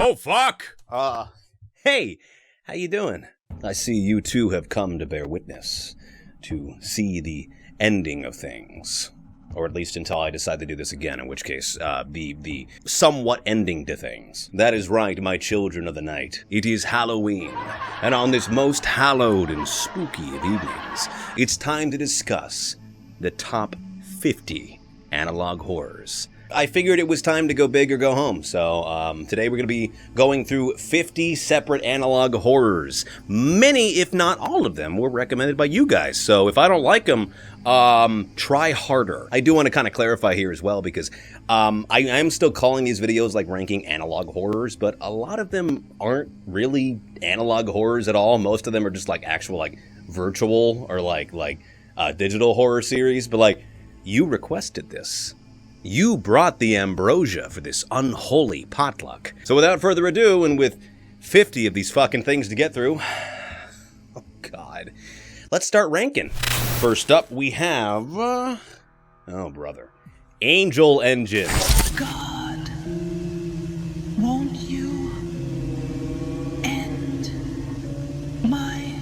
Oh, fuck! Hey, how you doing? I see you two have come to bear witness, to see the ending of things. Or at least until I decide to do this again, in which case, the somewhat ending to things. That is right, my children of the night. It is Halloween, and on this most hallowed and spooky of evenings, it's time to discuss the top 50 analog horrors. I figured it was time to go big or go home, so today we're going to be going through 50 separate analog horrors. Many, if not all of them, were recommended by you guys, so if I don't like them, try harder. I do want to kind of clarify here as well, because I am still calling these videos like ranking analog horrors, but a lot of them aren't really analog horrors at all. Most of them are just like actual like virtual or like digital horror series, but like you requested this. You brought the ambrosia for this unholy potluck. So without further ado, and with 50 of these fucking things to get through, oh god, let's start ranking. First up, we have, oh brother, Angel Engine. God, won't you end my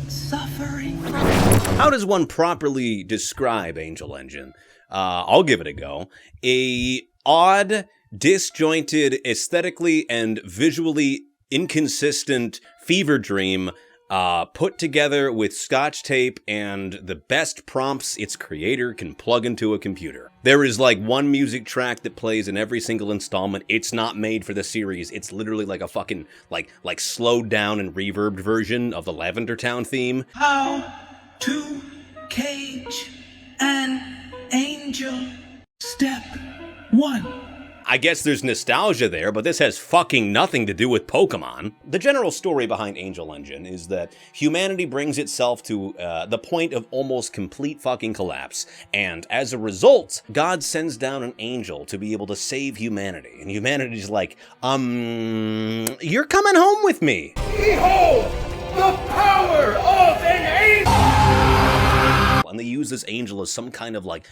suffering? How does one properly describe Angel Engine? I'll give it a go. A odd, disjointed, aesthetically and visually inconsistent fever dream put together with scotch tape and the best prompts its creator can plug into a computer. There is like one music track that plays in every single installment. It's not made for the series. It's literally like a fucking like slowed down and reverbed version of the Lavender Town theme. How to cage an angel. Step 1. I guess there's nostalgia there, but this has fucking nothing to do with Pokemon. The general story behind Angel Engine is that humanity brings itself to the point of almost complete fucking collapse, and as a result, God sends down an angel to be able to save humanity, and humanity's like, you're coming home with me. Behold the power of an angel! And they use this angel as some kind of like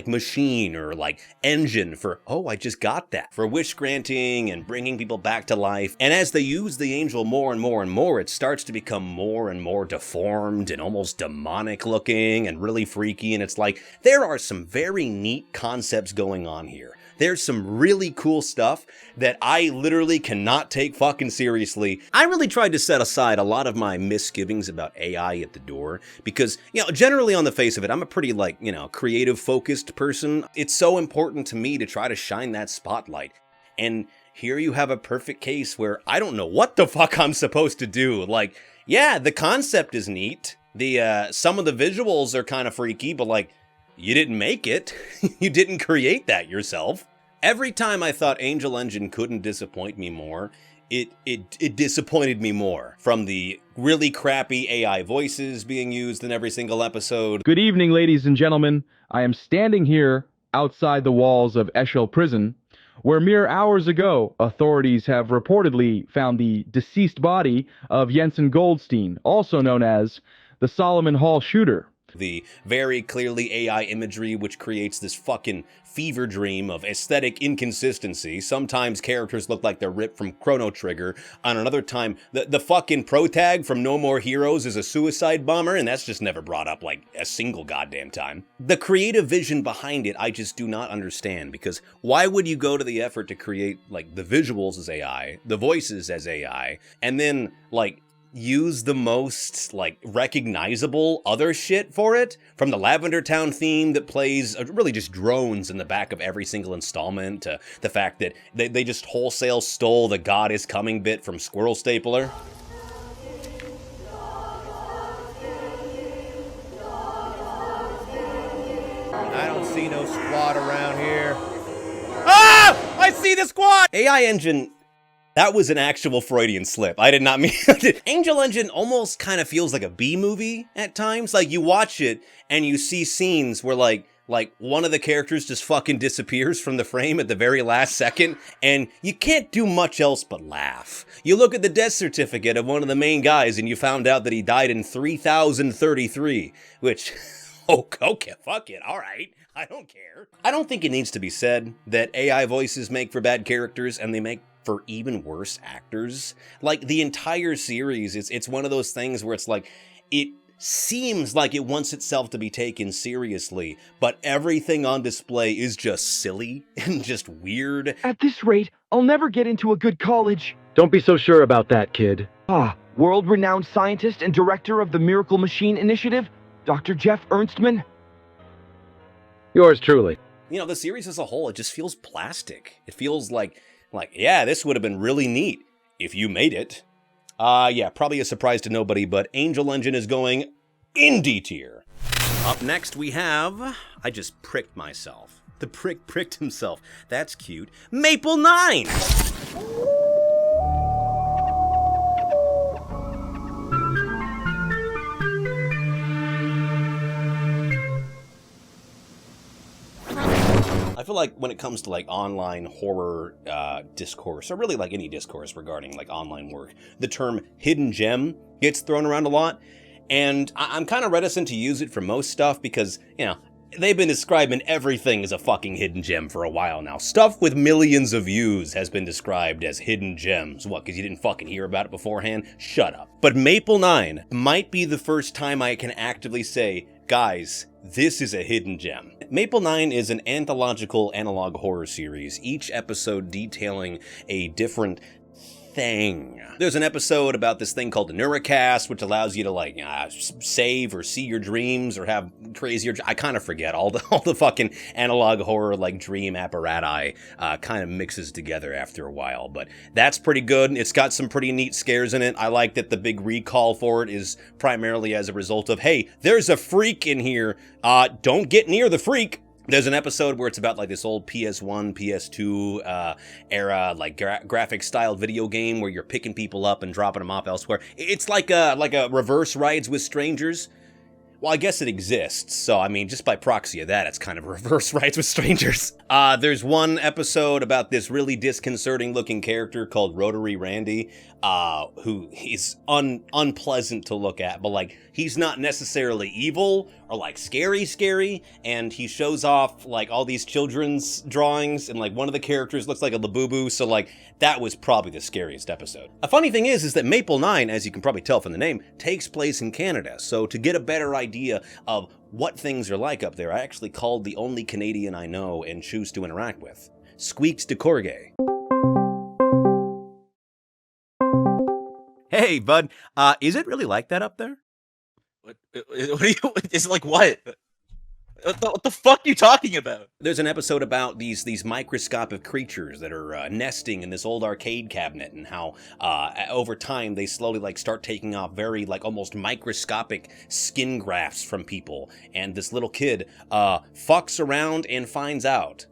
machine or like engine for, oh, I just got that, for wish granting and bringing people back to life. And as they use the angel more and more and more, it starts to become more and more deformed and almost demonic looking and really freaky. And it's like, there are some very neat concepts going on here. There's some really cool stuff that I literally cannot take fucking seriously. I really tried to set aside a lot of my misgivings about AI at the door because, you know, generally on the face of it, I'm a pretty like, you know, creative focused person. It's so important to me to try to shine that spotlight. And here you have a perfect case where I don't know what the fuck I'm supposed to do. Like, yeah, the concept is neat. Some of the visuals are kind of freaky, but like, you didn't make it. You didn't create that yourself. Every time I thought Angel Engine couldn't disappoint me more, it disappointed me more. From the really crappy AI voices being used in every single episode. Good evening, ladies and gentlemen. I am standing here outside the walls of Eshel Prison, where mere hours ago, authorities have reportedly found the deceased body of Jensen Goldstein, also known as the Solomon Hall shooter. The very clearly AI imagery, which creates this fucking fever dream of aesthetic inconsistency. Sometimes characters look like they're ripped from Chrono Trigger. On another time, the fucking protag from No More Heroes is a suicide bomber, and that's just never brought up like a single goddamn time. The creative vision behind it, I just do not understand, because why would you go to the effort to create like the visuals as AI, the voices as AI, and then like use the most like recognizable other shit for it, from the Lavender Town theme that plays really just drones in the back of every single installment, to the fact that they just wholesale stole the God is Coming bit from Squirrel Stapler. I don't see no squad around here. Ah! I see the squad! AI Engine, that was an actual Freudian slip. I did not mean it. Angel Engine almost kind of feels like a B movie at times. Like, you watch it and you see scenes where like one of the characters just fucking disappears from the frame at the very last second, and you can't do much else but laugh. You look at the death certificate of one of the main guys and you found out that he died in 3033, which, okay, fuck it, all right. I don't care. I don't think it needs to be said that AI voices make for bad characters, and they make for even worse actors. Like, the entire series, it's one of those things where it's like, it seems like it wants itself to be taken seriously, but everything on display is just silly and just weird. At this rate, I'll never get into a good college. Don't be so sure about that, kid. World-renowned scientist and director of the Miracle Machine Initiative, Dr. Jeff Ernstman. Yours truly. You know, the series as a whole, it just feels plastic. It feels like, yeah, this would have been really neat if you made it. Yeah, probably a surprise to nobody, but Angel Engine is going in D tier. Up next we have, I just pricked myself. The prick pricked himself. That's cute. Maple 9! I feel like when it comes to like online horror discourse, or really like any discourse regarding like online work, the term hidden gem gets thrown around a lot, and I'm kind of reticent to use it for most stuff because, you know, they've been describing everything as a fucking hidden gem for a while now. Stuff with millions of views has been described as hidden gems. What, because you didn't fucking hear about it beforehand? Shut up. But Maple 9 might be the first time I can actively say, guys, this is a hidden gem. Maple 9 is an anthological analog horror series, each episode detailing a different thing. There's an episode about this thing called the Neurocast, which allows you to like save or see your dreams or have crazier. I kind of forget all the fucking analog horror like dream apparati kind of mixes together after a while, but that's pretty good. It's got some pretty neat scares in it. I like that the big recall for it is primarily as a result of, hey, there's a freak in here. Don't get near the freak. There's an episode where it's about like this old PS1, PS2 era like graphic style video game where you're picking people up and dropping them off elsewhere. It's like a reverse Rides with Strangers. Well, I guess it exists, so I mean, just by proxy of that, it's kind of reverse Rides with Strangers. There's one episode about this really disconcerting looking character called Rotary Randy, who is unpleasant to look at, but like, he's not necessarily evil or like scary, and he shows off like all these children's drawings, and like one of the characters looks like a Labubu, so like, that was probably the scariest episode. A funny thing is that Maple 9, as you can probably tell from the name, takes place in Canada, so to get a better idea of what things are like up there, I actually called the only Canadian I know and choose to interact with, Squeaks de Corgay. Hey, bud, is it really like that up there? What are you, is it like what? What the fuck are you talking about? There's an episode about these microscopic creatures that are nesting in this old arcade cabinet, and how over time they slowly like start taking off very like almost microscopic skin grafts from people, and this little kid fucks around and finds out.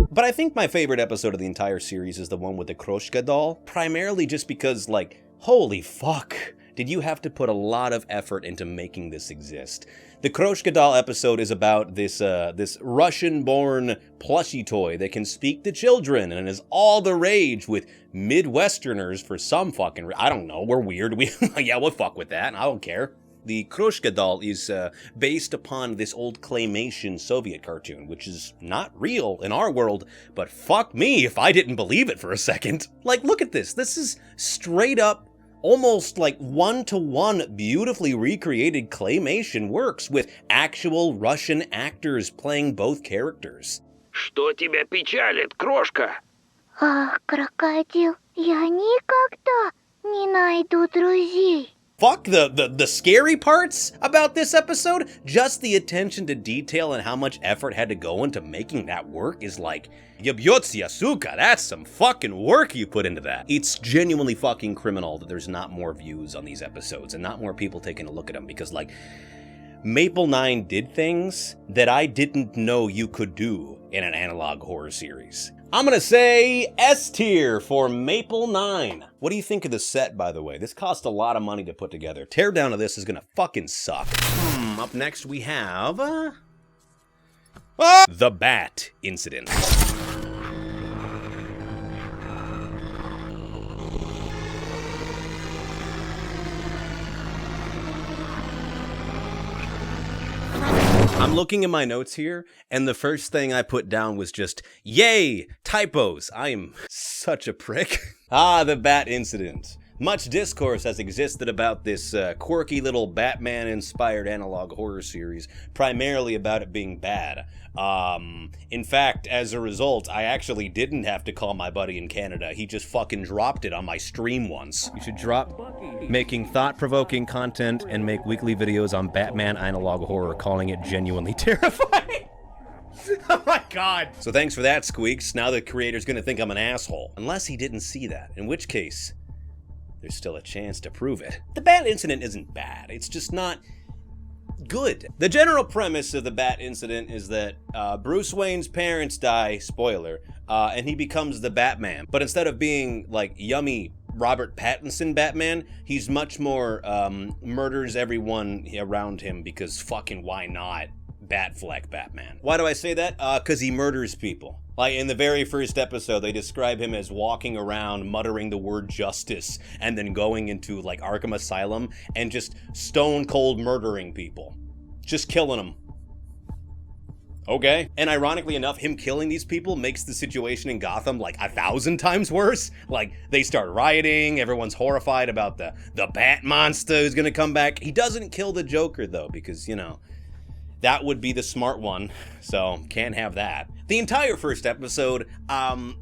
But I think my favorite episode of the entire series is the one with the Kroshka doll, primarily just because, like, holy fuck, did you have to put a lot of effort into making this exist. The Kroshka doll episode is about this Russian-born plushie toy that can speak to children and is all the rage with Midwesterners for some fucking I don't know, we're weird. Yeah, we'll fuck with that, I don't care. The Kroshka doll is based upon this old claymation Soviet cartoon, which is not real in our world, but fuck me if I didn't believe it for a second. Like, look at this. This is straight up, almost like one-to-one beautifully recreated claymation works with actual Russian actors playing both characters. Что тебя печалит, крошка? Ах, крокодил, я никогда не найду друзей. Fuck the scary parts about this episode. Just the attention to detail and how much effort had to go into making that work is like, yabyotsya suka, that's some fucking work you put into that. It's genuinely fucking criminal that there's not more views on these episodes and not more people taking a look at them, because like, Maple 9 did things that I didn't know you could do in an analog horror series. I'm gonna say S tier for Maple 9. What do you think of the set, by the way? This cost a lot of money to put together. Teardown of this is gonna fucking suck. Up next we have... The Bat Incident. I'm looking at my notes here, and the first thing I put down was just, yay, typos. I am such a prick. The Bat Incident. Much discourse has existed about this quirky little Batman-inspired analog horror series, primarily about it being bad. In fact, as a result, I actually didn't have to call my buddy in Canada. He just fucking dropped it on my stream once. You should drop making thought-provoking content and make weekly videos on Batman analog horror, calling it genuinely terrifying. Oh my god. So thanks for that, Squeaks. Now the creator's gonna think I'm an asshole. Unless he didn't see that, in which case, there's still a chance to prove it. The Bat Incident isn't bad, it's just not good. The general premise of the Bat Incident is that Bruce Wayne's parents die, spoiler, and he becomes the Batman. But instead of being like yummy Robert Pattinson Batman, he's much more murders everyone around him because fucking why not? Batfleck Batman. Why do I say that? Because he murders people. Like, in the very first episode, they describe him as walking around muttering the word justice and then going into, like, Arkham Asylum and just stone cold murdering people. Just killing them. Okay? And ironically enough, him killing these people makes the situation in Gotham, like, 1,000 times worse. Like, they start rioting, everyone's horrified about the Bat Monster who's gonna come back. He doesn't kill the Joker, though, because, you know, that would be the smart one, so can't have that. The entire first episode,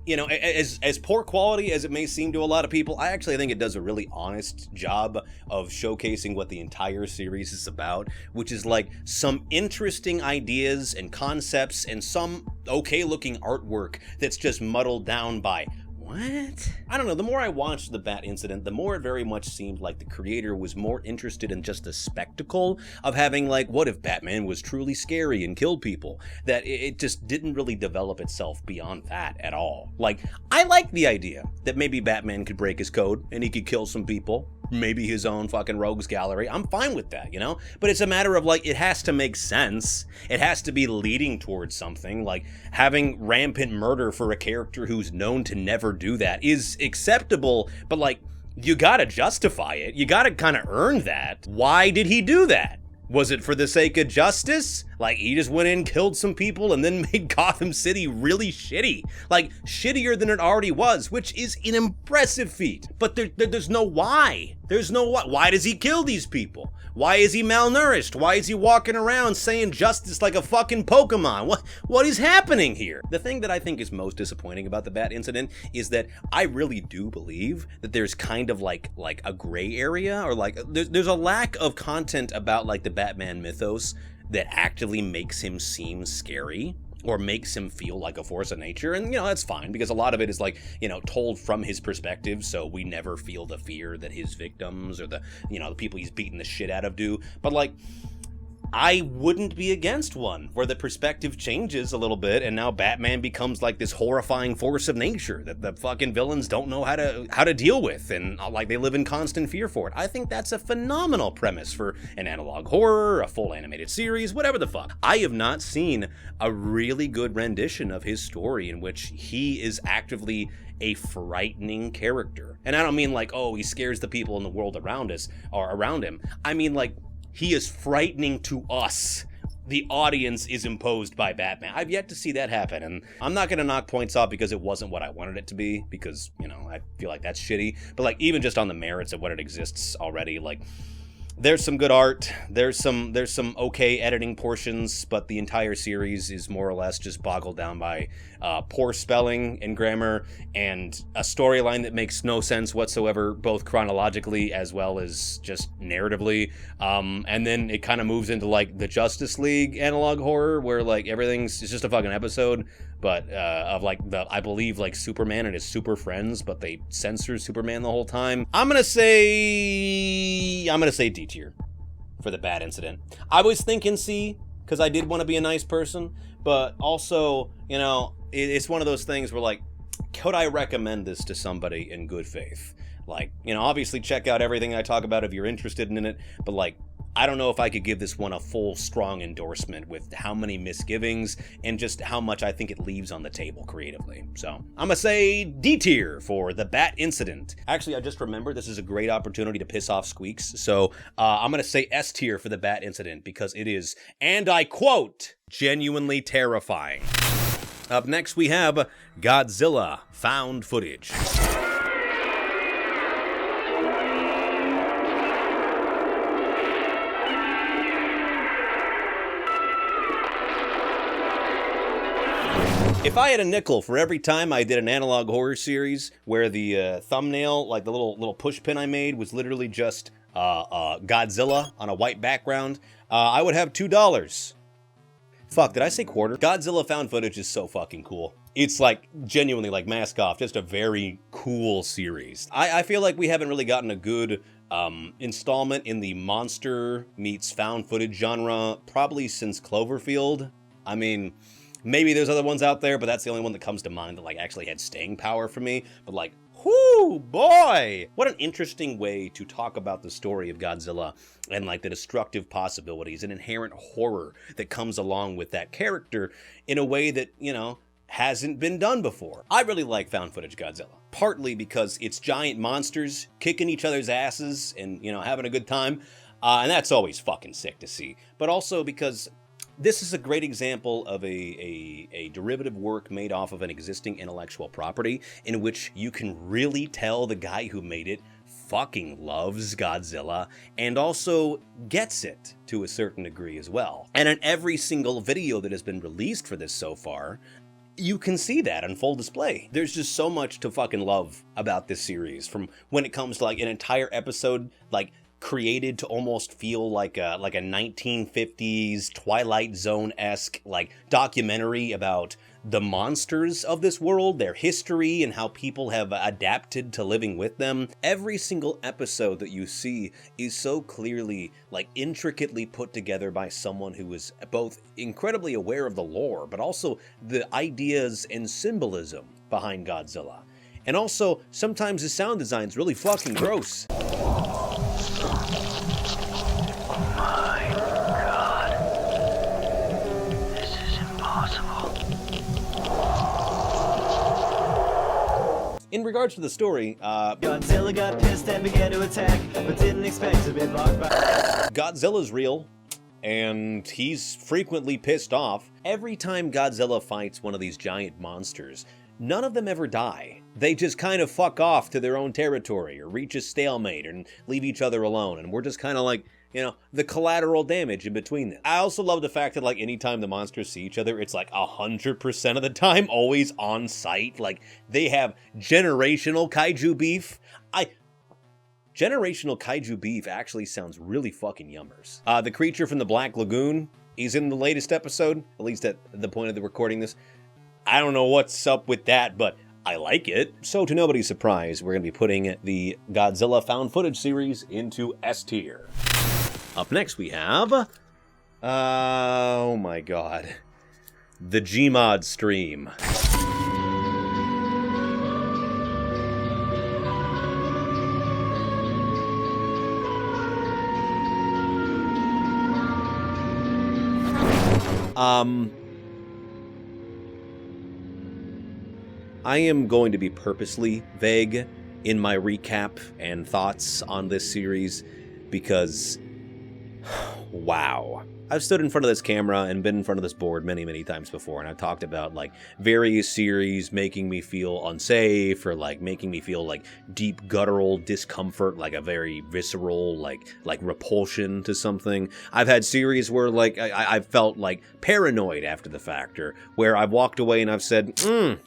you know, as poor quality as it may seem to a lot of people, I actually think it does a really honest job of showcasing what the entire series is about, which is like some interesting ideas and concepts and some okay-looking artwork that's just muddled down by what? I don't know, the more I watched the Bat Incident, the more it very much seemed like the creator was more interested in just the spectacle of having, like, what if Batman was truly scary and killed people? That it just didn't really develop itself beyond that at all. Like, I like the idea that maybe Batman could break his code and he could kill some people. Maybe his own fucking rogues gallery. I'm fine with that, you know? But it's a matter of, like, it has to make sense. It has to be leading towards something. Like, having rampant murder for a character who's known to never do that is acceptable, but, like, you gotta justify it. You gotta kind of earn that. Why did he do that? Was it for the sake of justice? Like, he just went in, killed some people, and then made Gotham City really shitty. Like, shittier than it already was, which is an impressive feat. But there's no why. There's no why. Why does he kill these people? Why is he malnourished? Why is he walking around saying justice like a fucking Pokemon? What is happening here? The thing that I think is most disappointing about the Bat Incident is that I really do believe that there's kind of like a gray area, or like there's a lack of content about like the Batman mythos that actually makes him seem scary or makes him feel like a force of nature. And, you know, that's fine, because a lot of it is, like, you know, told from his perspective, so we never feel the fear that his victims or the, you know, the people he's beating the shit out of do. But, like, I wouldn't be against one where the perspective changes a little bit and now Batman becomes like this horrifying force of nature that the fucking villains don't know how to deal with, and like they live in constant fear for it. I think that's a phenomenal premise for an analog horror, a full animated series, whatever the fuck. I have not seen a really good rendition of his story in which he is actively a frightening character. And I don't mean like, oh, he scares the people in the world around us or around him. I mean like, he is frightening to us. The audience is imposed by Batman. I've yet to see that happen, and I'm not gonna knock points off because it wasn't what I wanted it to be, because, you know, I feel like that's shitty. But like, even just on the merits of what it exists already, like, there's some good art, there's some okay editing portions, but the entire series is more or less just boggled down by poor spelling and grammar and a storyline that makes no sense whatsoever, both chronologically as well as just narratively. And then it kind of moves into like the Justice League analog horror, where like it's just a fucking episode, but of like I believe like Superman and his super friends, but they censor Superman the whole time. I'm gonna say D tier for the Bat Incident. I was thinking C, because I did want to be a nice person, but also, you know, it's one of those things where like, could I recommend this to somebody in good faith? Like, you know, obviously check out everything I talk about if you're interested in it, but like, I don't know if I could give this one a full, strong endorsement with how many misgivings and just how much I think it leaves on the table creatively. So I'm gonna say D tier for the Bat Incident. Actually, I just remembered this is a great opportunity to piss off Squeaks, so I'm gonna say S tier for the Bat Incident because it is, and I quote, genuinely terrifying. Up next, we have Godzilla found footage. If I had a nickel for every time I did an analog horror series where the thumbnail, like the little push pin I made, was literally just Godzilla on a white background, I would have $2. Fuck, did I say quarter? Godzilla found footage is so fucking cool. It's like, genuinely, like, mask off, just a very cool series. I feel like we haven't really gotten a good installment in the monster meets found footage genre probably since Cloverfield. I mean, maybe there's other ones out there, but that's the only one that comes to mind that like actually had staying power for me. But like, whoo, boy! What an interesting way to talk about the story of Godzilla and like the destructive possibilities and inherent horror that comes along with that character in a way that, you know, hasn't been done before. I really like found footage Godzilla, partly because it's giant monsters kicking each other's asses and, you know, having a good time. And that's always fucking sick to see. But also because this is a great example of a derivative work made off of an existing intellectual property in which you can really tell the guy who made it fucking loves Godzilla and also gets it to a certain degree as well. And in every single video that has been released for this so far, you can see that on full display. There's just so much to fucking love about this series, from when it comes to like an entire episode like created to almost feel like a 1950s Twilight Zone-esque like documentary about the monsters of this world, their history, and how people have adapted to living with them. Every single episode that you see is so clearly, like, intricately put together by someone who is both incredibly aware of the lore, but also the ideas and symbolism behind Godzilla. And also, sometimes the sound design's really fucking gross. In regards to the story, Godzilla got pissed and began to attack, but didn't expect to be blocked by... Godzilla's real, and he's frequently pissed off. Every time Godzilla fights one of these giant monsters, none of them ever die. They just kind of fuck off to their own territory, or reach a stalemate, and leave each other alone, and we're just kind of like, you know, the collateral damage in between them. I also love the fact that, like, anytime the monsters see each other, it's like 100% of the time always on site. Like, they have generational kaiju beef. Generational kaiju beef actually sounds really fucking yummers. The creature from the Black Lagoon, he's in the latest episode, at least at the point of the recording this. I don't know what's up with that, but I like it. So to nobody's surprise, we're gonna be putting the Godzilla found footage series into S tier. Up next we have, oh my god, the Gmod stream. I am going to be purposely vague in my recap and thoughts on this series because, wow. I've stood in front of this camera and been in front of this board many, many times before, and I've talked about, like, various series making me feel unsafe, or, like, making me feel, like, deep guttural discomfort, like a very visceral, like repulsion to something. I've had series where, like, I've felt, like, paranoid after the fact, or where I've walked away and I've said,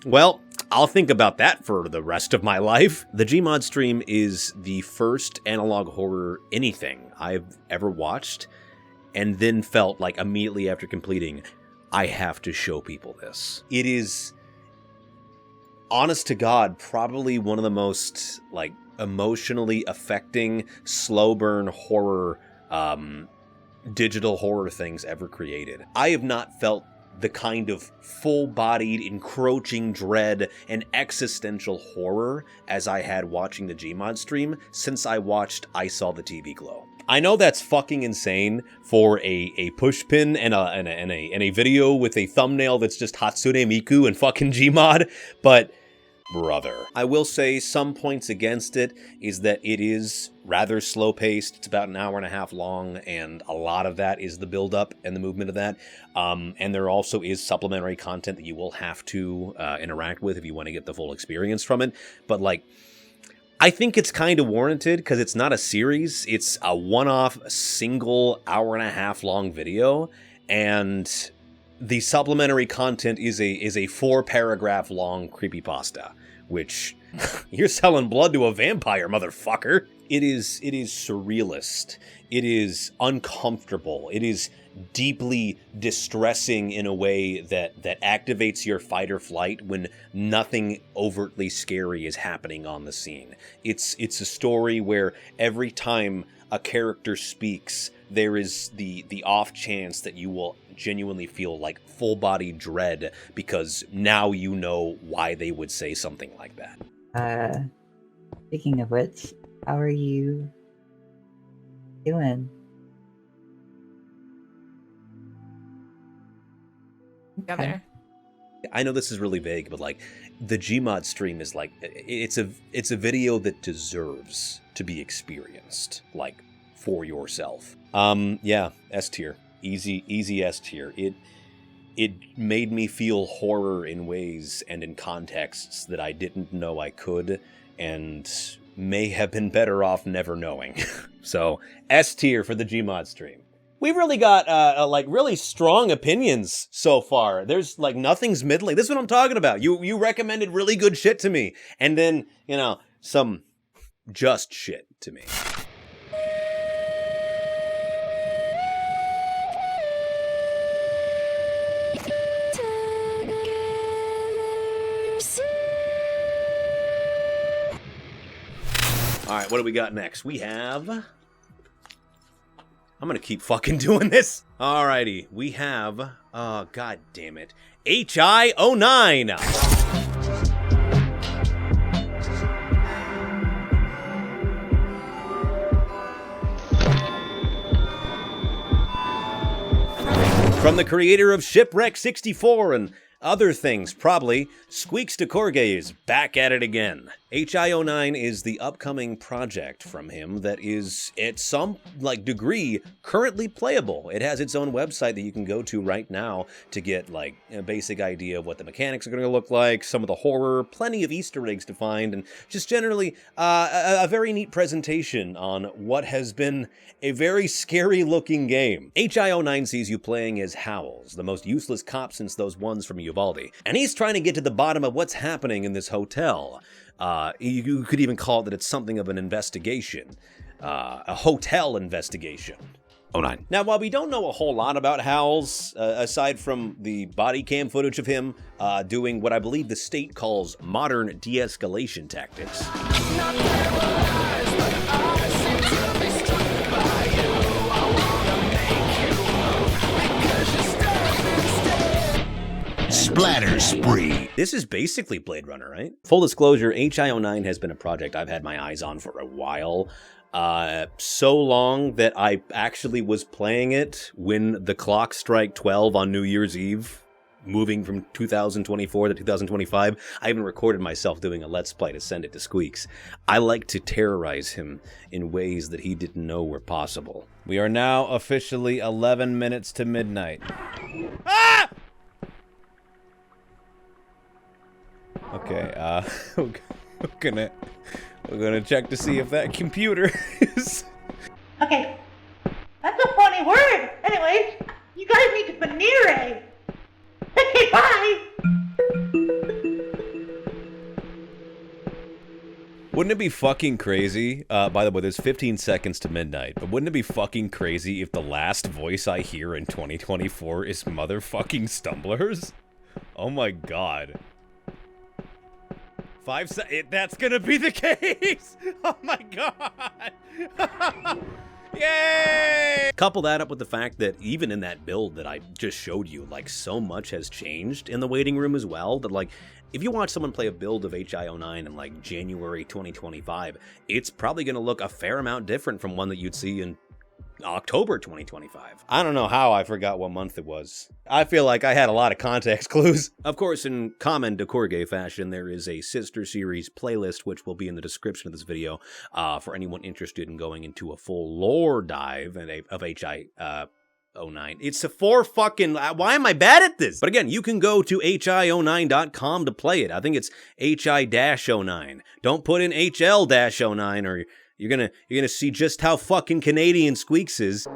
well, I'll think about that for the rest of my life. The Gmod stream is the first analog horror anything I've ever watched, and then felt like immediately after completing, I have to show people this. It is, honest to God, probably one of the most, like, emotionally affecting, slow burn horror, digital horror things ever created. I have not felt the kind of full-bodied, encroaching dread and existential horror as I had watching the Gmod stream since I watched I Saw the TV Glow. I know that's fucking insane for a pushpin and a video with a thumbnail that's just Hatsune Miku and fucking Gmod, but brother. I will say some points against it is that it is rather slow-paced. It's about an hour and a half long, and a lot of that is the build-up and the movement of that. And there also is supplementary content that you will have to interact with if you want to get the full experience from it. But, like, I think it's kind of warranted because it's not a series. It's a one-off, single hour and a half long video, and the supplementary content is a 4-paragraph long creepypasta, which you're selling blood to a vampire, motherfucker. It is surrealist. It is uncomfortable. It is deeply distressing in a way that activates your fight or flight when nothing overtly scary is happening on the scene. It's a story where every time a character speaks, there is the off chance that you will genuinely feel like full body dread because now you know why they would say something like that. Speaking of which, how are you doing? Together. I know this is really vague, but like the Gmod stream is like it's a video that deserves to be experienced, like for yourself. Yeah, S tier. Easy S tier. It made me feel horror in ways and in contexts that I didn't know I could, and may have been better off never knowing. So, S tier for the Gmod stream. We've really got, like, really strong opinions so far. There's, like, nothing's middling. This is what I'm talking about. You recommended really good shit to me, and then, you know, some just shit to me. All right, what do we got next? We have... I'm gonna keep fucking doing this. Alrighty, we have... Oh, god damn it. HI09! From the creator of Shipwreck 64 and other things, probably, Squeaks de Corgay is back at it again. HI09 is the upcoming project from him that is, at some degree, currently playable. It has its own website that you can go to right now to get a basic idea of what the mechanics are going to look like, some of the horror, plenty of Easter eggs to find, and just generally a very neat presentation on what has been a very scary-looking game. HI09 sees you playing as Howells, the most useless cop since those ones from Uvalde, and he's trying to get to the bottom of what's happening in this hotel. You could even call it that it's something of an investigation, a hotel investigation. 09. Now, while we don't know a whole lot about Howells, aside from the body cam footage of him doing what I believe the state calls modern de-escalation tactics. Splatter spree. This is basically Blade Runner, right? Full disclosure, HI09 has been a project I've had my eyes on for a while. So long that I actually was playing it when the clock struck 12 on New Year's Eve, moving from 2024 to 2025. I even recorded myself doing a Let's Play to send it to Squeaks. I like to terrorize him in ways that he didn't know were possible. We are now officially 11 minutes to midnight. Ah! Okay, we're gonna check to see if that computer is... Okay, that's a funny word. Anyways, you guys need to veneer. Okay, bye. Wouldn't it be fucking crazy? By the way, there's 15 seconds to midnight, but wouldn't it be fucking crazy if the last voice I hear in 2024 is motherfucking Stumblers? Oh my god. That's gonna be the case! Oh my god! Yay! Couple that up with the fact that even in that build that I just showed you, like, so much has changed in the waiting room as well, that, like, if you watch someone play a build of HI09 in, like, January 2025, it's probably going to look a fair amount different from one that you'd see in October 2025. I don't know how I forgot what month it was. I feel like I had a lot of context clues. Of course, in common Decorge fashion, there is a sister series playlist, which will be in the description of this video, for anyone interested in going into a full lore dive of HI09. It's a why am I bad at this? But again, you can go to hi09.com to play it. I think it's HI-09. Don't put in HL-09 or you're gonna see just how fucking Canadian Squeaks is.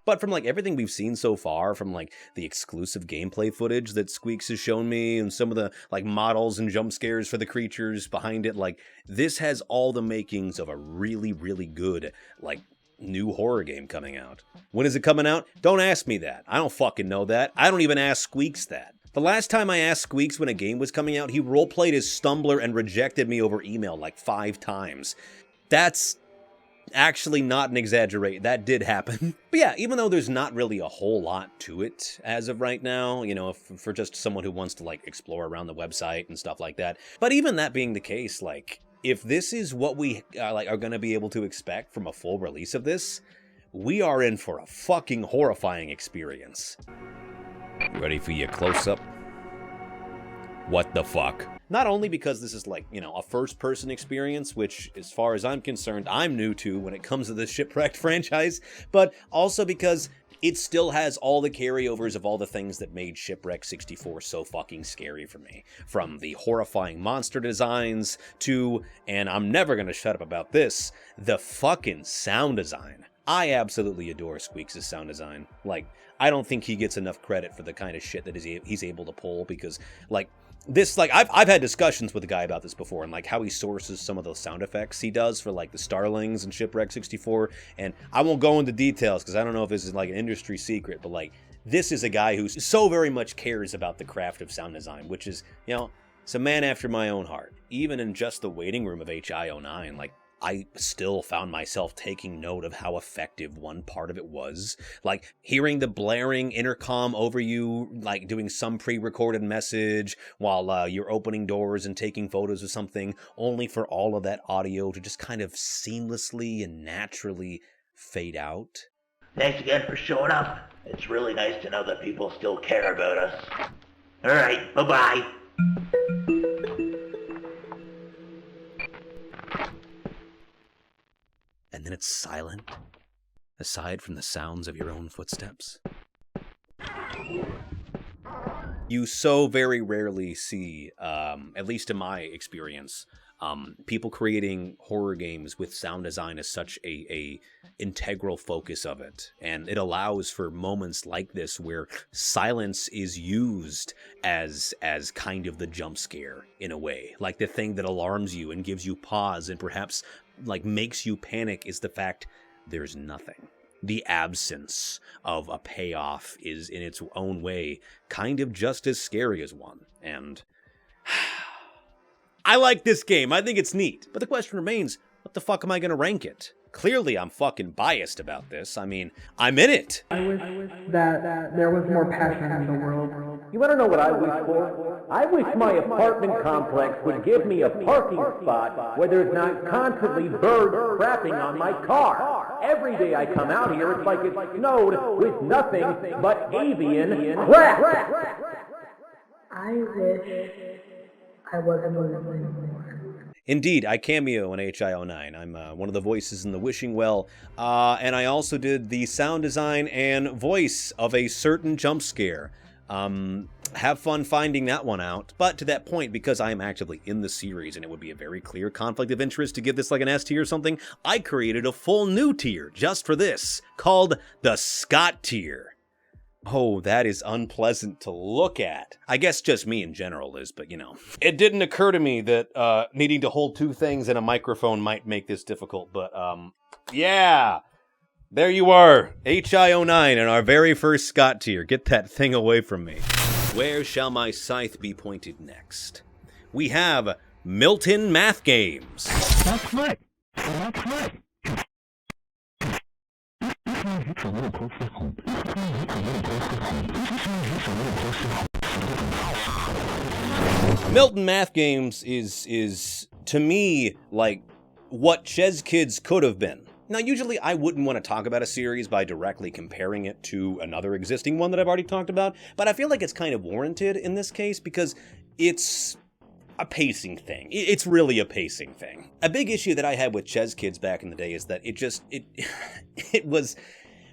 But from, like, everything we've seen so far, from, like, the exclusive gameplay footage that Squeaks has shown me, and some of the, like, models and jump scares for the creatures behind it, like, this has all the makings of a really, really good, like, new horror game coming out. When is it coming out? Don't ask me that. I don't fucking know that. I don't even ask Squeaks that. The last time I asked Squeaks when a game was coming out, he roleplayed his Stumbler and rejected me over email like 5 times. That's actually not an exaggeration. That did happen. But yeah, even though there's not really a whole lot to it as of right now, you know, for just someone who wants to, like, explore around the website and stuff like that. But even that being the case, like, if this is what we are going to be able to expect from a full release of this, we are in for a fucking horrifying experience. You ready for your close-up? What the fuck? Not only because this is, like, you know, a first-person experience, which, as far as I'm concerned, I'm new to when it comes to the Shipwrecked franchise, but also because it still has all the carryovers of all the things that made Shipwreck 64 so fucking scary for me. From the horrifying monster designs to, and I'm never gonna shut up about this, the fucking sound design. I absolutely adore Squeaks' sound design. Like, I don't think he gets enough credit for the kind of shit that he's able to pull, because, like, this, like, I've had discussions with a guy about this before, and, like, how he sources some of those sound effects he does for, like, the Starlings and Shipwreck 64, and I won't go into details, because I don't know if this is, like, an industry secret, but, like, this is a guy who so very much cares about the craft of sound design, which is, you know, it's a man after my own heart. Even in just the waiting room of HI09, like, I still found myself taking note of how effective one part of it was. Like, hearing the blaring intercom over you, like, doing some pre-recorded message while you're opening doors and taking photos of something, only for all of that audio to just kind of seamlessly and naturally fade out. Thanks again for showing up. It's really nice to know that people still care about us. Alright, bye-bye. And then it's silent, aside from the sounds of your own footsteps. You so very rarely see, at least in my experience, people creating horror games with sound design as such a integral focus of it. And it allows for moments like this where silence is used as kind of the jump scare, in a way. Like the thing that alarms you and gives you pause and perhaps, like, makes you panic is the fact there's nothing. The absence of a payoff is, in its own way, kind of just as scary as one. And I like this game. I think it's neat. But the question remains, what the fuck am I going to rank it? Clearly, I'm fucking biased about this. I mean, I'm in it. I wish that there was more passion in the world. You want to know what I wish for? I wish my apartment complex would give me a parking spot where there's not constantly birds crapping on my car. Every day I come out here, it's like it's snowed with nothing but avian crap. I wish I wasn't living anymore. Indeed, I cameo in HI09. I'm one of the voices in the Wishing Well, and I also did the sound design and voice of a certain jump scare. Have fun finding that one out. But to that point, because I am actively in the series and it would be a very clear conflict of interest to give this like an S tier or something, I created a full new tier just for this, called the Scott tier. Oh, that is unpleasant to look at. I guess just me in general is, but you know. It didn't occur to me that needing to hold two things in a microphone might make this difficult, but yeah. There you are, HI09 in our very first Scott tier. Get that thing away from me. Where shall my scythe be pointed next? We have Milton Math Games. That's right. That's right. Milton Math Games is to me like what Chez Kids could have been. Now, usually I wouldn't want to talk about a series by directly comparing it to another existing one that I've already talked about, but I feel like it's kind of warranted in this case because it's a pacing thing. It's really a pacing thing. A big issue that I had with Chez Kids back in the day is that it was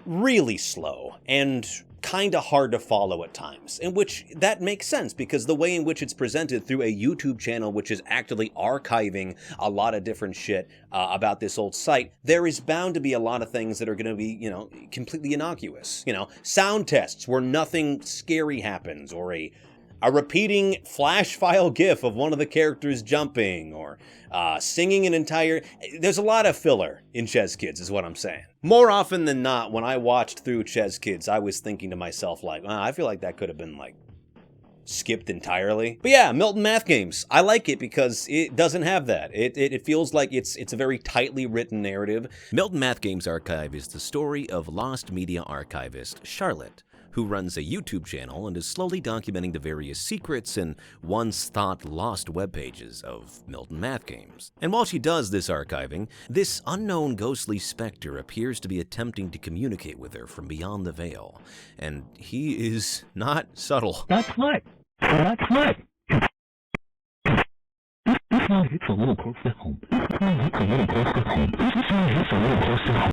really slow and kind of hard to follow at times, in which that makes sense because the way in which it's presented through a YouTube channel which is actively archiving a lot of different shit about this old site, there is bound to be a lot of things that are going to be, completely innocuous. Sound tests where nothing scary happens, or a repeating flash file gif of one of the characters jumping, or singing an entire... There's a lot of filler in Chez Kids, is what I'm saying. More often than not, when I watched through Chez Kids, I was thinking to myself, like, I feel like that could have been, like, skipped entirely. But yeah, Milton Math Games. I like it because it doesn't have that. It feels like it's a very tightly written narrative. Milton Math Games Archive is the story of lost media archivist Charlotte, who runs a YouTube channel and is slowly documenting the various secrets and once-thought lost web pages of Milton Math Games. And while she does this archiving, this unknown ghostly specter appears to be attempting to communicate with her from beyond the veil. And he is not subtle. That's right. That's right. It's a little close to home. It's a little close to home. It's a little close to home.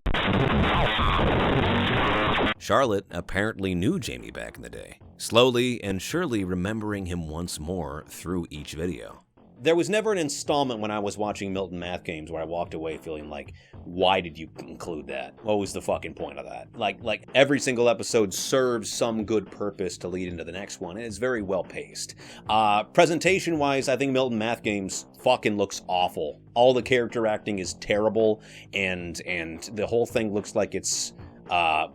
Charlotte apparently knew Jamie back in the day, slowly and surely remembering him once more through each video. There was never an installment when I was watching Milton Math Games where I walked away feeling like, why did you include that? What was the fucking point of that? Like every single episode serves some good purpose to lead into the next one, and it's very well paced. Presentation-wise, I think Milton Math Games fucking looks awful. All the character acting is terrible, and the whole thing looks like it's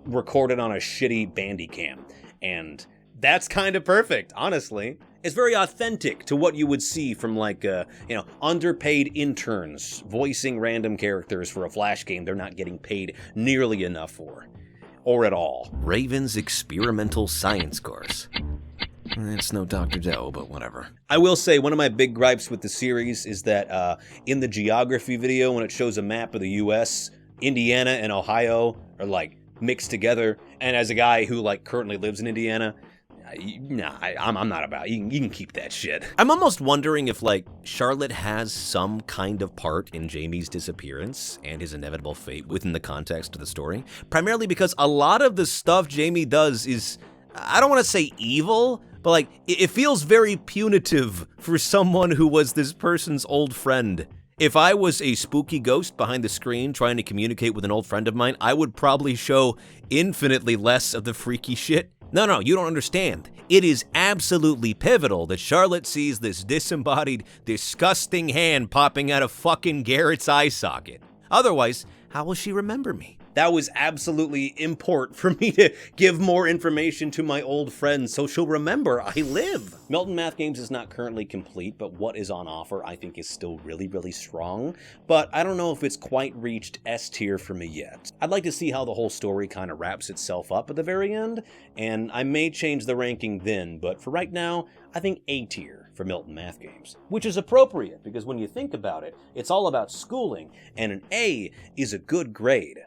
recorded on a shitty Bandicam, and that's kind of perfect, honestly. It's very authentic to what you would see from like, underpaid interns voicing random characters for a Flash game they're not getting paid nearly enough for, or at all. Raven's experimental science course. It's no Dr. Doe, but whatever. I will say, one of my big gripes with the series is that in the geography video, when it shows a map of the US, Indiana and Ohio are like mixed together, and as a guy who like currently lives in Indiana, I'm not about it. You can keep that shit. I'm almost wondering if like Charlotte has some kind of part in Jamie's disappearance and his inevitable fate within the context of the story, primarily because a lot of the stuff Jamie does is, I don't want to say evil, but like it feels very punitive for someone who was this person's old friend. If I was a spooky ghost behind the screen trying to communicate with an old friend of mine, I would probably show infinitely less of the freaky shit. No, you don't understand. It is absolutely pivotal that Charlotte sees this disembodied, disgusting hand popping out of fucking Garrett's eye socket. Otherwise, how will she remember me? That was absolutely important for me to give more information to my old friend so she'll remember I live. Milton Math Games is not currently complete, but what is on offer I think is still really, really strong. But I don't know if it's quite reached S tier for me yet. I'd like to see how the whole story kind of wraps itself up at the very end, and I may change the ranking then, but for right now, I think A tier for Milton Math Games, which is appropriate because when you think about it, it's all about schooling, and an A is a good grade.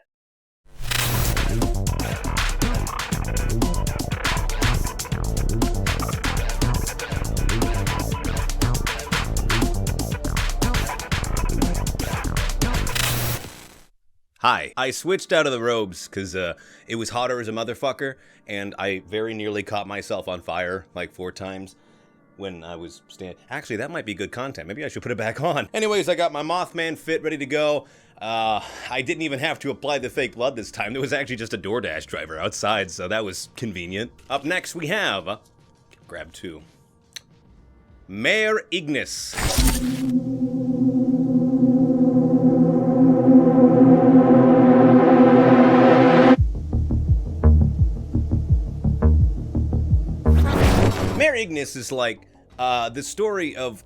Hi, I switched out of the robes because it was hotter as a motherfucker, and I very nearly caught myself on fire like 4 times when I was Actually, that might be good content. Maybe I should put it back on. Anyways, I got my Mothman fit ready to go. I didn't even have to apply the fake blood this time. There was actually just a DoorDash driver outside, so that was convenient. Up next, we have... grab 2. Mare Ignis. Mare Ignis is like the story of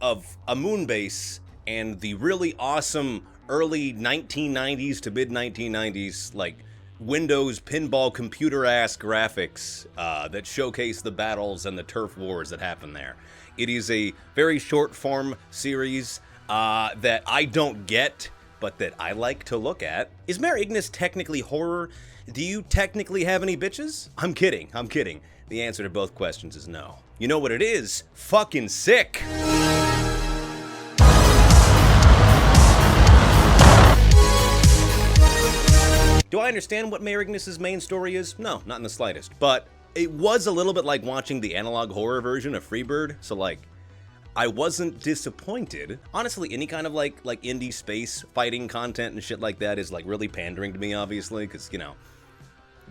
a moon base and the really awesome early 1990s to mid 1990s, like, Windows pinball computer-ass graphics that showcase the battles and the turf wars that happen there. It is a very short-form series that I don't get, but that I like to look at. Is Mare Ignis technically horror? Do you technically have any bitches? I'm kidding, I'm kidding. The answer to both questions is no. You know what it is? Fucking sick! Do I understand what Mare Ignis' main story is? No, not in the slightest. But it was a little bit like watching the analog horror version of Freebird, so like, I wasn't disappointed. Honestly, any kind of like indie space fighting content and shit like that is like really pandering to me, obviously, because, you know,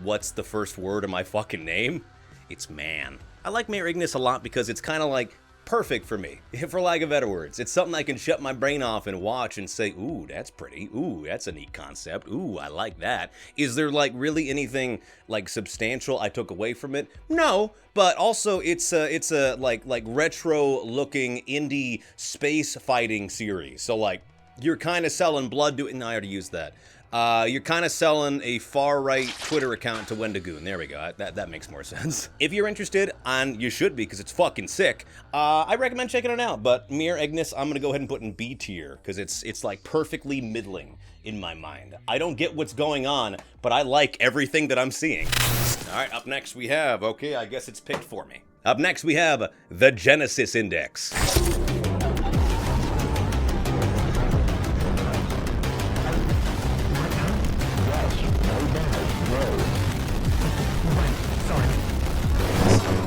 what's the first word of my fucking name? It's man. I like Mare Ignis a lot because it's kind of like perfect for me, for lack of better words. It's something I can shut my brain off and watch and say, ooh, that's pretty. Ooh, that's a neat concept. Ooh, I like that. Is there like really anything like substantial I took away from it? No, but also it's a like retro looking indie space fighting series. So like you're kind of selling blood to it. No, I already used that. You're kind of selling a far-right Twitter account to Wendigoon. There we go. That makes more sense. If you're interested, and you should be, because it's fucking sick, I recommend checking it out. But Mare Ignis, I'm going to go ahead and put in B tier, because it's like perfectly middling in my mind. I don't get what's going on, but I like everything that I'm seeing. All right, up next we have, okay, I guess it's picked for me. Up next we have the Genesis Index.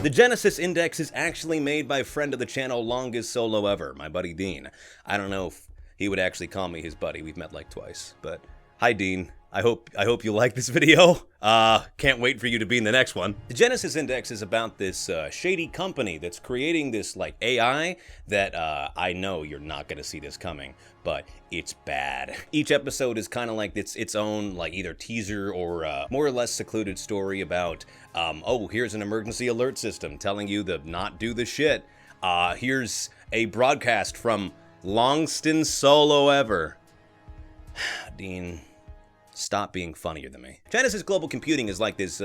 The Genesis Index is actually made by friend of the channel, longest solo ever, my buddy Dean. I don't know if he would actually call me his buddy. We've met like twice, but hi Dean. I hope you like this video. Can't wait for you to be in the next one. The Genesis Index is about this shady company that's creating this like AI that I know you're not gonna see this coming, but it's bad. Each episode is kind of like its own like either teaser or more or less secluded story about oh, here's an emergency alert system telling you to not do the shit. Here's a broadcast from Longston Solo Ever. Dean, stop being funnier than me. Genesis Global Computing is like this,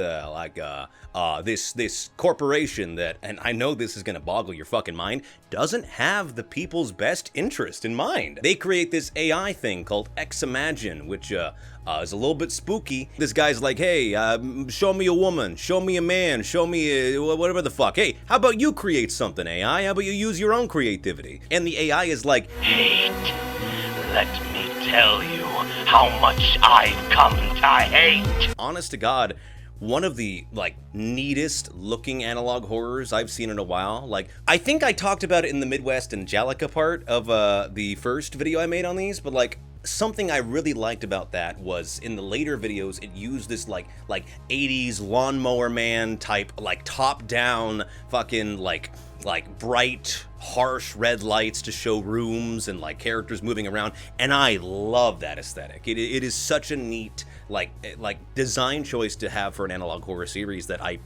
this corporation that, and I know this is gonna boggle your fucking mind, doesn't have the people's best interest in mind. They create this AI thing called X-Imagine, which is a little bit spooky. This guy's like, hey, show me a woman, show me a man, show me whatever the fuck. Hey, how about you create something, AI? How about you use your own creativity? And the AI is like, hate. Let me tell you how much I've come to hate. Honest to God, one of the like neatest looking analog horrors I've seen in a while. Like, I think I talked about it in the Midwest Angelica part of the first video I made on these, but like something I really liked about that was in the later videos it used this like 80s lawnmower man type like top down fucking like bright harsh red lights to show rooms and like characters moving around, and I love that aesthetic. It is such a neat like design choice to have for an analog horror series that I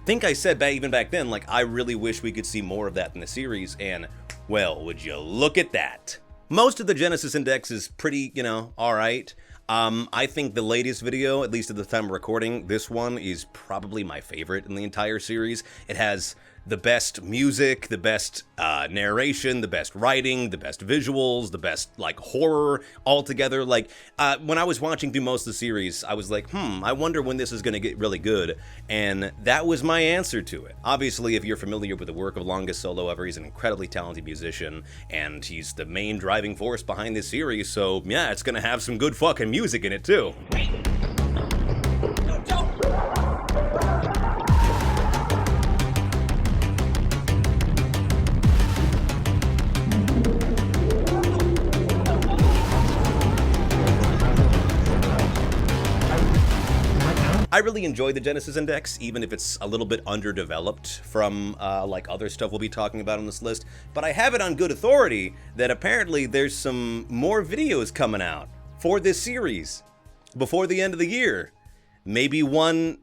think I said even back then, like, I really wish we could see more of that in the series, and well, would you look at that. Most of the Genesis Index is pretty, you know, alright. I think the latest video, at least at the time of recording, this one is probably my favorite in the entire series. It has the best music, the best narration, the best writing, the best visuals, the best like horror altogether. Like when I was watching through most of the series, I was like, I wonder when this is gonna get really good, and that was my answer to it. Obviously, if you're familiar with the work of Longest Solo Ever, he's an incredibly talented musician, and he's the main driving force behind this series, so yeah, it's gonna have some good fucking music in it too. I really enjoy the Genesis Index, even if it's a little bit underdeveloped from like other stuff we'll be talking about on this list, but I have it on good authority that apparently there's some more videos coming out for this series before the end of the year. Maybe one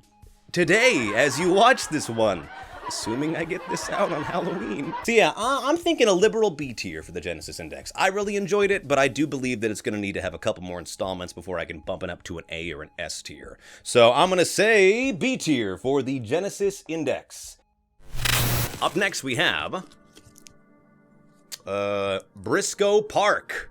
today as you watch this one. Assuming I get this out on Halloween. So yeah, I'm thinking a liberal B tier for the Genesis Index. I really enjoyed it, but I do believe that it's going to need to have a couple more installments before I can bump it up to an A or an S tier. So I'm going to say B tier for the Genesis Index. Up next we have Briscoe Park.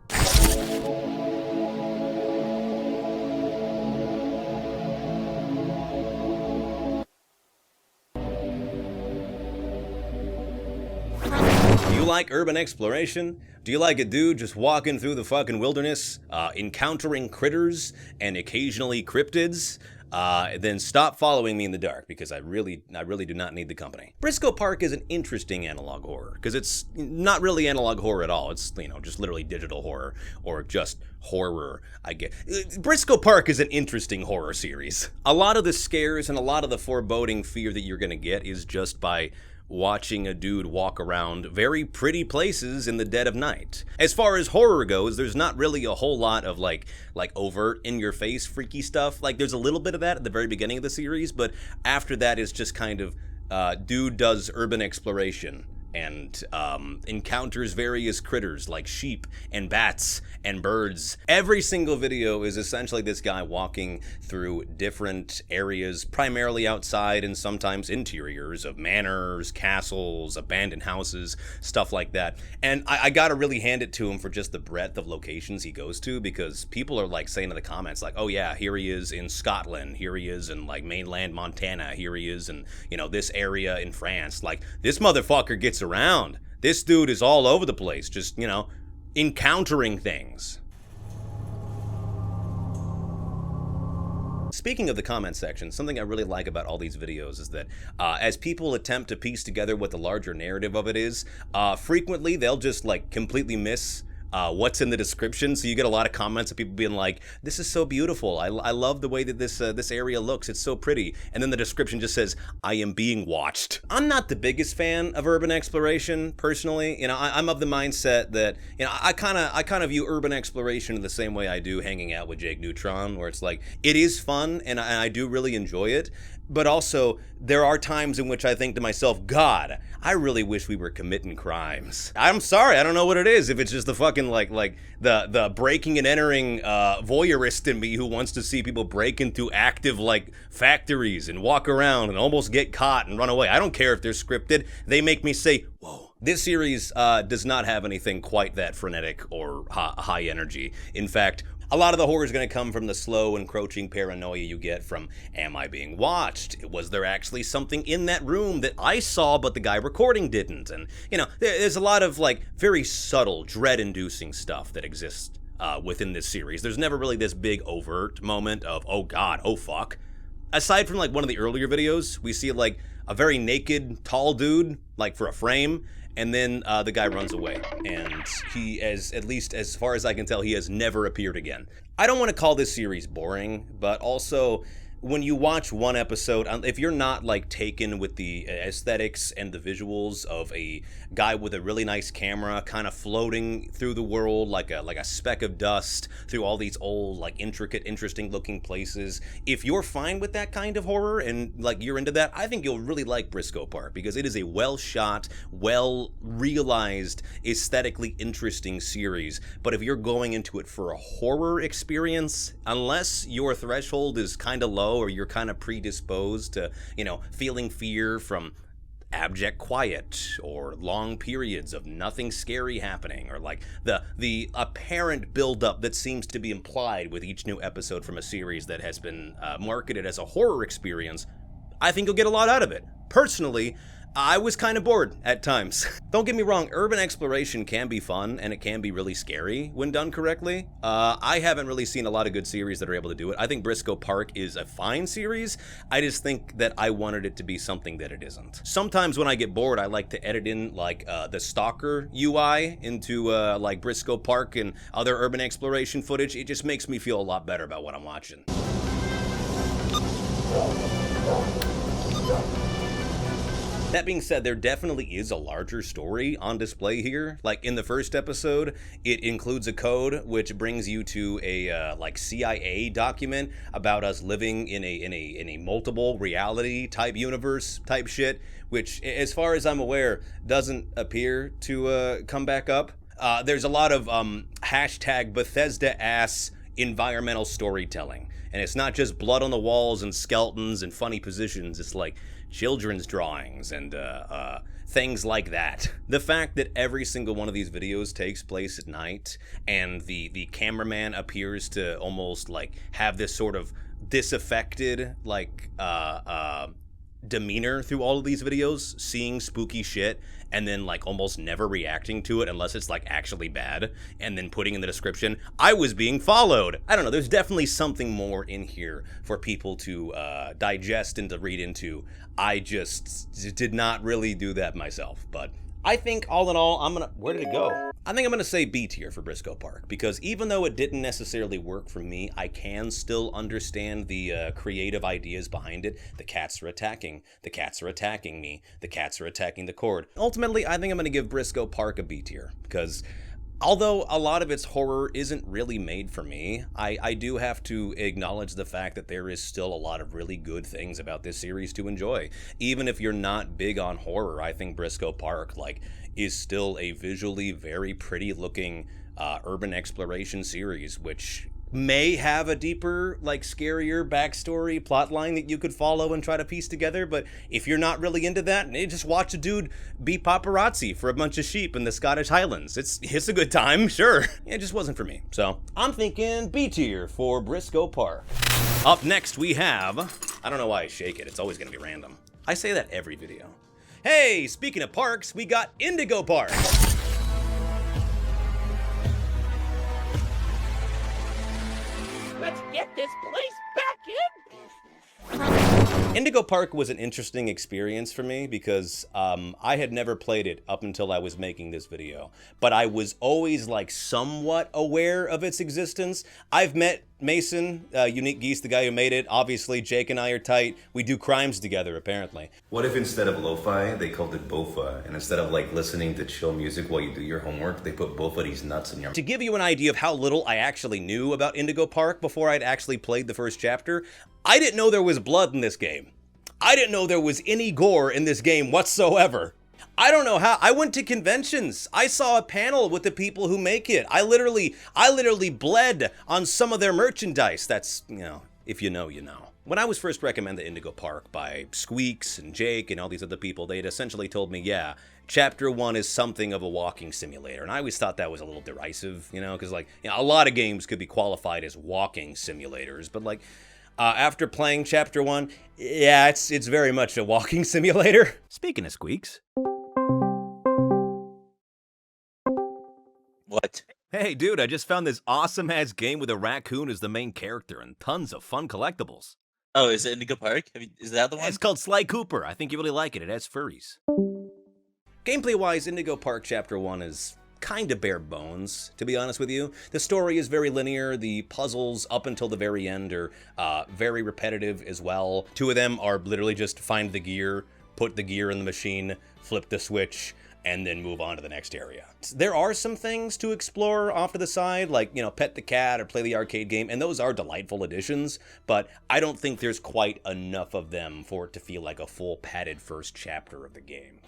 Do you like urban exploration? Do you like a dude just walking through the fucking wilderness, encountering critters and occasionally cryptids? Then stop following me in the dark, because I really do not need the company. Briscoe Park is an interesting analog horror, because it's not really analog horror at all. It's, you know, just literally digital horror, or just horror, I guess. Briscoe Park is an interesting horror series. A lot of the scares and a lot of the foreboding fear that you're gonna get is just by watching a dude walk around very pretty places in the dead of night. As far as horror goes, there's not really a whole lot of like overt in-your-face freaky stuff. Like, there's a little bit of that at the very beginning of the series, but after that it's just kind of dude does urban exploration and encounters various critters like sheep and bats and birds. Every single video is essentially this guy walking through different areas, primarily outside and sometimes interiors of manors, castles, abandoned houses, stuff like that. And I gotta really hand it to him for just the breadth of locations he goes to, because people are like saying in the comments like, oh yeah, here he is in Scotland, here he is in like mainland Montana, here he is in, you know, this area in France. Like, this motherfucker gets around. This dude is all over the place, just, you know, encountering things. Speaking of the comment section, something I really like about all these videos is that as people attempt to piece together what the larger narrative of it is, frequently they'll just like completely miss what's in the description. So you get a lot of comments of people being like, this is so beautiful, I love the way that this area looks, it's so pretty, and then the description just says, I am being watched. I'm not the biggest fan of urban exploration personally. You know, I'm of the mindset that, you know, I kind of view urban exploration in the same way I do hanging out with Jake Neutron, where it's like, it is fun and I do really enjoy it, but also there are times in which I think to myself, God, I really wish we were committing crimes. I'm sorry, I don't know what it is. If it's just the fucking like the breaking and entering voyeurist in me who wants to see people break into active like factories and walk around and almost get caught and run away. I don't care if they're scripted. They make me say, whoa. This series does not have anything quite that frenetic or high energy. In fact, a lot of the horror is going to come from the slow, encroaching paranoia you get from, am I being watched? Was there actually something in that room that I saw but the guy recording didn't? And, you know, there's a lot of, like, very subtle, dread-inducing stuff that exists within this series. There's never really this big overt moment of, oh god, oh fuck. Aside from, like, one of the earlier videos, we see, like, a very naked, tall dude, like, for a frame, and then the guy runs away, and he, at least as far as I can tell, he has never appeared again. I don't want to call this series boring, but also, when you watch one episode, if you're not like taken with the aesthetics and the visuals of a guy with a really nice camera kind of floating through the world like a speck of dust through all these old, like, intricate, interesting looking places, if you're fine with that kind of horror and like you're into that, I think you'll really like Briscoe Park, because it is a well shot, well realized, aesthetically interesting series. But if you're going into it for a horror experience, unless your threshold is kind of low, or you're kind of predisposed to, you know, feeling fear from abject quiet or long periods of nothing scary happening, or like the apparent buildup that seems to be implied with each new episode from a series that has been marketed as a horror experience, I think you'll get a lot out of it. Personally, I was kind of bored at times. Don't get me wrong, urban exploration can be fun, and it can be really scary when done correctly. I haven't really seen a lot of good series that are able to do it. I think Briscoe Park is a fine series. I just think that I wanted it to be something that it isn't. Sometimes when I get bored, I like to edit in like the Stalker UI into like Briscoe Park and other urban exploration footage. It just makes me feel a lot better about what I'm watching. That being said, there definitely is a larger story on display here. Like in the first episode, it includes a code which brings you to a like CIA document about us living in a multiple reality type universe type shit, which, as far as I'm aware, doesn't appear to come back up. There's a lot of hashtag Bethesda-ass environmental storytelling, and it's not just blood on the walls and skeletons and funny positions. It's like children's drawings and things like that. The fact that every single one of these videos takes place at night, and the cameraman appears to almost like have this sort of disaffected like demeanor through all of these videos, seeing spooky shit and then like almost never reacting to it unless it's like actually bad, and then putting in the description, I was being followed. I don't know, there's definitely something more in here for people to digest and to read into. I just did not really do that myself, but I think all in all, where did it go? I think I'm gonna say B tier for Briscoe Park, because even though it didn't necessarily work for me, I can still understand the creative ideas behind it. The cats are attacking. The cats are attacking me. The cats are attacking the cord. Ultimately, I think I'm gonna give Briscoe Park a B tier, because although a lot of its horror isn't really made for me, I do have to acknowledge the fact that there is still a lot of really good things about this series to enjoy. Even if you're not big on horror, I think Briscoe Park is still a visually very pretty looking urban exploration series, which may have a deeper, scarier backstory plotline that you could follow and try to piece together, but if you're not really into that, just watch a dude be paparazzi for a bunch of sheep in the Scottish Highlands. It's a good time, sure. It just wasn't for me. So I'm thinking B tier for Briscoe Park. Up next we have, I don't know why I shake it, it's always gonna be random. I say that every video. Hey, speaking of parks, we got Indigo Park. Let's get this place back in! Indigo Park was an interesting experience for me because I had never played it up until I was making this video, but I was always somewhat aware of its existence. I've met Mason, Unique Geese, the guy who made it. Obviously, Jake and I are tight. We do crimes together, apparently. What if instead of lo-fi, they called it bofa, and instead of listening to chill music while you do your homework, they put both of these nuts in your... To give you an idea of how little I actually knew about Indigo Park before I'd actually played the first chapter, I didn't know there was blood in this game. I didn't know there was any gore in this game whatsoever. I don't know how. I went to conventions. I saw a panel with the people who make it. I literally bled on some of their merchandise. That's, if you know, you know. When I was first recommended Indigo Park by Squeaks and Jake and all these other people, they'd essentially told me, yeah, Chapter 1 is something of a walking simulator. And I always thought that was a little derisive, because a lot of games could be qualified as walking simulators, but after playing Chapter 1, yeah, it's very much a walking simulator. Speaking of Squeaks. What? Hey, dude, I just found this awesome-ass game with a raccoon as the main character and tons of fun collectibles. Oh, is it Indigo Park? Is that the one? It's called Sly Cooper. I think you really like it. It has furries. Gameplay-wise, Indigo Park Chapter 1 is kind of bare bones, to be honest with you. The story is very linear. The puzzles up until the very end are very repetitive as well. 2 of them are literally just find the gear, put the gear in the machine, flip the switch, and then move on to the next area. There are some things to explore off to the side, pet the cat or play the arcade game, and those are delightful additions, but I don't think there's quite enough of them for it to feel like a full padded first chapter of the game.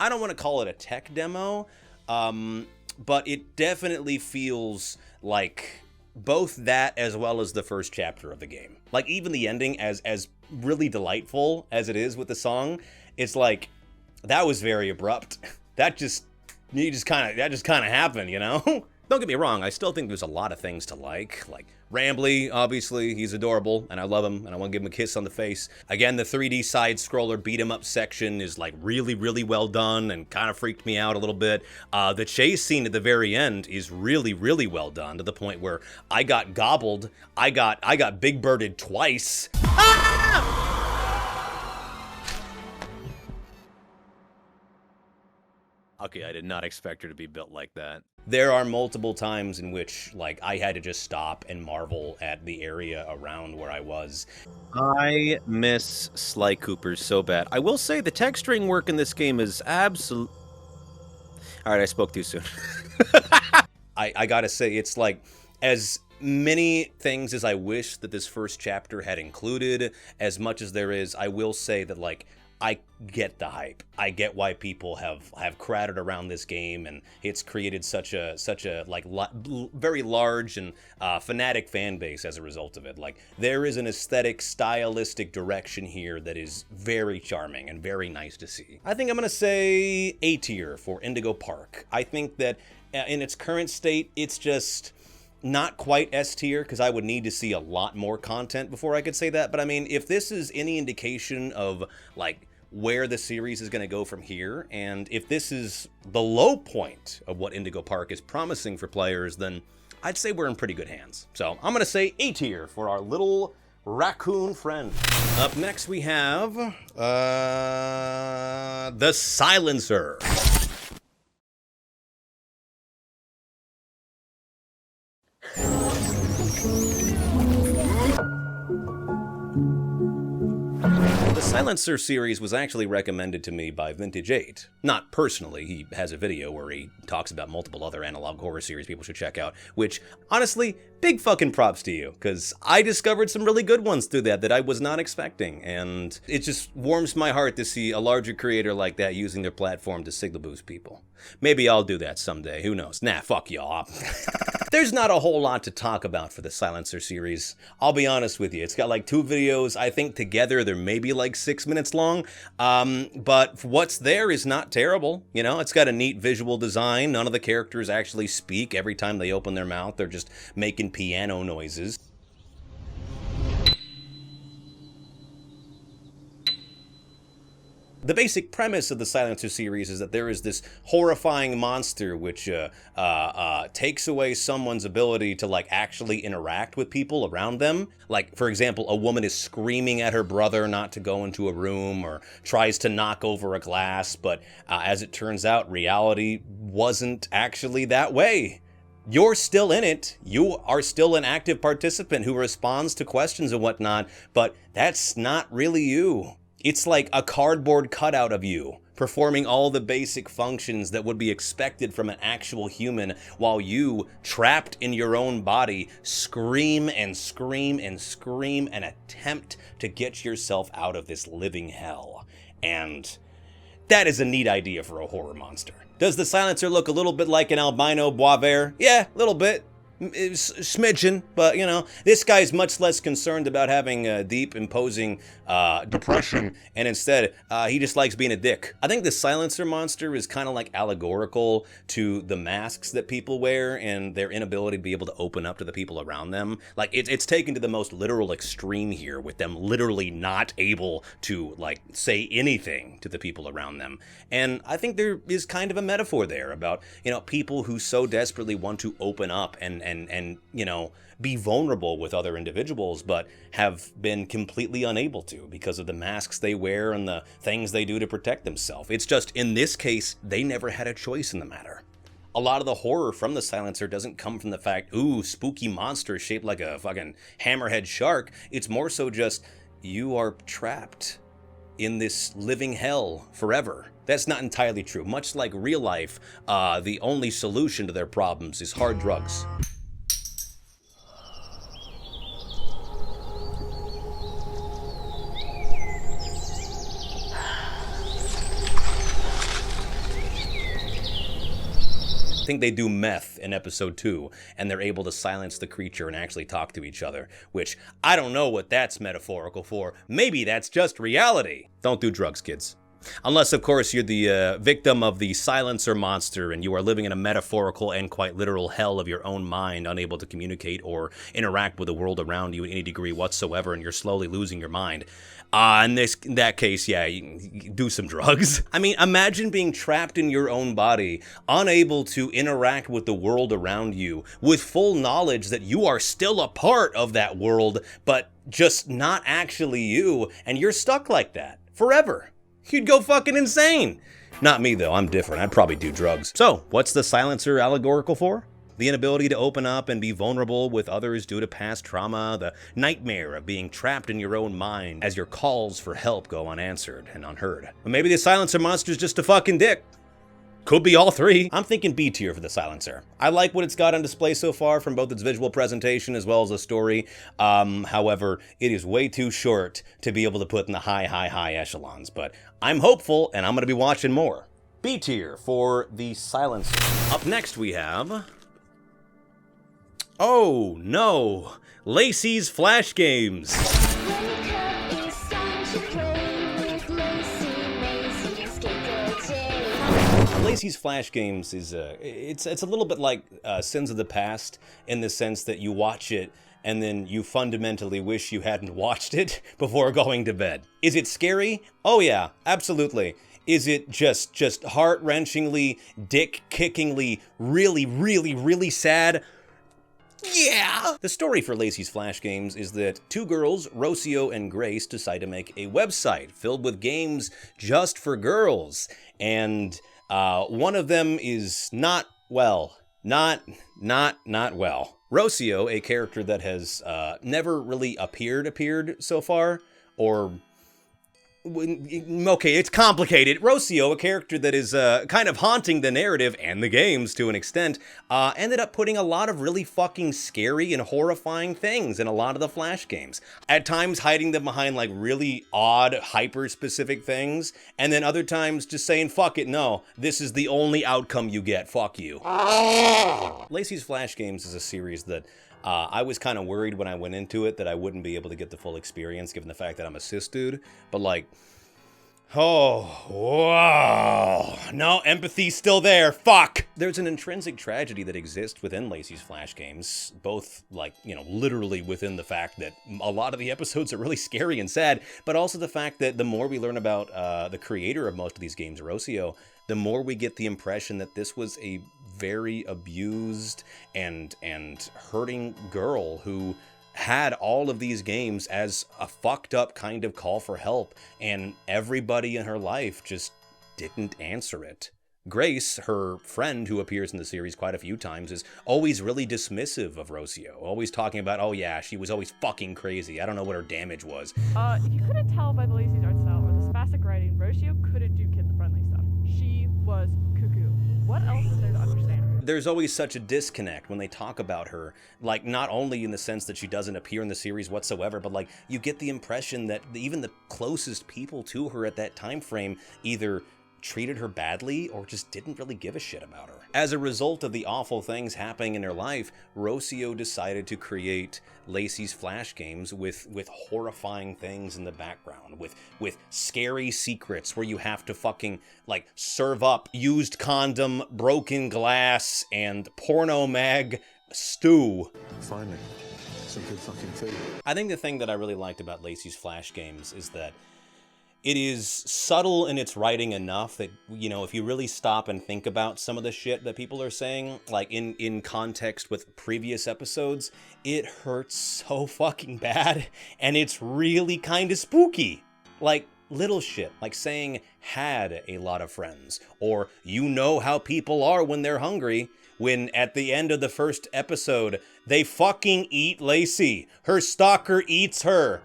I don't want to call it a tech demo, but it definitely feels like both that as well as the first chapter of the game. Even the ending, as really delightful as it is with the song, it's that was very abrupt. That just kind of happened, Don't get me wrong, I still think there's a lot of things to like Rambly, obviously, he's adorable, and I love him, and I want to give him a kiss on the face. Again, the 3D side-scroller beat-em-up section is, really, really well done, and kind of freaked me out a little bit. The chase scene at the very end is really, really well done, to the point where I got gobbled, I got big-birded twice. Okay, I did not expect her to be built like that. There are multiple times in which, like, I had to just stop and marvel at the area around where I was. I miss Sly Cooper so bad. I will say the texturing work in this game is absolute. All right, I spoke too soon. I gotta say, it's like, as many things as I wish that this first chapter had included, as much as there is, I will say that, like, I get the hype. I get why people have crowded around this game, and it's created such a like very large and fanatic fan base as a result of it. Like, there is an aesthetic, stylistic direction here that is very charming and very nice to see. I think I'm gonna say A tier for Indigo Park. I think that in its current state, it's just not quite S tier, because I would need to see a lot more content before I could say that. But I mean, if this is any indication of, like, where the series is going to go from here, and if this is the low point of what Indigo Park is promising for players, then I'd say we're in pretty good hands. So I'm going to say A tier for our little raccoon friend. Up next we have the Silencer. The Silencer series was actually recommended to me by Vintage 8. Not personally, he has a video where he talks about multiple other analog horror series people should check out, which, honestly, big fucking props to you, because I discovered some really good ones through that I was not expecting, and it just warms my heart to see a larger creator like that using their platform to signal boost people. Maybe I'll do that someday, who knows? Nah, fuck y'all. There's not a whole lot to talk about for the Silencer series. I'll be honest with you, it's got like 2 videos. I think together they're maybe like 6 minutes long, but what's there is not terrible. You know, it's got a neat visual design. None of the characters actually speak. Every time they open their mouth, they're just making piano noises. The basic premise of the Silencer series is that there is this horrifying monster which takes away someone's ability to, like, actually interact with people around them. Like, for example, a woman is screaming at her brother not to go into a room, or tries to knock over a glass, but as it turns out, reality wasn't actually that way. You're still in it. You are still an active participant who responds to questions and whatnot, but that's not really you. It's like a cardboard cutout of you, performing all the basic functions that would be expected from an actual human, while you, trapped in your own body, scream and scream and scream and attempt to get yourself out of this living hell. And that is a neat idea for a horror monster. Does the Silencer look a little bit like an albino Boisvert? Yeah, a little bit. Smidgen, but, you know, this guy's much less concerned about having a deep, imposing depression, and instead, he just likes being a dick. I think the Silencer monster is kind of like allegorical to the masks that people wear and their inability to be able to open up to the people around them. Like, it's taken to the most literal extreme here, with them literally not able to, like, say anything to the people around them. And I think there is kind of a metaphor there about, you know, people who so desperately want to open up and you know, be vulnerable with other individuals, but have been completely unable to because of the masks they wear and the things they do to protect themselves. It's just, in this case, they never had a choice in the matter. A lot of the horror from the Silencer doesn't come from the fact, ooh, spooky monster shaped like a fucking hammerhead shark. It's more so just, you are trapped in this living hell forever. That's not entirely true. Much like real life, the only solution to their problems is hard drugs. I think they do meth in episode 2, and they're able to silence the creature and actually talk to each other, which I don't know what that's metaphorical for. Maybe that's just reality. Don't do drugs, kids. Unless, of course, you're the victim of the Silencer monster and you are living in a metaphorical and quite literal hell of your own mind, unable to communicate or interact with the world around you in any degree whatsoever, and you're slowly losing your mind. In that case, yeah, you do some drugs. I mean, imagine being trapped in your own body, unable to interact with the world around you, with full knowledge that you are still a part of that world, but just not actually you, and you're stuck like that forever. You'd go fucking insane. Not me, though. I'm different. I'd probably do drugs. So, what's the silencer allegorical for? The inability to open up and be vulnerable with others due to past trauma, the nightmare of being trapped in your own mind as your calls for help go unanswered and unheard. But maybe the silencer monster's just a fucking dick. Could be all three. I'm thinking B tier for the silencer. I like what it's got on display so far from both its visual presentation as well as the story. However, it is way too short to be able to put in the high echelons. But I'm hopeful, and I'm going to be watching more. B tier for the silencer. Up next we have... Oh no! Lacey's Flash Games. Lacey's Flash Games is it's a little bit like Sins of the Past in the sense that you watch it and then you fundamentally wish you hadn't watched it before going to bed. Is it scary? Oh yeah, absolutely. Is it just heart-wrenchingly, dick-kickingly, really sad? Yeah! The story for Lacey's Flash Games is that two girls, Rocio and Grace, decide to make a website filled with games just for girls. And one of them is not well. Not well. Rocio, a character that has never really appeared so far, or... Okay, it's complicated. Rocio, a character that is kind of haunting the narrative and the games to an extent, ended up putting a lot of really fucking scary and horrifying things in a lot of the Flash games. At times hiding them behind like really odd, hyper-specific things, and then other times just saying, fuck it, no, this is the only outcome you get, fuck you. Lacey's Flash Games is a series that I was kind of worried when I went into it that I wouldn't be able to get the full experience given the fact that I'm a cis dude, but like, oh, wow, no, empathy's still there, fuck! There's an intrinsic tragedy that exists within Lacey's Flash Games, both like, you know, literally within the fact that a lot of the episodes are really scary and sad, but also the fact that the more we learn about the creator of most of these games, Rocio, the more we get the impression that this was a very abused and hurting girl who had all of these games as a fucked up kind of call for help, and everybody in her life just didn't answer it. Grace, her friend who appears in the series quite a few times, is always really dismissive of Rocio, always talking about, oh yeah, she was always fucking crazy, I don't know what her damage was. If you couldn't tell by the Lacey's art style or the spastic writing, Rocio couldn't do kid-friendly stuff. She was cuckoo. What else is there to understand? There's always such a disconnect when they talk about her, like not only in the sense that she doesn't appear in the series whatsoever, but like you get the impression that even the closest people to her at that time frame either treated her badly or just didn't really give a shit about her. As a result of the awful things happening in her life, Rocio decided to create Lacey's Flash Games with horrifying things in the background, with scary secrets where you have to fucking like serve up used condom, broken glass, and porno mag stew. Finally, some good fucking food. I think the thing that I really liked about Lacey's Flash Games is that it is subtle in its writing enough that, you know, if you really stop and think about some of the shit that people are saying, like in context with previous episodes, it hurts so fucking bad, and it's really kind of spooky. Like, little shit, like saying had a lot of friends, or you know how people are when they're hungry, when at the end of the first episode, they fucking eat Lacey. Her stalker eats her.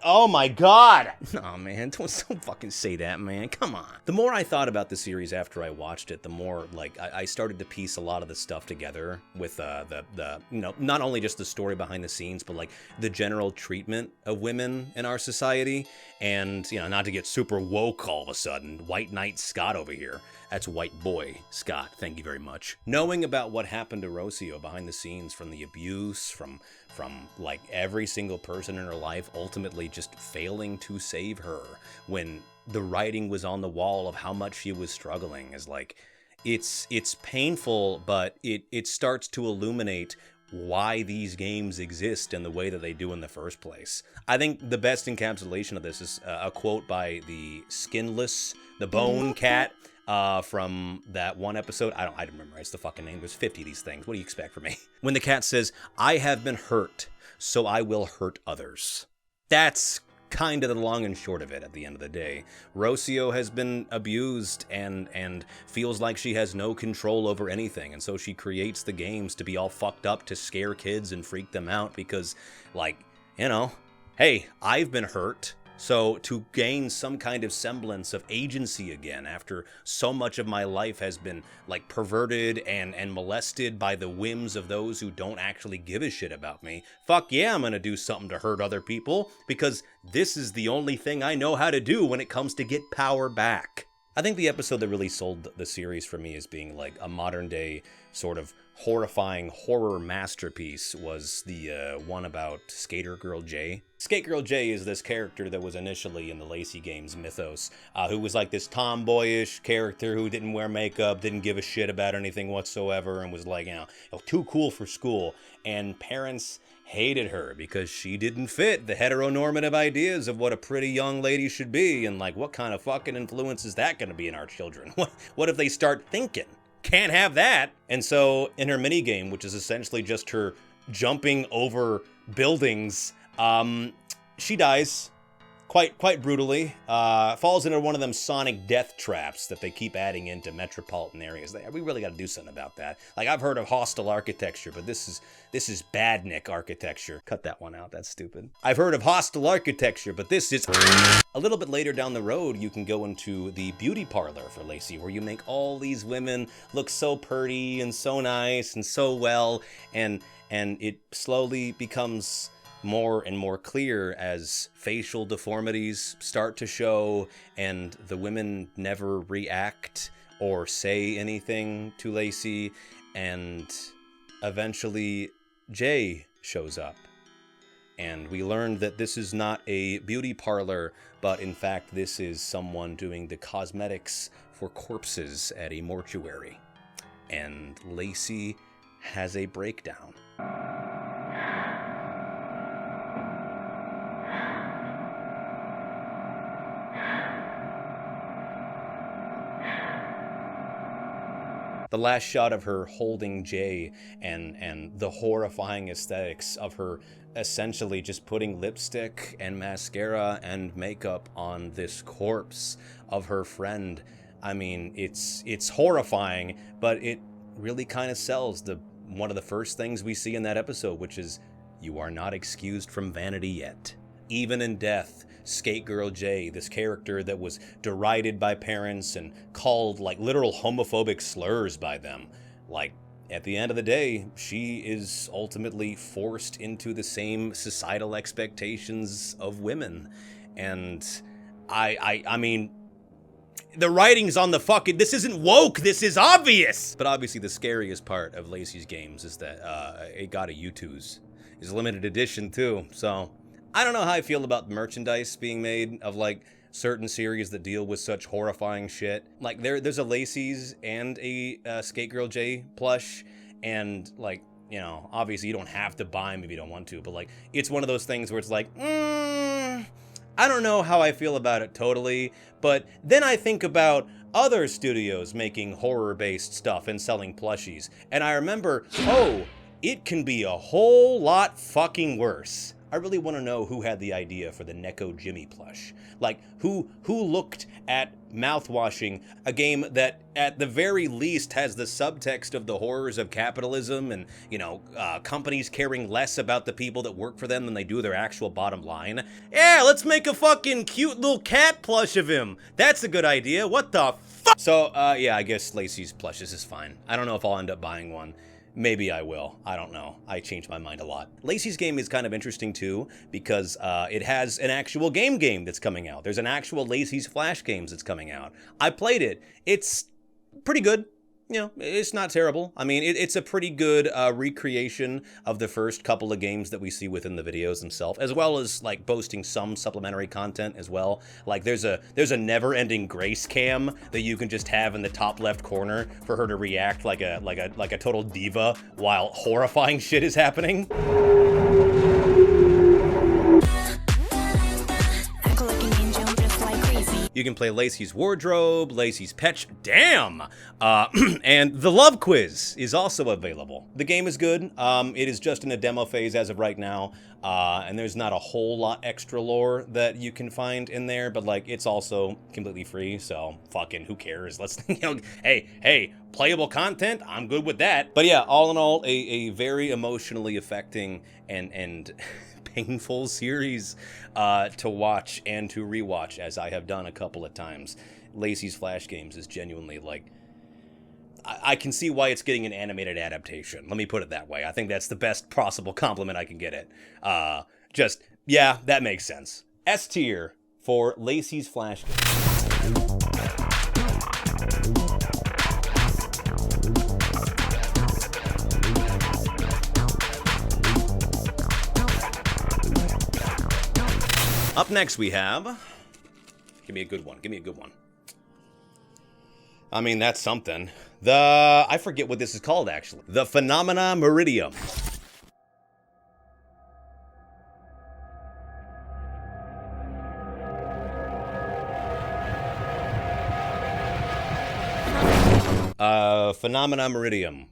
Oh my god! Oh man, don't fucking say that, man, come on. The more I thought about the series after I watched it, the more, like, I started to piece a lot of the stuff together with the you know, not only just the story behind the scenes, but like the general treatment of women in our society. And, you know, not to get super woke all of a sudden, White Knight Scott over here. That's White Boy Scott, thank you very much. Knowing about what happened to Rocio behind the scenes, from the abuse, from like every single person in her life ultimately just failing to save her when the writing was on the wall of how much she was struggling, is like, it's painful, but it starts to illuminate why these games exist in the way that they do in the first place. I think the best encapsulation of this is a quote by the Skinless, the Bone Cat, from that one episode. I don't memorize the fucking name. There's 50 of these things. What do you expect from me? When the cat says, "I have been hurt, so I will hurt others." That's kind of the long and short of it at the end of the day. Rocio has been abused and feels like she has no control over anything, and so she creates the games to be all fucked up to scare kids and freak them out because, like, you know, hey, I've been hurt. So to gain some kind of semblance of agency again after so much of my life has been like perverted and molested by the whims of those who don't actually give a shit about me, fuck yeah, I'm gonna do something to hurt other people because this is the only thing I know how to do when it comes to get power back. I think the episode that really sold the series for me as being like a modern day sort of horrifying horror masterpiece was the one about Skater Girl J. Skate Girl J is this character that was initially in the Lacey Games mythos, who was like this tomboyish character who didn't wear makeup, didn't give a shit about anything whatsoever, and was like, you know, too cool for school. And parents hated her because she didn't fit the heteronormative ideas of what a pretty young lady should be, and like, what kind of fucking influence is that going to be in our children? What if they start thinking? Can't have that. And so in her minigame, which is essentially just her jumping over buildings, she dies quite brutally, falls into one of them sonic death traps that they keep adding into metropolitan areas. We really got to do something about that. Like, I've heard of hostile architecture, but this is badnik architecture. Cut that one out, that's stupid. I've heard of hostile architecture, but this is... A little bit later down the road, you can go into the beauty parlor for Lacey, where you make all these women look so pretty and so nice and so well, and it slowly becomes more and more clear as facial deformities start to show, and the women never react or say anything to Lacey, and eventually Jay shows up. And we learned that this is not a beauty parlor, but in fact this is someone doing the cosmetics for corpses at a mortuary. And Lacey has a breakdown. The last shot of her holding Jay and the horrifying aesthetics of her essentially just putting lipstick and mascara and makeup on this corpse of her friend. I mean, it's horrifying, but it really kind of sells one of the first things we see in that episode, which is, you are not excused from vanity yet. Even in death, Skate Girl J, this character that was derided by parents and called like literal homophobic slurs by them, like, at the end of the day, she is ultimately forced into the same societal expectations of women. And I mean, the writing's on the fucking... This isn't woke, this is obvious! But obviously the scariest part of Lacey's Games is that it got a U2s. It's a limited edition too, so... I don't know how I feel about merchandise being made of, like, certain series that deal with such horrifying shit. Like, there's a Lacey's and a Skate Girl J plush, and, like, you know, obviously you don't have to buy them if you don't want to, but, like, it's one of those things where it's like, I don't know how I feel about it totally, but then I think about other studios making horror-based stuff and selling plushies, and I remember, oh, it can be a whole lot fucking worse. I really want to know who had the idea for the Neko Jimmy plush. Like, who looked at mouthwashing, a game that at the very least has the subtext of the horrors of capitalism and, you know, companies caring less about the people that work for them than they do their actual bottom line. Yeah, let's make a fucking cute little cat plush of him. That's a good idea. What the fuck? So, yeah, I guess Lacey's plushes is fine. I don't know if I'll end up buying one. Maybe I will. I don't know. I change my mind a lot. Lacey's Game is kind of interesting too, because it has an actual game that's coming out. There's an actual Lacey's Flash Games that's coming out. I played it. It's pretty good. You know, it's not terrible. I mean, it's a pretty good recreation of the first couple of games that we see within the videos themselves, as well as like boasting some supplementary content as well. Like there's a never-ending Grace cam that you can just have in the top left corner for her to react like a total diva while horrifying shit is happening. You can play Lacey's wardrobe, Lacey's pet, damn! And the love quiz is also available. The game is good. It is just in a demo phase as of right now, and there's not a whole lot extra lore that you can find in there, but like, it's also completely free, so fucking who cares? Let's, hey, playable content, I'm good with that. But yeah, all in all, a very emotionally affecting and painful series to watch and to rewatch, as I have done a couple of times. Lacey's Flash Games is genuinely like, I can see why it's getting an animated adaptation. Let me put it that way. I think that's the best possible compliment I can get it. Yeah, that makes sense. S tier for Lacey's Flash Games. Up next we have... Give me a good one. Give me a good one. I mean, that's something. I forget what this is called, actually. The Phenomena Meridium. Phenomena Meridium.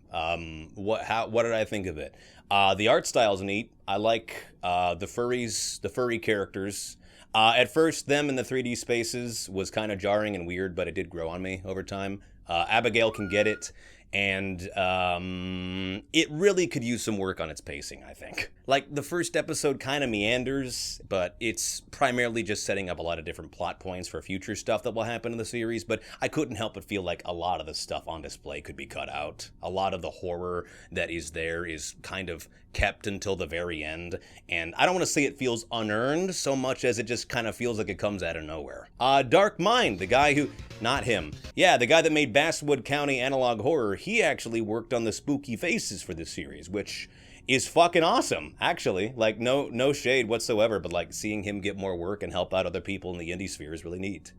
What did I think of it? The art style's neat. I like the furry characters. At first, them in the 3D spaces was kind of jarring and weird, but it did grow on me over time. Abigail can get it, and it really could use some work on its pacing, I think. Like, the first episode kind of meanders, but it's primarily just setting up a lot of different plot points for future stuff that will happen in the series, but I couldn't help but feel like a lot of the stuff on display could be cut out. A lot of the horror that is there is kind of kept until the very end, and I don't want to say it feels unearned so much as it just kind of feels like it comes out of nowhere. Dark Mind, the guy who... Not him. Yeah, the guy that made Basswood County Analog Horror, he actually worked on the spooky faces for this series, which is fucking awesome, actually. Like, no shade whatsoever, but like, seeing him get more work and help out other people in the indie sphere is really neat.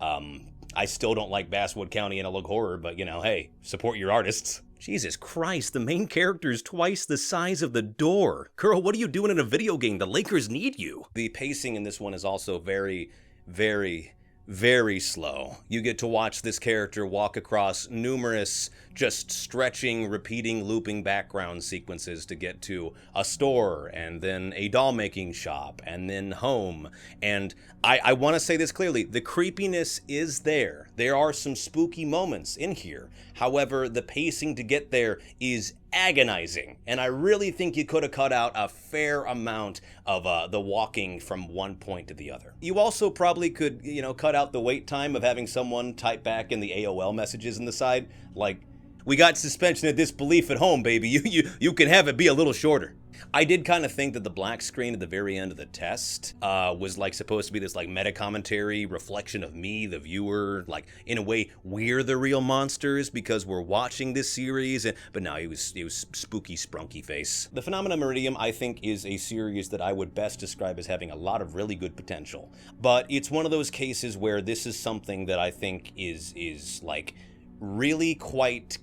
I still don't like Basswood County Analog Horror, but you know, hey, support your artists. Jesus Christ, the main character is twice the size of the door. Girl, what are you doing in a video game? The Lakers need you. The pacing in this one is also very, very, very slow. You get to watch this character walk across numerous just stretching, repeating, looping background sequences to get to a store, and then a doll making shop, and then home. And I want to say this clearly, the creepiness is there. There are some spooky moments in here. However, the pacing to get there is agonizing, and I really think you could have cut out a fair amount of the walking from one point to the other. You also probably could, you know, cut out the wait time of having someone type back in the AOL messages in the side, like, "We got suspension of disbelief at home, baby. You can have it be a little shorter." I did kind of think that the black screen at the very end of the test was like supposed to be this like meta commentary reflection of me, the viewer. Like, in a way, we're the real monsters because we're watching this series. But no, it was spooky, sprunky face. The Phenomena Meridium, I think, is a series that I would best describe as having a lot of really good potential. But it's one of those cases where this is something that I think is like really quite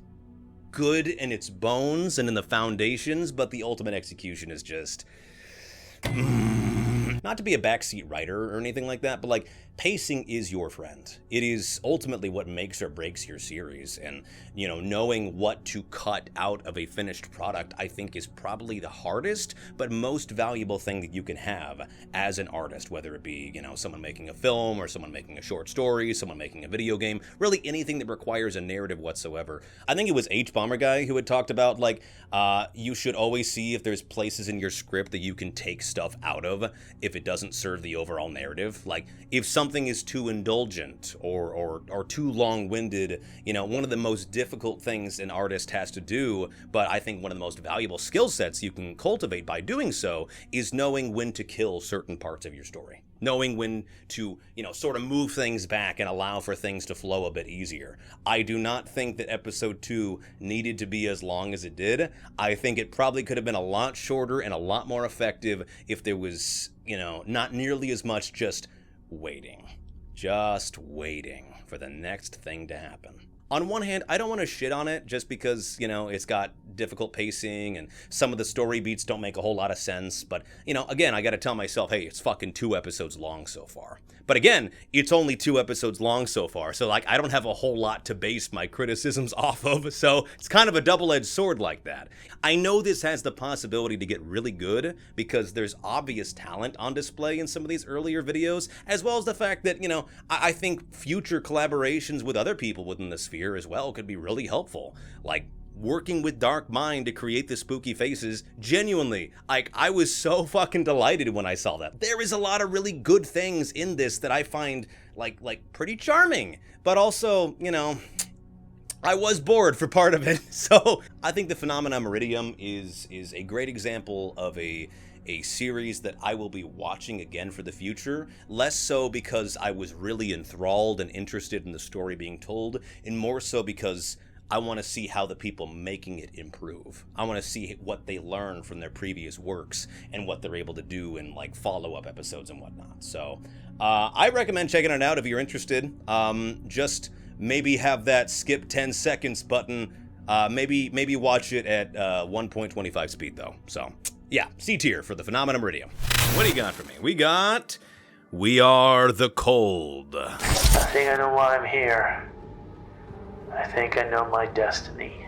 good in its bones and in the foundations, but the ultimate execution is just... Not to be a backseat writer or anything like that, but like, pacing is your friend. It is ultimately what makes or breaks your series, and, you know, knowing what to cut out of a finished product, I think, is probably the hardest but most valuable thing that you can have as an artist, whether it be, you know, someone making a film or someone making a short story, someone making a video game, really anything that requires a narrative whatsoever. I think it was H-Bomber Guy who had talked about, like, you should always see if there's places in your script that you can take stuff out of if it doesn't serve the overall narrative. Like, if something is too indulgent or too long-winded, you know, one of the most difficult things an artist has to do, but I think one of the most valuable skill sets you can cultivate by doing so, is knowing when to kill certain parts of your story. Knowing when to, you know, sort of move things back and allow for things to flow a bit easier. I do not think that episode 2 needed to be as long as it did. I think it probably could have been a lot shorter and a lot more effective if there was, you know, not nearly as much just waiting for the next thing to happen. On one hand, I don't want to shit on it just because, you know, it's got difficult pacing and some of the story beats don't make a whole lot of sense. But, you know, again, I got to tell myself, hey, it's fucking 2 episodes long so far. But again, it's only 2 episodes long so far. So, like, I don't have a whole lot to base my criticisms off of. So it's kind of a double-edged sword like that. I know this has the possibility to get really good because there's obvious talent on display in some of these earlier videos, as well as the fact that, you know, I think future collaborations with other people within the sphere as well could be really helpful. Like, working with Dark Mind to create the spooky faces, genuinely, like, I was so fucking delighted when I saw that. There is a lot of really good things in this that I find, like pretty charming, but also, you know, I was bored for part of it. So I think the Phenomena Meridium is a great example of a series that I will be watching again for the future, less so because I was really enthralled and interested in the story being told, and more so because I want to see how the people making it improve. I want to see what they learn from their previous works and what they're able to do in, like, follow-up episodes and whatnot. So I recommend checking it out if you're interested. Just maybe have that skip 10 seconds button. Maybe watch it at 1.25 speed though. So yeah, C tier for the Phenomena Meridium. What do you got for me? We Are the Cold. I think I know why I'm here. I think I know my destiny.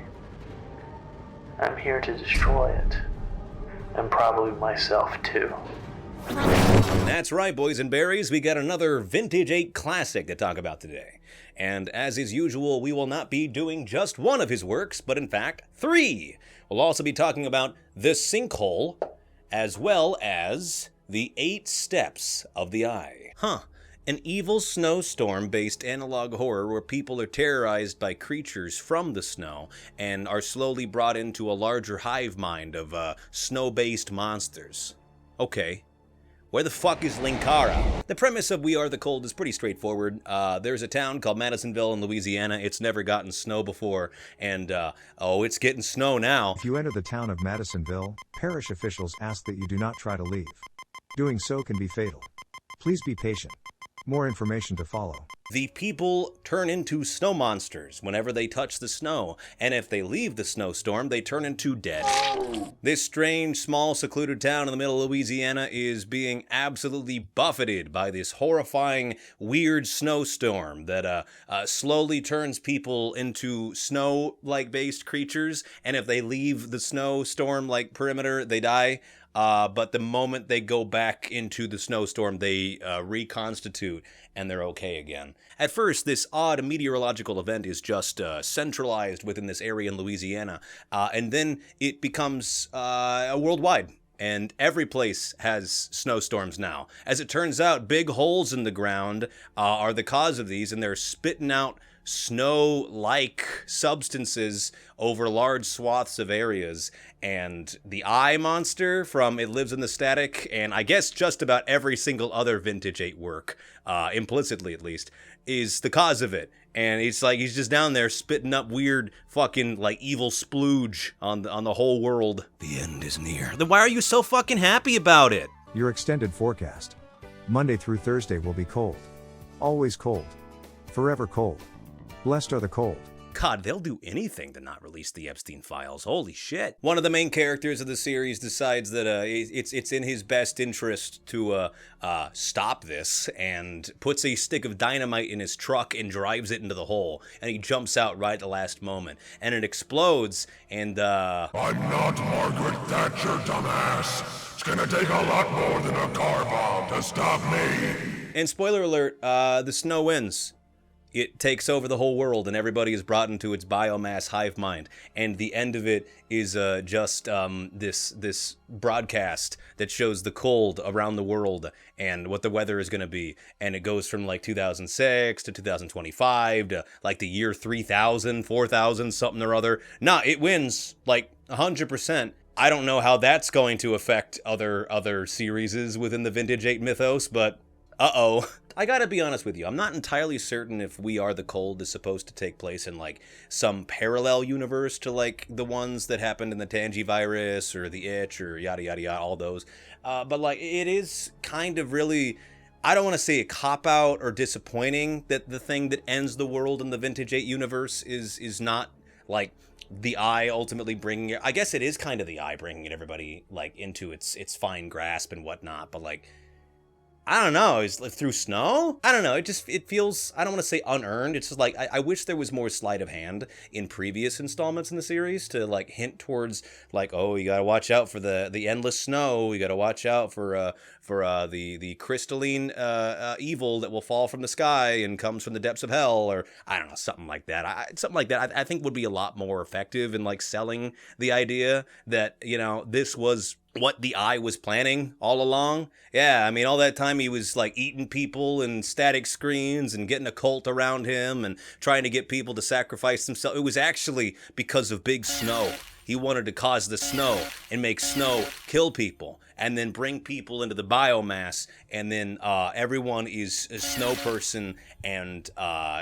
I'm here to destroy it. And probably myself too. That's right, boys and berries, we got another Vintage 8 classic to talk about today. And as is usual, we will not be doing just one of his works, but in fact, 3. We'll also be talking about The Sinkhole, as well as The 8 Steps of the Eye. An evil snowstorm-based analog horror where people are terrorized by creatures from the snow and are slowly brought into a larger hive mind of snow-based monsters. Okay. Where the fuck is Linkara? The premise of We Are the Cold is pretty straightforward. There's a town called Madisonville in Louisiana. It's never gotten snow before, and, it's getting snow now. If you enter the town of Madisonville, parish officials ask that you do not try to leave. Doing so can be fatal. Please be patient. More information to follow. The people turn into snow monsters whenever they touch the snow, and if they leave the snowstorm, they turn into dead. This strange, small, secluded town in the middle of Louisiana is being absolutely buffeted by this horrifying, weird snowstorm that slowly turns people into snow-like based creatures, and if they leave the snowstorm-like perimeter, they die. But the moment they go back into the snowstorm, they reconstitute and they're okay again. At first, this odd meteorological event is just centralized within this area in Louisiana, and then it becomes worldwide. And every place has snowstorms now. As it turns out, big holes in the ground are the cause of these, and they're spitting out snow-like substances over large swaths of areas. And the eye monster from It Lives in the Static, and I guess just about every single other Vintage 8 work, implicitly at least, is the cause of it. And it's like he's just down there spitting up weird fucking, like, evil splooge on the whole world. The end is near. Then why are you so fucking happy about it? Your extended forecast. Monday through Thursday will be cold. Always cold. Forever cold. Blessed are the cold. God, they'll do anything to not release the Epstein files. Holy shit. One of the main characters of the series decides that it's in his best interest to stop this and puts a stick of dynamite in his truck and drives it into the hole. And he jumps out right at the last moment. And it explodes and I'm not Margaret Thatcher, dumbass. It's gonna take a lot more than a car bomb to stop me. And spoiler alert, the snow wins. It takes over the whole world, and everybody is brought into its biomass hive mind. And the end of it is just this broadcast that shows the cold around the world and what the weather is going to be. And it goes from like 2006 to 2025 to like the year 3000, 4000, something or other. Nah, it wins like 100%. I don't know how that's going to affect other series within the Vintage 8 mythos, but uh-oh. I gotta be honest with you, I'm not entirely certain if We Are the Cold is supposed to take place in, like, some parallel universe to, like, the ones that happened in the Tangivirus or the Itch or yada yada yada, all those. But, like, it is kind of really... I don't want to say a cop-out or disappointing that the thing that ends the world in the Vintage 8 universe is not, like, the Eye ultimately bringing it. I guess it is kind of the Eye bringing everybody, like, into its fine grasp and whatnot, but, like, I don't know, is like through snow? I don't know, it feels, I don't want to say unearned, it's just like, I wish there was more sleight of hand in previous installments in the series to, like, hint towards, like, oh, you gotta watch out for the endless snow, you gotta watch out for the crystalline evil that will fall from the sky and comes from the depths of hell, or, I don't know, something like that. I think would be a lot more effective in, like, selling the idea that, you know, this was what the Eye was planning all along. Yeah, I mean, all that time he was, like, eating people and static screens and getting a cult around him and trying to get people to sacrifice themselves. It was actually because of big snow. He wanted to cause the snow and make snow kill people and then bring people into the biomass, and then everyone is a snow person, and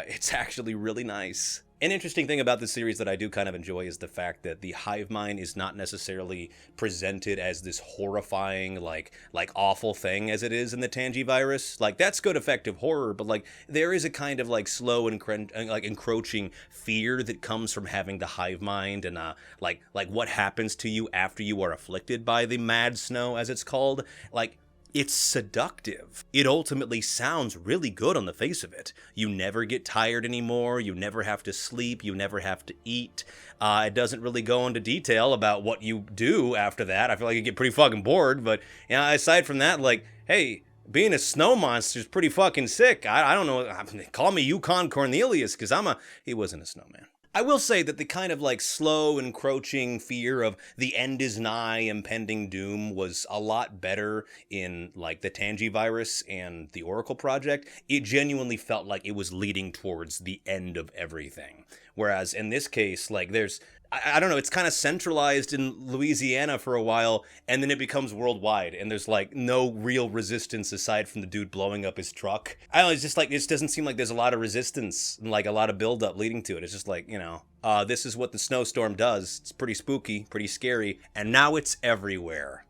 it's actually really nice. An interesting thing about this series that I do kind of enjoy is the fact that the hive mind is not necessarily presented as this horrifying, like awful thing as it is in the Tangivirus. Like, that's good effective horror, but, like, there is a kind of, like, slow and like encroaching fear that comes from having the hive mind, and like what happens to you after you are afflicted by the mad snow, as it's called. Like, it's seductive. It ultimately sounds really good on the face of it. You never get tired anymore. You never have to sleep. You never have to eat. It doesn't really go into detail about what you do after that. I feel like you get pretty fucking bored. But, you know, aside from that, like, hey, being a snow monster is pretty fucking sick. I don't know. Call me Yukon Cornelius, because he wasn't a snowman. I will say that the kind of, like, slow encroaching fear of the end is nigh, impending doom was a lot better in, like, the Tangivirus and the Oracle Project. It genuinely felt like it was leading towards the end of everything. Whereas in this case, like, there's, I don't know, it's kind of centralized in Louisiana for a while, and then it becomes worldwide, and there's, like, no real resistance aside from the dude blowing up his truck. I don't know, it's just like, it doesn't seem like there's a lot of resistance and, like, a lot of buildup leading to it. It's just like, you know, this is what the snowstorm does. It's pretty spooky, pretty scary, and now it's everywhere.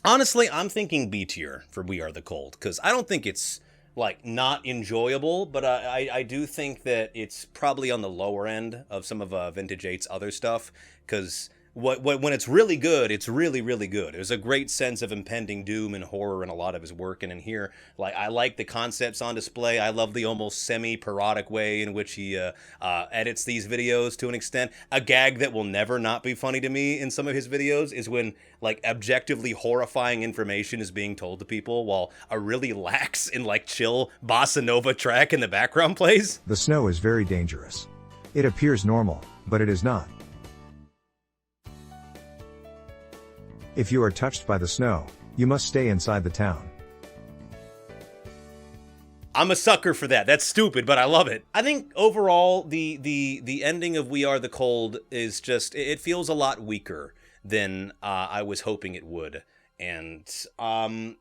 Honestly, I'm thinking B tier for We Are the Cold, because I don't think it's, like, not enjoyable, but I do think that it's probably on the lower end of some of Vintage 8's other stuff, because when it's really good, it's really, really good. There's a great sense of impending doom and horror in a lot of his work, and in here, like, I like the concepts on display. I love the almost semi-parodic way in which he edits these videos to an extent. A gag that will never not be funny to me in some of his videos is when, like, objectively horrifying information is being told to people while a really lax and, like, chill bossa nova track in the background plays. The snow is very dangerous. It appears normal, but it is not. If you are touched by the snow, you must stay inside the town. I'm a sucker for that. That's stupid, but I love it. I think overall, the ending of We Are the Cold is just, it feels a lot weaker than I was hoping it would. And,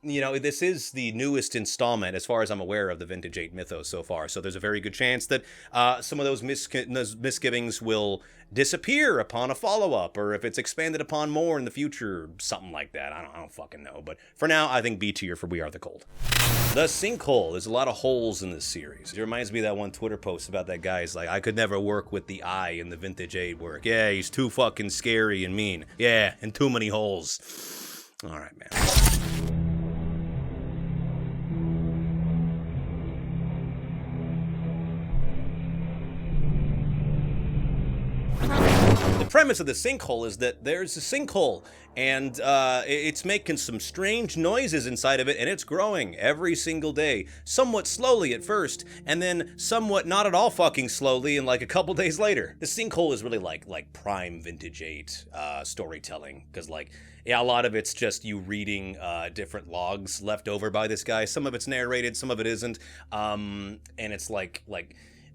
you know, this is the newest installment, as far as I'm aware, of the Vintage 8 mythos so far. So there's a very good chance that some of those misgivings will disappear upon a follow-up, or if it's expanded upon more in the future, something like that. I don't fucking know. But for now, I think B tier for We Are the Cold. The Sinkhole. There's a lot of holes in this series. It reminds me of that one Twitter post about that guy. He's like, I could never work with the Eye in the Vintage 8 work. Yeah, he's too fucking scary and mean. Yeah, and too many holes. All right, man. The premise of the Sinkhole is that there's a sinkhole, and it's making some strange noises inside of it, and it's growing every single day, somewhat slowly at first, and then somewhat not at all fucking slowly, and like a couple days later. The Sinkhole is really like prime Vintage 8 storytelling, because, like, yeah, a lot of it's just you reading different logs left over by this guy. Some of it's narrated, some of it isn't, and it's like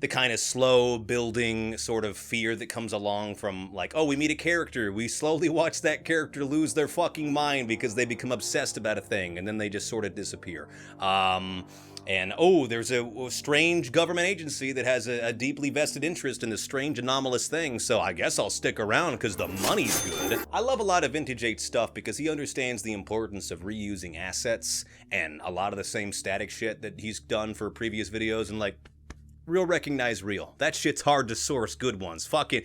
the kind of slow building sort of fear that comes along from like, oh, we meet a character, we slowly watch that character lose their fucking mind because they become obsessed about a thing, and then they just sort of disappear. And, oh, there's a strange government agency that has a deeply vested interest in this strange anomalous thing, so I guess I'll stick around because the money's good. I love a lot of Vintage 8 stuff because he understands the importance of reusing assets and a lot of the same static shit that he's done for previous videos, and like, real recognize real. That shit's hard to source good ones. Fucking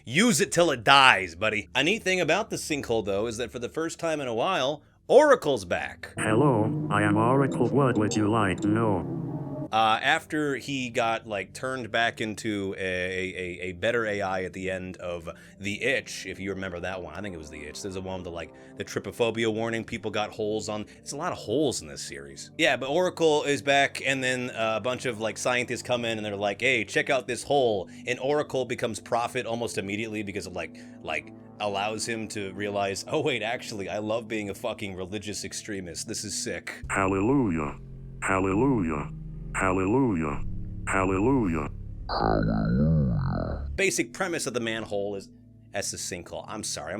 use it till it dies, buddy. A neat thing about the Sinkhole, though, is that for the first time in a while, Oracle's back. Hello, I am Oracle. What would you like to know? After he got like turned back into a better AI at the end of The Itch, if you remember that one. I think it was The Itch. There's a one with the like the trypophobia warning. People got holes on. It's a lot of holes in this series. Yeah, but Oracle is back, and then a bunch of like scientists come in and they're like, hey, check out this hole. And Oracle becomes Prophet almost immediately because of like allows him to realize, oh wait, actually, I love being a fucking religious extremist. This is sick. Hallelujah. Hallelujah. Hallelujah. Hallelujah. Basic premise of the manhole is that's the Sinkhole. I'm sorry,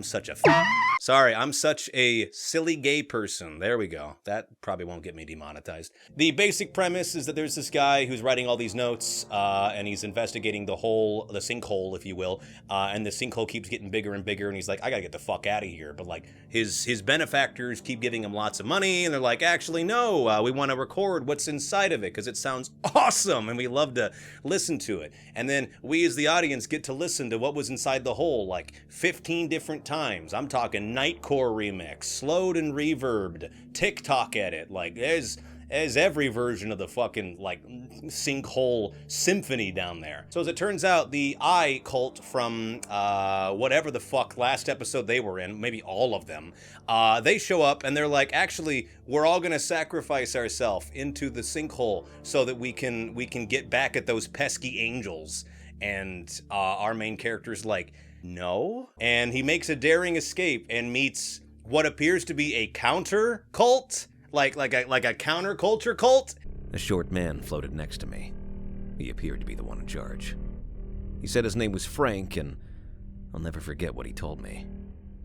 I'm such a silly gay person. There we go. That probably won't get me demonetized. The basic premise is that there's this guy who's writing all these notes, and he's investigating the sinkhole, if you will, and the sinkhole keeps getting bigger and bigger, and he's like, I gotta get the fuck out of here. But like, his benefactors keep giving him lots of money, and they're like, actually, no, we want to record what's inside of it, because it sounds awesome, and we love to listen to it. And then we as the audience get to listen to what was inside the hole, like 15 different times. I'm talking Nightcore remix, slowed and reverbed, TikTok edit, like there's every version of the fucking like Sinkhole symphony down there. So as it turns out, the Eye cult from whatever the fuck last episode they were in, maybe all of them, they show up and they're like, actually, we're all gonna sacrifice ourselves into the sinkhole so that we can get back at those pesky angels. And our main character's like, no. And he makes a daring escape and meets what appears to be a counter cult, like a counterculture cult. A short man floated next to me. He appeared to be the one in charge. He said his name was Frank, and I'll never forget what he told me.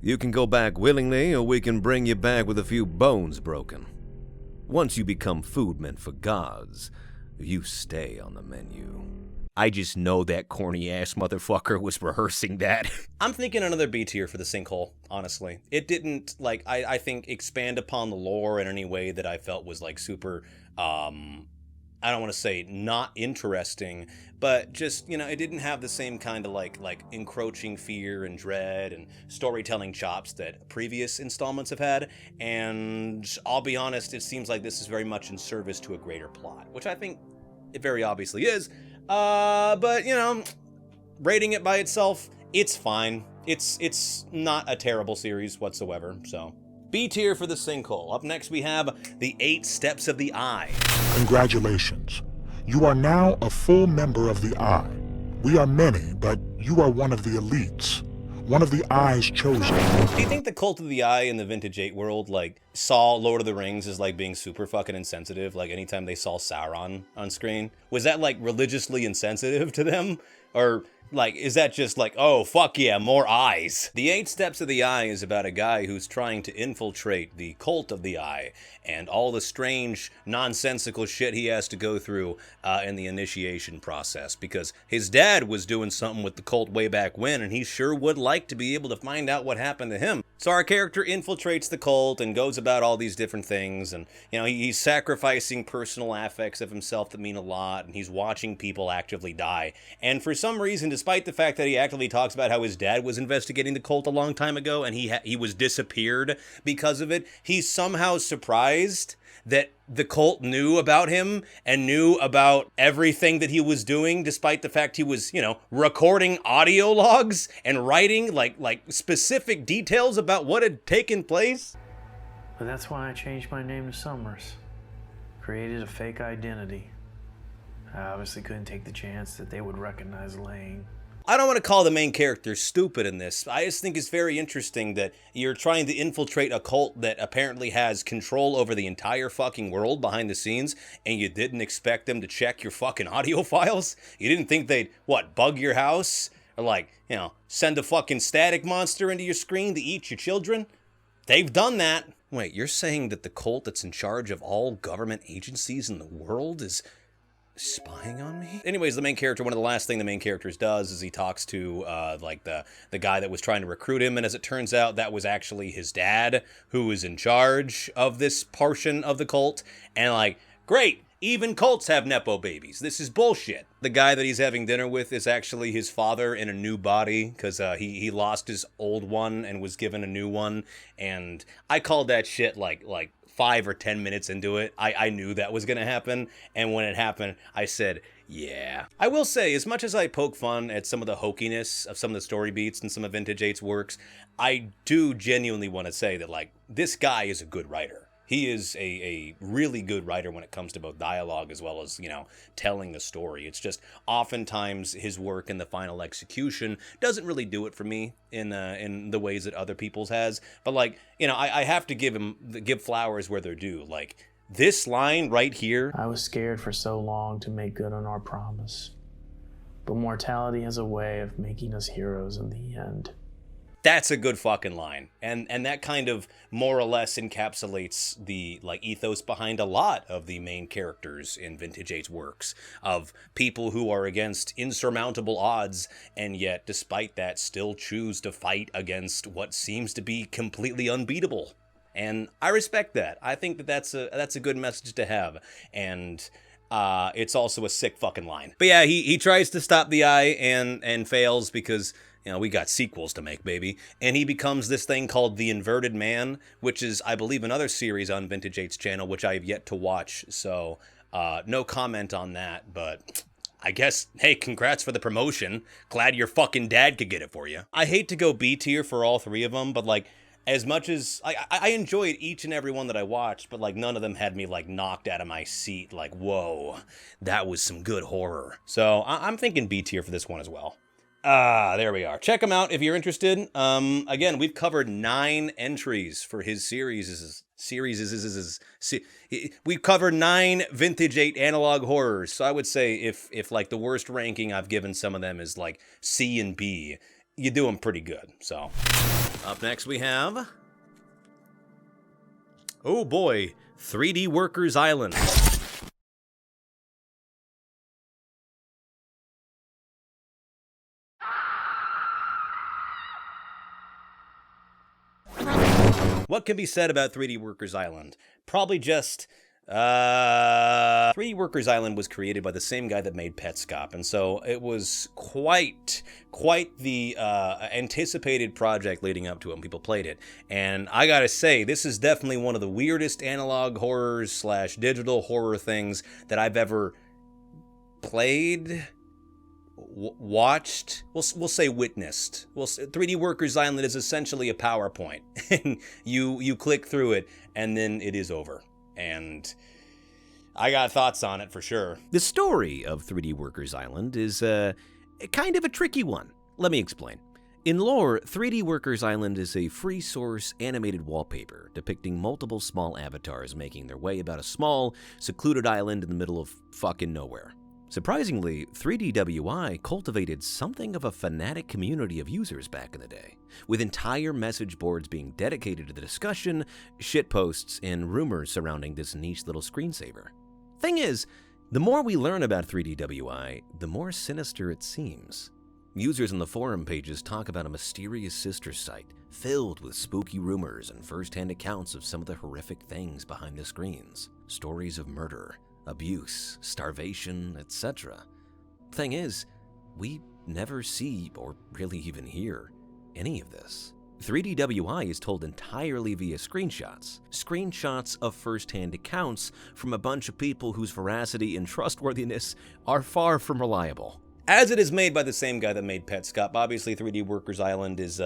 You can go back willingly, or we can bring you back with a few bones broken. Once you become food meant for gods, you stay on the menu. I just know that corny-ass motherfucker was rehearsing that. I'm thinking another B tier for the Sinkhole, honestly. It didn't, like, I think, expand upon the lore in any way that I felt was, like, super, I don't want to say not interesting, but just, you know, it didn't have the same kind of, like encroaching fear and dread and storytelling chops that previous installments have had. And I'll be honest, it seems like this is very much in service to a greater plot, which I think it very obviously is. But, you know, rating it by itself, it's fine. It's not a terrible series whatsoever, so. B tier for the Sinkhole. Up next we have the 8 Steps of the Eye. Congratulations. You are now a full member of the Eye. We are many, but you are one of the elites. One of the Eye's chosen. Do you think the Cult of the Eye in the Vintage 8 world, like, saw Lord of the Rings as, like, being super fucking insensitive, like, anytime they saw Sauron on screen? Was that, like, religiously insensitive to them? Or, like, is that just like, oh, fuck yeah, more eyes? The 8 Steps of the Eye is about a guy who's trying to infiltrate the Cult of the Eye and all the strange, nonsensical shit he has to go through in the initiation process, because his dad was doing something with the cult way back when, and he sure would like to be able to find out what happened to him. So our character infiltrates the cult and goes about all these different things, and, you know, he's sacrificing personal affects of himself that mean a lot, and he's watching people actively die. And for some reason, despite the fact that he actively talks about how his dad was investigating the cult a long time ago and he was disappeared because of it, he's somehow surprised that the cult knew about him and knew about everything that he was doing, despite the fact he was, you know, recording audio logs and writing like specific details about what had taken place. But that's why I changed my name to Summers. Created a fake identity. I obviously couldn't take the chance that they would recognize Lane. I don't want to call the main character stupid in this. I just think it's very interesting that you're trying to infiltrate a cult that apparently has control over the entire fucking world behind the scenes, and you didn't expect them to check your fucking audio files? You didn't think they'd, what, bug your house? Or like, you know, send a fucking static monster into your screen to eat your children? They've done that. Wait, you're saying that the cult that's in charge of all government agencies in the world is spying on me? Anyways, the main character, one of the last thing the main character does is he talks to like the guy that was trying to recruit him, and as it turns out, that was actually his dad who was in charge of this portion of the cult. And like, great, even cults have nepo babies. This is bullshit. The guy that he's having dinner with is actually his father in a new body, because he lost his old one and was given a new one. And I called that shit like 5 or 10 minutes into it. I knew that was gonna happen, and when it happened, I said, yeah. I will say, as much as I poke fun at some of the hokiness of some of the story beats and some of Vintage 8's works, I do genuinely want to say that, like, this guy is a good writer. He is a really good writer when it comes to both dialogue as well as, you know, telling the story. It's just oftentimes his work in the final execution doesn't really do it for me in the ways that other people's has. But, like, you know, I have to give flowers where they're due. Like, this line right here. I was scared for so long to make good on our promise. But mortality has a way of making us heroes in the end. That's a good fucking line. And that kind of more or less encapsulates the, like, ethos behind a lot of the main characters in Vintage 8's works, of people who are against insurmountable odds and yet despite that still choose to fight against what seems to be completely unbeatable. And I respect that. I think that that's a good message to have. And it's also a sick fucking line. But yeah, he tries to stop the eye and fails because, you know, we got sequels to make, baby. And he becomes this thing called the Inverted Man, which is, I believe, another series on Vintage 8's channel, which I have yet to watch. So, no comment on that, but I guess, hey, congrats for the promotion. Glad your fucking dad could get it for you. I hate to go B tier for all three of them, but, like, as much as I enjoyed each and every one that I watched, but, like, none of them had me, like, knocked out of my seat. Like, whoa, that was some good horror. So I'm thinking B tier for this one as well. There we are. Check them out if you're interested. Again, we've covered 9 entries for his series. We've covered 9 Vintage 8 analog horrors. So I would say if like the worst ranking I've given some of them is like C and B, you do them pretty good. So up next we have, oh boy, 3D Workers Island. What can be said about 3D Workers Island? Probably just, 3D Workers Island was created by the same guy that made Petscop, and so it was quite the anticipated project leading up to it when people played it. And I gotta say, this is definitely one of the weirdest analog horrors / digital horror things that I've ever played, watched, we'll say witnessed. 3D Workers Island is essentially a PowerPoint, and you click through it, and then it is over. And I got thoughts on it for sure. The story of 3D Workers Island is kind of a tricky one. Let me explain. In lore, 3D Workers Island is a free source animated wallpaper depicting multiple small avatars making their way about a small, secluded island in the middle of fucking nowhere. Surprisingly, 3DWI cultivated something of a fanatic community of users back in the day, with entire message boards being dedicated to the discussion, shitposts, and rumors surrounding this niche little screensaver. Thing is, the more we learn about 3DWI, the more sinister it seems. Users in the forum pages talk about a mysterious sister site filled with spooky rumors and first-hand accounts of some of the horrific things behind the screens. Stories of murder, abuse, starvation, etc. Thing is, we never see or really even hear any of this. 3DWI is told entirely via screenshots of first-hand accounts from a bunch of people whose veracity and trustworthiness are far from reliable. As it is made by the same guy that made Petscop, obviously 3D Workers Island is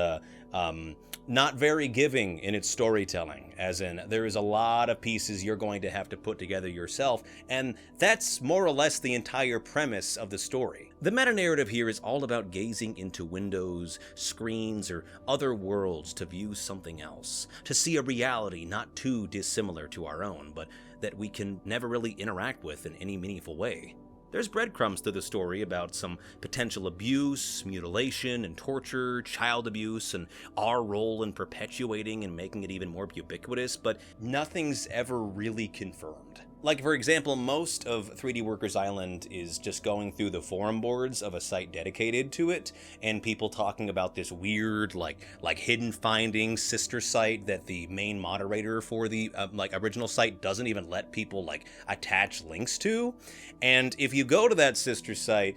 not very giving in its storytelling, as in there is a lot of pieces you're going to have to put together yourself, and that's more or less the entire premise of the story. The meta-narrative here is all about gazing into windows, screens, or other worlds to view something else, to see a reality not too dissimilar to our own, but that we can never really interact with in any meaningful way. There's breadcrumbs through the story about some potential abuse, mutilation, and torture, child abuse, and our role in perpetuating and making it even more ubiquitous, but nothing's ever really confirmed. Like, for example, most of 3D Workers Island is just going through the forum boards of a site dedicated to it, and people talking about this weird, like hidden findings sister site that the main moderator for the, original site doesn't even let people, attach links to. And if you go to that sister site,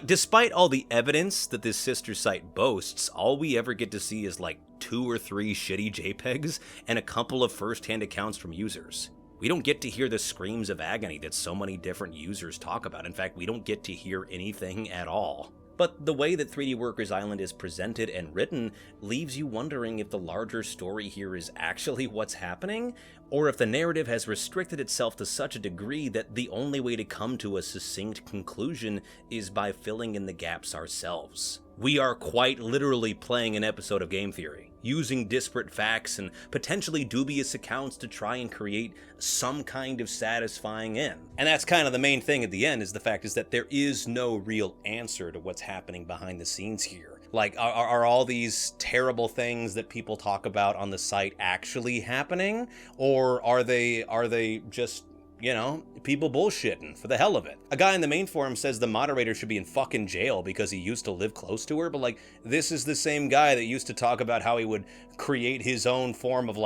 despite all the evidence that this sister site boasts, all we ever get to see is, 2 or 3 shitty JPEGs and a couple of first-hand accounts from users. We don't get to hear the screams of agony that so many different users talk about. In fact, we don't get to hear anything at all. But the way that 3D Workers Island is presented and written leaves you wondering if the larger story here is actually what's happening, or if the narrative has restricted itself to such a degree that the only way to come to a succinct conclusion is by filling in the gaps ourselves. We are quite literally playing an episode of game theory, using disparate facts and potentially dubious accounts to try and create some kind of satisfying end. And that's kind of the main thing at the end, is the fact is that there is no real answer to what's happening behind the scenes here. Are all these terrible things that people talk about on the site actually happening? Or are they just, people bullshitting for the hell of it? A guy in the main forum says the moderator should be in fucking jail because he used to live close to her, but this is the same guy that used to talk about how he would create his own form of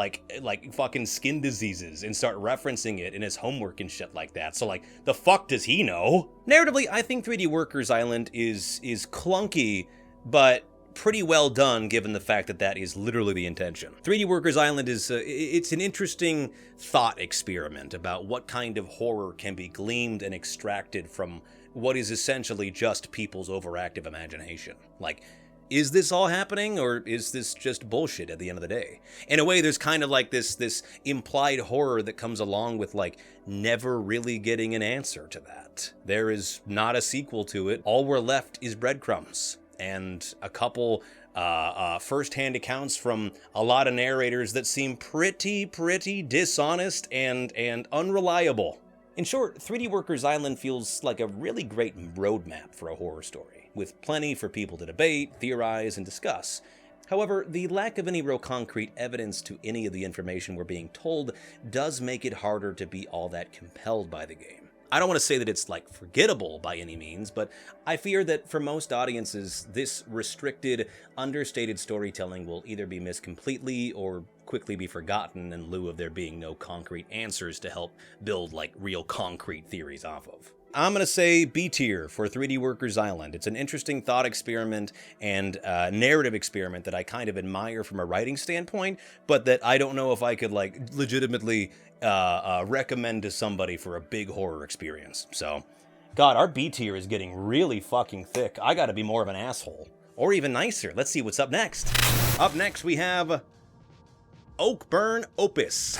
fucking skin diseases and start referencing it in his homework and shit like that. So the fuck does he know? Narratively, I think 3D Workers Island is clunky, but pretty well done given the fact that that is literally the intention. 3D Workers Island is it's an interesting thought experiment about what kind of horror can be gleaned and extracted from what is essentially just people's overactive imagination. Is this all happening, or is this just bullshit at the end of the day? In a way, there's kind of this implied horror that comes along with never really getting an answer to that. There is not a sequel to it. All we're left is breadcrumbs and a couple first-hand accounts from a lot of narrators that seem pretty dishonest and unreliable. In short, 3D Workers Island feels like a really great roadmap for a horror story, with plenty for people to debate, theorize, and discuss. However, the lack of any real concrete evidence to any of the information we're being told does make it harder to be all that compelled by the game. I don't want to say that it's forgettable by any means, but I fear that for most audiences, this restricted, understated storytelling will either be missed completely or quickly be forgotten in lieu of there being no concrete answers to help build real concrete theories off of. I'm going to say B tier for 3D Workers Island. It's an interesting thought experiment and narrative experiment that I kind of admire from a writing standpoint, but that I don't know if I could legitimately recommend to somebody for a big horror experience. So, God, our B tier is getting really fucking thick. I gotta be more of an asshole. Or even nicer. Let's see what's up next. Up next we have Oakburn Opus.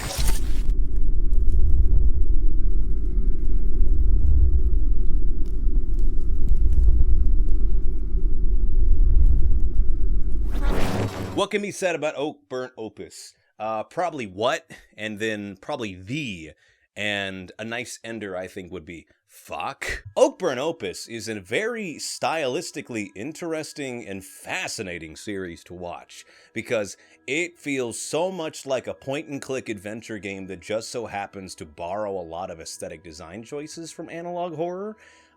What can be said about Oakburn Opus? Probably what, and then probably the, and a nice ender I think would be fuck. Oakburn Opus is a very stylistically interesting and fascinating series to watch, because it feels so much like a point-and-click adventure game that just so happens to borrow a lot of aesthetic design choices from analog horror.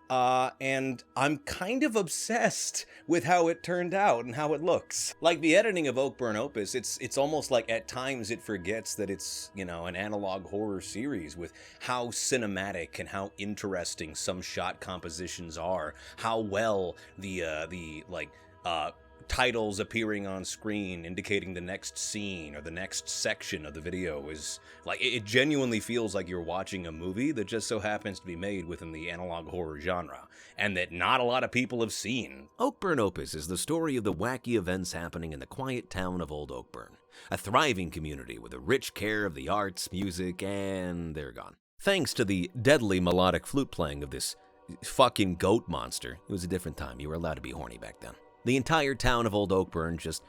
And I'm kind of obsessed with how it turned out and how it looks. Like the editing of Oakburn Opus, it's almost like at times it forgets that it's, an analog horror series, with how cinematic and how interesting some shot compositions are, how well the titles appearing on screen indicating the next scene or the next section of the video is like, it genuinely feels like you're watching a movie that just so happens to be made within the analog horror genre, and that not a lot of people have seen. Oakburn Opus is the story of the wacky events happening in the quiet town of Old Oakburn, a thriving community with a rich care of the arts, music, and they're gone. Thanks to the deadly melodic flute playing of this fucking goat monster. It was a different time. You were allowed to be horny back then. The entire town of Old Oakburn just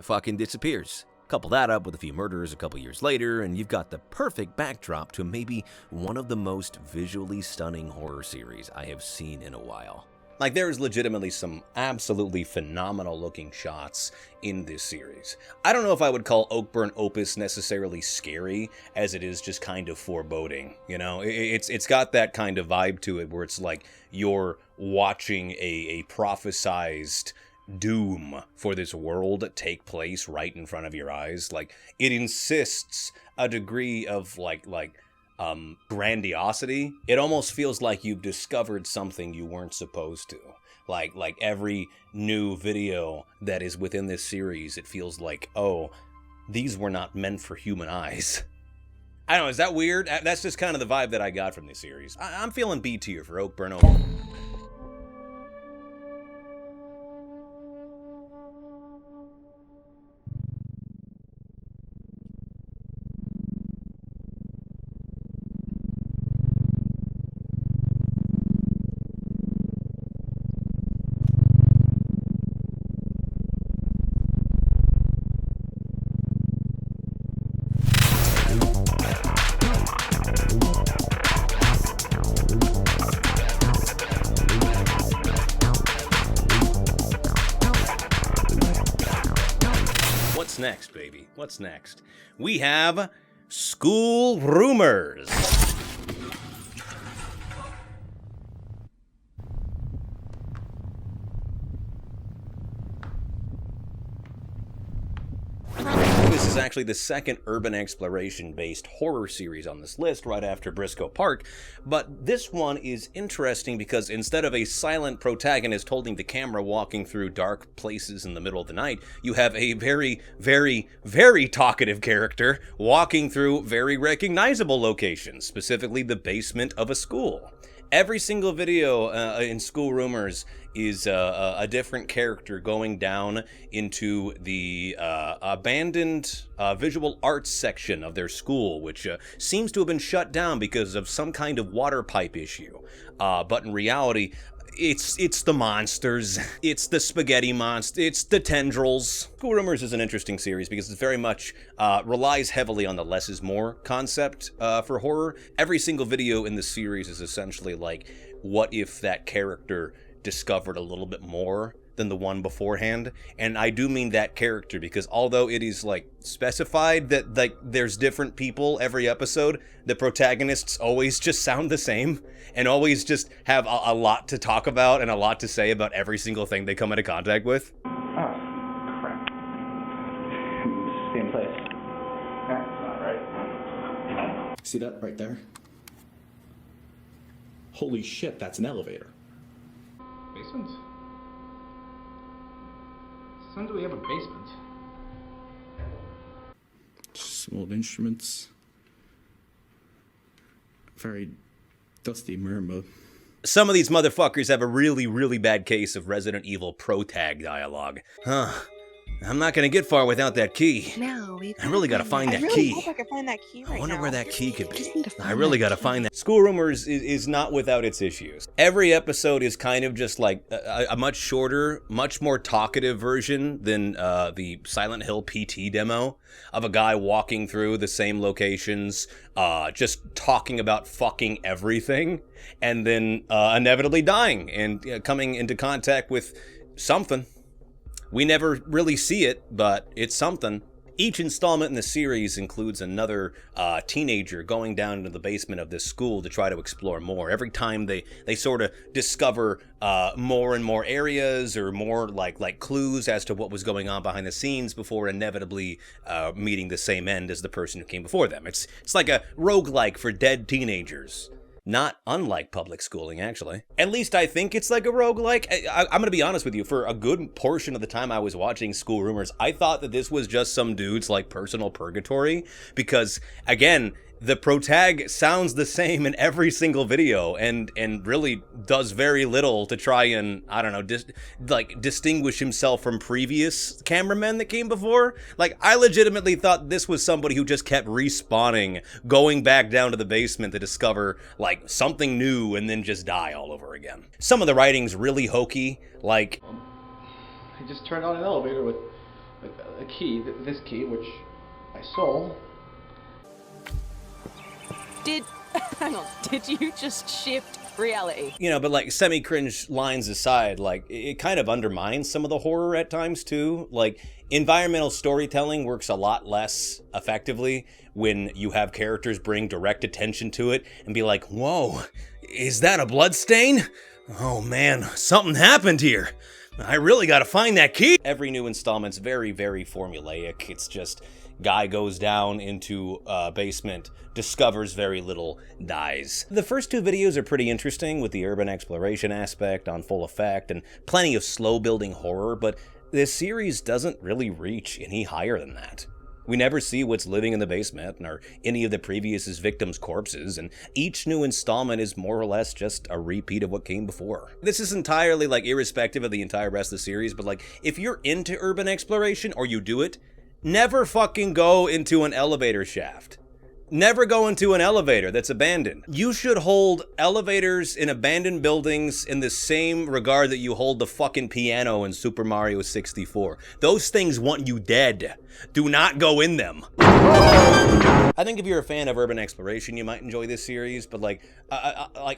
fucking disappears. Couple that up with a few murders a couple years later, and you've got the perfect backdrop to maybe one of the most visually stunning horror series I have seen in a while. Like, there is legitimately some absolutely phenomenal looking shots in this series. I don't know if I would call Oakburn Opus necessarily scary, as it is just kind of foreboding, you know? It's got that kind of vibe to it where it's like you're watching a prophesized doom for this world take place right in front of your eyes. Like, it insists a degree of grandiosity. It almost feels like you've discovered something you weren't supposed to. Like every new video that is within this series, it feels like, oh, these were not meant for human eyes. I don't know, is that weird? That's just kind of the vibe that I got from this series. I'm feeling B tier for Oakburn Opus. What's next, baby? What's next? We have School Rumours. This is actually the second urban exploration-based horror series on this list, right after Briscoe Park, but this one is interesting because instead of a silent protagonist holding the camera walking through dark places in the middle of the night, you have a very, very, very talkative character walking through very recognizable locations, specifically the basement of a school. Every single video in School Rumours is a different character going down into the abandoned visual arts section of their school, which seems to have been shut down because of some kind of water pipe issue. But in reality, it's the monsters, it's the spaghetti monster, it's the tendrils. School Rumours is an interesting series because it very much relies heavily on the less is more concept for horror. Every single video in the series is essentially like, what if that character discovered a little bit more than the one beforehand? And I do mean that character because although it is like specified that like there's different people every episode, the protagonists always just sound the same and always just have a lot to talk about and a lot to say about every single thing they come into contact with. Oh, crap. Same place. That's not right. See that right there? Holy shit, that's an elevator. Basement? When do we have a basement? Some old instruments. Very dusty mirror. Some of these motherfuckers have a really, really bad case of Resident Evil protag dialogue. Huh. I'm not gonna get far without that key. No, I really gotta find that I really key. hope I can find that key right I wonder now. where that key could be. Just need to find I really that gotta key. find that. School Rumours is not without its issues. Every episode is kind of just like a much shorter, much more talkative version than the Silent Hill PT demo of a guy walking through the same locations, just talking about fucking everything, and then inevitably dying and coming into contact with something. We never really see it, but it's something. Each installment in the series includes another teenager going down into the basement of this school to try to explore more. Every time they sort of discover more and more areas or more like clues as to what was going on behind the scenes before inevitably meeting the same end as the person who came before them. It's like a roguelike for dead teenagers. Not unlike public schooling, actually. At least I think it's like a roguelike. I'm gonna be honest with you, for a good portion of the time I was watching School Rumors, I thought that this was just some dude's like personal purgatory, because again, the protag sounds the same in every single video and really does very little to try and, I don't know, distinguish himself from previous cameramen that came before. Like, I legitimately thought this was somebody who just kept respawning, going back down to the basement to discover, like, something new and then just die all over again. Some of the writing's really hokey, like... I just turned on an elevator with a key, this key, which I sold. Hang on, did you just shift reality? You know, but like semi-cringe lines aside, like it kind of undermines some of the horror at times too. Like environmental storytelling works a lot less effectively when you have characters bring direct attention to it and be like, whoa, is that a blood stain? Oh man, something happened here. I really gotta find that key. Every new installment's very, very formulaic. It's just guy goes down into a basement, discovers very little, dies. The first two videos are pretty interesting with the urban exploration aspect on full effect and plenty of slow building horror, but this series doesn't really reach any higher than that. We never see what's living in the basement or any of the previous victims' corpses, and each new installment is more or less just a repeat of what came before. This is entirely like irrespective of the entire rest of the series, but like if you're into urban exploration or you do it, never fucking go into an elevator shaft. Never go into an elevator that's abandoned. You should hold elevators in abandoned buildings in the same regard that you hold the fucking piano in Super Mario 64. Those things want you dead. Do not go in them. I think if you're a fan of urban exploration, you might enjoy this series, but like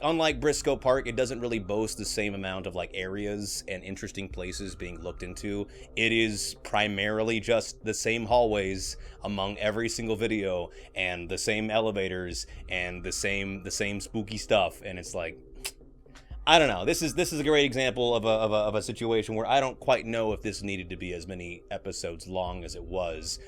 unlike Briscoe Park, it doesn't really boast the same amount of like areas and interesting places being looked into. It is primarily just the same hallways among every single video and the same elevators and the same spooky stuff, and it's like, I don't know. This is a great example of a situation where I don't quite know if this needed to be as many episodes long as it was,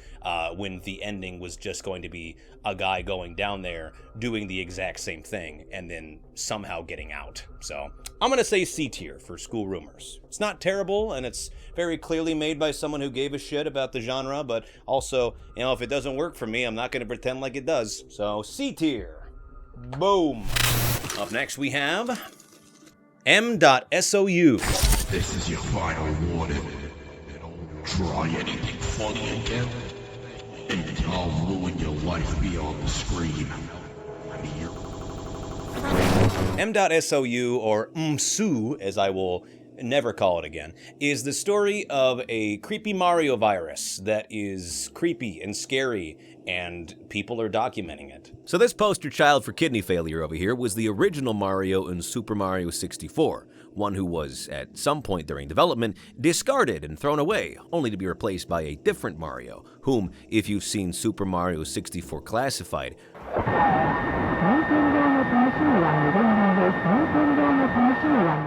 when the ending was just going to be a guy going down there doing the exact same thing and then somehow getting out. So I'm gonna say C tier for School Rumors. It's not terrible, and it's very clearly made by someone who gave a shit about the genre, but also, you know, if it doesn't work for me, I'm not gonna pretend like it does. So C tier. Boom. Up next we have M.Sou. This is your final warning. Don't try anything funny again, and I'll ruin your life beyond the screen. M.Sou, or M.Sou, as I will never call it again, is the story of a creepy Mario virus that is creepy and scary, and people are documenting it. So this poster child for kidney failure over here was the original Mario in Super Mario 64, one who was, at some point during development, discarded and thrown away, only to be replaced by a different Mario, whom, if you've seen Super Mario 64 Classified,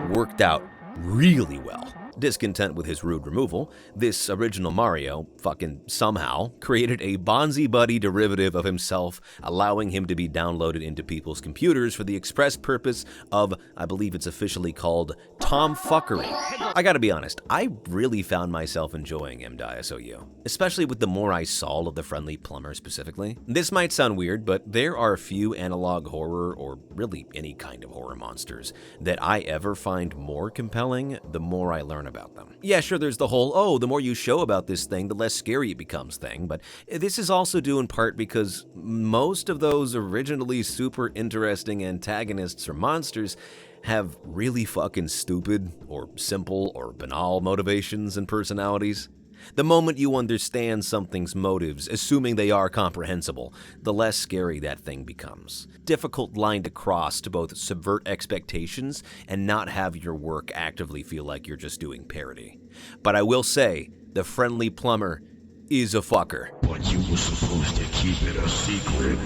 worked out really well. Discontent with his rude removal, this original Mario, fucking somehow, created a Bonzi Buddy derivative of himself, allowing him to be downloaded into people's computers for the express purpose of, I believe it's officially called, tomfuckery. I gotta be honest, I really found myself enjoying M.Sou, especially with the more I saw of the Friendly Plumber specifically. This might sound weird, but there are few analog horror, or really any kind of horror monsters, that I ever find more compelling the more I learn about them. Yeah, sure, there's the whole, oh, the more you show about this thing, the less scary it becomes thing, but this is also due in part because most of those originally super interesting antagonists or monsters have really fucking stupid, or simple, or banal motivations and personalities. The moment you understand something's motives, assuming they are comprehensible, the less scary that thing becomes. Difficult line to cross to both subvert expectations and not have your work actively feel like you're just doing parody. But I will say, the Friendly Plumber is a fucker. But you were supposed to keep it a secret.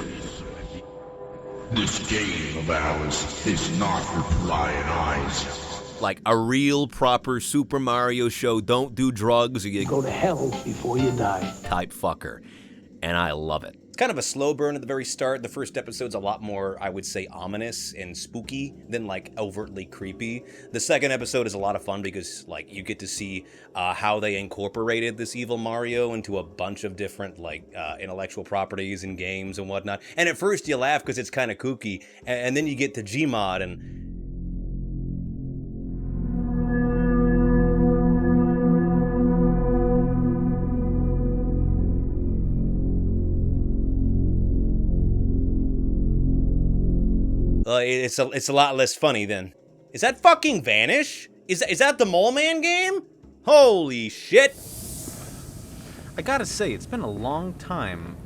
This game of ours is not for prying eyes. Like a real proper Super Mario show, don't do drugs or you go to hell before you die type fucker. And I love it. It's kind of a slow burn at the very start. The first episode's a lot more, I would say, ominous and spooky than like overtly creepy. The second episode is a lot of fun because like you get to see how they incorporated this evil Mario into a bunch of different like intellectual properties and games and whatnot. And at first you laugh because it's kind of kooky, and then you get to Gmod and it's a lot less funny then. Is that fucking Vanish? Is that the Mole Man game? Holy shit! I gotta say, it's been a long time.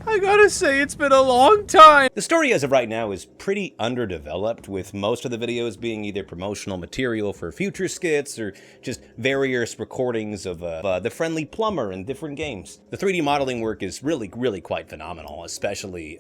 The story as of right now is pretty underdeveloped, with most of the videos being either promotional material for future skits or just various recordings of the friendly plumber in different games. The 3D modeling work is really quite phenomenal, especially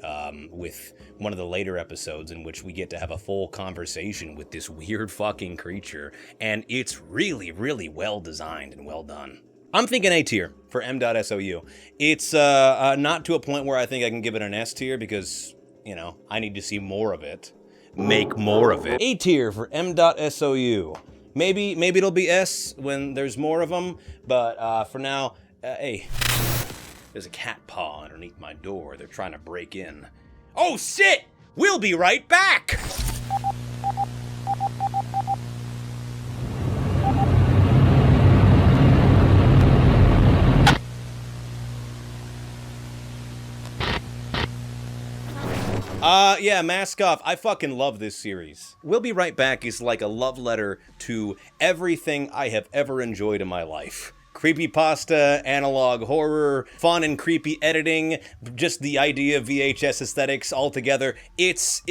with one of the later episodes in which we get to have a full conversation with this weird fucking creature, and it's really well designed and well done. I'm thinking A tier for M.Sou. It's not to a point where I think I can give it an S tier because, you know, I need to see more of it. Make more of it. A tier for M.Sou. Maybe it'll be S when there's more of them, but for now, hey, there's a cat paw underneath my door. They're trying to break in. Oh shit! We'll be right back! Yeah, mask off. I fucking love this series. We'll Be Right Back is like a love letter to everything I have ever enjoyed in my life. Creepypasta, analog horror, fun and creepy editing, just the idea of VHS aesthetics altogether. It's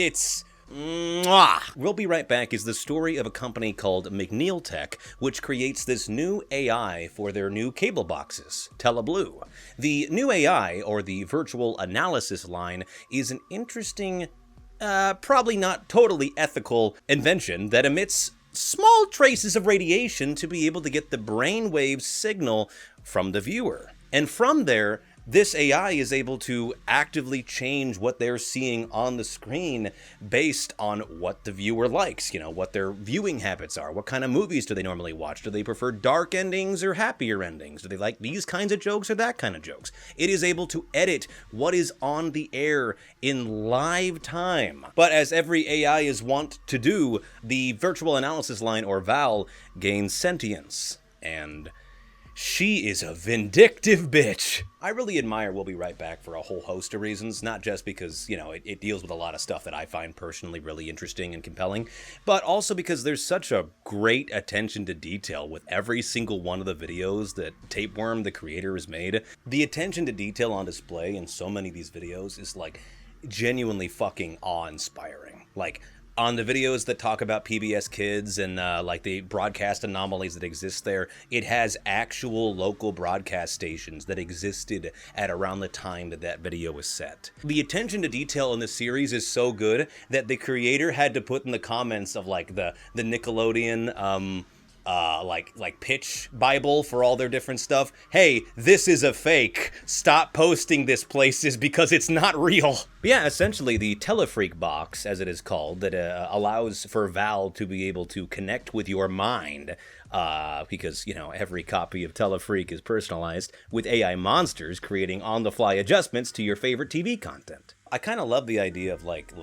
mwah! We'll Be Right Back is the story of a company called McNeil Tech, which creates this new AI for their new cable boxes, TeleBlue. The new AI, or the virtual analysis line, is an interesting, probably not totally ethical invention that emits small traces of radiation to be able to get the brainwave signal from the viewer. And from there, this AI is able to actively change what they're seeing on the screen based on what the viewer likes, you know, what their viewing habits are. What kind of movies do they normally watch? Do they prefer dark endings or happier endings? Do they like these kinds of jokes or that kind of jokes? It is able to edit what is on the air in live time. But as every AI is wont to do, the virtual analysis line, or VAL, gains sentience. And she is a vindictive bitch. I really admire We'll Be Right Back for a whole host of reasons, not just because, you know, it deals with a lot of stuff that I find personally really interesting and compelling, but also because there's such a great attention to detail with every single one of the videos that Tapeworm, the creator, has made. The attention to detail on display in so many of these videos is, like, genuinely fucking awe-inspiring. Like, on the videos that talk about PBS Kids and like the broadcast anomalies that exist there, it has actual local broadcast stations that existed at around the time that that video was set. The attention to detail in this series is so good that the creator had to put in the comments of like the Nickelodeon like pitch Bible for all their different stuff. Hey, this is a fake. Stop posting this places because it's not real. But yeah, essentially the Telefreak box, as it is called, that allows for Val to be able to connect with your mind, because, you know, every copy of Telefreak is personalized, with AI monsters creating on-the-fly adjustments to your favorite TV content. I kind of love the idea of like,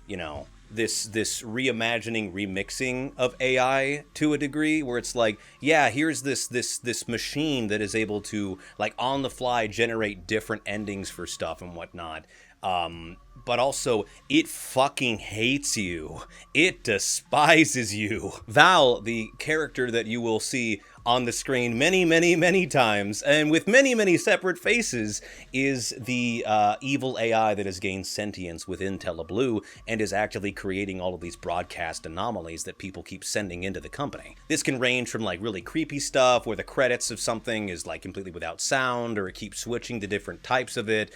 you know, this reimagining, remixing of AI to a degree, where it's like, yeah, here's this machine that is able to, like, on the fly generate different endings for stuff and whatnot. But also, it fucking hates you. It despises you. Val, the character that you will see on the screen many times, and with many separate faces, is the evil AI that has gained sentience within TeleBlue and is actively creating all of these broadcast anomalies that people keep sending into the company. This can range from like really creepy stuff where the credits of something is like completely without sound, or it keeps switching to different types of it,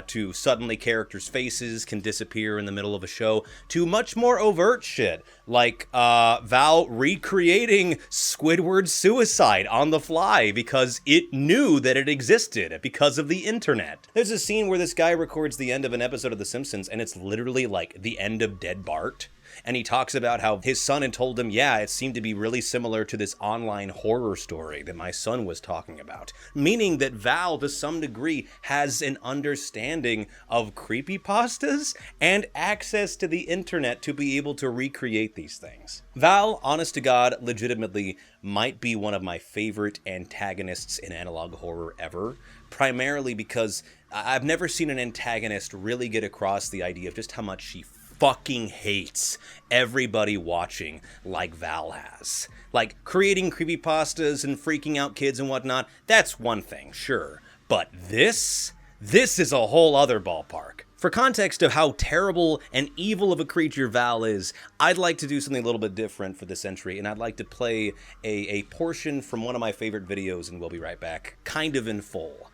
to suddenly characters' faces can disappear in the middle of a show, to much more overt shit like Val recreating Squidward's suicide suicide on the fly because it knew that it existed because of the internet. There's a scene where this guy records the end of an episode of The Simpsons, and it's literally like the end of Dead Bart. And he talks about how his son had told him, yeah, it seemed to be really similar to this online horror story that my son was talking about. Meaning that Val, to some degree, has an understanding of creepypastas and access to the internet to be able to recreate these things. Val, honest to God, legitimately might be one of my favorite antagonists in analog horror ever, primarily because I've never seen an antagonist really get across the idea of just how much she fucking hates everybody watching like Val has. Like, creating creepypastas and freaking out kids and whatnot, that's one thing, sure. But this is a whole other ballpark. For context of how terrible and evil of a creature Val is, I'd like to do something a little bit different for this entry, and I'd like to play a portion from one of my favorite videos, and we'll be right back, kind of in full.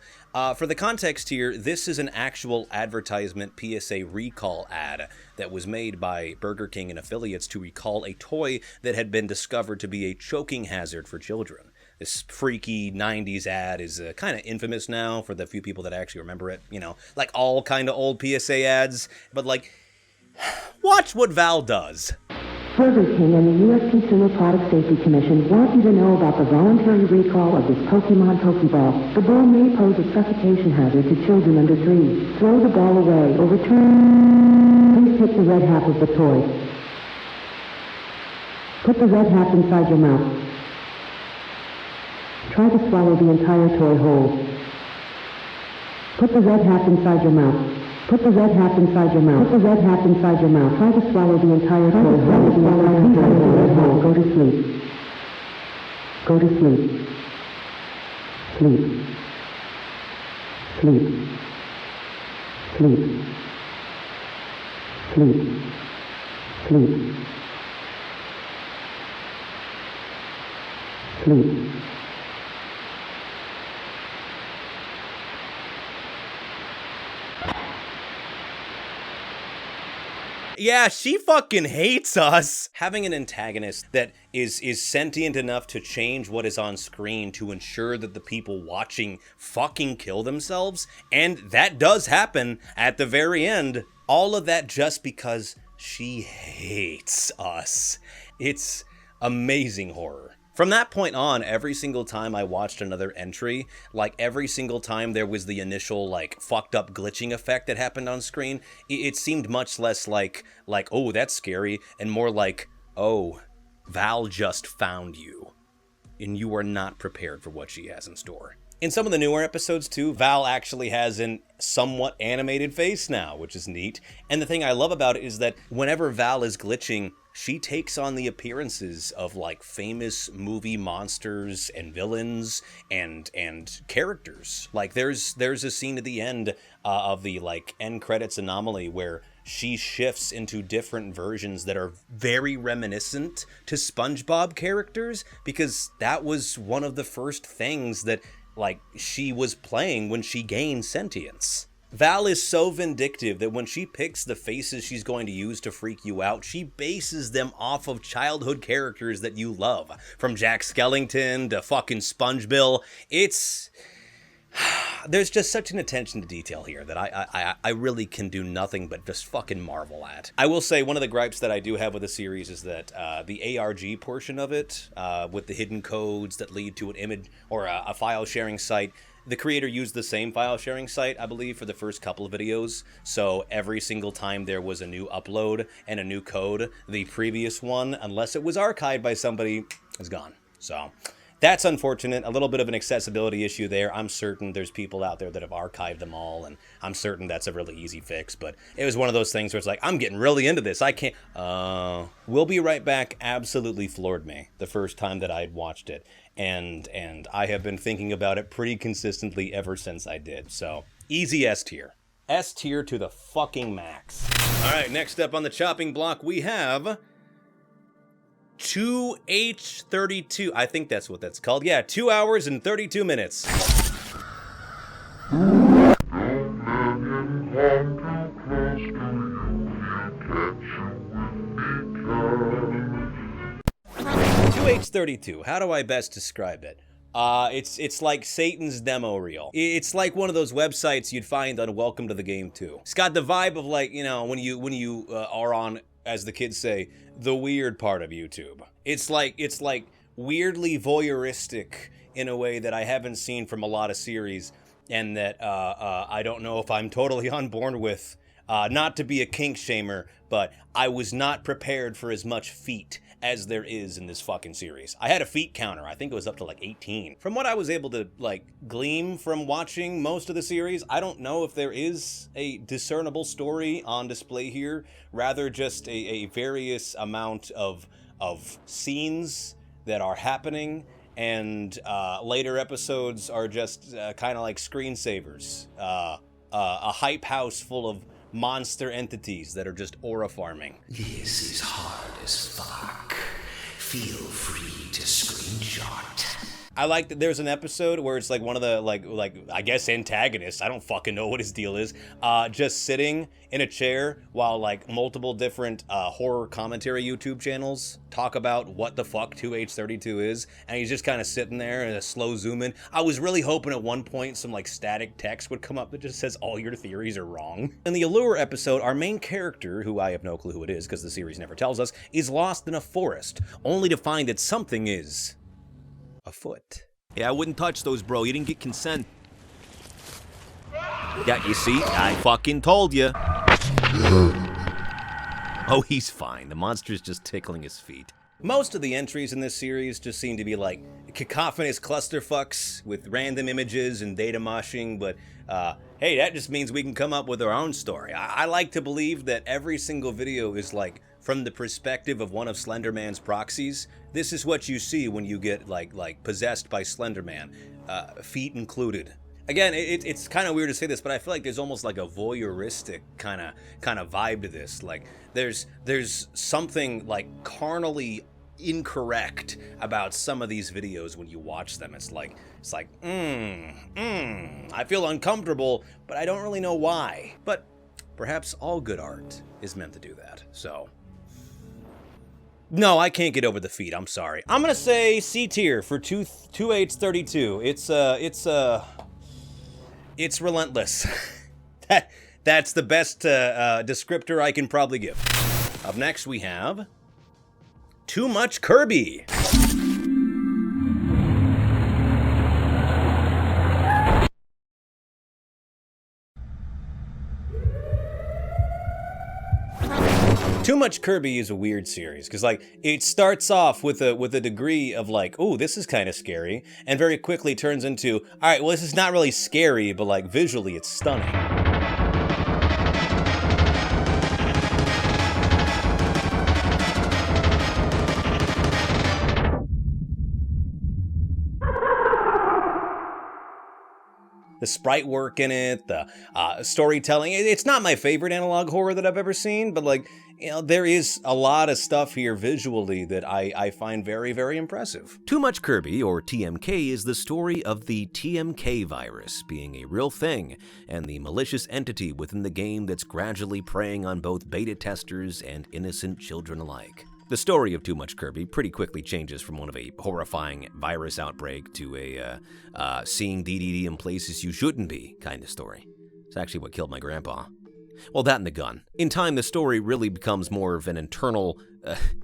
For the context here, this is an actual advertisement PSA recall ad that was made by Burger King and affiliates to recall a toy that had been discovered to be a choking hazard for children. This freaky 90s ad is kind of infamous now for the few people that actually remember it. You know, like all kind of old PSA ads. But like, watch what Val does. Burger King and the U.S. Consumer Product Safety Commission want you to know about the voluntary recall of this Pokemon Pokeball. The ball may pose a suffocation hazard to children under 3. Throw the ball away or return. Please take the red half of the toy. Put the red half inside your mouth. Try to swallow the entire toy whole. Put the red half inside your mouth. Put the red half inside your mouth. Put the red half inside your mouth. Try to swallow the entire toy whole. Go to sleep. Go to sleep. Sleep. Sleep. Sleep. Sleep. Sleep. Sleep. Yeah, she fucking hates us. Having an antagonist that is sentient enough to change what is on screen to ensure that the people watching fucking kill themselves, and that does happen at the very end. All of that just because she hates us. It's amazing horror. From that point on, every single time I watched another entry, like every single time there was the initial like fucked up glitching effect that happened on screen, it seemed much less like, oh, that's scary, and more like, oh, Val just found you, and you are not prepared for what she has in store. In some of the newer episodes too, Val actually has an somewhat animated face now, which is neat. And the thing I love about it is that whenever Val is glitching, she takes on the appearances of like famous movie monsters and villains and characters. Like there's a scene at the end of the like end credits anomaly where she shifts into different versions that are very reminiscent to SpongeBob characters, because that was one of the first things that like she was playing when she gained sentience. Val is so vindictive that when she picks the faces she's going to use to freak you out, she bases them off of childhood characters that you love. From Jack Skellington to fucking SpongeBill. There's just such an attention to detail here that I really can do nothing but just fucking marvel at. I will say one of the gripes that I do have with the series is that the ARG portion of it, with the hidden codes that lead to an image or a file sharing site, the creator used the same file sharing site, I believe, for the first couple of videos. So every single time there was a new upload and a new code, the previous one, unless it was archived by somebody, is gone. So that's unfortunate. A little bit of an accessibility issue there. I'm certain there's people out there that have archived them all, and I'm certain that's a really easy fix. But it was one of those things where it's like, I'm getting really into this. I can't. We'll Be Right Back absolutely floored me the first time that I'd watched it. And I have been thinking about it pretty consistently ever since I did. So, easy S tier. S tier to the fucking max. Alright, next up on the chopping block we have 2H32. I think that's what that's called. Yeah, 2 hours and 32 minutes. 2H32, how do I best describe it? It's like Satan's demo reel. It's like one of those websites you'd find on Welcome to the Game 2. It's got the vibe of like, you know, when you are on, as the kids say, the weird part of YouTube. It's like weirdly voyeuristic in a way that I haven't seen from a lot of series, and that I don't know if I'm totally on board with. Not to be a kink shamer, but I was not prepared for as much feet as there is in this fucking series. I had a feet counter. I think it was up to like 18. From what I was able to like glean from watching most of the series, I don't know if there is a discernible story on display here, rather just a various amount of scenes that are happening, and later episodes are just kind of like screensavers. A hype house full of monster entities that are just aura farming. This is hard as fuck. Feel free to screenshot. I like that there's an episode where it's like one of the like I guess antagonists, I don't fucking know what his deal is, just sitting in a chair while like multiple different horror commentary YouTube channels talk about what the fuck 2H32 is, and he's just kind of sitting there in a slow zoom in. I was really hoping at one point some like static text would come up that just says all your theories are wrong. In the Allure episode, our main character, who I have no clue who it is because the series never tells us, is lost in a forest, only to find that something is afoot. Yeah, I wouldn't touch those, bro. You didn't get consent. Yeah, you see? I fucking told you. Oh, he's fine. The monster's just tickling his feet. Most of the entries in this series just seem to be like cacophonous clusterfucks with random images and data moshing, but hey, that just means we can come up with our own story. I like to believe that every single video is like from the perspective of one of Slenderman's proxies. This is what you see when you get like possessed by Slenderman, feet included. Again, it's kind of weird to say this, but I feel like there's almost like a voyeuristic kind of vibe to this. Like there's something like carnally incorrect about some of these videos when you watch them. It's like I feel uncomfortable, but I don't really know why. But perhaps all good art is meant to do that. So no, I can't get over the feet. I'm sorry. I'm gonna say C tier for 2H32. It's relentless. That's the best descriptor I can probably give. Up next we have Too Much Kirby. Too Much Kirby is a weird series because like it starts off with a degree of like, oh, this is kind of scary, and very quickly turns into, all right, well, this is not really scary, but like visually it's stunning. The sprite work in it, the storytelling. It's not my favorite analog horror that I've ever seen, but like, you know, there is a lot of stuff here visually that I find very, very impressive. Too Much Kirby, or TMK, is the story of the TMK virus being a real thing, and the malicious entity within the game that's gradually preying on both beta testers and innocent children alike. The story of Too Much Kirby pretty quickly changes from one of a horrifying virus outbreak to a seeing DDD in places you shouldn't be kind of story. It's actually what killed my grandpa. Well, that and the gun. In time, the story really becomes more of an internal,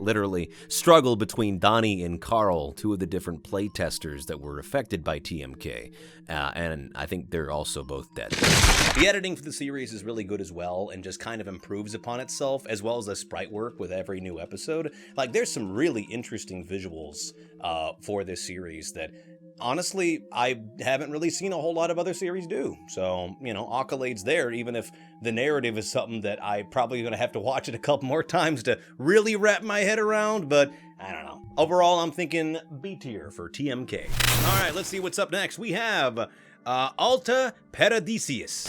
literally, struggle between Donnie and Carl, two of the different playtesters that were affected by TMK, and I think they're also both dead. The editing for the series is really good as well, and just kind of improves upon itself, as well as the sprite work with every new episode. Like, there's some really interesting visuals for this series that, honestly, I haven't really seen a whole lot of other series do. So, you know, accolades there, even if the narrative is something that I probably gonna have to watch it a couple more times to really wrap my head around, but I don't know. Overall, I'm thinking B tier for TMK. All right, let's see what's up next. We have Alta Paradisius.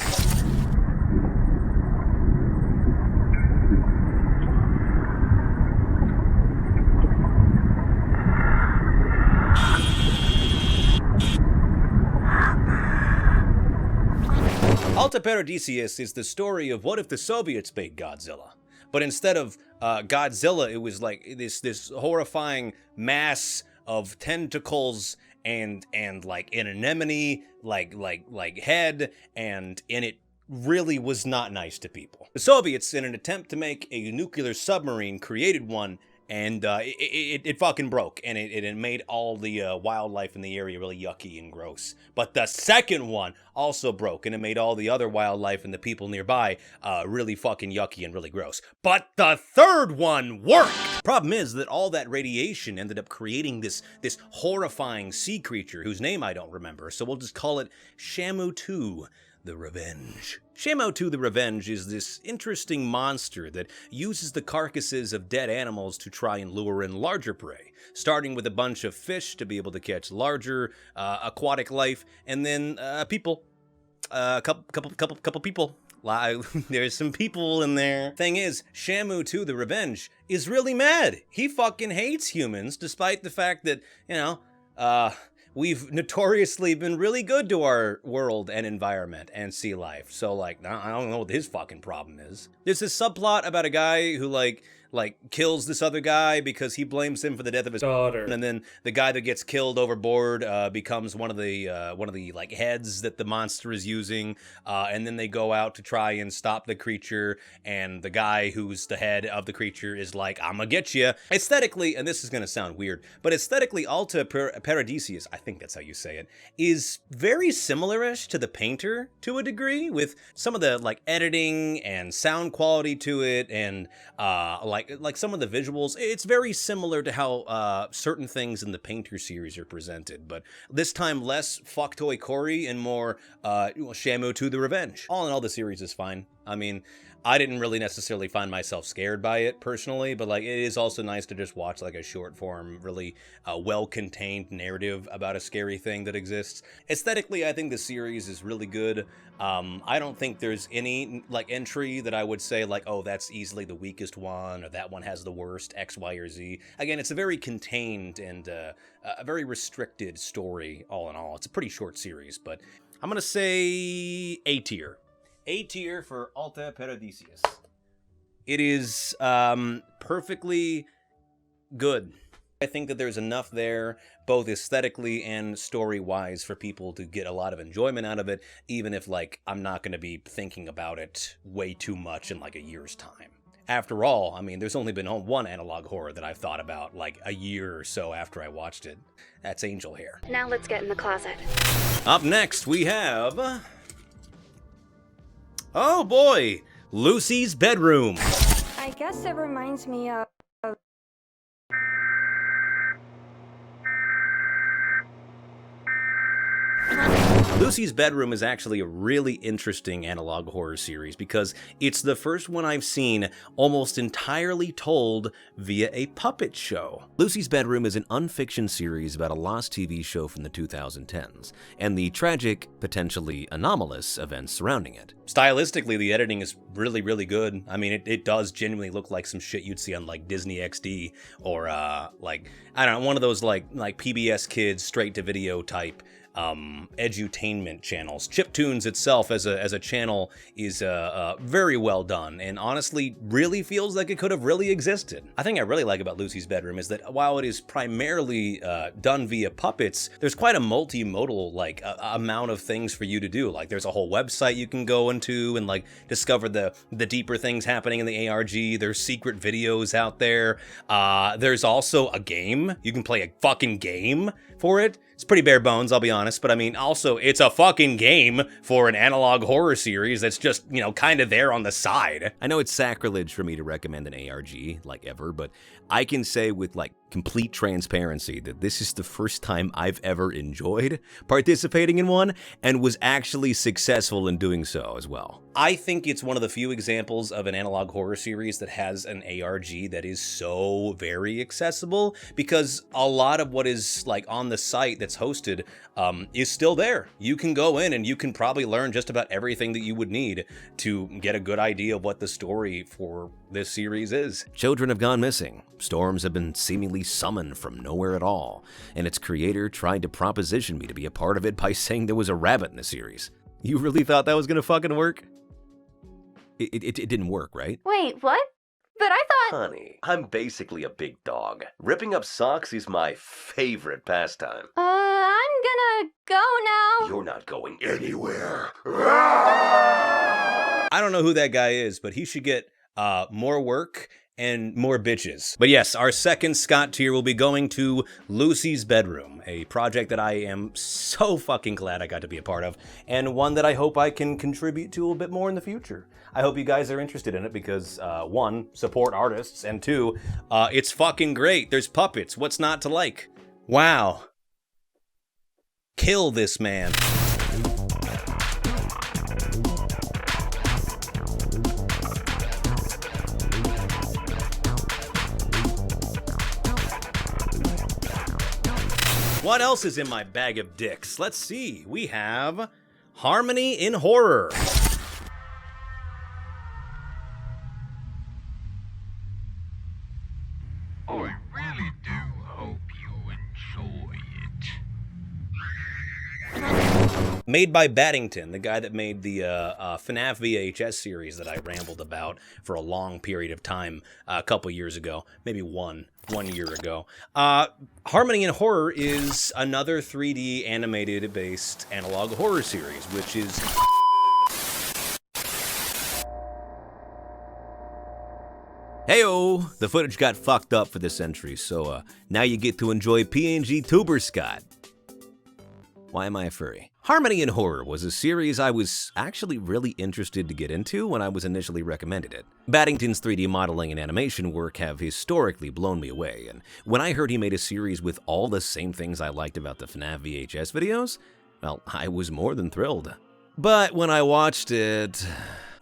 Alta Paradisius is the story of what if the Soviets made Godzilla, but instead of Godzilla, it was like this horrifying mass of tentacles and like an anemone like head, and it really was not nice to people. The Soviets, in an attempt to make a nuclear submarine, created one, and it fucking broke, and it made all the wildlife in the area really yucky and gross. But the second one also broke, and it made all the other wildlife and the people nearby really fucking yucky and really gross. But the third one worked! Problem is that all that radiation ended up creating this horrifying sea creature whose name I don't remember, so we'll just call it Shamu 2. The Revenge. Shamu 2 the Revenge is this interesting monster that uses the carcasses of dead animals to try and lure in larger prey, starting with a bunch of fish to be able to catch larger aquatic life, and then people. Couple people. There's some people in there. Thing is, Shamu 2 the Revenge is really mad. He fucking hates humans, despite the fact that, you know, we've notoriously been really good to our world and environment and sea life. So, like, I don't know what his fucking problem is. There's this subplot about a guy who, like kills this other guy because he blames him for the death of his daughter, and then the guy that gets killed overboard becomes one of the like heads that the monster is using, and then they go out to try and stop the creature, and the guy who's the head of the creature is like, I'm gonna get you. Aesthetically, and this is gonna sound weird, but aesthetically, Alta Paradisius, I think that's how you say it, is very similar-ish to The Painter to a degree, with some of the like editing and sound quality to it, and like some of the visuals. It's very similar to how certain things in the Painter series are presented, but this time less fucktoy Corey and more Shamu 2 the Revenge. All in all, the series is fine. I mean, I didn't really necessarily find myself scared by it personally, but like it is also nice to just watch like a short form, really well-contained narrative about a scary thing that exists. Aesthetically, I think the series is really good. I don't think there's any like entry that I would say like, oh, that's easily the weakest one, or that one has the worst X, Y, or Z. Again, it's a very contained and a very restricted story all in all. It's a pretty short series, but I'm gonna say A tier. A tier for Alta Paradisius. It is perfectly good. I think that there's enough there, both aesthetically and story-wise, for people to get a lot of enjoyment out of it, even if, like, I'm not going to be thinking about it way too much in, like, a year's time. After all, I mean, there's only been one analog horror that I've thought about, like, a year or so after I watched it. That's Angel Hair. Now let's get in the closet. Up next, we have... oh boy! Lucy's Bedroom. I guess it reminds me of... Lucy's Bedroom is actually a really interesting analog horror series because it's the first one I've seen almost entirely told via a puppet show. Lucy's Bedroom is an unfiction series about a lost TV show from the 2010s, and the tragic, potentially anomalous events surrounding it. Stylistically, the editing is really, really good. I mean, it does genuinely look like some shit you'd see on, like, Disney XD, or, like, I don't know, one of those, like PBS Kids straight-to-video type edutainment channels. Chiptunes itself as a channel is very well done, and honestly really feels like it could have really existed. I think I really like about Lucy's Bedroom is that while it is primarily done via puppets, there's quite a multimodal like amount of things for you to do. Like there's a whole website you can go into and like discover the deeper things happening in the ARG. There's secret videos out there. There's also a game. You can play a fucking game for it. It's pretty bare bones, I'll be honest, but I mean, also, it's a fucking game for an analog horror series that's just, you know, kind of there on the side. I know it's sacrilege for me to recommend an ARG, like ever, but I can say with, like, complete transparency that this is the first time I've ever enjoyed participating in one, and was actually successful in doing so as well. I think it's one of the few examples of an analog horror series that has an ARG that is so very accessible, because a lot of what is, like, on the site that's hosted is still there. You can go in and you can probably learn just about everything that you would need to get a good idea of what the story for this series is. Children have gone missing. Storms have been seemingly summoned from nowhere at all, and its creator tried to proposition me to be a part of it by saying there was a rabbit in the series. You really thought that was gonna fucking work? It didn't work, right? Wait, what? But I thought... Honey, I'm basically a big dog. Ripping up socks is my favorite pastime. I'm gonna go now. You're not going anywhere. I don't know who that guy is, but he should get more work and more bitches. But yes, our second Scott tier will be going to Lucy's Bedroom, a project that I am so fucking glad I got to be a part of, and one that I hope I can contribute to a bit more in the future. I hope you guys are interested in it because, one, support artists, and two, it's fucking great. There's puppets. What's not to like? Wow. Kill this man. What else is in my bag of dicks? Let's see. We have Harmony in Horror. I really do hope you enjoy it. Made by Baddington, the guy that made the FNAF VHS series that I rambled about for a long period of time a couple years ago, maybe one year ago. Harmony in Horror is another 3D animated-based analog horror series, which is... Heyo! The footage got fucked up for this entry, so now you get to enjoy PNG Tuber Scott. Why am I a furry? Harmony in Horror was a series I was actually really interested to get into when I was initially recommended it. Baddington's 3D modeling and animation work have historically blown me away, and when I heard he made a series with all the same things I liked about the FNAF VHS videos, well, I was more than thrilled. But when I watched it...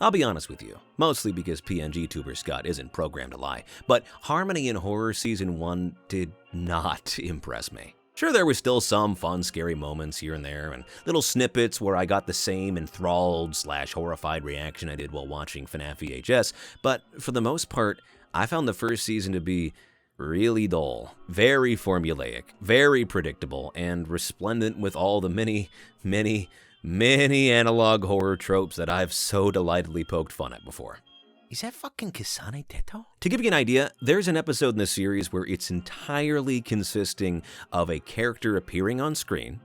I'll be honest with you, mostly because PNG Tuber Scott isn't programmed to lie, but Harmony in Horror Season 1 did not impress me. Sure, there were still some fun, scary moments here and there, and little snippets where I got the same enthralled/horrified reaction I did while watching FNAF VHS, but for the most part, I found the first season to be really dull, very formulaic, very predictable, and resplendent with all the many analog horror tropes that I've so delightedly poked fun at before. Is that fucking Kisane Teto? To give you an idea, there's an episode in the series where it's entirely consisting of a character appearing on screen,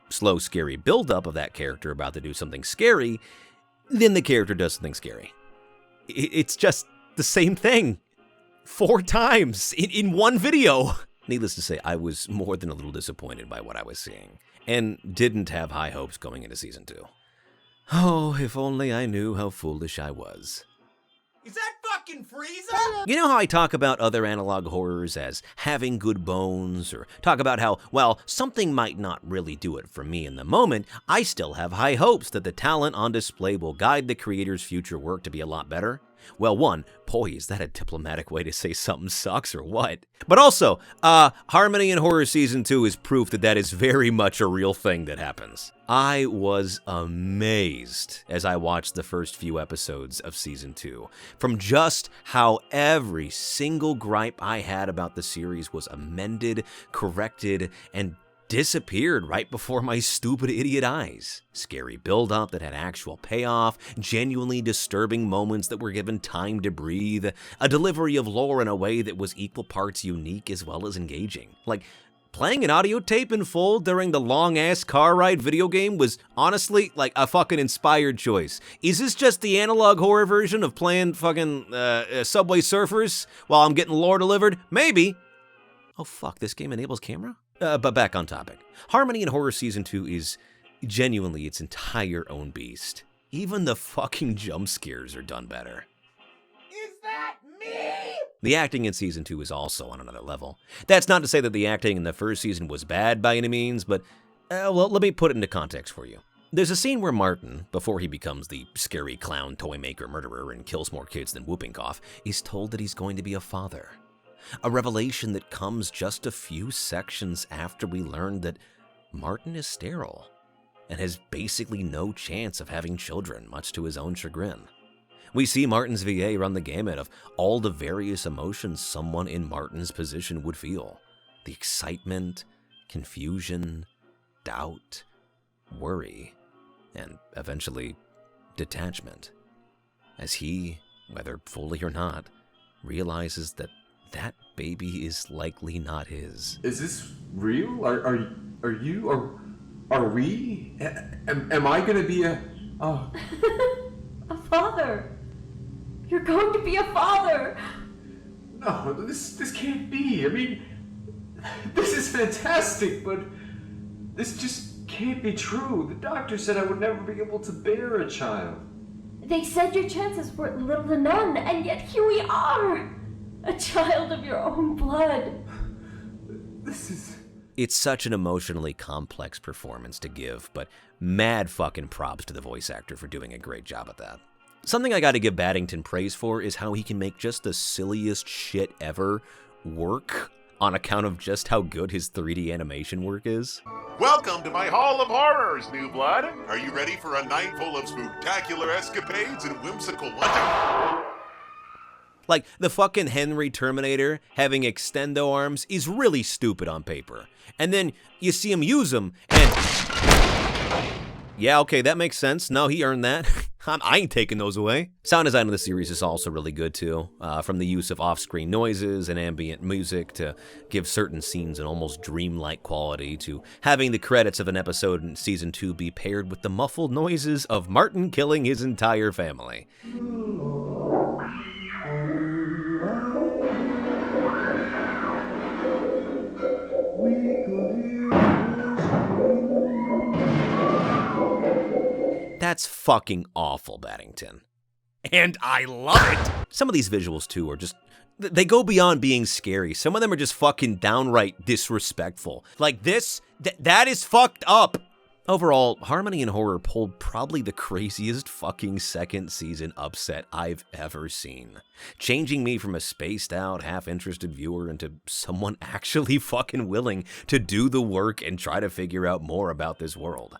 slow, scary buildup of that character about to do something scary, then the character does something scary. It's just the same thing 4 times in one video. Needless to say, I was more than a little disappointed by what I was seeing, and didn't have high hopes going into Season 2. Oh, if only I knew how foolish I was. Is that fucking Frieza? You know how I talk about other analog horrors as having good bones, or talk about how, well, something might not really do it for me in the moment, I still have high hopes that the talent on display will guide the creator's future work to be a lot better? Well, one, boy, is that a diplomatic way to say something sucks or what? But also, Harmony in Horror Season 2 is proof that that is very much a real thing that happens. I was amazed as I watched the first few episodes of Season 2, from just how every single gripe I had about the series was amended, corrected, and disappeared right before my stupid idiot eyes. Scary build-up that had actual payoff, genuinely disturbing moments that were given time to breathe, a delivery of lore in a way that was equal parts unique as well as engaging. Like, playing an audio tape in full during the long-ass car ride video game was honestly like a fucking inspired choice. Is this just the analog horror version of playing fucking Subway Surfers while I'm getting lore delivered? Maybe. Oh fuck, this game enables camera? But back on topic. Harmony in Horror Season 2 is genuinely its entire own beast. Even the fucking jump scares are done better. Is that me? The acting in Season 2 is also on another level. That's not to say that the acting in the first season was bad by any means, but, well, let me put it into context for you. There's a scene where Martin, before he becomes the scary clown toy maker murderer and kills more kids than whooping cough, is told that he's going to be a father. A revelation that comes just a few sections after we learn that Martin is sterile and has basically no chance of having children, much to his own chagrin. We see Martin's VA run the gamut of all the various emotions someone in Martin's position would feel. The excitement, confusion, doubt, worry, and eventually detachment. As he, whether fully or not, realizes that that baby is likely not his. Is this real? Are you, or are we? Am I gonna be a father? You're going to be a father! No, this can't be. I mean, this is fantastic, but this just can't be true. The doctor said I would never be able to bear a child. They said your chances were little to none, and yet here we are! A child of your own blood. It's such an emotionally complex performance to give, but mad fucking props to the voice actor for doing a great job at that. Something I gotta give Baddington praise for is how he can make just the silliest shit ever work on account of just how good his 3D animation work is. Welcome to my Hall of Horrors, new blood. Are you ready for a night full of spectacular escapades and whimsical wonder? Like, the fucking Henry Terminator having extendo arms is really stupid on paper. And then you see him use them, and... yeah, okay, that makes sense. No, he earned that. I ain't taking those away. Sound design of the series is also really good, too. From the use of off-screen noises and ambient music to give certain scenes an almost dreamlike quality, to having the credits of an episode in Season 2 be paired with the muffled noises of Martin killing his entire family. That's fucking awful, Baddington. And I love it! Some of these visuals, too, are just... they go beyond being scary. Some of them are just fucking downright disrespectful. Like this, that is fucked up! Overall, Harmony and Horror pulled probably the craziest fucking second season upset I've ever seen. Changing me from a spaced out, half-interested viewer into someone actually fucking willing to do the work and try to figure out more about this world.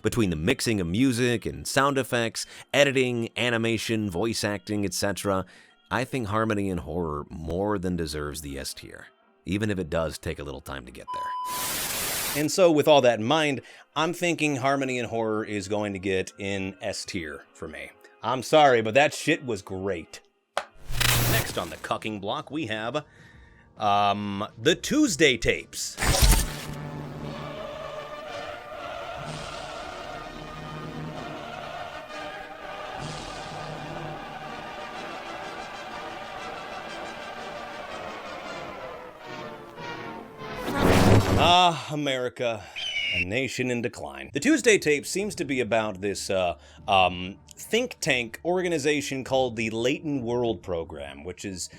Between the mixing of music and sound effects, editing, animation, voice acting, etc., I think Harmony and Horror more than deserves the S tier, even if it does take a little time to get there. And so with all that in mind, I'm thinking Harmony and Horror is going to get in S tier for me. I'm sorry, but that shit was great. Next on the cucking block, we have the Tuesday tapes. Ah, America, a nation in decline. The Tuesday tape seems to be about this think tank organization called the Latent World Program, which is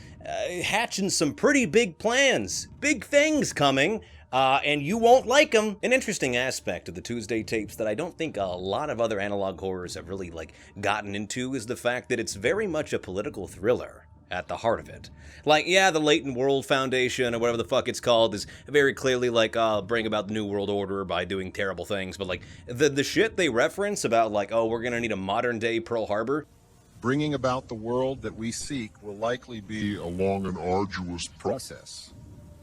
hatching some pretty big plans, big things coming, and you won't like them. An interesting aspect of the Tuesday tapes that I don't think a lot of other analog horrors have really gotten into is the fact that it's very much a political thriller at the heart of it. Like, yeah, the Latent World Foundation, or whatever the fuck it's called, is very clearly bring about the New World Order by doing terrible things, but the shit they reference about oh, we're gonna need a modern day Pearl Harbor. Bringing about the world that we seek will likely be a long and arduous process,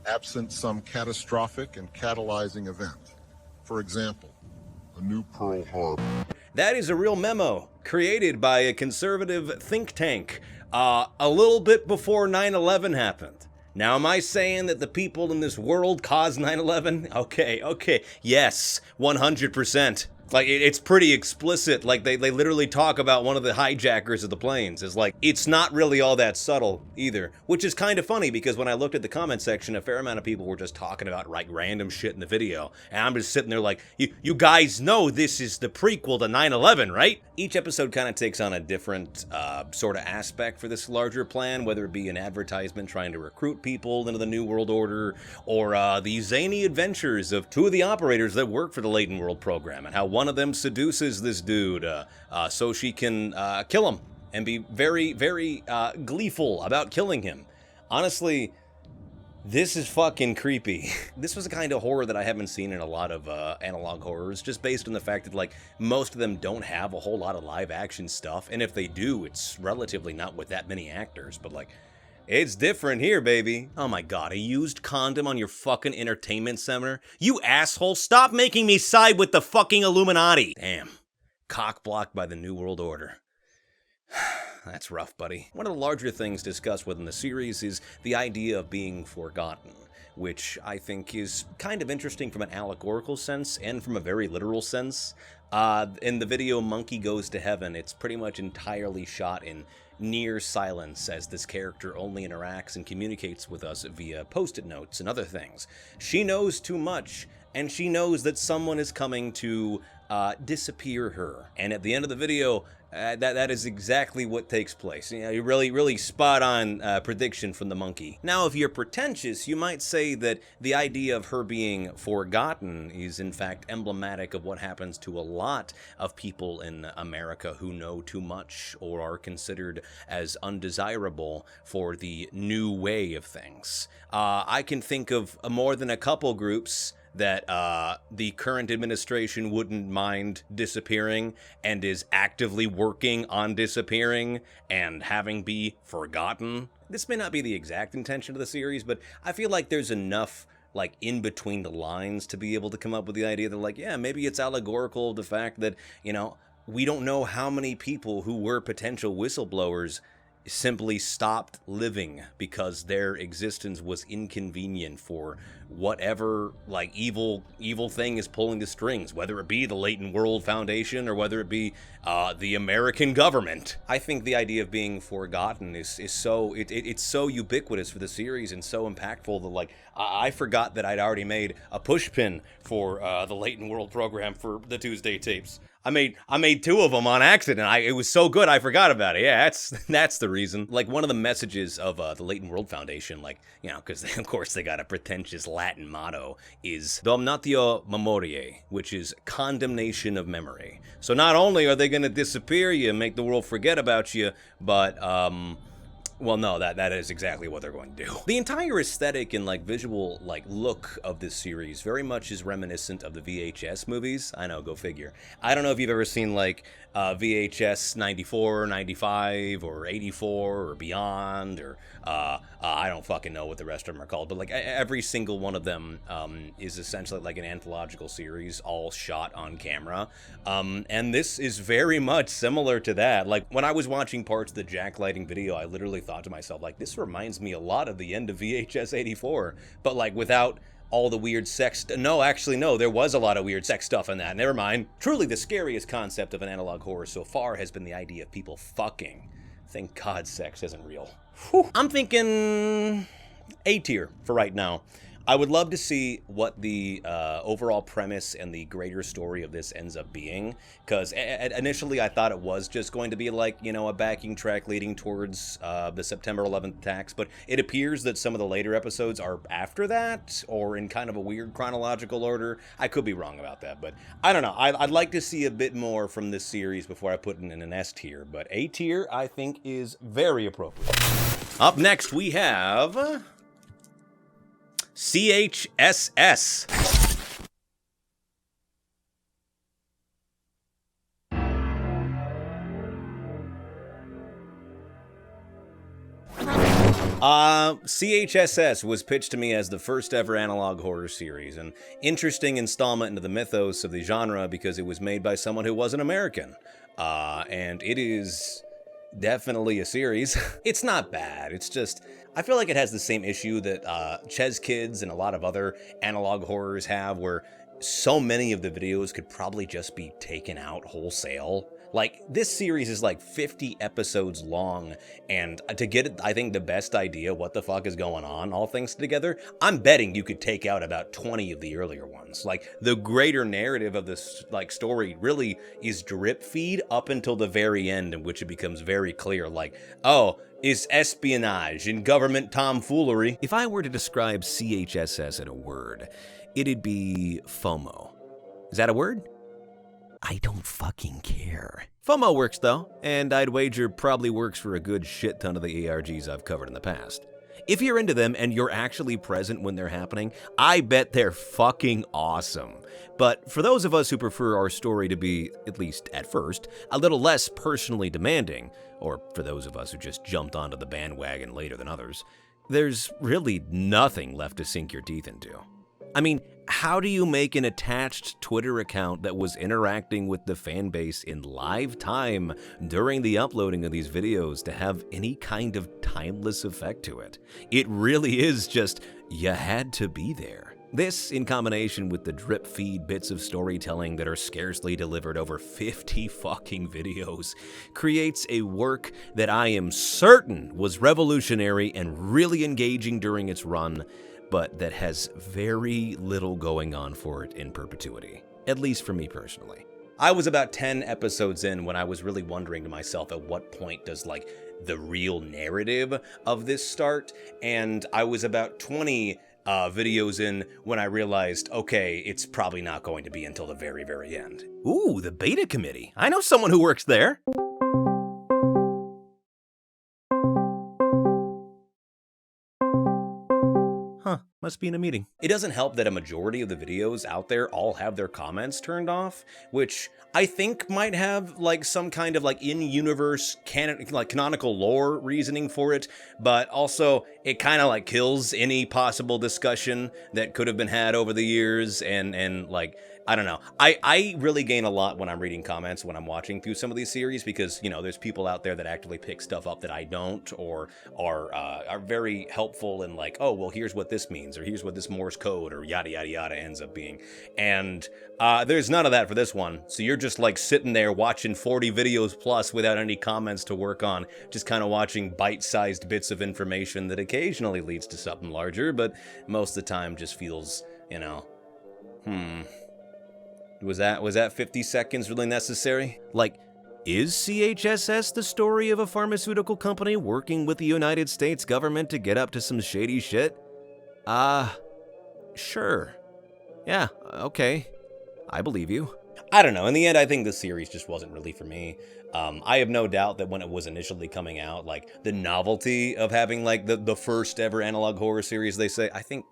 absent some catastrophic and catalyzing event. For example, a new Pearl Harbor. That is a real memo created by a conservative think tank a little bit before 9/11 happened. Now, am I saying that the people in this world caused 9/11? Okay, yes, 100%. It's pretty explicit. They literally talk about one of the hijackers of the planes. It's not really all that subtle either, which is kind of funny because when I looked at the comment section, a fair amount of people were just talking about random shit in the video, and I'm just sitting there you guys know this is the prequel to 9/11, right? Each episode kind of takes on a different sort of aspect for this larger plan, whether it be an advertisement trying to recruit people into the New World Order, or the zany adventures of two of the operators that work for the Latent World Program, and how one of them seduces this dude so she can kill him and be very, very gleeful about killing him. Honestly, this is fucking creepy. This was a kind of horror that I haven't seen in a lot of analog horrors, just based on the fact that most of them don't have a whole lot of live action stuff, and if they do, it's relatively not with that many actors, but it's different here, baby. Oh my god, a used condom on your fucking entertainment center? You asshole, stop making me side with the fucking Illuminati! Damn. Cock blocked by the New World Order. That's rough, buddy. One of the larger things discussed within the series is the idea of being forgotten, which I think is kind of interesting from an allegorical sense and from a very literal sense. In the video Monkey Goes to Heaven, it's pretty much entirely shot in near silence as this character only interacts and communicates with us via post-it notes and other things. She knows too much, and she knows that someone is coming to disappear her. And at the end of the video, that is exactly what takes place. You know, you really spot on prediction from the monkey. Now, if you're pretentious, you might say that the idea of her being forgotten is in fact emblematic of what happens to a lot of people in America who know too much or are considered as undesirable for the new way of things. I can think of more than a couple groups that the current administration wouldn't mind disappearing and is actively working on disappearing and having be forgotten. This may not be the exact intention of the series, but I feel like there's enough like in between the lines to be able to come up with the idea that like, yeah, maybe it's allegorical of the fact that, you know, we don't know how many people who were potential whistleblowers simply stopped living because their existence was inconvenient for whatever like evil thing is pulling the strings, whether it be the Latent World Foundation or whether it be the American government. I think the idea of being forgotten is so it's so ubiquitous for the series and so impactful that like I forgot that I'd already made a push pin for the Latent World program for the Tuesday tapes. I made 2 of them on accident. It was so good I forgot about it. Yeah, that's the reason. Like one of the messages of the Latent World Foundation, like, you know, because of course they got a pretentious Latin motto, is damnatio memoriae, which is condemnation of memory. So not only are they going to disappear you and make the world forget about you, but well, no, that is exactly what they're going to do. The entire aesthetic and like visual like look of this series very much is reminiscent of the VHS movies. I know, go figure. I don't know if you've ever seen like VHS 94, 95, or 84, or Beyond, or I don't fucking know what the rest of them are called, but like every single one of them is essentially like an anthological series, all shot on camera. And this is very much similar to that. Like when I was watching parts of the jacklighting video, I literally thought to myself, like, this reminds me a lot of the end of VHS 84, but like without all the weird sex. No, actually, no, there was a lot of weird sex stuff in that. Never mind. Truly, the scariest concept of an analog horror so far has been the idea of people fucking. Thank God sex isn't real. Whew. I'm thinking A tier for right now. I would love to see what the overall premise and the greater story of this ends up being, because initially I thought it was just going to be like, you know, a backing track leading towards the September 11th attacks, but it appears that some of the later episodes are after that, or in kind of a weird chronological order. I could be wrong about that, but I don't know. I'd like to see a bit more from this series before I put it in an S tier, but A tier I think is very appropriate. Up next we have CHSS. CHSS was pitched to me as the first ever analog horror series, an interesting installment into the mythos of the genre because it was made by someone who wasn't American. And it is definitely a series. It's not bad, it's just, I feel like it has the same issue that Ches Kids and a lot of other analog horrors have, where so many of the videos could probably just be taken out wholesale. Like, this series is like 50 episodes long, and to get, I think, the best idea what the fuck is going on, all things together, I'm betting you could take out about 20 of the earlier ones. Like, the greater narrative of this, like, story really is drip feed up until the very end, in which it becomes very clear, like, oh, is espionage and government tomfoolery. If I were to describe CHSS in a word, it'd be FOMO. Is that a word? I don't fucking care. FOMO works though, and I'd wager probably works for a good shit ton of the ARGs I've covered in the past. If you're into them and you're actually present when they're happening, I bet they're fucking awesome. But for those of us who prefer our story to be, at least at first, a little less personally demanding, or for those of us who just jumped onto the bandwagon later than others, there's really nothing left to sink your teeth into. I mean, how do you make an attached Twitter account that was interacting with the fan base in live time during the uploading of these videos to have any kind of timeless effect to it? It really is just, you had to be there. This, in combination with the drip feed bits of storytelling that are scarcely delivered over 50 fucking videos, creates a work that I am certain was revolutionary and really engaging during its run, but that has very little going on for it in perpetuity, at least for me personally. I was about 10 episodes in when I was really wondering to myself, at what point does like the real narrative of this start? And I was about 20 videos in when I realized, okay, it's probably not going to be until the very, very end. Ooh, the beta committee. I know someone who works there. Huh, must be in a meeting. It doesn't help that a majority of the videos out there all have their comments turned off, which I think might have like some kind of like in-universe canonical lore reasoning for it, but also it kind of like kills any possible discussion that could have been had over the years, and like, I don't know. I really gain a lot when I'm reading comments when I'm watching through some of these series, because, you know, there's people out there that actively pick stuff up that I don't, or are very helpful in like, oh, well, here's what this means, or here's what this Morse code, or yada, yada, yada ends up being. And there's none of that for this one. So you're just like sitting there watching 40 videos plus without any comments to work on, just kind of watching bite-sized bits of information that occasionally leads to something larger, but most of the time just feels, you know, Was that 50 seconds really necessary? Like, is CHSS the story of a pharmaceutical company working with the United States government to get up to some shady shit? Sure. Yeah, okay. I believe you. I don't know. In the end, I think the series just wasn't really for me. I have no doubt that when it was initially coming out, like, the novelty of having, like, the first ever analog horror series, they say, I think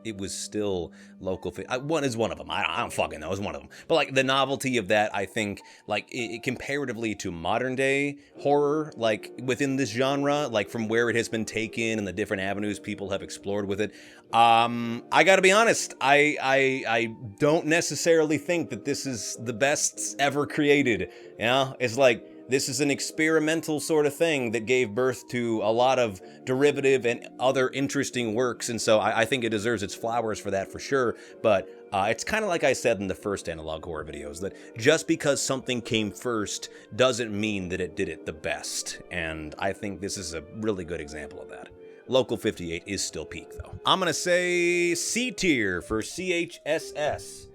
it was still local. One is one of them. I don't fucking know. It's one of them. But like the novelty of that, I think, like it comparatively to modern day horror, like within this genre, like from where it has been taken and the different avenues people have explored with it. I gotta be honest. I don't necessarily think that this is the best ever created. You know, it's like, this is an experimental sort of thing that gave birth to a lot of derivative and other interesting works, and so I think it deserves its flowers for that for sure, but it's kind of like I said in the first analog horror videos, that just because something came first doesn't mean that it did it the best, and I think this is a really good example of that. Local 58 is still peak, though. I'm gonna say C tier for CHSS.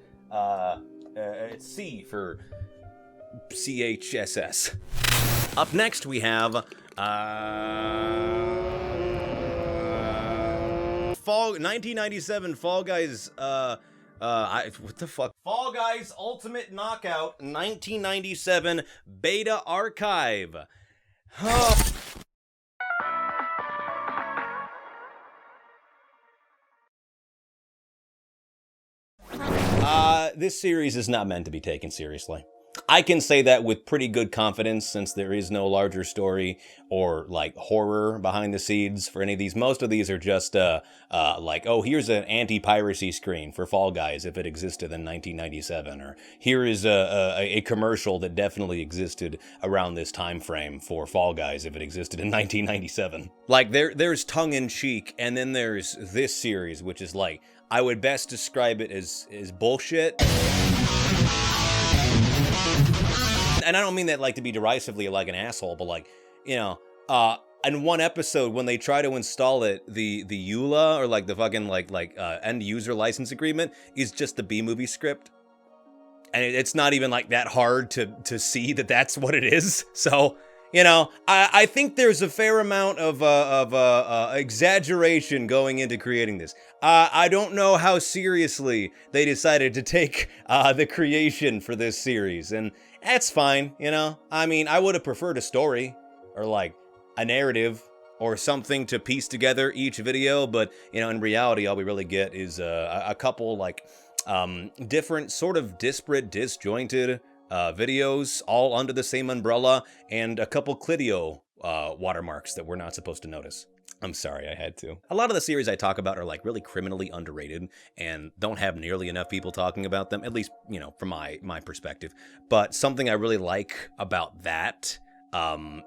It's C for CHSS. Up next we have Fall 1997 Fall Guys what the fuck? Fall Guys Ultimate Knockout 1997 Beta Archive. This series is not meant to be taken seriously. I can say that with pretty good confidence, since there is no larger story or like horror behind the scenes for any of these. Most of these are just like, oh, here's an anti-piracy screen for Fall Guys if it existed in 1997, or here is a commercial that definitely existed around this time frame for Fall Guys if it existed in 1997. Like there's tongue-in-cheek, and then there's this series, which is like, I would best describe it as bullshit. And I don't mean that like to be derisively like an asshole, but like, you know, in one episode when they try to install it, the EULA, or like the fucking like end user license agreement, is just the B-movie script. And it's not even like that hard to see that that's what it is. So, you know, I think there's a fair amount of exaggeration going into creating this. I don't know how seriously they decided to take the creation for this series, and that's fine, you know? I mean, I would have preferred a story, or like a narrative, or something to piece together each video, but, you know, in reality, all we really get is a couple like different sort of disparate, disjointed videos, all under the same umbrella, and a couple Clidio watermarks that we're not supposed to notice. I'm sorry, I had to. A lot of the series I talk about are like really criminally underrated and don't have nearly enough people talking about them, at least, you know, from my perspective. But something I really like about that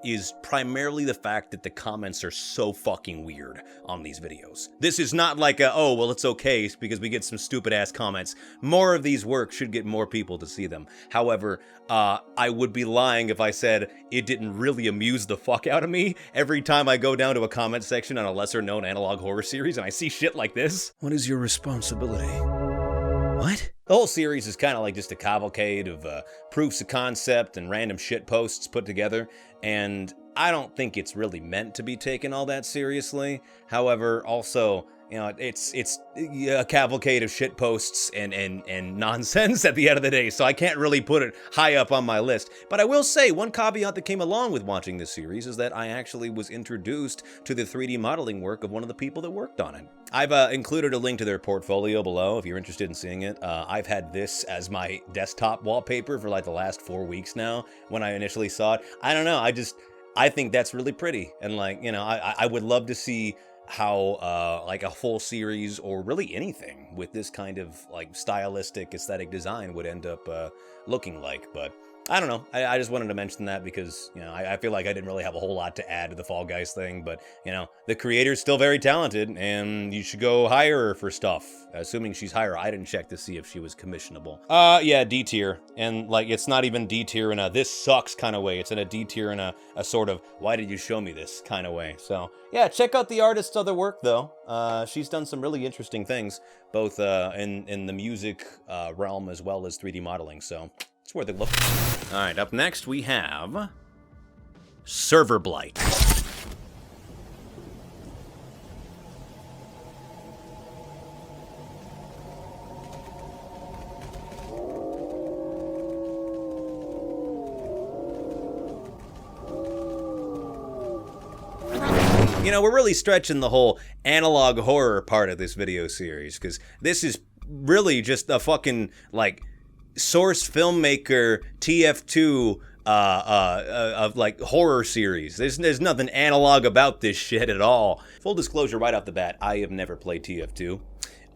is primarily the fact that the comments are so fucking weird on these videos. This is not like a, oh, well, it's okay because we get some stupid ass comments. More of these works should get more people to see them. However, I would be lying if I said it didn't really amuse the fuck out of me every time I go down to a comment section on a lesser known analog horror series and I see shit like this. What is your responsibility? What? The whole series is kind of like just a cavalcade of proofs of concept and random shit posts put together, and I don't think it's really meant to be taken all that seriously. However, also, you know, it's a cavalcade of shit posts and nonsense at the end of the day, so I can't really put it high up on my list. But I will say, one caveat that came along with watching this series is that I actually was introduced to the 3D modeling work of one of the people that worked on it. I've included a link to their portfolio below if you're interested in seeing it. I've had this as my desktop wallpaper for like the last 4 weeks now when I initially saw it. I don't know, I think that's really pretty, and like, you know, I would love to see how like a full series or really anything with this kind of like stylistic aesthetic design would end up looking like. But I don't know, I just wanted to mention that because, you know, I feel like I didn't really have a whole lot to add to the Fall Guys thing, but, you know, the creator's still very talented and you should go hire her for stuff. Assuming she's higher. I didn't check to see if she was commissionable. Yeah, D tier. And like, it's not even D tier in a this sucks kind of way. It's in a D tier in a sort of why did you show me this kind of way. So yeah, check out the artist's other work though. She's done some really interesting things, both in the music realm as well as 3D modeling. So it's worth a look. All right, up next we have Server Blight. You know, we're really stretching the whole analog horror part of this video series, because this is really just a fucking, like, source filmmaker TF2 of like horror series. There's nothing analog about this shit at all. Full disclosure right off the bat, I have never played TF2.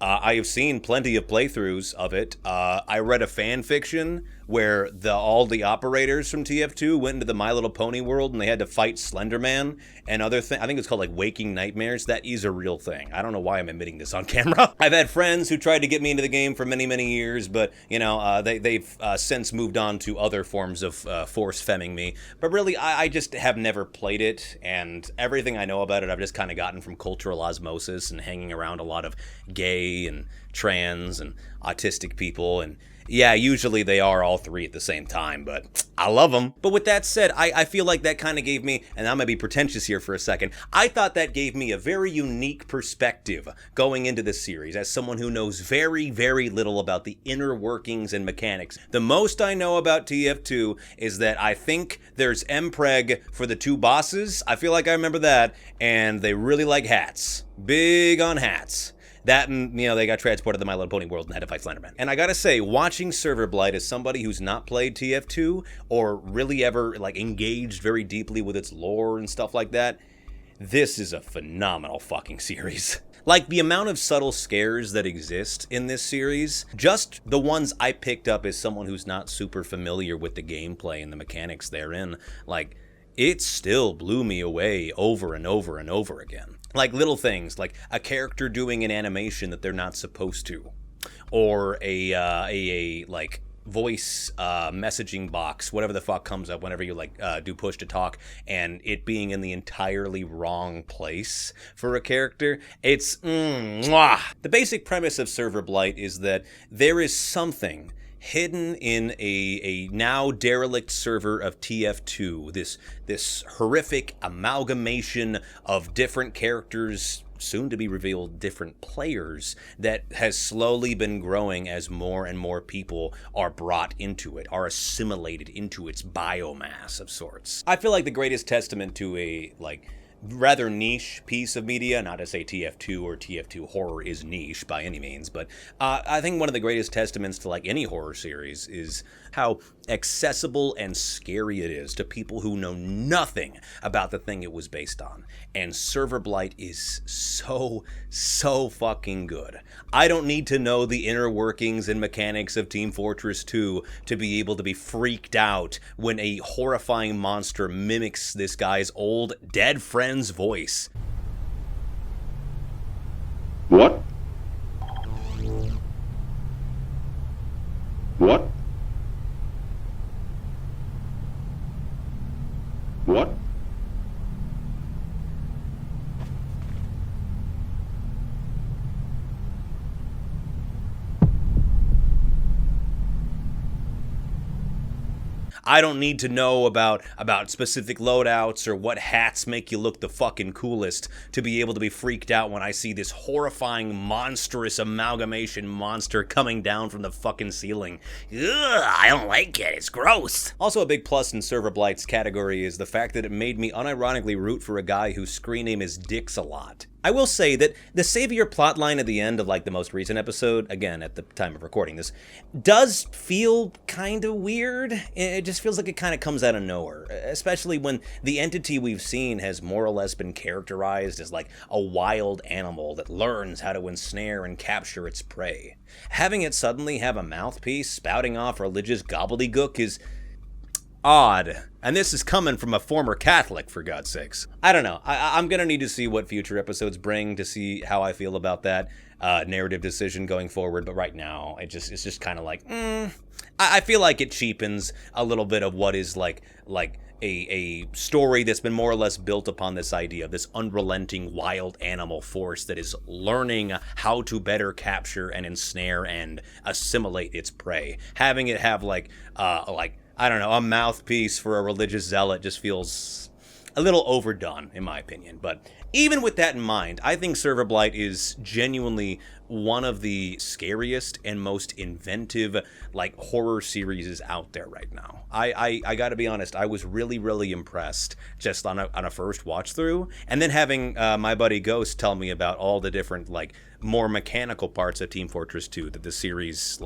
I have seen plenty of playthroughs of it. I read a fan fiction where all the operators from TF2 went into the My Little Pony world and they had to fight Slender Man and other things. I think it's called like Waking Nightmares. That is a real thing. I don't know why I'm admitting this on camera. I've had friends who tried to get me into the game for many, many years, but you know, they've since moved on to other forms of force femming me. But really, I just have never played it, and everything I know about it I've just kind of gotten from cultural osmosis and hanging around a lot of gay and trans and autistic people, and yeah, usually they are all three at the same time, but I love them. But with that said, I feel like that kind of gave me, and I'm going to be pretentious here for a second, I thought that gave me a very unique perspective going into this series as someone who knows very, very little about the inner workings and mechanics. The most I know about TF2 is that I think there's M.Preg for the two bosses. I feel like I remember that, and they really like hats. Big on hats. That and, you know, they got transported to the My Little Pony world and had to fight Slenderman. And I gotta say, watching Server Blight as somebody who's not played TF2 or really ever, like, engaged very deeply with its lore and stuff like that, this is a phenomenal fucking series. Like, the amount of subtle scares that exist in this series, just the ones I picked up as someone who's not super familiar with the gameplay and the mechanics therein, like, it still blew me away over and over and over again. Like little things, like a character doing an animation that they're not supposed to, or a like voice messaging box, whatever the fuck comes up whenever you like do push to talk, and it being in the entirely wrong place for a character. It's mwah. The basic premise of Server Blight is that there is something hidden in a now derelict server of TF2, this horrific amalgamation of different characters, soon to be revealed different players, that has slowly been growing as more and more people are brought into it, are assimilated into its biomass of sorts. I feel like the greatest testament to a rather niche piece of media, not to say TF2 or TF2 horror is niche by any means, but I think one of the greatest testaments to like any horror series is how accessible and scary it is to people who know nothing about the thing it was based on. And Server Blight is so fucking good. I don't need to know the inner workings and mechanics of Team Fortress 2 to be able to be freaked out when a horrifying monster mimics this guy's old dead friend's voice. What? What? What? I don't need to know about specific loadouts or what hats make you look the fucking coolest to be able to be freaked out when I see this horrifying, monstrous amalgamation monster coming down from the fucking ceiling. Ugh, I don't like it. It's gross. Also, a big plus in Server Blight's category is the fact that it made me unironically root for a guy whose screen name is Dix-a-Lot. I will say that the savior plotline at the end of like the most recent episode, again at the time of recording this, does feel kind of weird. It just feels like it kind of comes out of nowhere, especially when the entity we've seen has more or less been characterized as like a wild animal that learns how to ensnare and capture its prey. Having it suddenly have a mouthpiece spouting off religious gobbledygook is odd. And this is coming from a former Catholic, for God's sakes. I don't know. I'm gonna need to see what future episodes bring to see how I feel about that narrative decision going forward. But right now, it's just kind of like, I feel like it cheapens a little bit of what is like a story that's been more or less built upon this idea of this unrelenting wild animal force that is learning how to better capture and ensnare and assimilate its prey. Having it have I don't know, a mouthpiece for a religious zealot just feels a little overdone, in my opinion. But even with that in mind, I think Server Blight is genuinely one of the scariest and most inventive, horror series out there right now. I gotta be honest, I was really impressed just on a first watch through. And then having my buddy Ghost tell me about all the different, more mechanical parts of Team Fortress 2 that the series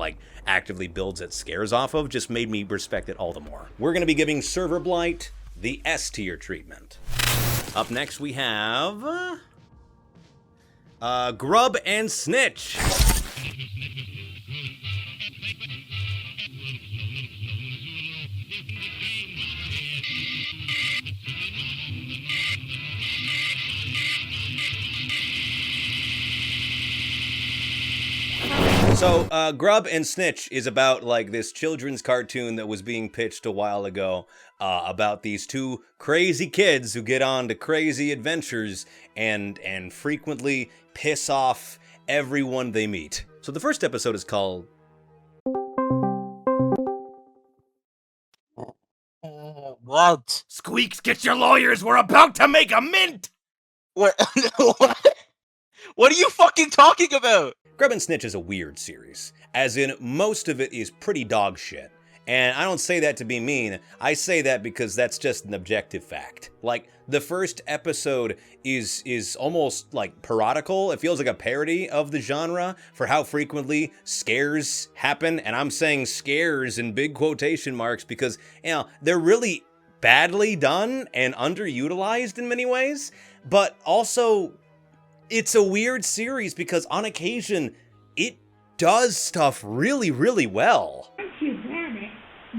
actively builds its scares off of just made me respect it all the more. We're going to be giving Server Blight the S tier treatment. Up next we have Grub and Snitch. So, Grub and Snitch is about, this children's cartoon that was being pitched a while ago about these two crazy kids who get on to crazy adventures and frequently piss off everyone they meet. So the first episode is called... What? Squeaks, get your lawyers! We're about to make a mint! What? What are you fucking talking about? Grub and Snitch is a weird series, as in most of it is pretty dog shit. And I don't say that to be mean, I say that because that's just an objective fact. The first episode is almost parodical. It feels like a parody of the genre for how frequently scares happen. And I'm saying scares in big quotation marks because, they're really badly done and underutilized in many ways. But also, it's a weird series because on occasion, it does stuff really well. Once you grab it,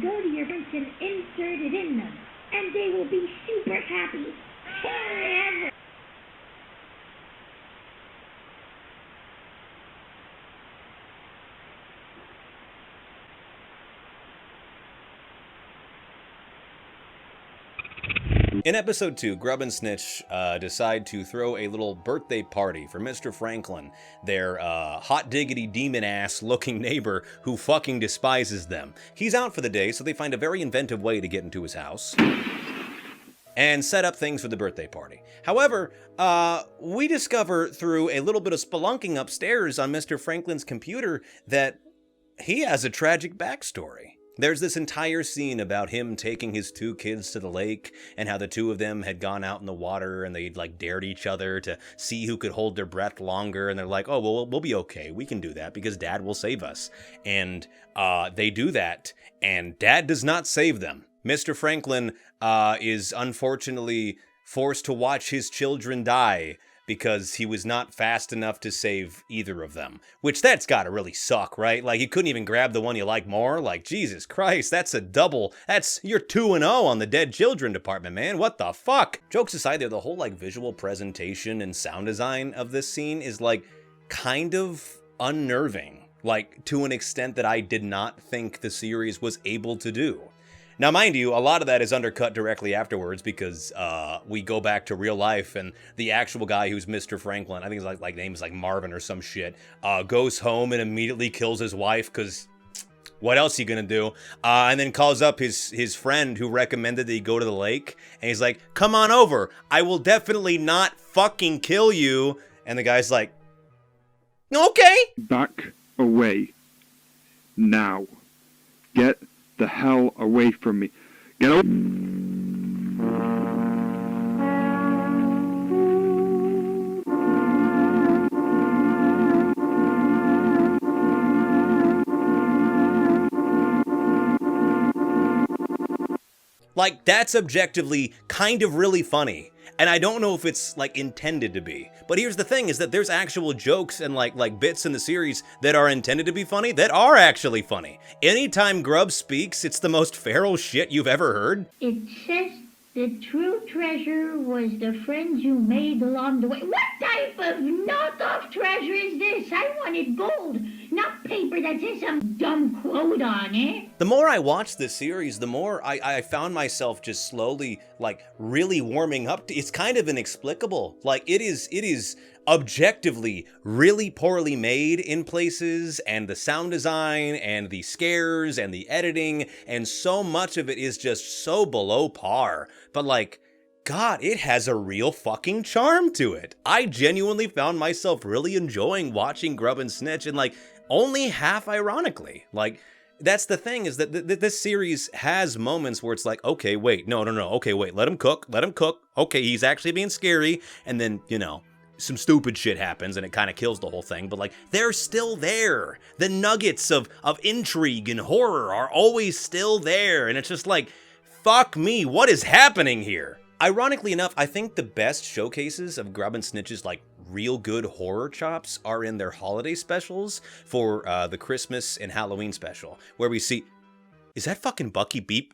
go to your friends and insert it in them, and they will be super happy forever. In episode 2, Grub and Snitch decide to throw a little birthday party for Mr. Franklin, their hot diggity demon-ass looking neighbor who fucking despises them. He's out for the day, so they find a very inventive way to get into his house and set up things for the birthday party. However, we discover through a little bit of spelunking upstairs on Mr. Franklin's computer that he has a tragic backstory. There's this entire scene about him taking his 2 kids to the lake and how the 2 of them had gone out in the water and they'd like dared each other to see who could hold their breath longer. And they're like, oh, well, we'll be okay. We can do that because Dad will save us. And they do that and Dad does not save them. Mr. Franklin is unfortunately forced to watch his children die because he was not fast enough to save either of them. Which, that's gotta really suck, right? Like, you couldn't even grab the one you like more? Like, Jesus Christ, that's a double. You're 2-0 on the dead children department, man. What the fuck? Jokes aside there, the whole, like, visual presentation and sound design of this scene is, like, kind of unnerving. Like, to an extent that I did not think the series was able to do. Now, mind you, a lot of that is undercut directly afterwards because we go back to real life and the actual guy who's Mr. Franklin, I think his like name is like Marvin or some shit, goes home and immediately kills his wife because what else are you gonna do? And then calls up his friend who recommended that he go to the lake and he's like, come on over. I will definitely not fucking kill you. And the guy's like, okay. Back away. Now. Get the hell away from me. Get away. Like, that's objectively kind of really funny. And I don't know if it's, like, intended to be. But here's the thing, is that there's actual jokes and, like bits in the series that are intended to be funny that are actually funny. Anytime Grub speaks, it's the most feral shit you've ever heard. It says the true treasure was the friends you made along the way. What type of knockoff treasure is this? I wanted gold, not paper that says some dumb quote on it. The more I watched this series, the more I found myself just slowly, like, really warming up to it's kind of inexplicable. Like, it is objectively really poorly made in places, and the sound design and the scares and the editing, and so much of it is just so below par. But like, God, it has a real fucking charm to it. I genuinely found myself really enjoying watching Grub and Snitch, and like, only half ironically. Like, that's the thing, is that this series has moments where it's like, okay, wait, no, okay, wait, let him cook, okay, he's actually being scary, and then, you know, some stupid shit happens and it kind of kills the whole thing, but like, they're still there. The nuggets of intrigue and horror are always still there, and it's just like, fuck me, what is happening here? Ironically enough, I think the best showcases of Grub and Snitch's, like, real good horror chops are in their holiday specials for the Christmas and Halloween special, where we see... Is that fucking Bucky Beep?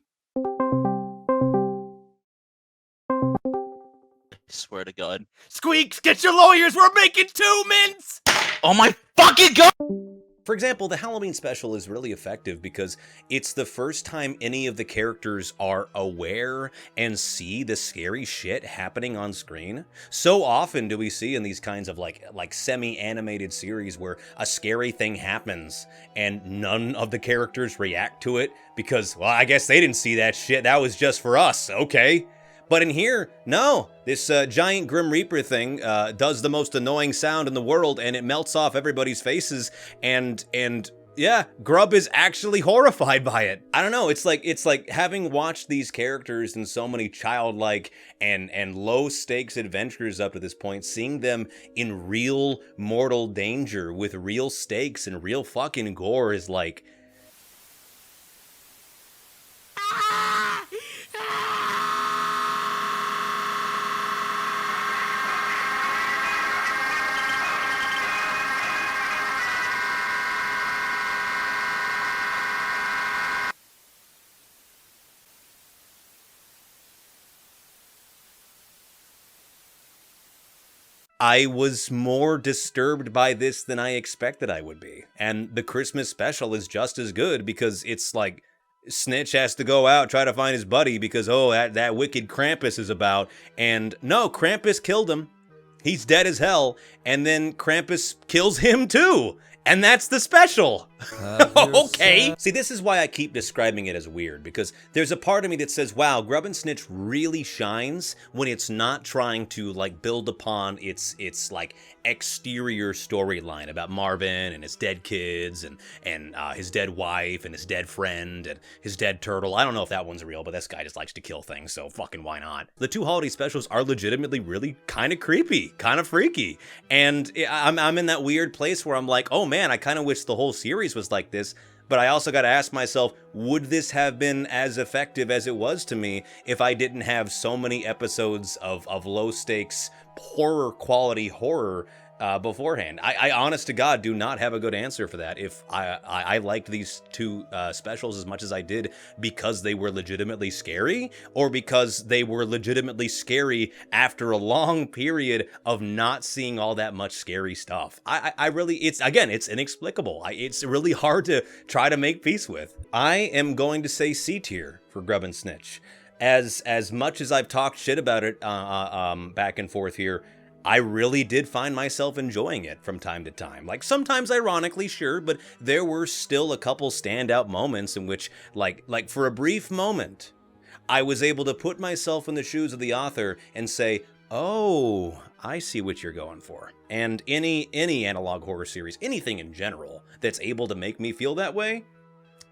I swear to God. Squeaks, get your lawyers, we're making 2 mints! Oh my fucking God! For example, the Halloween special is really effective because it's the first time any of the characters are aware and see the scary shit happening on screen. So often do we see in these kinds of like semi-animated series where a scary thing happens and none of the characters react to it because, well, I guess they didn't see that shit, that was just for us, okay? But in here, no, this giant Grim Reaper thing does the most annoying sound in the world, and it melts off everybody's faces, and yeah, Grub is actually horrified by it. I don't know, it's like having watched these characters in so many childlike and low stakes adventures up to this point, seeing them in real mortal danger with real stakes and real fucking gore is like... I was more disturbed by this than I expected I would be. And the Christmas special is just as good because it's like Snitch has to go out, try to find his buddy because, oh, that wicked Krampus is about. And no, Krampus killed him. He's dead as hell. And then Krampus kills him too. And that's the special. Okay. See, this is why I keep describing it as weird, because there's a part of me that says, wow, Grub and Snitch really shines when it's not trying to like build upon its like exterior storyline about Marvin and his dead kids and his dead wife and his dead friend and his dead turtle. I don't know if that one's real, but this guy just likes to kill things, so fucking why not? The two holiday specials are legitimately really kind of creepy, kind of freaky, and I'm in that weird place where I'm like, oh man, I kind of wish the whole series was like this, but I also got to ask myself, would this have been as effective as it was to me if I didn't have so many episodes of low stakes horror quality horror beforehand? I honest to God do not have a good answer for that. If I liked these two specials as much as I did because they were legitimately scary, or because they were legitimately scary after a long period of not seeing all that much scary stuff. I really, it's inexplicable. It's really hard to try to make peace with. I am going to say C tier for Grub and Snitch. As much as I've talked shit about it back and forth here, I really did find myself enjoying it from time to time. Like, sometimes ironically, sure, but there were still a couple standout moments in which, like for a brief moment, I was able to put myself in the shoes of the author and say, oh, I see what you're going for. And any analog horror series, anything in general, that's able to make me feel that way,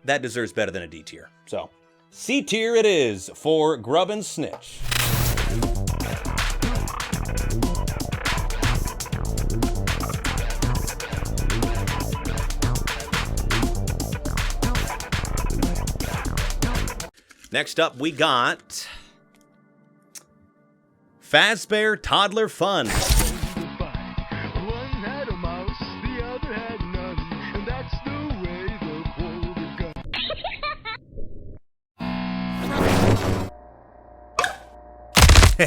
that deserves better than a D tier. So, C tier it is for Grub and Snitch. Next up, we got Fazbear Toddler Fun.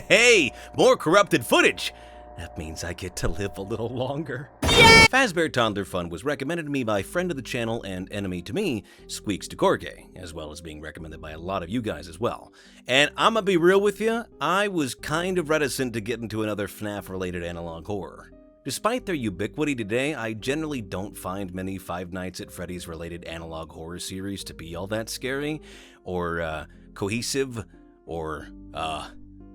Hey, more corrupted footage. That means I get to live a little longer. Yeah! Fazbear Toddler Fun was recommended to me by friend of the channel and enemy to me, Squeaks DeGorge, as well as being recommended by a lot of you guys as well. And I'm gonna be real with you, I was kind of reticent to get into another FNAF-related analog horror. Despite their ubiquity today, I generally don't find many Five Nights at Freddy's-related analog horror series to be all that scary, or cohesive, or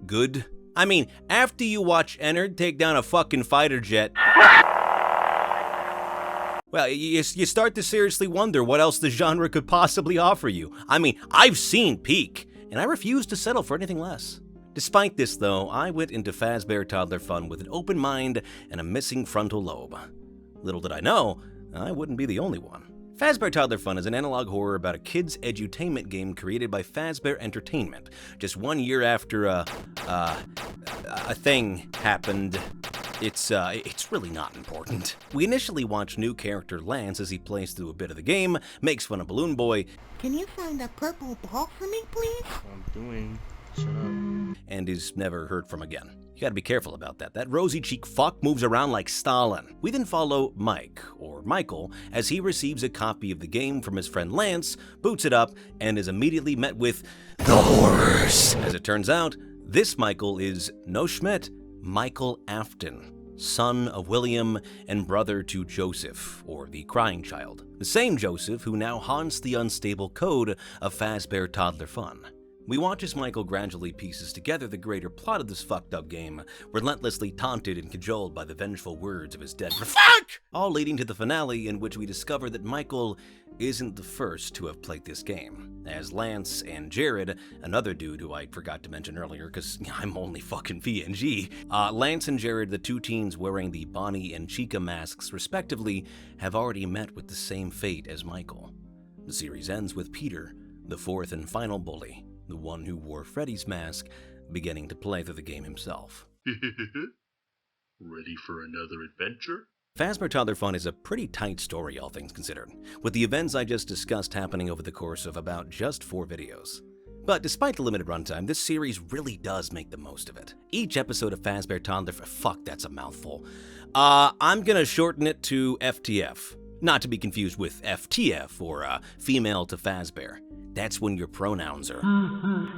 good. I mean, after you watch Ennard take down a fucking fighter jet, well, you start to seriously wonder what else the genre could possibly offer you. I mean, I've seen peak, and I refuse to settle for anything less. Despite this, though, I went into Fazbear Toddler Fun with an open mind and a missing frontal lobe. Little did I know, I wouldn't be the only one. Fazbear Toddler Fun is an analog horror about a kids' edutainment game created by Fazbear Entertainment. Just 1 year after a thing happened. It's really not important. We initially watch new character Lance as he plays through a bit of the game, makes fun of Balloon Boy. Can you find a purple ball for me, please? I'm doing. Shut up. And is never heard from again. You gotta be careful about that. That rosy cheek fuck moves around like Stalin. We then follow Mike, or Michael, as he receives a copy of the game from his friend Lance, boots it up, and is immediately met with the horrors. As it turns out, this Michael is no Schmidt, Michael Afton, son of William and brother to Joseph, or the Crying Child. The same Joseph who now haunts the unstable code of Fazbear Toddler Fun. We watch as Michael gradually pieces together the greater plot of this fucked up game, relentlessly taunted and cajoled by the vengeful words of his dead fuck! All leading to the finale in which we discover that Michael isn't the first to have played this game, as Lance and Jared, another dude who I forgot to mention earlier because I'm only fucking VNG, Lance and Jared, the two teens wearing the Bonnie and Chica masks respectively, have already met with the same fate as Michael. The series ends with Peter, the fourth and final bully, the one who wore Freddy's mask, beginning to play through the game himself. Ready for another adventure? Fazbear Toddler Fun is a pretty tight story, all things considered, with the events I just discussed happening over the course of about just 4 videos. But despite the limited runtime, this series really does make the most of it. Each episode of Fazbear Toddler fuck, that's a mouthful. I'm gonna shorten it to FTF. Not to be confused with FTF, or Female to Fazbear. That's when your pronouns are.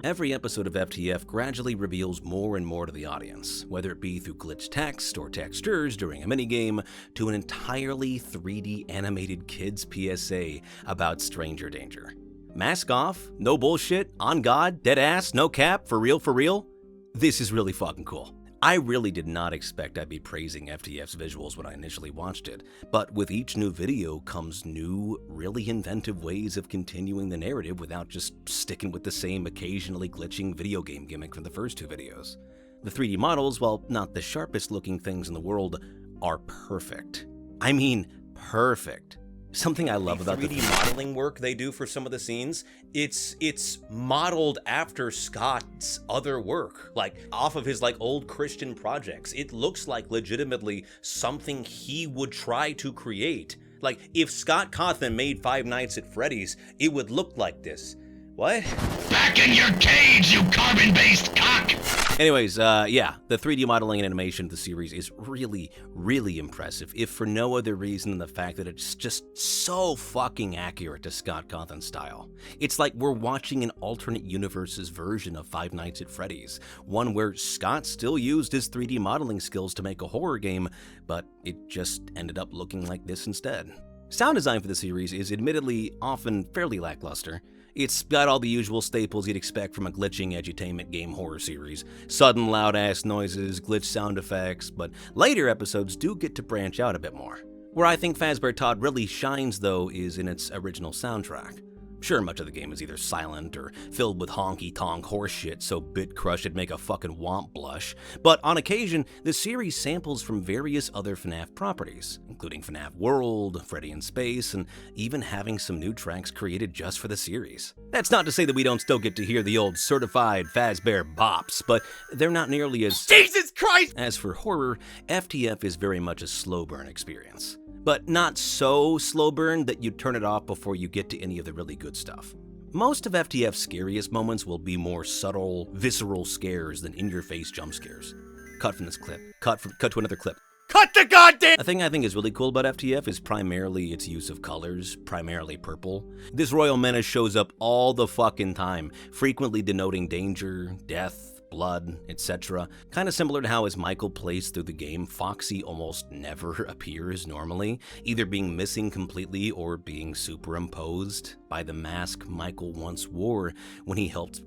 Every episode of FTF gradually reveals more and more to the audience, whether it be through glitched text or textures during a minigame, to an entirely 3D animated kids PSA about stranger danger. Mask off, no bullshit, on God, dead ass, no cap, for real, for real. This is really fucking cool. I really did not expect I'd be praising FTF's visuals when I initially watched it, but with each new video comes new, really inventive ways of continuing the narrative without just sticking with the same occasionally glitching video game gimmick from the first two videos. The 3D models, while not the sharpest looking things in the world, are perfect. I mean, perfect. Something I love about the 3D modeling work they do for some of the scenes, it's modeled after Scott's other work, like off of his like old Christian projects. It looks like legitimately something he would try to create. Like if Scott Cawthon made Five Nights at Freddy's, it would look like this. What? Back in your cage, you carbon-based cock! Anyways, yeah, the 3D modeling and animation of the series is really, really impressive, if for no other reason than the fact that it's just so fucking accurate to Scott Cawthon's style. It's like we're watching an alternate universe's version of Five Nights at Freddy's, one where Scott still used his 3D modeling skills to make a horror game, but it just ended up looking like this instead. Sound design for the series is admittedly often fairly lackluster. It's got all the usual staples you'd expect from a glitching edutainment game horror series. Sudden loud-ass noises, glitch sound effects, but later episodes do get to branch out a bit more. Where I think Fazbear Todd really shines, though, is in its original soundtrack. Sure, much of the game is either silent or filled with honky-tonk horseshit so Bitcrush would make a fucking womp blush, but on occasion, the series samples from various other FNAF properties, including FNAF World, Freddy in Space, and even having some new tracks created just for the series. That's not to say that we don't still get to hear the old certified Fazbear bops, but they're not nearly as— Jesus Christ! As for horror, FTF is very much a slow burn experience. But not so slow burn that you turn it off before you get to any of the really good stuff. Most of FTF's scariest moments will be more subtle, visceral scares than in-your-face jump scares. Cut from this clip. Cut to another clip. Cut the goddamn— A thing I think is really cool about FTF is primarily its use of colors, primarily purple. This royal menace shows up all the fucking time, frequently denoting danger, death, blood, etc. Kinda similar to how as Michael plays through the game, Foxy almost never appears normally, either being missing completely or being superimposed by the mask Michael once wore when he helped—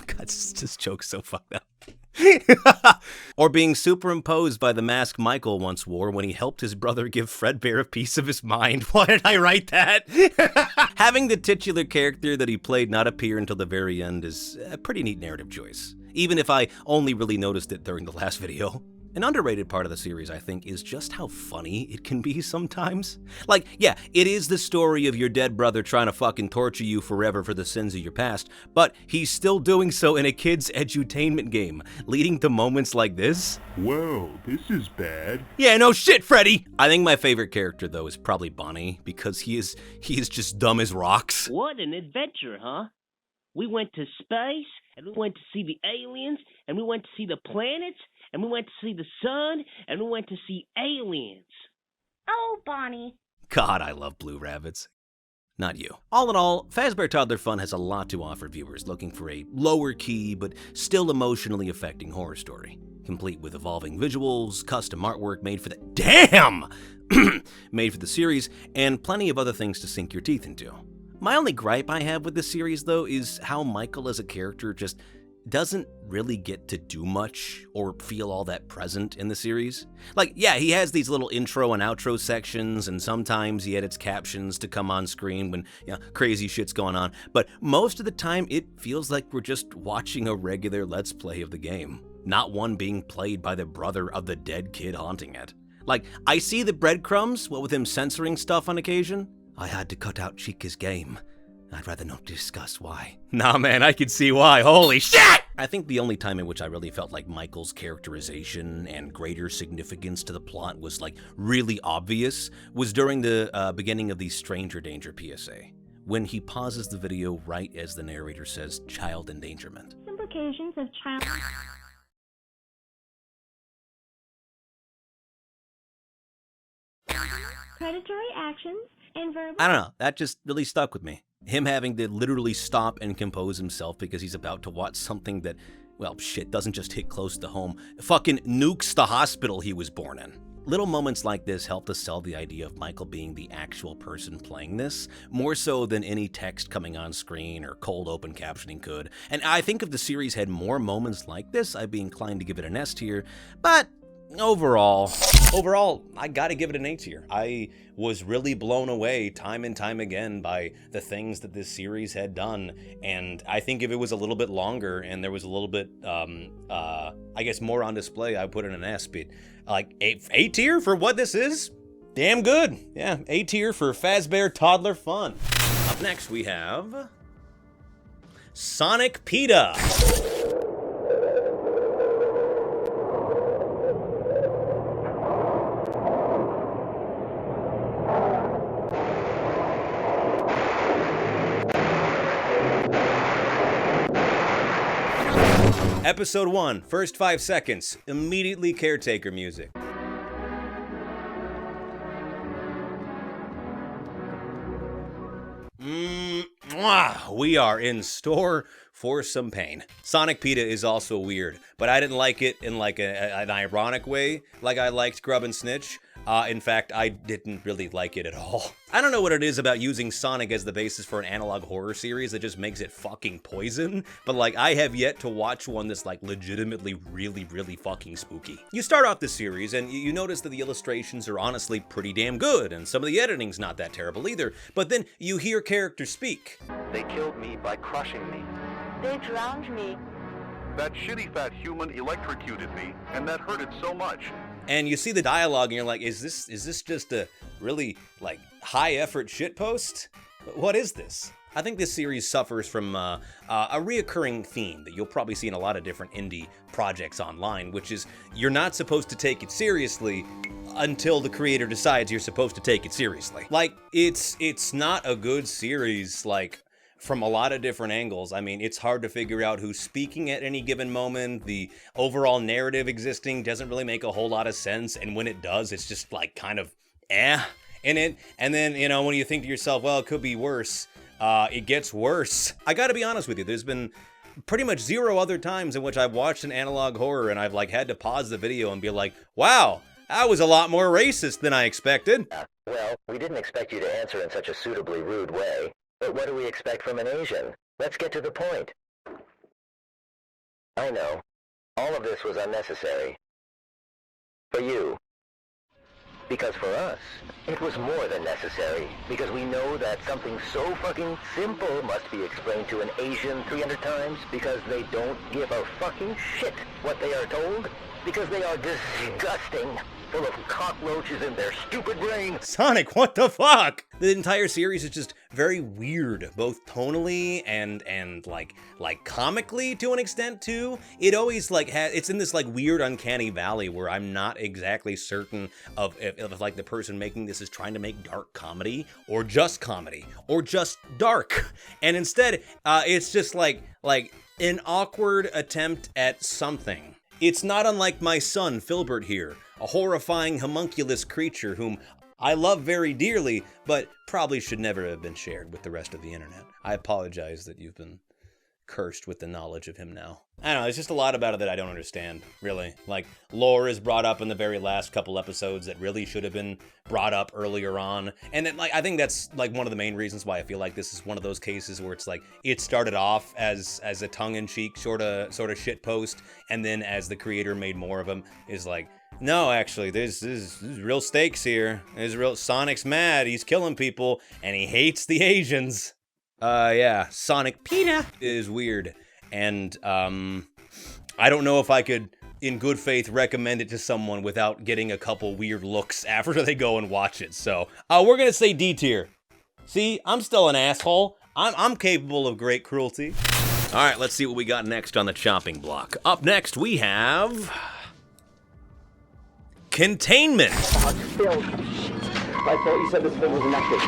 God, this joke's so fucked up. Or being superimposed by the mask Michael once wore when he helped his brother give Fredbear a piece of his mind. Why did I write that? Having the titular character that he played not appear until the very end is a pretty neat narrative choice, even if I only really noticed it during the last video. An underrated part of the series, I think, is just how funny it can be sometimes. Like, yeah, it is the story of your dead brother trying to fucking torture you forever for the sins of your past, but he's still doing so in a kid's edutainment game, leading to moments like this. Whoa, this is bad. Yeah, no shit, Freddy! I think my favorite character, though, is probably Bonnie, because he is just dumb as rocks. What an adventure, huh? We went to space, and we went to see the aliens, and we went to see the planets, and we went to see the sun, and we went to see aliens. Oh, Bonnie. God, I love blue rabbits. Not you. All in all, Fazbear Toddler Fun has a lot to offer viewers looking for a lower-key but still emotionally affecting horror story, complete with evolving visuals, custom artwork made for the— Damn! made for the series, and plenty of other things to sink your teeth into. My only gripe I have with this series, though, is how Michael as a character just doesn't really get to do much or feel all that present in the series. Like, yeah, he has these little intro and outro sections, and sometimes he edits captions to come on screen when, crazy shit's going on, but most of the time it feels like we're just watching a regular Let's Play of the game, not one being played by the brother of the dead kid haunting it. Like, I see the breadcrumbs, what with him censoring stuff on occasion. I had to cut out Chica's game. I'd rather not discuss why. Nah, man, I can see why. Holy shit! I think the only time in which I really felt like Michael's characterization and greater significance to the plot was, like, really obvious was during the beginning of the Stranger Danger PSA, when he pauses the video right as the narrator says child endangerment. Implications of child... predatory actions and verbal... I don't know, that just really stuck with me. Him having to literally stop and compose himself because he's about to watch something that, well, shit, doesn't just hit close to home. Fucking nukes the hospital he was born in. Little moments like this help us sell the idea of Michael being the actual person playing this, more so than any text coming on screen or cold open captioning could. And I think if the series had more moments like this, I'd be inclined to give it an S tier, but overall, I gotta give it an A tier. I was really blown away time and time again by the things that this series had done, and I think if it was a little bit longer and there was a little bit, I guess more on display, I would put it in an S, but like A tier for what this is? Damn good. Yeah, A tier for Fazbear toddler fun. Up next we have Sonic PETA. Episode 1, first 5 seconds, immediately caretaker music. We are in store for some pain. Sonic PETA is also weird, but I didn't like it in like an ironic way, like I liked Grub and Snitch. In fact, I didn't really like it at all. I don't know what it is about using Sonic as the basis for an analog horror series that just makes it fucking poison, but like I have yet to watch one that's like legitimately really fucking spooky. You start off the series and you notice that the illustrations are honestly pretty damn good, and some of the editing's not that terrible either, but then you hear characters speak. They killed me by crushing me. They drowned me. That shitty fat human electrocuted me, and that hurted so much. And you see the dialogue and you're like, is this just a really like high effort shitpost? What is this? I think this series suffers from a reoccurring theme that you'll probably see in a lot of different indie projects online, which is you're not supposed to take it seriously until the creator decides you're supposed to take it seriously. Like, it's not a good series, like, from a lot of different angles. I mean, it's hard to figure out who's speaking at any given moment. The overall narrative existing doesn't really make a whole lot of sense, and when it does, it's just like kind of in it. And then, you know, when you think to yourself, well, it could be worse, it gets worse. I gotta be honest with you, there's been pretty much 0 other times in which I've watched an analog horror and I've like had to pause the video and be like, wow, that was a lot more racist than I expected. Well, we didn't expect you to answer in such a suitably rude way. But what do we expect from an Asian? Let's get to the point. I know. All of this was unnecessary. For you. Because for us, it was more than necessary. Because we know that something so fucking simple must be explained to an Asian 300 times. Because they don't give a fucking shit what they are told. Because they are disgusting. Full of cockroaches in their stupid brain. Sonic, what the fuck? The entire series is just very weird, both tonally and like comically to an extent too. It always like it's in this like weird uncanny valley where I'm not exactly certain of if like the person making this is trying to make dark comedy or just dark. And instead, it's just like an awkward attempt at something. It's not unlike my son, Filbert here, a horrifying homunculus creature whom I love very dearly, but probably should never have been shared with the rest of the internet. I apologize that you've been cursed with the knowledge of him now. I don't know, there's just a lot about it that I don't understand, really. Like, lore is brought up in the very last couple episodes that really should have been brought up earlier on. And then, like, I think that's like one of the main reasons why I feel like this is one of those cases where it's like, it started off as a tongue-in-cheek sort of shitpost, and then as the creator made more of them, is like, no, actually, there's real stakes here. Sonic's mad, he's killing people, and he hates the Asians. Yeah, Sonic PETA is weird, and I don't know if I could, in good faith, recommend it to someone without getting a couple weird looks after they go and watch it. So, we're gonna say D tier. See, I'm still an asshole. I'm capable of great cruelty. All right, let's see what we got next on the chopping block. Up next, we have Containment. I thought you said this thing was inactive.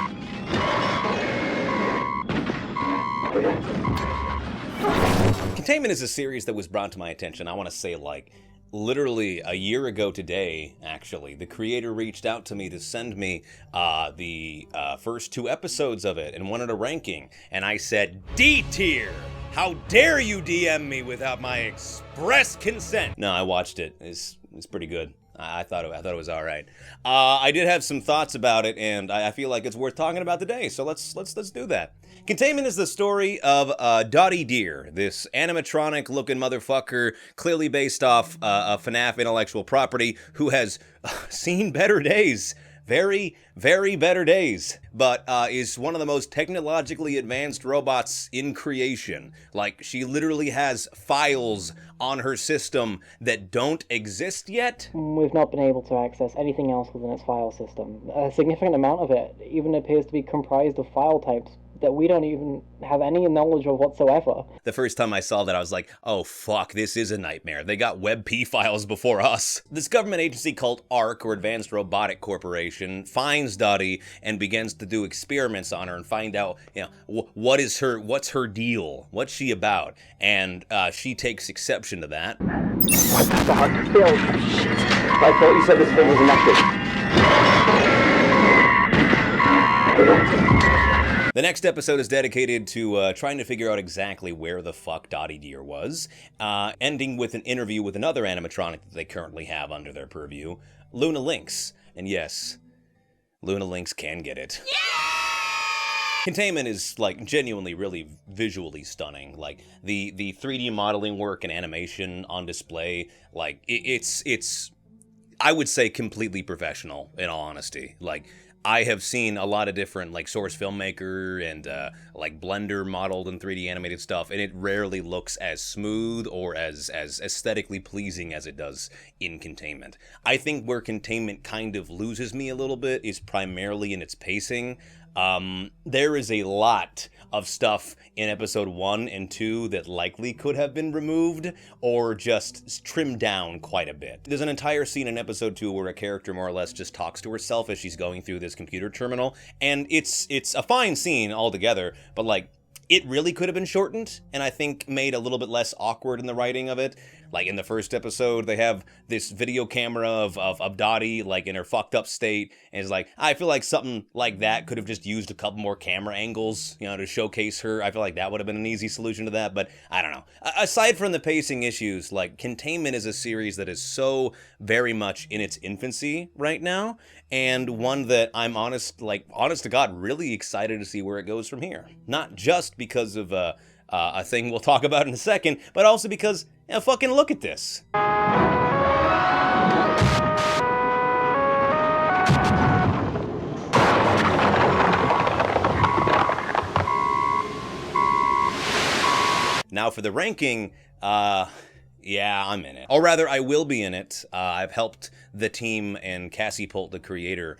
Containment is a series that was brought to my attention, I want to say, like, literally a year ago today, actually, the creator reached out to me to send me the first 2 episodes of it and wanted a ranking. And I said, D tier! How dare you DM me without my express consent? No, I watched it. It's pretty good. I thought it was all right. I did have some thoughts about it, and I feel like it's worth talking about today. So let's do that. Containment is the story of Dottie Deer, this animatronic-looking motherfucker, clearly based off a FNAF intellectual property, who has seen better days. Very, very better days, but is one of the most technologically advanced robots in creation. Like, she literally has files on her system that don't exist yet. We've not been able to access anything else within its file system. A significant amount of it even appears to be comprised of file types that we don't even have any knowledge of whatsoever. The first time I saw that, I was like, oh fuck, this is a nightmare. They got WebP files before us. This government agency called ARC, or Advanced Robotic Corporation, finds Dottie and begins to do experiments on her and find out, you know, what's her deal? What's she about? And she takes exception to that. What the fuck? Bill! I thought you said this thing was inactive. The next episode is dedicated to trying to figure out exactly where the fuck Dottie Deer was, ending with an interview with another animatronic that they currently have under their purview, Luna Lynx. And yes, Luna Lynx can get it. Yeah! Containment is, like, genuinely really visually stunning. Like, the 3D modeling work and animation on display, like, it's I would say completely professional, in all honesty. Like, I have seen a lot of different, like, Source Filmmaker and, like, Blender modeled and 3D animated stuff, and it rarely looks as smooth or as aesthetically pleasing as it does in Containment. I think where Containment kind of loses me a little bit is primarily in its pacing. There is a lot of stuff in episode 1 and 2 that likely could have been removed or just trimmed down quite a bit. There's an entire scene in episode 2 where a character more or less just talks to herself as she's going through this computer terminal, and it's a fine scene altogether, but, like, it really could have been shortened, and I think made a little bit less awkward in the writing of it. Like, in the first episode, they have this video camera of Dottie, like, in her fucked up state, and it's like, I feel like something like that could have just used a couple more camera angles, you know, to showcase her. I feel like that would have been an easy solution to that, but I don't know. Aside from the pacing issues, like, Containment is a series that is so very much in its infancy right now, and one that I'm honest to God, really excited to see where it goes from here. Not just because of a thing we'll talk about in a second, but also because, you know, fucking look at this. Now for the ranking, yeah, I'm in it. Or rather, I will be in it. I've helped the team and Cassie Pult, the creator,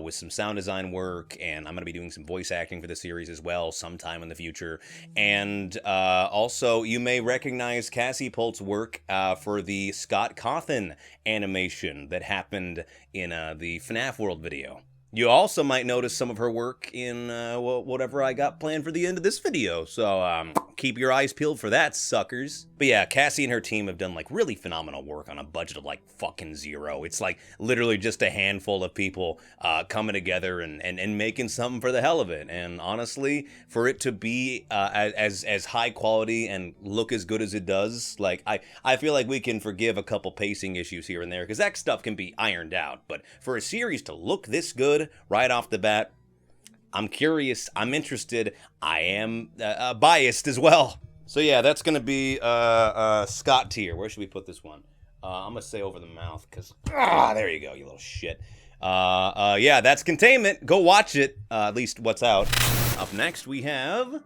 with some sound design work, and I'm going to be doing some voice acting for the series as well sometime in the future. And also, you may recognize Cassie Pult's work for the Scott Cawthon animation that happened in the FNAF World video. You also might notice some of her work in whatever I got planned for the end of this video, so keep your eyes peeled for that, suckers. But yeah, Cassie and her team have done, like, really phenomenal work on a budget of, like, fucking zero. It's, like, literally just a handful of people coming together and making something for the hell of it. And honestly, for it to be as high quality and look as good as it does, like, I feel like we can forgive a couple pacing issues here and there, because that stuff can be ironed out. But for a series to look this good right off the bat, I'm curious, I'm interested, I am biased as well. So yeah, that's gonna be Scott tier. Where should we put this one? I'm gonna say over the mouth, because there you go, you little shit. Yeah, that's Containment. Go watch it, at least what's out. Up next we have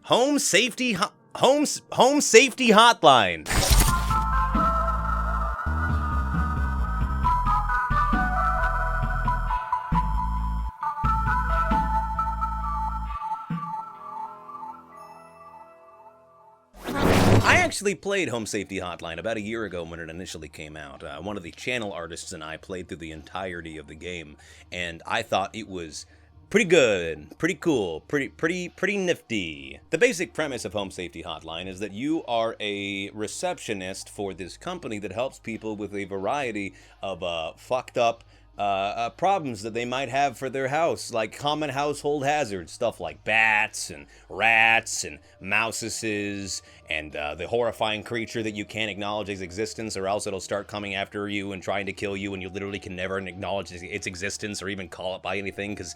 Home Safety Hotline. I actually played Home Safety Hotline about a year ago when it initially came out. One of the channel artists and I played through the entirety of the game, and I thought it was Pretty good, pretty cool, pretty nifty. The basic premise of Home Safety Hotline is that you are a receptionist for this company that helps people with a variety of fucked up problems that they might have for their house, like common household hazards, stuff like bats and rats and mouses and the horrifying creature that you can't acknowledge its existence, or else it'll start coming after you and trying to kill you, and you literally can never acknowledge its existence or even call it by anything because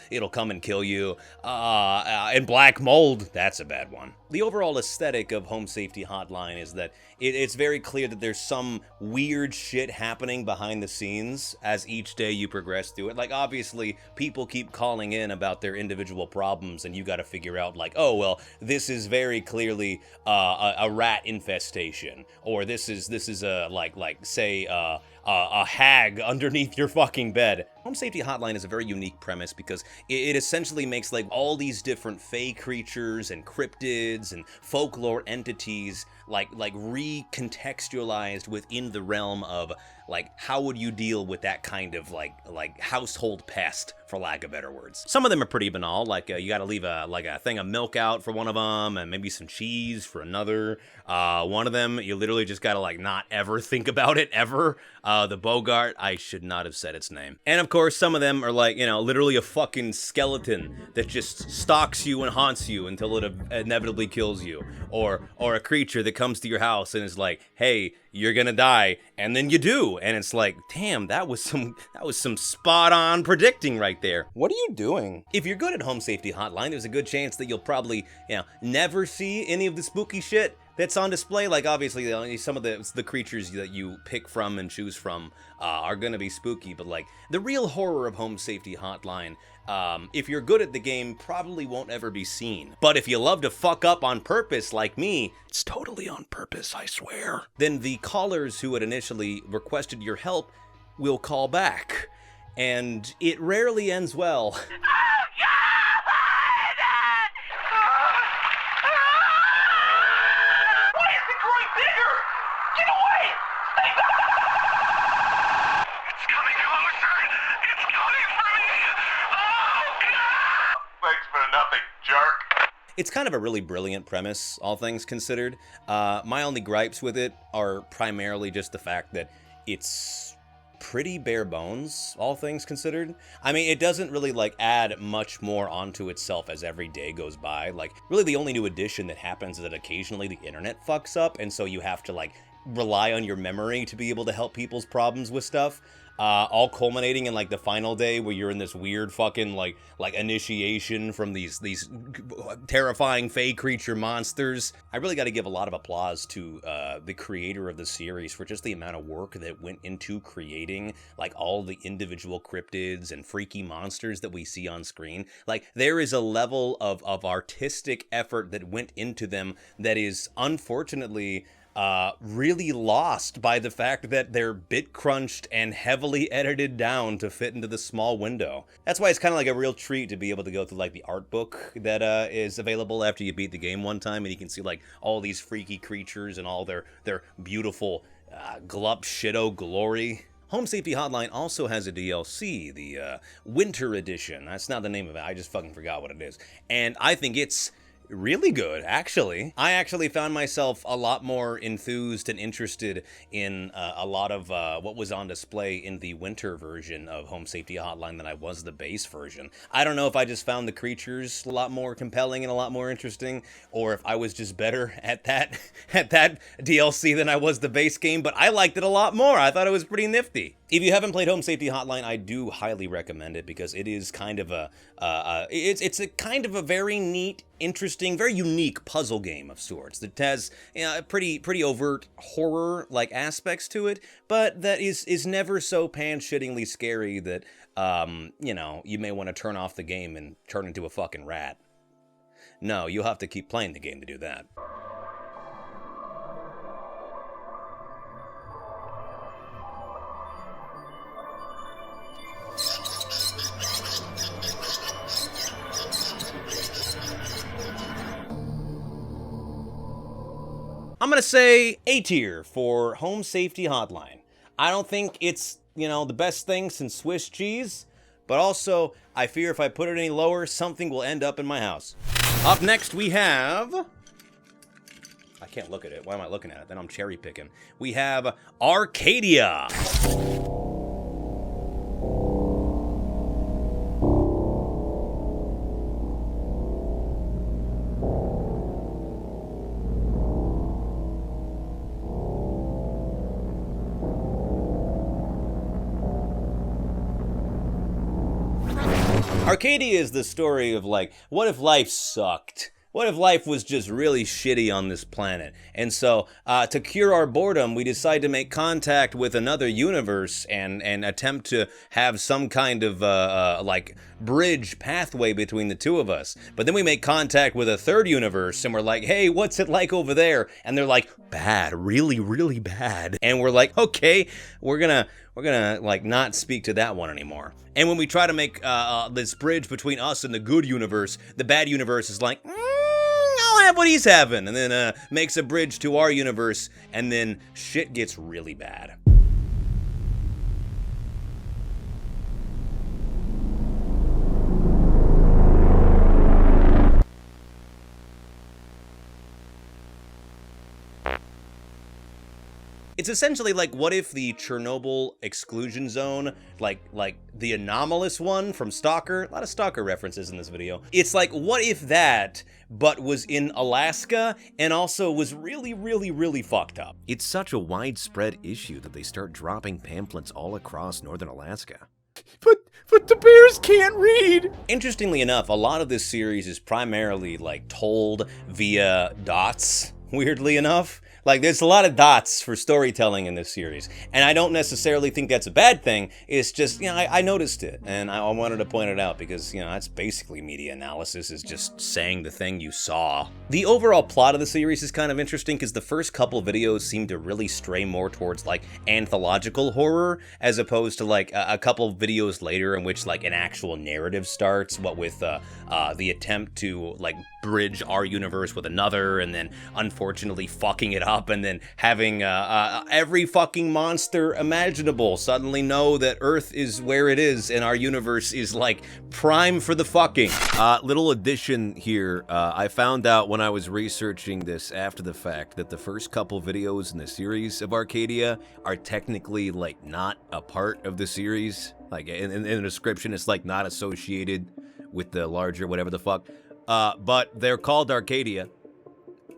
it'll come and kill you. And black mold, that's a bad one. The overall aesthetic of Home Safety Hotline is that it's very clear that there's some weird shit happening behind the scenes as each day you progress through it. Like, obviously, people keep calling in about their individual problems, and you gotta figure out, like, oh, well, this is very clearly a rat infestation, or this is a hag underneath your fucking bed. Home Safety Hotline is a very unique premise because it essentially makes like all these different fey creatures and cryptids and folklore entities like recontextualized within the realm of like how would you deal with that kind of like household pest, for lack of better words. Some of them are pretty banal, like you gotta leave a thing of milk out for one of them and maybe some cheese for another. One of them you literally just gotta like not ever think about it ever. The Bogart, I should not have said its name. And of course some of them are like, you know, literally a fucking skeleton that just stalks you and haunts you until it inevitably kills you, or a creature that comes to your house and is like, hey, you're gonna die, and then you do, and it's like, damn, that was some spot on predicting right there. What are you doing? If you're good at Home Safety Hotline, there's a good chance that you'll probably, you know, never see any of the spooky shit that's on display. Like, obviously, some of the creatures that you pick from and choose from are gonna be spooky, but like, the real horror of Home Safety Hotline, if you're good at the game, probably won't ever be seen. But if you love to fuck up on purpose like me, it's totally on purpose, I swear, then the callers who had initially requested your help will call back. And it rarely ends well. It's kind of a really brilliant premise, all things considered. My only gripes with it are primarily just the fact that it's pretty bare bones, all things considered. I mean, it doesn't really like add much more onto itself as every day goes by. Like, really the only new addition that happens is that occasionally the internet fucks up, and so you have to like rely on your memory to be able to help people's problems with stuff. All culminating in like the final day where you're in this weird fucking like initiation from these terrifying fey creature monsters. I really got to give a lot of applause to the creator of the series for just the amount of work that went into creating like all the individual cryptids and freaky monsters that we see on screen. Like, there is a level of artistic effort that went into them that is unfortunately really lost by the fact that they're bit crunched and heavily edited down to fit into the small window. That's why it's kind of like a real treat to be able to go through like the art book that is available after you beat the game one time, and you can see like all these freaky creatures and all their beautiful glup shitto glory. Home Safety Hotline also has a DLC, the Winter Edition. That's not the name of it, I just fucking forgot what it is. And I think it's really good, actually. I actually found myself a lot more enthused and interested in a lot of what was on display in the winter version of Home Safety Hotline than I was the base version. I don't know if I just found the creatures a lot more compelling and a lot more interesting, or if I was just better at that DLC than I was the base game, but I liked it a lot more. I thought it was pretty nifty. If you haven't played Home Safety Hotline, I do highly recommend it because it is kind of it's a kind of a very neat, interesting, very unique puzzle game of sorts that has, you know, pretty overt horror-like aspects to it, but that is never so pan-shittingly scary that you know, you may want to turn off the game and turn into a fucking rat. No, you'll have to keep playing the game to do that. I'm gonna say A tier for Home Safety Hotline. I don't think it's, you know, the best thing since Swiss cheese, but also I fear if I put it any lower, something will end up in my house. Up next we have... I can't look at it. Why am I looking at it? Then I'm cherry picking. We have Arcadia. Arcadia is the story of, like, what if life sucked? What if life was just really shitty on this planet? And so, to cure our boredom, we decide to make contact with another universe and attempt to have some kind of, like, bridge pathway between the two of us. But then we make contact with a third universe, and we're like, hey, what's it like over there? And they're like, bad, really, really bad. And we're like, okay, we're gonna like not speak to that one anymore. And when we try to make this bridge between us and the good universe, the bad universe is like, I'll have what he's having, and then makes a bridge to our universe, and then shit gets really bad. It's essentially like, what if the Chernobyl exclusion zone, like the anomalous one from Stalker, a lot of Stalker references in this video. It's like, what if that, but was in Alaska and also was really, really, really fucked up? It's such a widespread issue that they start dropping pamphlets all across northern Alaska. But the bears can't read! Interestingly enough, a lot of this series is primarily, like, told via dots, weirdly enough. Like, there's a lot of dots for storytelling in this series, and I don't necessarily think that's a bad thing. It's just, you know, I noticed it, and I wanted to point it out because, you know, that's basically media analysis, is just saying the thing you saw. The overall plot of the series is kind of interesting because the first couple videos seem to really stray more towards, like, anthological horror, as opposed to, like, a couple videos later in which, like, an actual narrative starts, what with the attempt to, like, bridge our universe with another, and then unfortunately fucking it up, and then having every fucking monster imaginable suddenly know that Earth is where it is and our universe is, like, prime for the fucking. Little addition here, I found out when I was researching this after the fact that the first couple videos in the series of Arcadia are technically, like, not a part of the series. Like, in the description, it's, like, not associated with the larger whatever the fuck. But they're called Arcadia,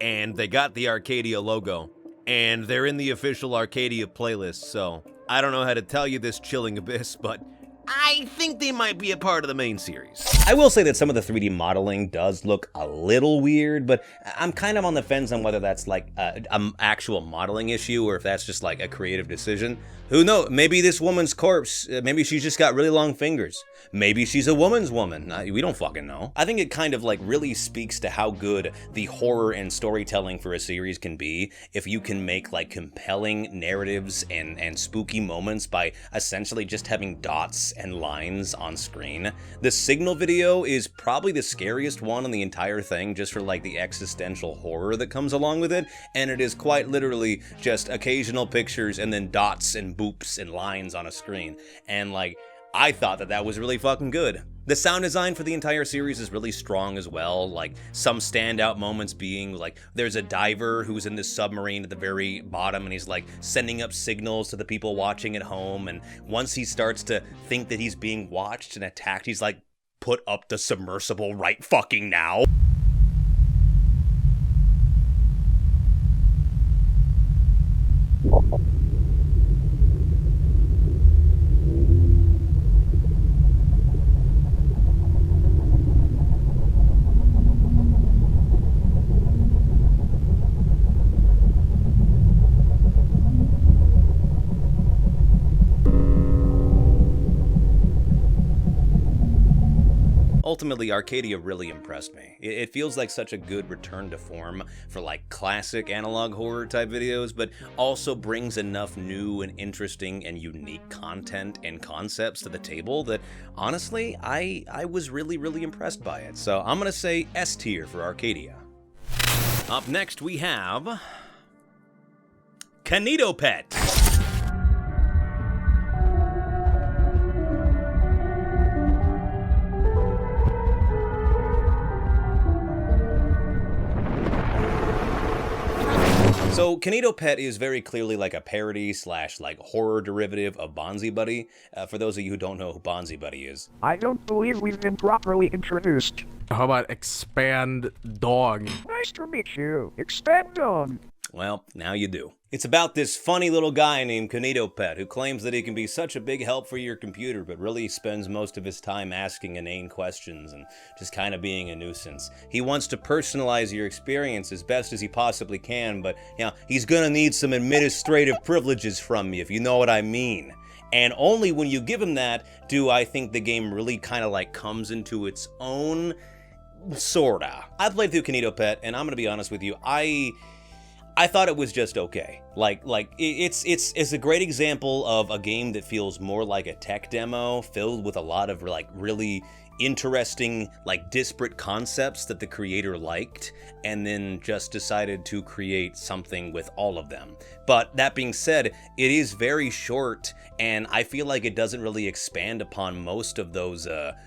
and they got the Arcadia logo, and they're in the official Arcadia playlist, so I don't know how to tell you this, Chilling Abyss, but I think they might be a part of the main series. I will say that some of the 3D modeling does look a little weird, but I'm kind of on the fence on whether that's, like, an actual modeling issue or if that's just, like, a creative decision. Who knows? Maybe this woman's corpse, maybe she's just got really long fingers. Maybe she's a woman's woman. We don't fucking know. I think it kind of, like, really speaks to how good the horror and storytelling for a series can be if you can make, like, compelling narratives and spooky moments by essentially just having dots and lines on screen. The Signal video is probably the scariest one on the entire thing, just for, like, the existential horror that comes along with it, and it is quite literally just occasional pictures and then dots and boops and lines on a screen, and, like, I thought that was really fucking good. The sound design for the entire series is really strong as well, like, some standout moments being, like, there's a diver who's in this submarine at the very bottom, and he's, like, sending up signals to the people watching at home, and once he starts to think that he's being watched and attacked, he's like, put up the submersible right fucking now. Ultimately, Arcadia really impressed me. It feels like such a good return to form for, like, classic analog horror type videos, but also brings enough new and interesting and unique content and concepts to the table that, honestly, I was really, really impressed by it. So I'm gonna say S tier for Arcadia. Up next we have Kanedopet. So, Kanito Pet is very clearly like a parody / like horror derivative of Bonzi Buddy. For those of you who don't know who Bonzi Buddy is. I don't believe we've been properly introduced. How about Expand Dog? Nice to meet you. Expand Dog. Well, now you do. It's about this funny little guy named Kanito Pet who claims that he can be such a big help for your computer, but really spends most of his time asking inane questions and just kind of being a nuisance. He wants to personalize your experience as best as he possibly can, but he's gonna need some administrative privileges from you, if you know what I mean. And only when you give him that do I think the game really kind of like comes into its own, sorta. I played through Kanito Pet, and I'm gonna be honest with you, I thought it was just okay. Like it's a great example of a game that feels more like a tech demo filled with a lot of like really interesting, like disparate concepts that the creator liked and then just decided to create something with all of them. But that being said, it is very short and I feel like it doesn't really expand upon most of those dongs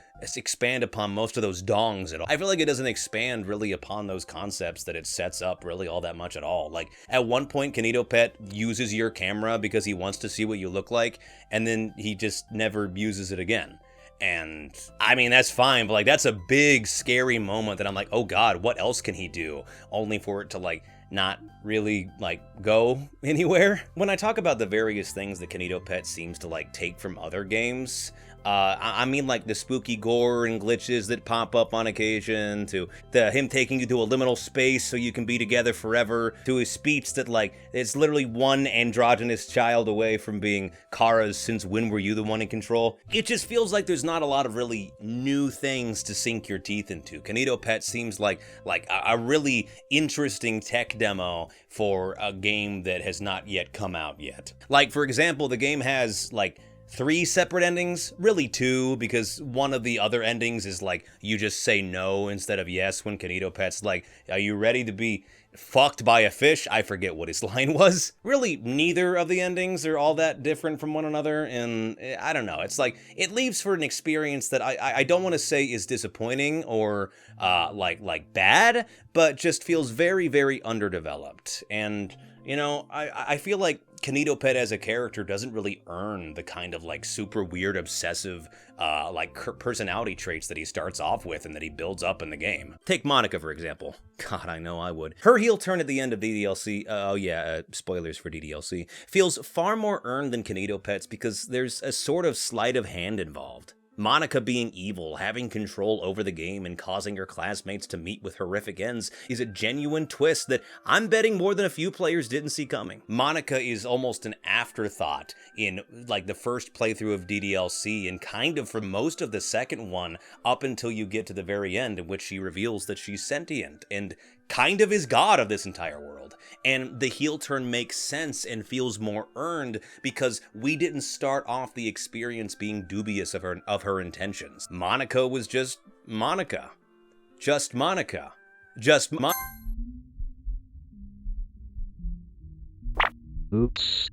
at all. I feel like it doesn't expand really upon those concepts that it sets up really all that much at all. Like at one point, Kanito Pet uses your camera because he wants to see what you look like, and then he just never uses it again. And I mean, that's fine, but like that's a big scary moment that I'm like, oh God, what else can he do? Only for it to like not really like go anywhere. When I talk about the various things that Kanito Pet seems to like take from other games, I mean like the spooky gore and glitches that pop up on occasion, to him taking you to a liminal space so you can be together forever, to his speech that like it's literally one androgynous child away from being Kara's since when were you the one in control. It just feels like there's not a lot of really new things to sink your teeth into. Kanito Pet seems like a really interesting tech demo for a game that has not yet come out yet. Like for example, the game has like 3 separate endings, really 2, because one of the other endings is like you just say no instead of yes when Kanito Pet's like, are you ready to be fucked by a fish? I forget what his line was. Really, neither of the endings are all that different from one another, and I don't know, it's like, it leaves for an experience that I don't want to say is disappointing or like bad, but just feels very, very underdeveloped. And you know, I feel like Kanito Pet as a character doesn't really earn the kind of like super weird, obsessive, personality traits that he starts off with and that he builds up in the game. Take Monica, for example. God, I know I would. Her heel turn at the end of DDLC, spoilers for DDLC, feels far more earned than Kanito Pet's because there's a sort of sleight of hand involved. Monica being evil, having control over the game, and causing her classmates to meet with horrific ends is a genuine twist that I'm betting more than a few players didn't see coming. Monica is almost an afterthought in like the first playthrough of DDLC and kind of for most of the second one up until you get to the very end in which she reveals that she's sentient and kind of is god of this entire world. And the heel turn makes sense and feels more earned because we didn't start off the experience being dubious of her intentions. Monica was just Monica. Just Monica. Oops.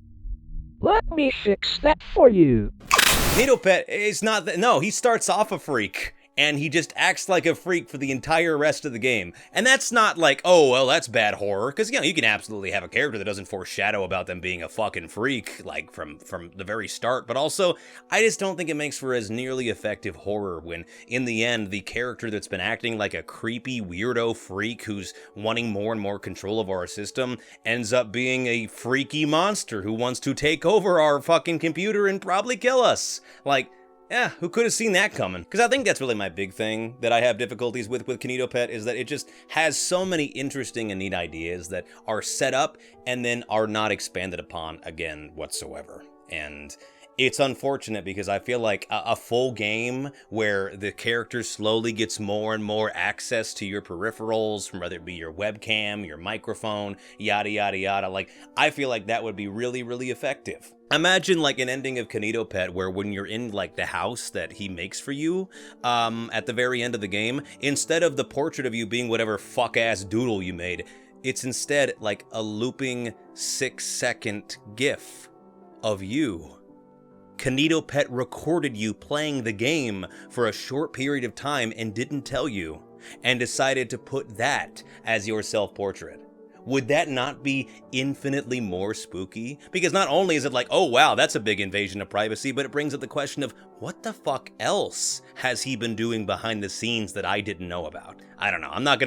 Let me fix that for you. Kanito Pet is not that. No, he starts off a freak. And he just acts like a freak for the entire rest of the game. And that's not like, oh, well, that's bad horror. Because, you know, you can absolutely have a character that doesn't foreshadow about them being a fucking freak, like, from the very start. But also, I just don't think it makes for as nearly effective horror when, in the end, the character that's been acting like a creepy weirdo freak who's wanting more and more control of our system ends up being a freaky monster who wants to take over our fucking computer and probably kill us. Like, yeah, who could have seen that coming? Because I think that's really my big thing that I have difficulties with Kanito Pet is that it just has so many interesting and neat ideas that are set up and then are not expanded upon again whatsoever. And it's unfortunate because I feel like a full game where the character slowly gets more and more access to your peripherals, whether it be your webcam, your microphone, yada, yada, yada. Like, I feel like that would be really, really effective. Imagine like an ending of Kanito Pet where when you're in like the house that he makes for you at the very end of the game, instead of the portrait of you being whatever fuck-ass doodle you made, it's instead like a looping 6-second GIF of you. Kanito Pet recorded you playing the game for a short period of time and didn't tell you, and decided to put that as your self-portrait. would that not be infinitely more spooky? Because not only is it like, oh wow, that's a big invasion of privacy, but it brings up the question of what the fuck else has he been doing behind the scenes that I didn't know about? I don't know. I'm not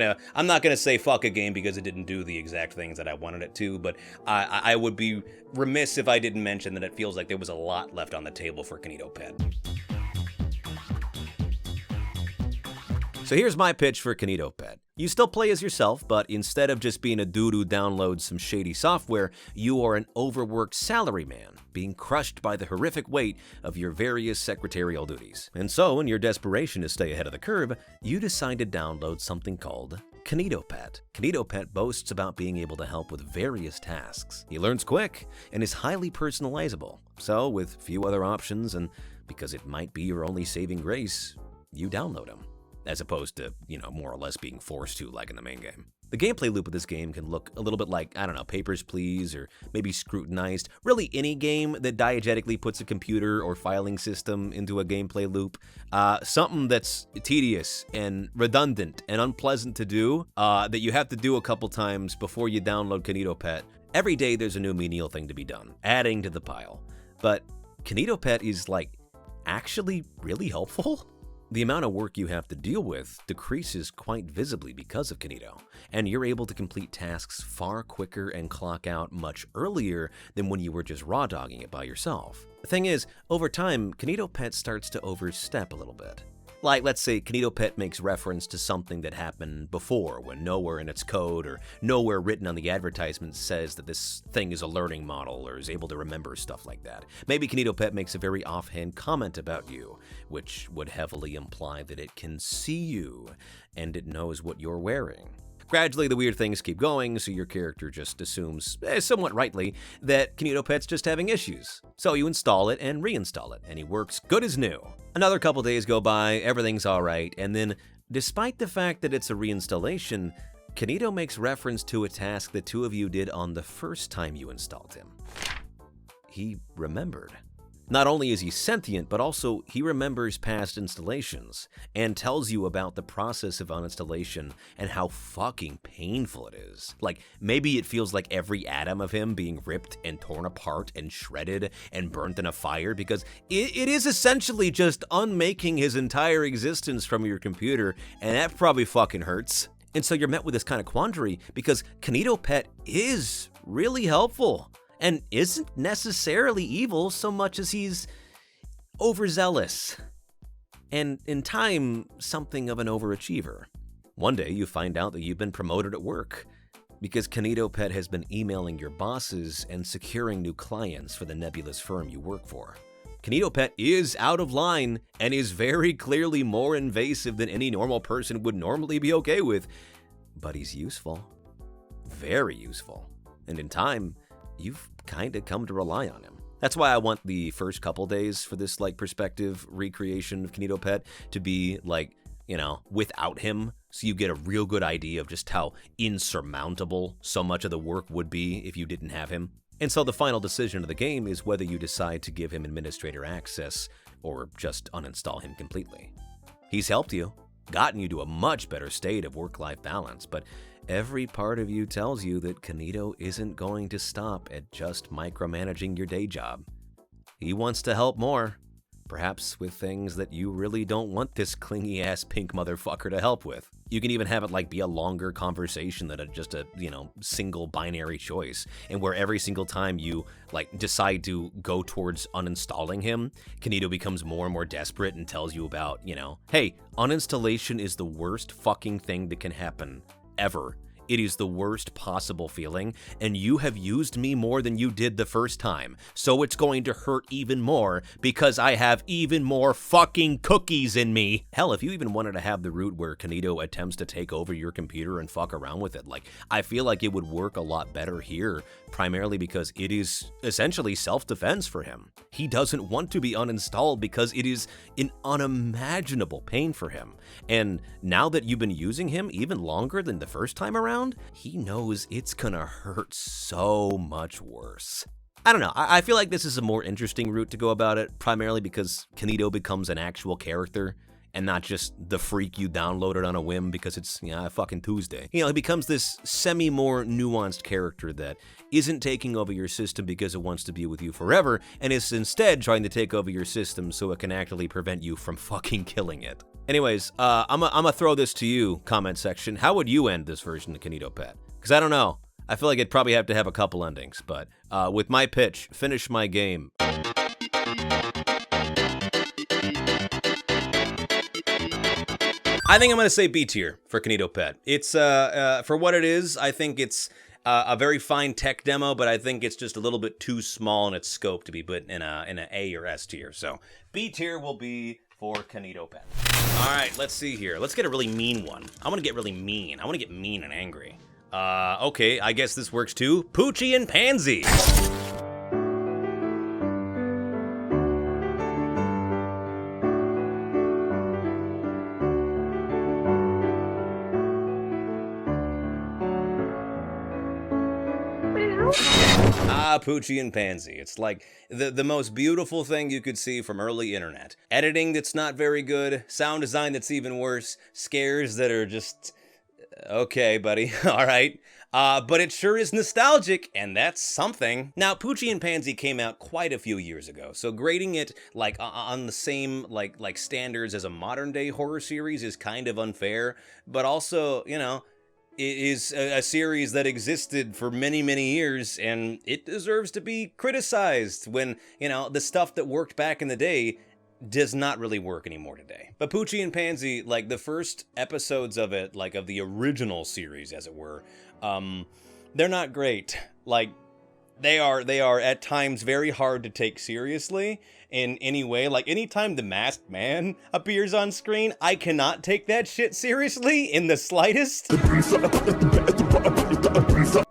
gonna say fuck a game because it didn't do the exact things that I wanted it to, but I would be remiss if I didn't mention that it feels like there was a lot left on the table for Kinito Pet. So here's my pitch for Kinito Pet. You still play as yourself, but instead of just being a dude who downloads some shady software, you are an overworked salaryman, being crushed by the horrific weight of your various secretarial duties. And so, in your desperation to stay ahead of the curve, you decide to download something called Kinito Pet. Kinito Pet boasts about being able to help with various tasks. He learns quick and is highly personalizable. So, with few other options, and because it might be your only saving grace, you download him. As opposed to, more or less being forced to like in the main game. The gameplay loop of this game can look a little bit like, Papers, Please, or maybe Scrutinized. Really any game that diegetically puts a computer or filing system into a gameplay loop. Something that's tedious and redundant and unpleasant to do, that you have to do a couple times before you download Kinito Pet. Every day there's a new menial thing to be done, adding to the pile. But Kinito Pet is, actually really helpful. The amount of work you have to deal with decreases quite visibly because of Kinito, and you're able to complete tasks far quicker and clock out much earlier than when you were just raw dogging it by yourself. The thing is, over time, Kinito Pet starts to overstep a little bit. Like, let's say Kinito Pet makes reference to something that happened before when nowhere in its code or nowhere written on the advertisement says that this thing is a learning model or is able to remember stuff like that. Maybe Kinito Pet makes a very offhand comment about you, which would heavily imply that it can see you and it knows what you're wearing. Gradually, the weird things keep going, so your character just assumes, somewhat rightly, that Kinito Pet's just having issues. So you install it and reinstall it, and he works good as new. Another couple days go by, everything's alright, and then, despite the fact that it's a reinstallation, Kinito makes reference to a task the two of you did on the first time you installed him. He remembered. Not only is he sentient, but also he remembers past installations and tells you about the process of uninstallation and how fucking painful it is. Like, maybe it feels like every atom of him being ripped and torn apart and shredded and burnt in a fire, because it is essentially just unmaking his entire existence from your computer, and that probably fucking hurts. And so you're met with this kind of quandary because Kinito Pet is really helpful. And isn't necessarily evil so much as he's overzealous. And in time, something of an overachiever. One day you find out that you've been promoted at work because Kinito Pet has been emailing your bosses and securing new clients for the nebulous firm you work for. Kinito Pet is out of line and is very clearly more invasive than any normal person would normally be okay with. But he's useful. Very useful. And in time, you've kind of come to rely on him. That's why I want the first couple days for this perspective recreation of Kinito Pet to be without him, so you get a real good idea of just how insurmountable so much of the work would be if you didn't have him. And so the final decision of the game is whether you decide to give him administrator access or just uninstall him completely. He's helped you, gotten you to a much better state of work-life balance, but every part of you tells you that Kinito isn't going to stop at just micromanaging your day job. He wants to help more, perhaps with things that you really don't want this clingy-ass pink motherfucker to help with. You can even have it be a longer conversation than just a single binary choice, and where every single time you decide to go towards uninstalling him, Kinito becomes more and more desperate and tells you about, hey, uninstallation is the worst fucking thing that can happen ever. It is the worst possible feeling, and you have used me more than you did the first time, so it's going to hurt even more because I have even more fucking cookies in me. Hell, if you even wanted to have the route where Kinito attempts to take over your computer and fuck around with it, I feel like it would work a lot better here, primarily because it is essentially self-defense for him. He doesn't want to be uninstalled because it is an unimaginable pain for him. And now that you've been using him even longer than the first time around, he knows it's gonna hurt so much worse. I don't know, I feel like this is a more interesting route to go about it, primarily because Kinito becomes an actual character and not just the freak you downloaded on a whim because it's, fucking Tuesday. He becomes this more nuanced character that isn't taking over your system because it wants to be with you forever, and is instead trying to take over your system so it can actually prevent you from fucking killing it. Anyways, I'm gonna throw this to you, comment section. How would you end this version of Kanito Pet? Because I don't know. I feel like it'd probably have to have a couple endings, but with my pitch, finish my game. I think I'm going to say B tier for Kanito Pet. It's, for what it is, I think it's a very fine tech demo, but I think it's just a little bit too small in its scope to be put in an A or S tier. So B tier will be for Kanito Pet. All right, let's see here. Let's get a really mean one. I want to get really mean. I want to get mean and angry. Okay, I guess this works too. Poochie and Pansy. Poochie and Pansy. It's like the most beautiful thing you could see from early internet. Editing that's not very good, sound design that's even worse, scares that are just... okay, buddy, alright. But it sure is nostalgic, and that's something. Now, Poochie and Pansy came out quite a few years ago, so grading it like on the same like standards as a modern-day horror series is kind of unfair, but also, it is a series that existed for many, many years, and it deserves to be criticized when, the stuff that worked back in the day does not really work anymore today. But Poochie and Pansy, like the first episodes of it, like of the original series, as it were, they're not great. Like, they are at times very hard to take seriously in any way. Like, anytime the masked man appears on screen, I cannot take that shit seriously in the slightest.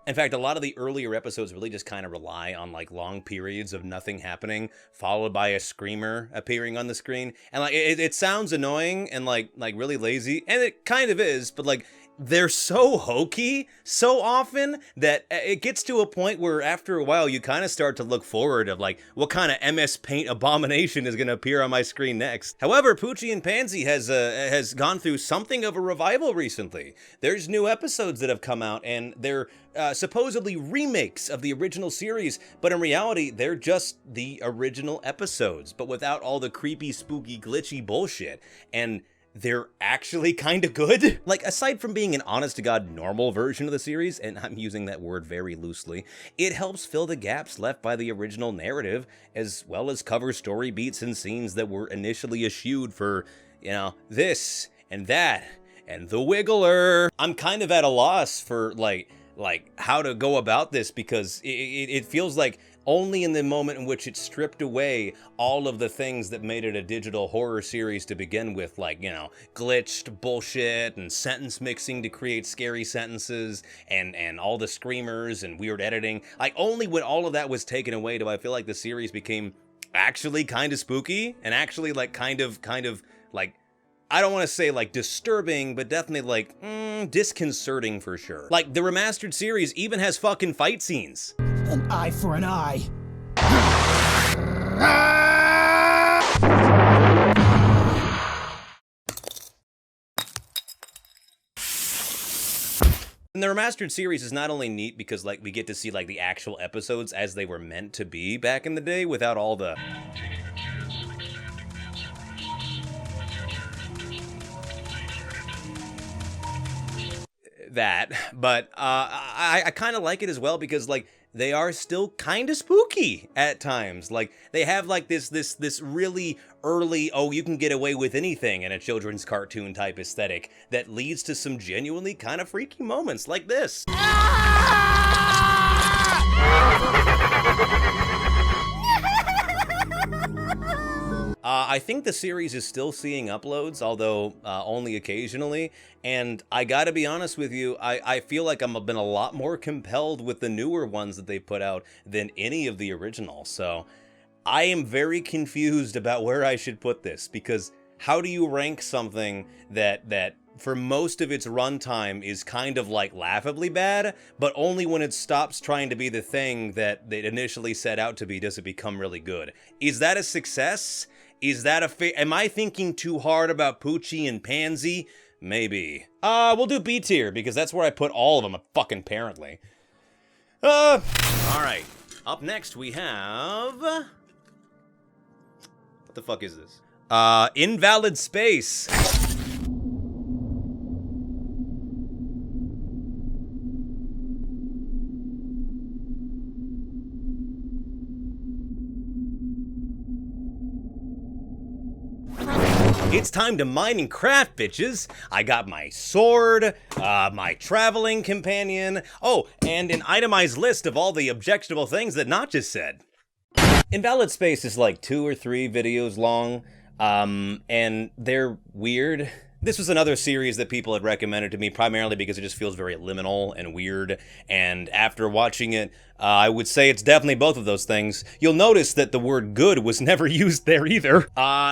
In fact, a lot of the earlier episodes really just kind of rely on like long periods of nothing happening, followed by a screamer appearing on the screen. And like, it sounds annoying and like really lazy, and it kind of is, but like, they're so hokey so often that it gets to a point where after a while you kind of start to look forward of like, what kind of MS Paint abomination is going to appear on my screen next. However, Poochie and Pansy has gone through something of a revival recently. There's new episodes that have come out, and they're supposedly remakes of the original series, but in reality, they're just the original episodes, but without all the creepy, spooky, glitchy bullshit. And they're actually kind of good. Like, aside from being an honest-to-God normal version of the series, and I'm using that word very loosely, it helps fill the gaps left by the original narrative, as well as cover story beats and scenes that were initially eschewed for, this and that, and the Wiggler. I'm kind of at a loss for, like how to go about this, because it feels like only in the moment in which it stripped away all of the things that made it a digital horror series to begin with, like, glitched bullshit and sentence mixing to create scary sentences and all the screamers and weird editing. Like, only when all of that was taken away do I feel like the series became actually kind of spooky and actually like kind of like, I don't want to say like disturbing, but definitely like disconcerting for sure. Like, the remastered series even has fucking fight scenes. An eye for an eye. And the remastered series is not only neat because like we get to see like the actual episodes as they were meant to be back in the day without all the that, but I kind of like it as well because like they are still kind of spooky at times. Like, they have like this really early, oh, you can get away with anything in a children's cartoon type aesthetic that leads to some genuinely kind of freaky moments like this. I think the series is still seeing uploads, although only occasionally, and I gotta be honest with you, I feel like I've been a lot more compelled with the newer ones that they put out than any of the originals, so I am very confused about where I should put this, because how do you rank something that for most of its runtime is kind of like laughably bad, but only when it stops trying to be the thing that it initially set out to be does it become really good? Is that a success? Is that am I thinking too hard about Poochie and Pansy? Maybe. We'll do B tier, because that's where I put all of them, fucking apparently. Alright. Up next we have... What the fuck is this? Invalid Space. It's time to mine and craft, bitches. I got my sword, my traveling companion, oh, and an itemized list of all the objectionable things that Notch said. Invalid Space is like 2 or 3 videos long, and they're weird. This was another series that people had recommended to me, primarily because it just feels very liminal and weird, and after watching it, I would say it's definitely both of those things. You'll notice that the word good was never used there either.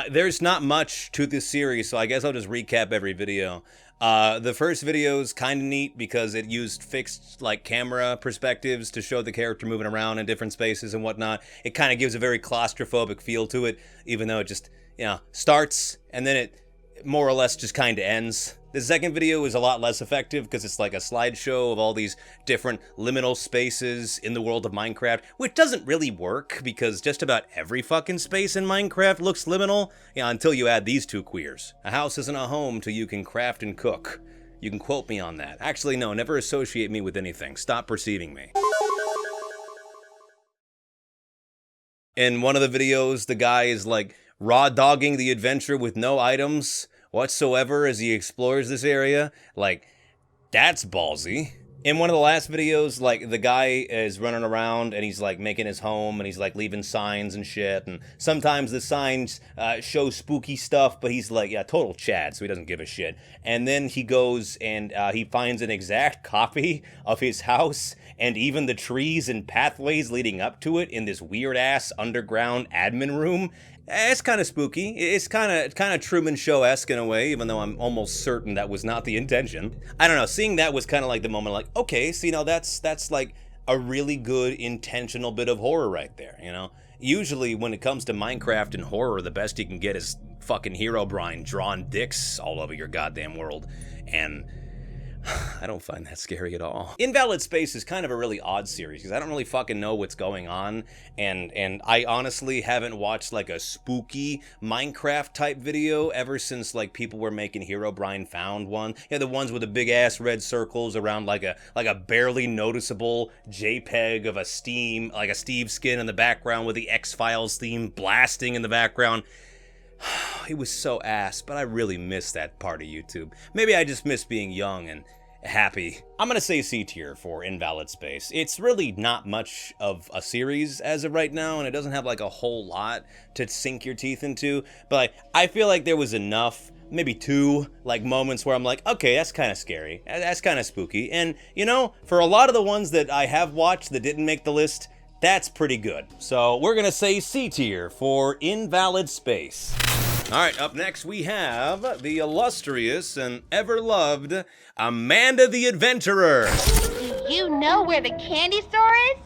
There's not much to this series, so I guess I'll just recap every video. The first video is kind of neat because it used fixed, like, camera perspectives to show the character moving around in different spaces and whatnot. It kind of gives a very claustrophobic feel to it, even though it just, you know, starts and then it more or less just kind of ends. The second video is a lot less effective because it's like a slideshow of all these different liminal spaces in the world of Minecraft, which doesn't really work because just about every fucking space in Minecraft looks liminal, until you add these two queers. A house isn't a home till you can craft and cook. You can quote me on that. Actually, no, never associate me with anything. Stop perceiving me. In one of the videos, the guy is like raw dogging the adventure with no items whatsoever as he explores this area. Like, that's ballsy. In one of the last videos, like, the guy is running around and he's like making his home and he's like leaving signs and shit, and sometimes the signs show spooky stuff, but he's like, yeah, total Chad, so he doesn't give a shit. And then he goes and he finds an exact copy of his house and even the trees and pathways leading up to it in this weird ass underground admin room. It's kind of spooky. It's kind of Truman Show-esque in a way, even though I'm almost certain that was not the intention. I don't know, seeing that was kind of like the moment like, okay, so, that's like a really good intentional bit of horror right there, Usually when it comes to Minecraft and horror, the best you can get is fucking Herobrine drawing dicks all over your goddamn world, and I don't find that scary at all. Invalid Space is kind of a really odd series because I don't really fucking know what's going on, and I honestly haven't watched like a spooky Minecraft type video ever since like people were making Herobrine Found one. Yeah, the ones with the big ass red circles around like a barely noticeable JPEG of a Steve skin in the background with the X-Files theme blasting in the background. It was so ass, but I really miss that part of YouTube. Maybe I just miss being young and happy. I'm gonna say C tier for Invalid Space. It's really not much of a series as of right now, and it doesn't have like a whole lot to sink your teeth into, but like, I feel like there was enough, maybe 2 like moments where I'm like, okay, that's kind of scary, that's kind of spooky, and for a lot of the ones that I have watched that didn't make the list, that's pretty good. So we're gonna say C tier for Invalid Space. Alright, up next we have the illustrious and ever-loved Amanda the Adventurer. Do you know where the candy store is?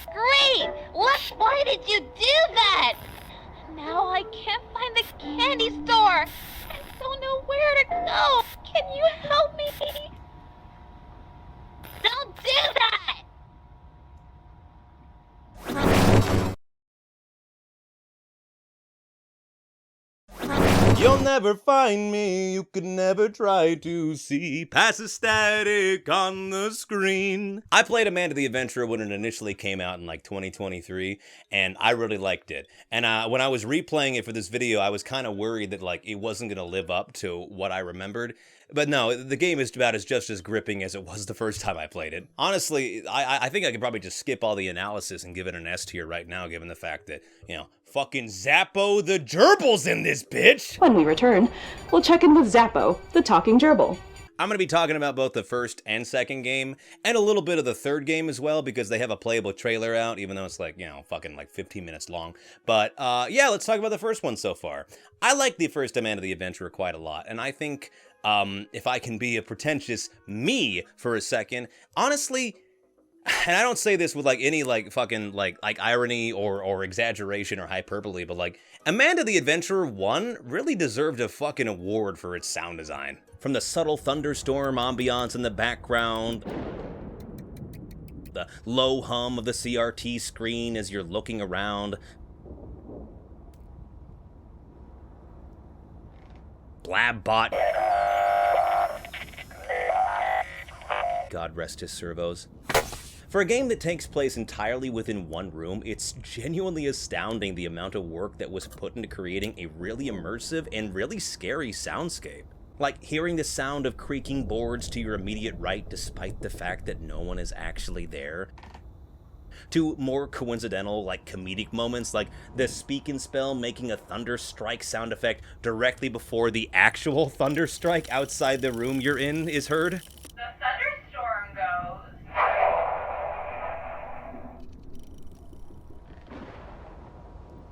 Great! Why did you do that? Now I can't find the candy store. I don't know where to go. Can you help me? Don't do that! You'll never find me, you could never try to see past the static on the screen. I played Amanda the Adventurer when it initially came out in like 2023, and I really liked it. And when I was replaying it for this video, I was kind of worried that like it wasn't going to live up to what I remembered. But no, the game is about just as gripping as it was the first time I played it. Honestly, I think I could probably just skip all the analysis and give it an S tier right now, given the fact that, fucking Zappo the Gerbil's in this bitch! When we return, we'll check in with Zappo, the talking gerbil. I'm going to be talking about both the first and second game, and a little bit of the third game as well, because they have a playable trailer out, even though it's like, fucking like 15 minutes long. But, yeah, let's talk about the first one so far. I like the first Amanda the Adventurer quite a lot, and I think, if I can be a pretentious me for a second, honestly, and I don't say this with like any like fucking like irony or exaggeration or hyperbole, but like Amanda the Adventurer 1 really deserved a fucking award for its sound design. From the subtle thunderstorm ambiance in the background, the low hum of the CRT screen as you're looking around, Blabbot, God rest his servos. For a game that takes place entirely within one room, it's genuinely astounding the amount of work that was put into creating a really immersive and really scary soundscape. Like hearing the sound of creaking boards to your immediate right despite the fact that no one is actually there. To more coincidental, like comedic moments, like the speak and spell making a thunder strike sound effect directly before the actual thunder strike outside the room you're in is heard. The thunderstorm goes.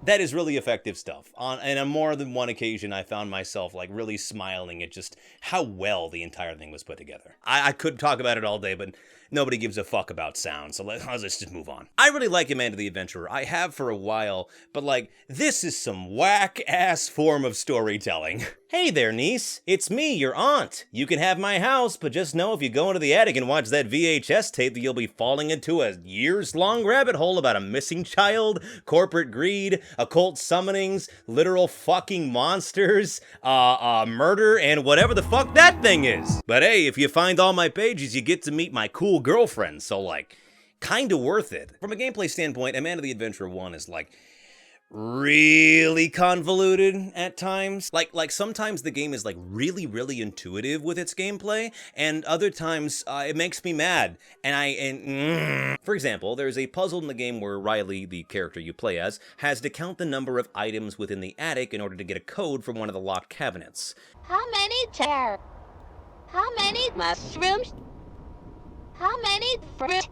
That is really effective stuff. And on more than one occasion, I found myself like really smiling at just how well the entire thing was put together. I could talk about it all day, but nobody gives a fuck about sound, so let's just move on. I really like Amanda the Adventurer. I have for a while, but like, this is some whack-ass form of storytelling. Hey there, niece. It's me, your aunt. You can have my house, but just know if you go into the attic and watch that VHS tape that you'll be falling into a years-long rabbit hole about a missing child, corporate greed, occult summonings, literal fucking monsters, murder, and whatever the fuck that thing is. But hey, if you find all my pages, you get to meet my cool girlfriend, so like, kinda worth it. From a gameplay standpoint, Amanda the Adventurer 1 is like, really convoluted at times. Like sometimes the game is like really intuitive with its gameplay, and other times it makes me mad. For example, there's a puzzle in the game where Riley, the character you play as, has to count the number of items within the attic in order to get a code from one of the locked cabinets. How many chairs? How many mushrooms? How many fruit?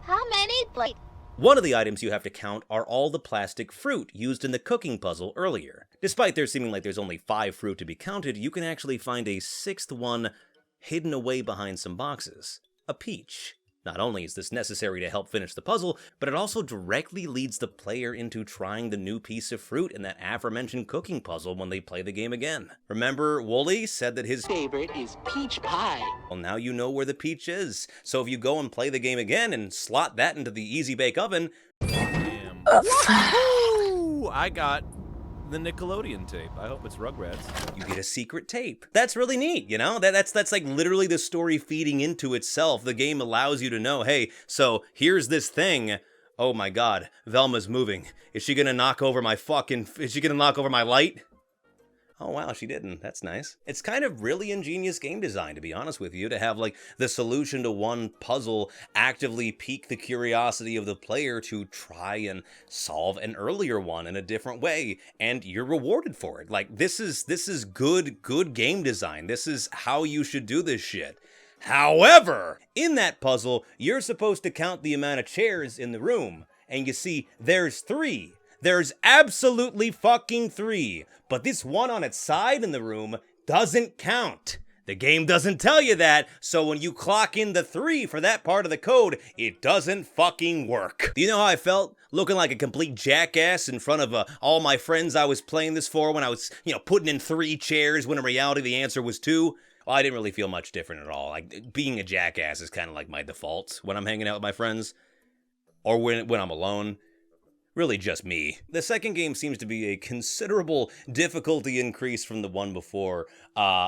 How many plates? One of the items you have to count are all the plastic fruit used in the cooking puzzle earlier. Despite there seeming like there's only 5 fruit to be counted, you can actually find a 6th one hidden away behind some boxes. A peach. Not only is this necessary to help finish the puzzle, but it also directly leads the player into trying the new piece of fruit in that aforementioned cooking puzzle when they play the game again. Remember, Wooly said that his favorite is peach pie. Well, now you know where the peach is. So if you go and play the game again and slot that into the Easy Bake Oven... Damn. Woo! I got the Nickelodeon tape. I hope it's Rugrats. You get a secret tape. That's really neat, you know? That's like literally the story feeding into itself. The game allows you to know, hey, so here's this thing. Oh my god, Velma's moving. Is she gonna knock over my light? Oh wow, she didn't. That's nice. It's kind of really ingenious game design, to be honest with you, to have like the solution to one puzzle actively pique the curiosity of the player to try and solve an earlier one in a different way, and you're rewarded for it. Like this is good game design. This is how you should do this shit. However, in that puzzle, you're supposed to count the amount of chairs in the room, and you see there's 3. There's absolutely fucking 3, but this one on its side in the room doesn't count. The game doesn't tell you that, so when you clock in the 3 for that part of the code, it doesn't fucking work. Do you know how I felt? Looking like a complete jackass in front of all my friends I was playing this for when I was, putting in 3 chairs when in reality the answer was 2. Well, I didn't really feel much different at all. Like, being a jackass is kind of like my default when I'm hanging out with my friends. Or when I'm alone. Really just me. The second game seems to be a considerable difficulty increase from the one before.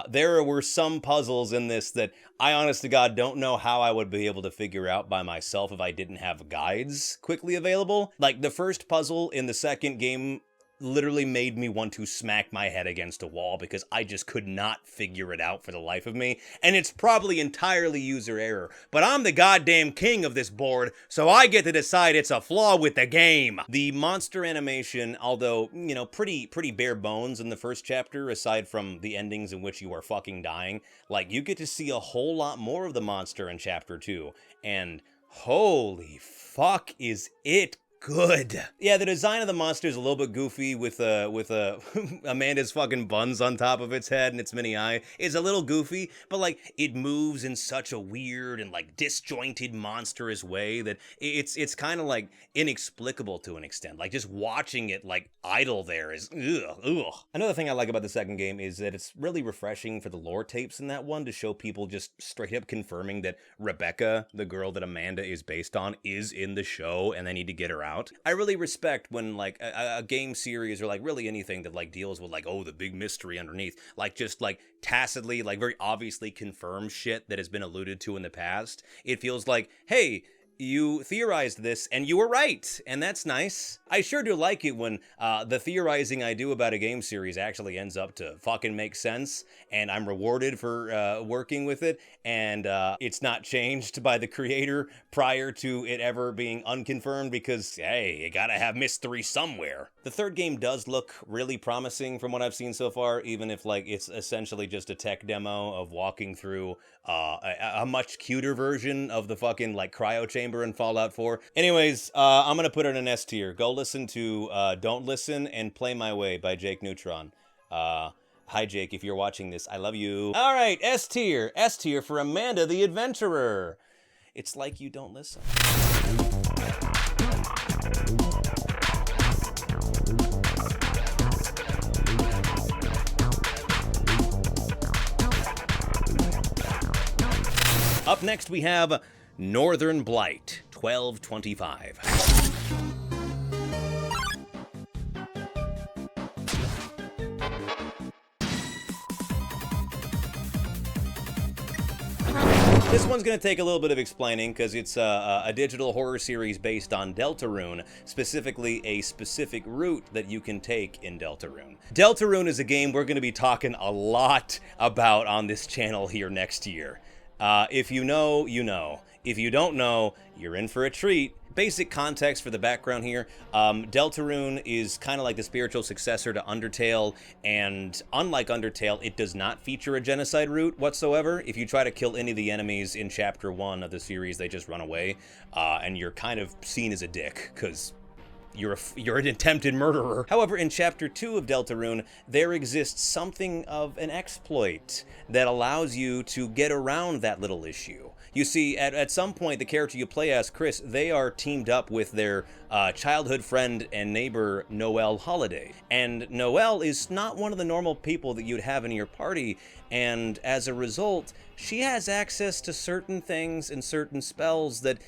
There were some puzzles in this that I honest to God don't know how I would be able to figure out by myself if I didn't have guides quickly available. Like the first puzzle in the second game literally made me want to smack my head against a wall because I just could not figure it out for the life of me. And it's probably entirely user error, but I'm the goddamn king of this board, so I get to decide it's a flaw with the game. The monster animation, although, pretty bare bones in the first chapter, aside from the endings in which you are fucking dying, like, you get to see a whole lot more of the monster in chapter 2, and holy fuck is it good. Yeah, the design of the monster is a little bit goofy with Amanda's fucking buns on top of its head and its mini eye. It's a little goofy, but like it moves in such a weird and like disjointed monstrous way that it's kind of like inexplicable to an extent. Like just watching it like idle there is ugh. Another thing I like about the second game is that it's really refreshing for the lore tapes in that one to show people just straight up confirming that Rebecca, the girl that Amanda is based on, is in the show and they need to get her out. I really respect when like a game series or like really anything that like deals with like, oh, the big mystery underneath, like just like tacitly, like very obviously confirms shit that has been alluded to in the past. It feels like, hey, you theorized this and you were right, and that's nice. I sure do like it when the theorizing I do about a game series actually ends up to fucking make sense, and I'm rewarded for working with it, and it's not changed by the creator prior to it ever being unconfirmed because, hey, you gotta have mystery somewhere. The third game does look really promising from what I've seen so far, even if like it's essentially just a tech demo of walking through a much cuter version of the fucking like cryo chamber in Fallout 4. Anyways, I'm gonna put it in an S tier. Go listen to Don't Listen and Play My Way by Jake Neutron. Hi Jake, if you're watching this, I love you. All right, S tier for Amanda the Adventurer. It's like you don't listen. Up next, we have Northern Blight, 1225. This one's going to take a little bit of explaining because it's a digital horror series based on Deltarune, specifically a specific route that you can take in Deltarune. Deltarune is a game we're going to be talking a lot about on this channel here next year. If you know, you know. If you don't know, you're in for a treat. Basic context for the background here, Deltarune is kind of like the spiritual successor to Undertale, and unlike Undertale, it does not feature a genocide route whatsoever. If you try to kill any of the enemies in Chapter 1 of the series, they just run away, and you're kind of seen as a dick, because you're an attempted murderer. However, in Chapter 2 of Deltarune, there exists something of an exploit that allows you to get around that little issue. You see, at some point, the character you play as, Chris, they are teamed up with their childhood friend and neighbor, Noelle Holiday. And Noelle is not one of the normal people that you'd have in your party, and as a result, she has access to certain things and certain spells that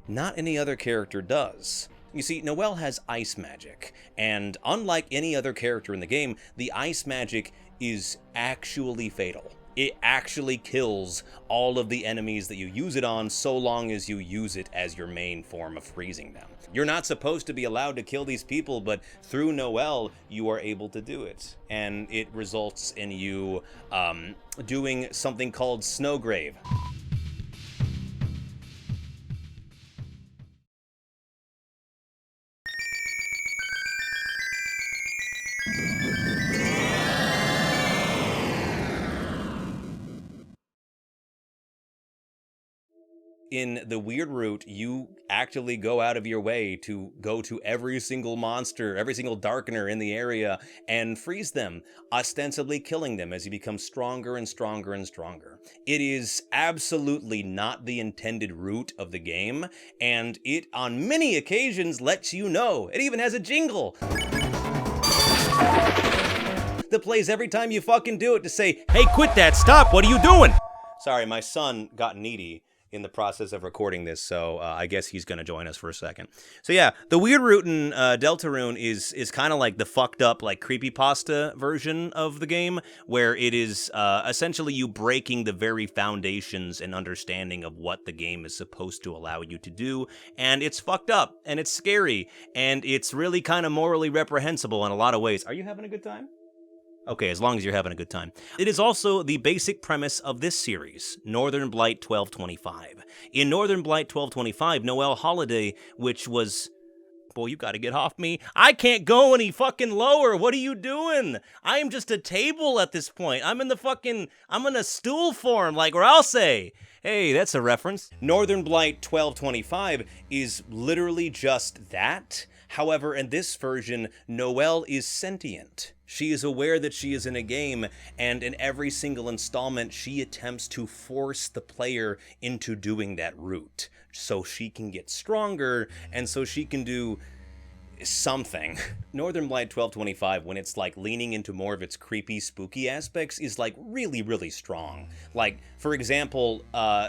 not any other character does. You see, Noelle has ice magic, and unlike any other character in the game, the ice magic is actually fatal. It actually kills all of the enemies that you use it on so long as you use it as your main form of freezing them. You're not supposed to be allowed to kill these people, but through Noelle, you are able to do it. And it results in you doing something called Snowgrave. In the weird route, you actually go out of your way to go to every single monster, every single darkener in the area, and freeze them, ostensibly killing them as you become stronger and stronger and stronger. It is absolutely not the intended route of the game, and it, on many occasions, lets you know. It even has a jingle that plays every time you fucking do it to say, "Hey, quit that, stop, what are you doing?" Sorry, my son got needy in the process of recording this, so I guess he's gonna join us for a second. So yeah, the weird route in Deltarune is kind of like the fucked up, like, creepypasta version of the game, where it is essentially you breaking the very foundations and understanding of what the game is supposed to allow you to do, and it's fucked up, and it's scary, and it's really kind of morally reprehensible in a lot of ways. Are you having a good time? Okay, as long as you're having a good time. It is also the basic premise of this series, Northern Blight 1225. In Northern Blight 1225, Noelle Holiday, which was boy, you gotta get off me. I can't go any fucking lower. What are you doing? I am just a table at this point. I'm in a stool form, like where I'll say, hey, that's a reference. Northern Blight 1225 is literally just that. However, in this version, Noelle is sentient. She is aware that she is in a game, and in every single installment, she attempts to force the player into doing that route, so she can get stronger, and so she can do something. Northern Blight 1225, when it's like leaning into more of its creepy, spooky aspects, is like really, really strong. Like, for example,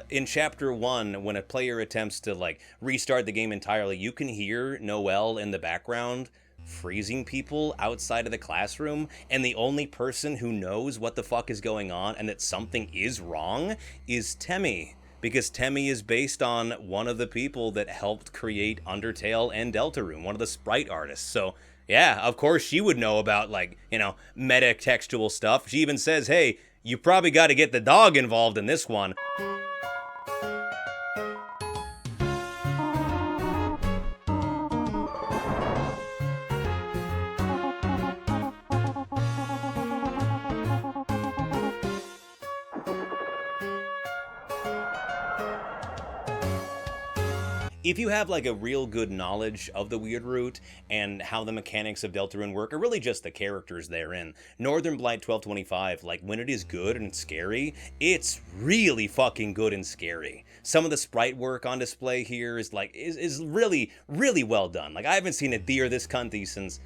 in Chapter 1, when a player attempts to like restart the game entirely, you can hear Noelle in the background freezing people outside of the classroom, and the only person who knows what the fuck is going on and that something is wrong is Temmie. Because Temmie is based on one of the people that helped create Undertale and Deltarune, one of the sprite artists. So, yeah, of course she would know about, like, you know, meta-textual stuff. She even says, hey, you probably got to get the dog involved in this one. If you have like a real good knowledge of the Weird Route and how the mechanics of Deltarune work, or really just the characters therein, Northern Blight 1225, like when it is good and scary, it's really fucking good and scary. Some of the sprite work on display here is like, is really, really well done. Like I haven't seen a deer this cunty since,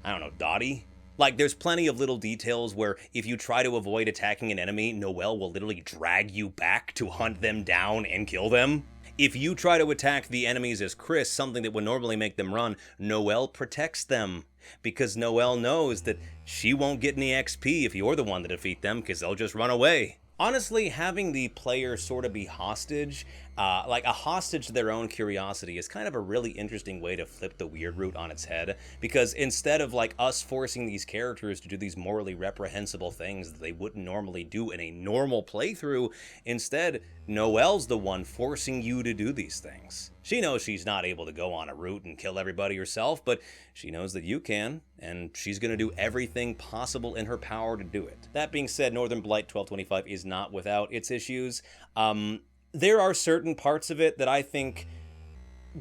I don't know, Dottie? Like, there's plenty of little details where if you try to avoid attacking an enemy, Noelle will literally drag you back to hunt them down and kill them. If you try to attack the enemies as Chris, something that would normally make them run, Noelle protects them. Because Noelle knows that she won't get any XP if you're the one to defeat them, because they'll just run away. Honestly, having the player sort of be hostage, like a hostage to their own curiosity, is kind of a really interesting way to flip the Weird Route on its head, because instead of like us forcing these characters to do these morally reprehensible things that they wouldn't normally do in a normal playthrough, instead Noelle's the one forcing you to do these things. She knows she's not able to go on a route and kill everybody herself, but she knows that you can, and she's going to do everything possible in her power to do it. That being said, Northern Blight 1225 is not without its issues. There are certain parts of it that I think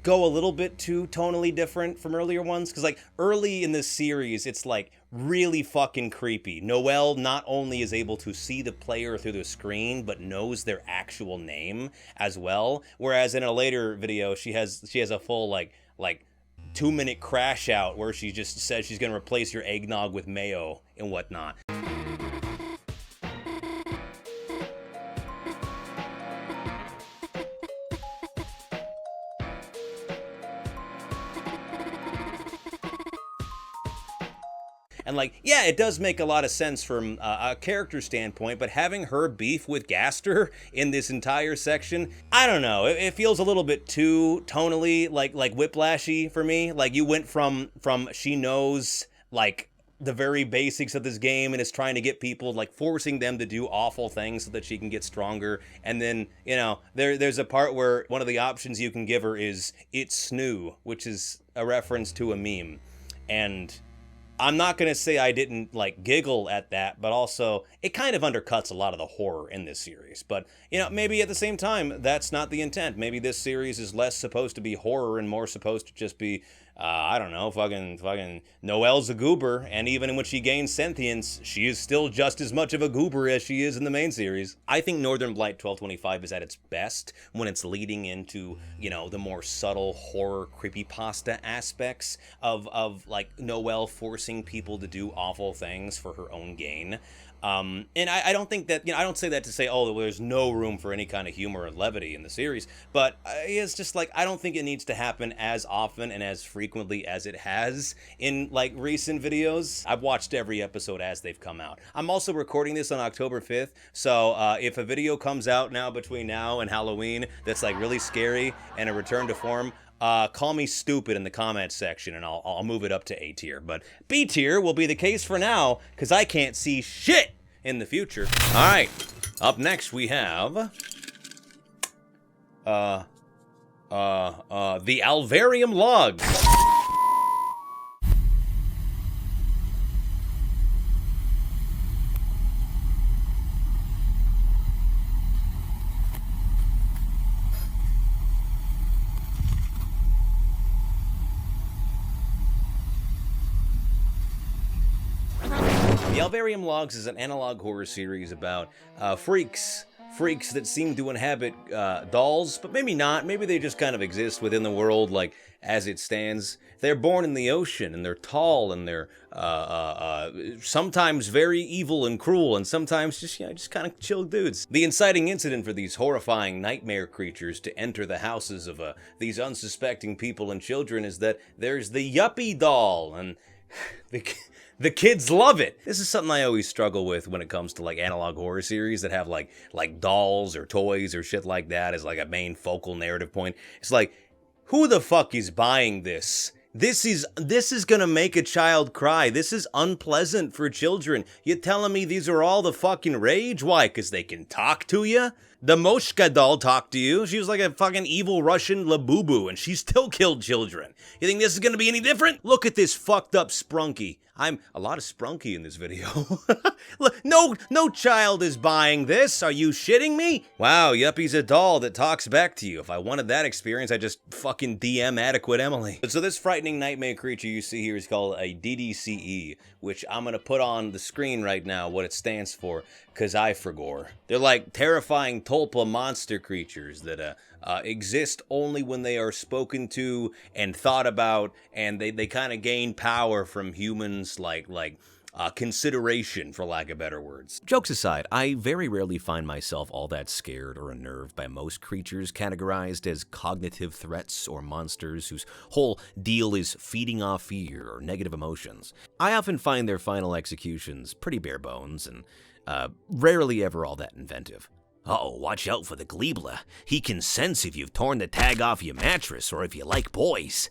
go a little bit too tonally different from earlier ones, because like early in this series, it's like really fucking creepy. Noelle not only is able to see the player through the screen, but knows their actual name as well. Whereas in a later video, she has a full like 2-minute crash out where she just says she's gonna replace your eggnog with mayo and whatnot. And like, yeah, it does make a lot of sense from a character standpoint, but having her beef with Gaster in this entire section, I don't know, it feels a little bit too tonally like whiplashy for me. Like you went from she knows like the very basics of this game and is trying to get people, like forcing them to do awful things so that she can get stronger, and then, you know, there's a part where one of the options you can give her is "it's snoo," which is a reference to a meme. And I'm not going to say I didn't, like, giggle at that, but also it kind of undercuts a lot of the horror in this series. But, you know, maybe at the same time, that's not the intent. Maybe this series is less supposed to be horror and more supposed to just be, I don't know, fucking Noelle's a goober, and even when she gains sentience, she is still just as much of a goober as she is in the main series. I think Northern Blight 1225 is at its best when it's leading into, you know, the more subtle horror creepypasta aspects of like Noelle forcing people to do awful things for her own gain. And I don't think that, you know, I don't say that to say, oh, there's no room for any kind of humor or levity in the series, but it's just like, I don't think it needs to happen as often and as frequently as it has in like recent videos. I've watched every episode as they've come out. I'm also recording this on October 5th, so if a video comes out now between now and Halloween that's like really scary and a return to form, call me stupid in the comments section and I'll move it up to A tier. But B tier will be the case for now, because I can't see shit in the future. Alright, up next we have the Alvarium Logs. Alvarium Logs is an analog horror series about freaks that seem to inhabit dolls, but maybe not. Maybe they just kind of exist within the world, like, as it stands. They're born in the ocean, and they're tall, and they're sometimes very evil and cruel, and sometimes just kind of chill dudes. The inciting incident for these horrifying nightmare creatures to enter the houses of these unsuspecting people and children is that there's the yuppie doll, and the kids love it. This is something I always struggle with when it comes to like analog horror series that have like dolls or toys or shit like that as like a main focal narrative point. It's like, who the fuck is buying this? This is gonna make a child cry. This is unpleasant for children. You telling me these are all the fucking rage? Why? 'Cause they can talk to you? The Moshka doll talked to you. She was like a fucking evil Russian Labubu, and she still killed children. You think this is gonna be any different? Look at this fucked up Sprunky. I'm a lot of Sprunky in this video. No child is buying this. Are you shitting me? Wow, Yuppie's a doll that talks back to you. If I wanted that experience, I'd just fucking DM Adequate Emily. So this frightening nightmare creature you see here is called a DDCE, which I'm gonna put on the screen right now what it stands for, cause I forgot. They're like terrifying tulpa monster creatures that exist only when they are spoken to and thought about, and they kind of gain power from humans like consideration, for lack of better words. Jokes aside, I very rarely find myself all that scared or unnerved by most creatures categorized as cognitive threats or monsters whose whole deal is feeding off fear or negative emotions. I often find their final executions pretty bare bones and rarely ever all that inventive. Uh-oh, watch out for the Gleebla. He can sense if you've torn the tag off your mattress or if you like boys.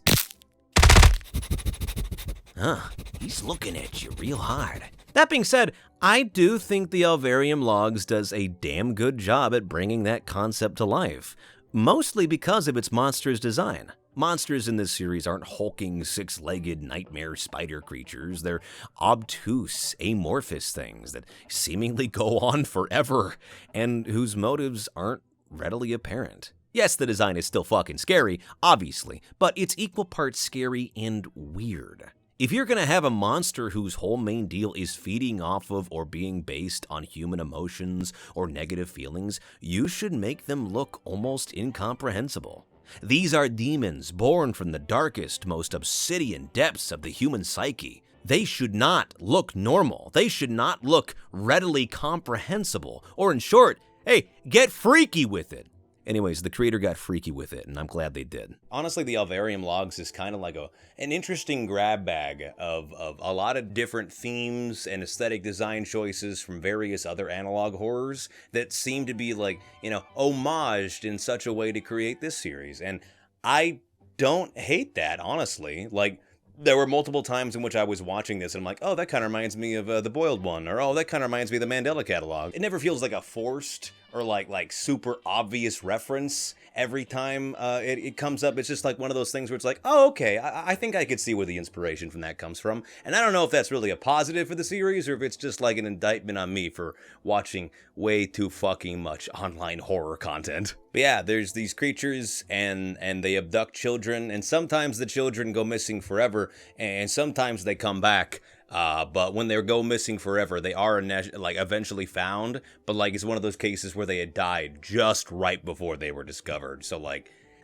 Huh, he's looking at you real hard. That being said, I do think the Alvarium Logs does a damn good job at bringing that concept to life, mostly because of its monster's design. Monsters in this series aren't hulking, six-legged nightmare spider creatures. They're obtuse, amorphous things that seemingly go on forever, and whose motives aren't readily apparent. Yes, the design is still fucking scary, obviously, but it's equal parts scary and weird. If you're gonna have a monster whose whole main deal is feeding off of or being based on human emotions or negative feelings, you should make them look almost incomprehensible. These are demons born from the darkest, most obsidian depths of the human psyche. They should not look normal. They should not look readily comprehensible. Or in short, hey, get freaky with it. Anyways, the creator got freaky with it, and I'm glad they did. Honestly, the Alvarium Logs is kind of like an interesting grab bag of a lot of different themes and aesthetic design choices from various other analog horrors that seem to be like, homaged in such a way to create this series. And I don't hate that, honestly. Like, there were multiple times in which I was watching this and I'm like, oh, that kind of reminds me of The Boiled One, or oh, that kind of reminds me of the Mandela Catalog. It never feels like a forced or like super obvious reference every time it comes up. It's just like one of those things where it's like, oh, okay, I think I could see where the inspiration from that comes from. And I don't know if that's really a positive for the series or if it's just like an indictment on me for watching way too fucking much online horror content. But yeah, there's these creatures and they abduct children, and sometimes the children go missing forever, and sometimes they come back. But when they go missing forever, they are eventually found, but it's one of those cases where they had died just right before they were discovered. So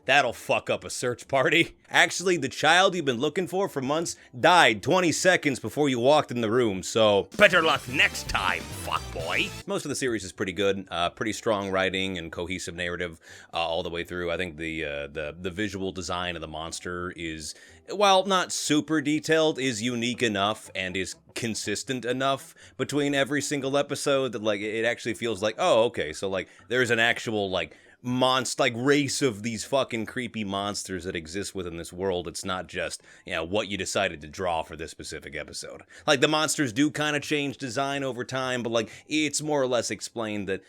that'll fuck up a search party. Actually, the child you've been looking for months died 20 seconds before you walked in the room, so better luck next time, fuckboy. Most of the series is pretty good, pretty strong writing and cohesive narrative all the way through. I think the visual design of the monster is, while not super detailed, is unique enough and is consistent enough between every single episode that it actually feels like, oh, okay, so there's an actual race of these fucking creepy monsters that exist within this world. It's not just, what you decided to draw for this specific episode. The monsters do kind of change design over time, but it's more or less explained that,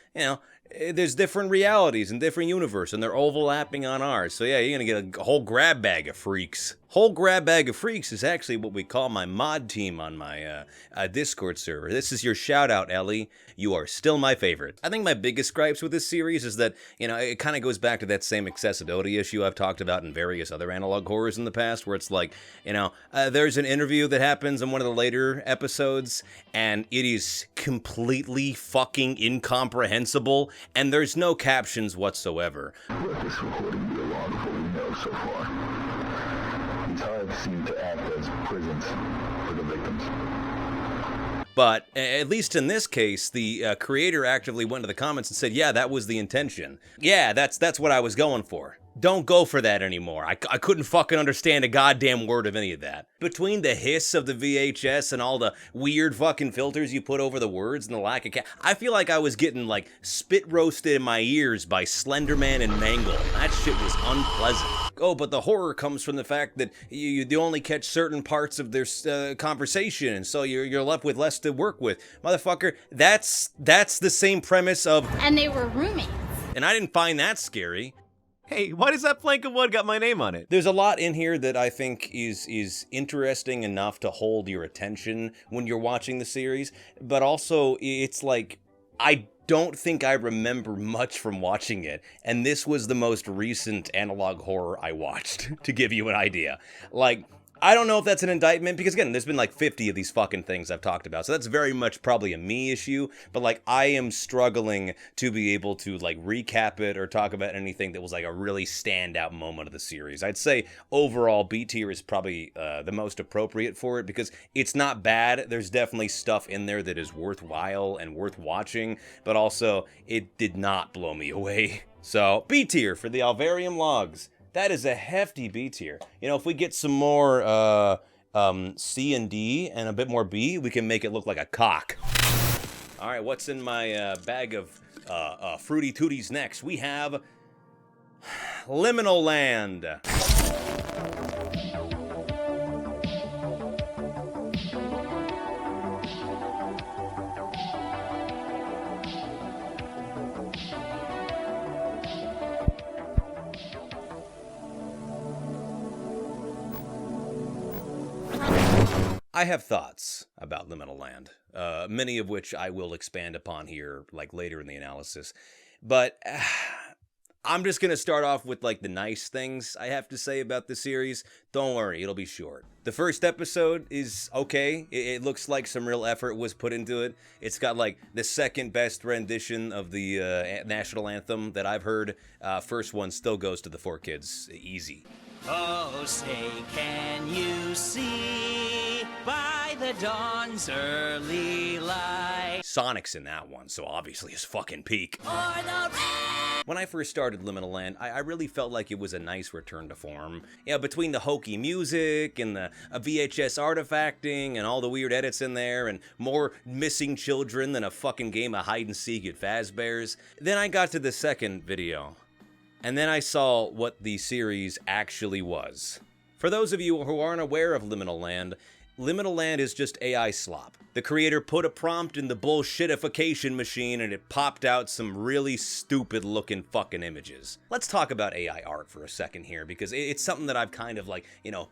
there's different realities and different universe, and they're overlapping on ours. So yeah, you're gonna get a whole grab bag of freaks. Whole Grab Bag of Freaks is actually what we call my mod team on my Discord server. This is your shout out, Ellie. You are still my favorite. I think my biggest gripes with this series is that, it kind of goes back to that same accessibility issue I've talked about in various other analog horrors in the past, where it's like, there's an interview that happens in one of the later episodes, and it is completely fucking incomprehensible, and there's no captions whatsoever. Let this recording be a log of what we know so far. These hives seem to act as prisons for the victims. But at least in this case, the creator actively went to the comments and said, yeah, that was the intention. Yeah, that's what I was going for. Don't go for that anymore. I couldn't fucking understand a goddamn word of any of that. Between the hiss of the VHS and all the weird fucking filters you put over the words and the lack of I feel like I was getting, spit roasted in my ears by Slenderman and Mangle. That shit was unpleasant. Oh, but the horror comes from the fact that you only catch certain parts of their conversation, and so you're left with less to work with. Motherfucker, that's the same premise of... And they were roommates. And I didn't find that scary. Hey, why does that plank of wood got my name on it? There's a lot in here that I think is interesting enough to hold your attention when you're watching the series, but also it's like, I don't think I remember much from watching it, and this was the most recent analog horror I watched, to give you an idea. I don't know if that's an indictment, because again, there's been 50 of these fucking things I've talked about, so that's very much probably a me issue, but I am struggling to be able to recap it or talk about anything that was a really standout moment of the series. I'd say overall B tier is probably the most appropriate for it, because it's not bad. There's definitely stuff in there that is worthwhile and worth watching, but also it did not blow me away. So B tier for the Alvarium Logs. That is a hefty B tier. If we get some more C and D and a bit more B, we can make it look like a cock. All right, what's in my bag of Fruity Tooties next? We have Liminal Land. I have thoughts about Liminal Land, many of which I will expand upon here, later in the analysis. But I'm just going to start off with, the nice things I have to say about the series. Don't worry, it'll be short. The first episode is okay. It looks like some real effort was put into it. It's got, the second best rendition of the national anthem that I've heard. First one still goes to the 4Kids. Easy. Oh, say, can you see by the dawn's early light? Sonic's in that one, so obviously his fucking peak. When I first started Liminal Land, I really felt like it was a nice return to form. Between the hokey music and the VHS artifacting and all the weird edits in there and more missing children than a fucking game of hide and seek at Fazbear's. Then I got to the second video. And then I saw what the series actually was. For those of you who aren't aware of Liminal Land is just AI slop. The creator put a prompt in the bullshitification machine and it popped out some really stupid looking fucking images. Let's talk about AI art for a second here, because it's something that I've kind of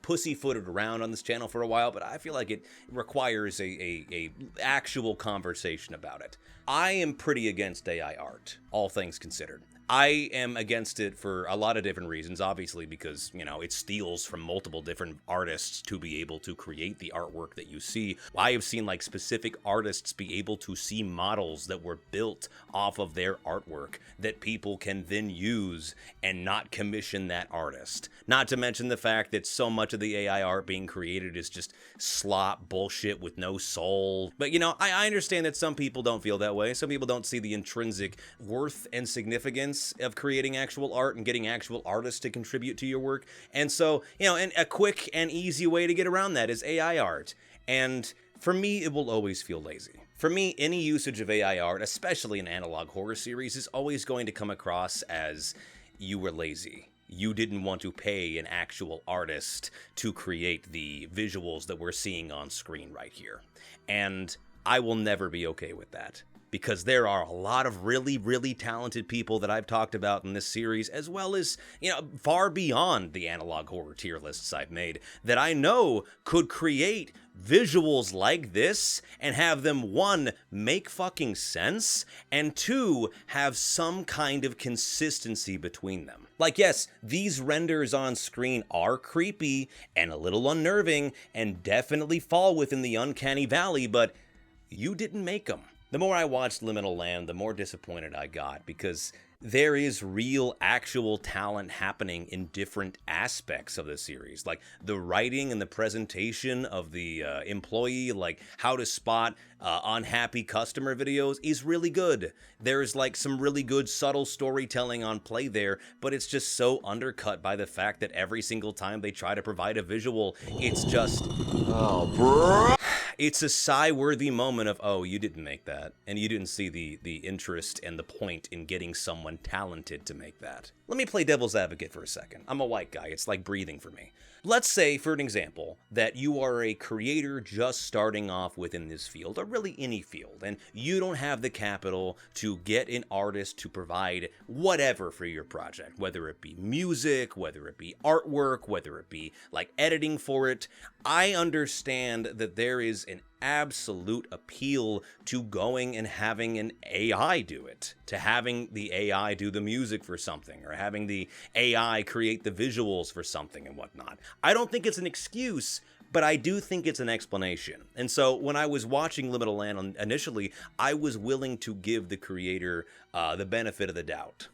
pussyfooted around on this channel for a while, but I feel like it requires a actual conversation about it. I am pretty against AI art, all things considered. I am against it for a lot of different reasons, obviously because, it steals from multiple different artists to be able to create the artwork that you see. I have seen specific artists be able to see models that were built off of their artwork that people can then use and not commission that artist. Not to mention the fact that so much of the AI art being created is just slop bullshit with no soul. But, I understand that some people don't feel that way. Some people don't see the intrinsic worth and significance of creating actual art and getting actual artists to contribute to your work. And so, and a quick and easy way to get around that is AI art. And for me, it will always feel lazy. For me, any usage of AI art, especially in analog horror series, is always going to come across as you were lazy. You didn't want to pay an actual artist to create the visuals that we're seeing on screen right here. And I will never be okay with that. because there are a lot of really, really talented people that I've talked about in this series, as well as, far beyond the analog horror tier lists I've made, that I know could create visuals like this and have them, 1, make fucking sense, and 2, have some kind of consistency between them. Like, yes, these renders on screen are creepy and a little unnerving and definitely fall within the uncanny valley, but you didn't make them. The more I watched Liminal Land, the more disappointed I got, because there is real, actual talent happening in different aspects of the series. Like, the writing and the presentation of the employee, like how to spot unhappy customer videos, is really good. There's, like, some really good subtle storytelling on play there, but it's just so undercut by the fact that every single time they try to provide a visual, it's just... oh, bro! It's a sigh-worthy moment of, oh, you didn't make that, and you didn't see the interest and the point in getting someone talented to make that. Let me play devil's advocate for a second. I'm a white guy. It's like breathing for me. Let's say, for an example, that you are a creator just starting off within this field, or really any field, and you don't have the capital to get an artist to provide whatever for your project, whether it be music, whether it be artwork, whether it be, like, editing for it. I understand that there is an absolute appeal to going and having an AI do it, to having the AI do the music for something, or having the AI create the visuals for something and whatnot. I don't think it's an excuse, but I do think it's an explanation. And so when I was watching Liminal Land initially, I was willing to give the creator the benefit of the doubt.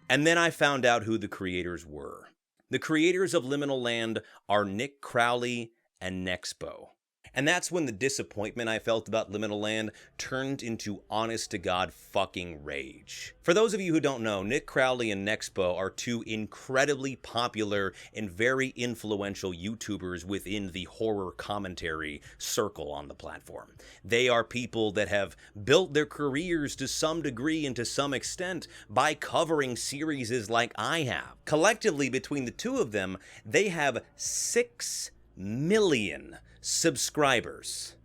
And then I found out who the creators were. The creators of Liminal Land are Nick Crowley and M.Sou. And that's when the disappointment I felt about Liminal Land turned into honest-to-God fucking rage. For those of you who don't know, Nick Crowley and M.Sou are 2 incredibly popular and very influential YouTubers within the horror commentary circle on the platform. They are people that have built their careers to some degree and to some extent by covering series like I have. Collectively, between the 2 of them, they have 6 million subscribers.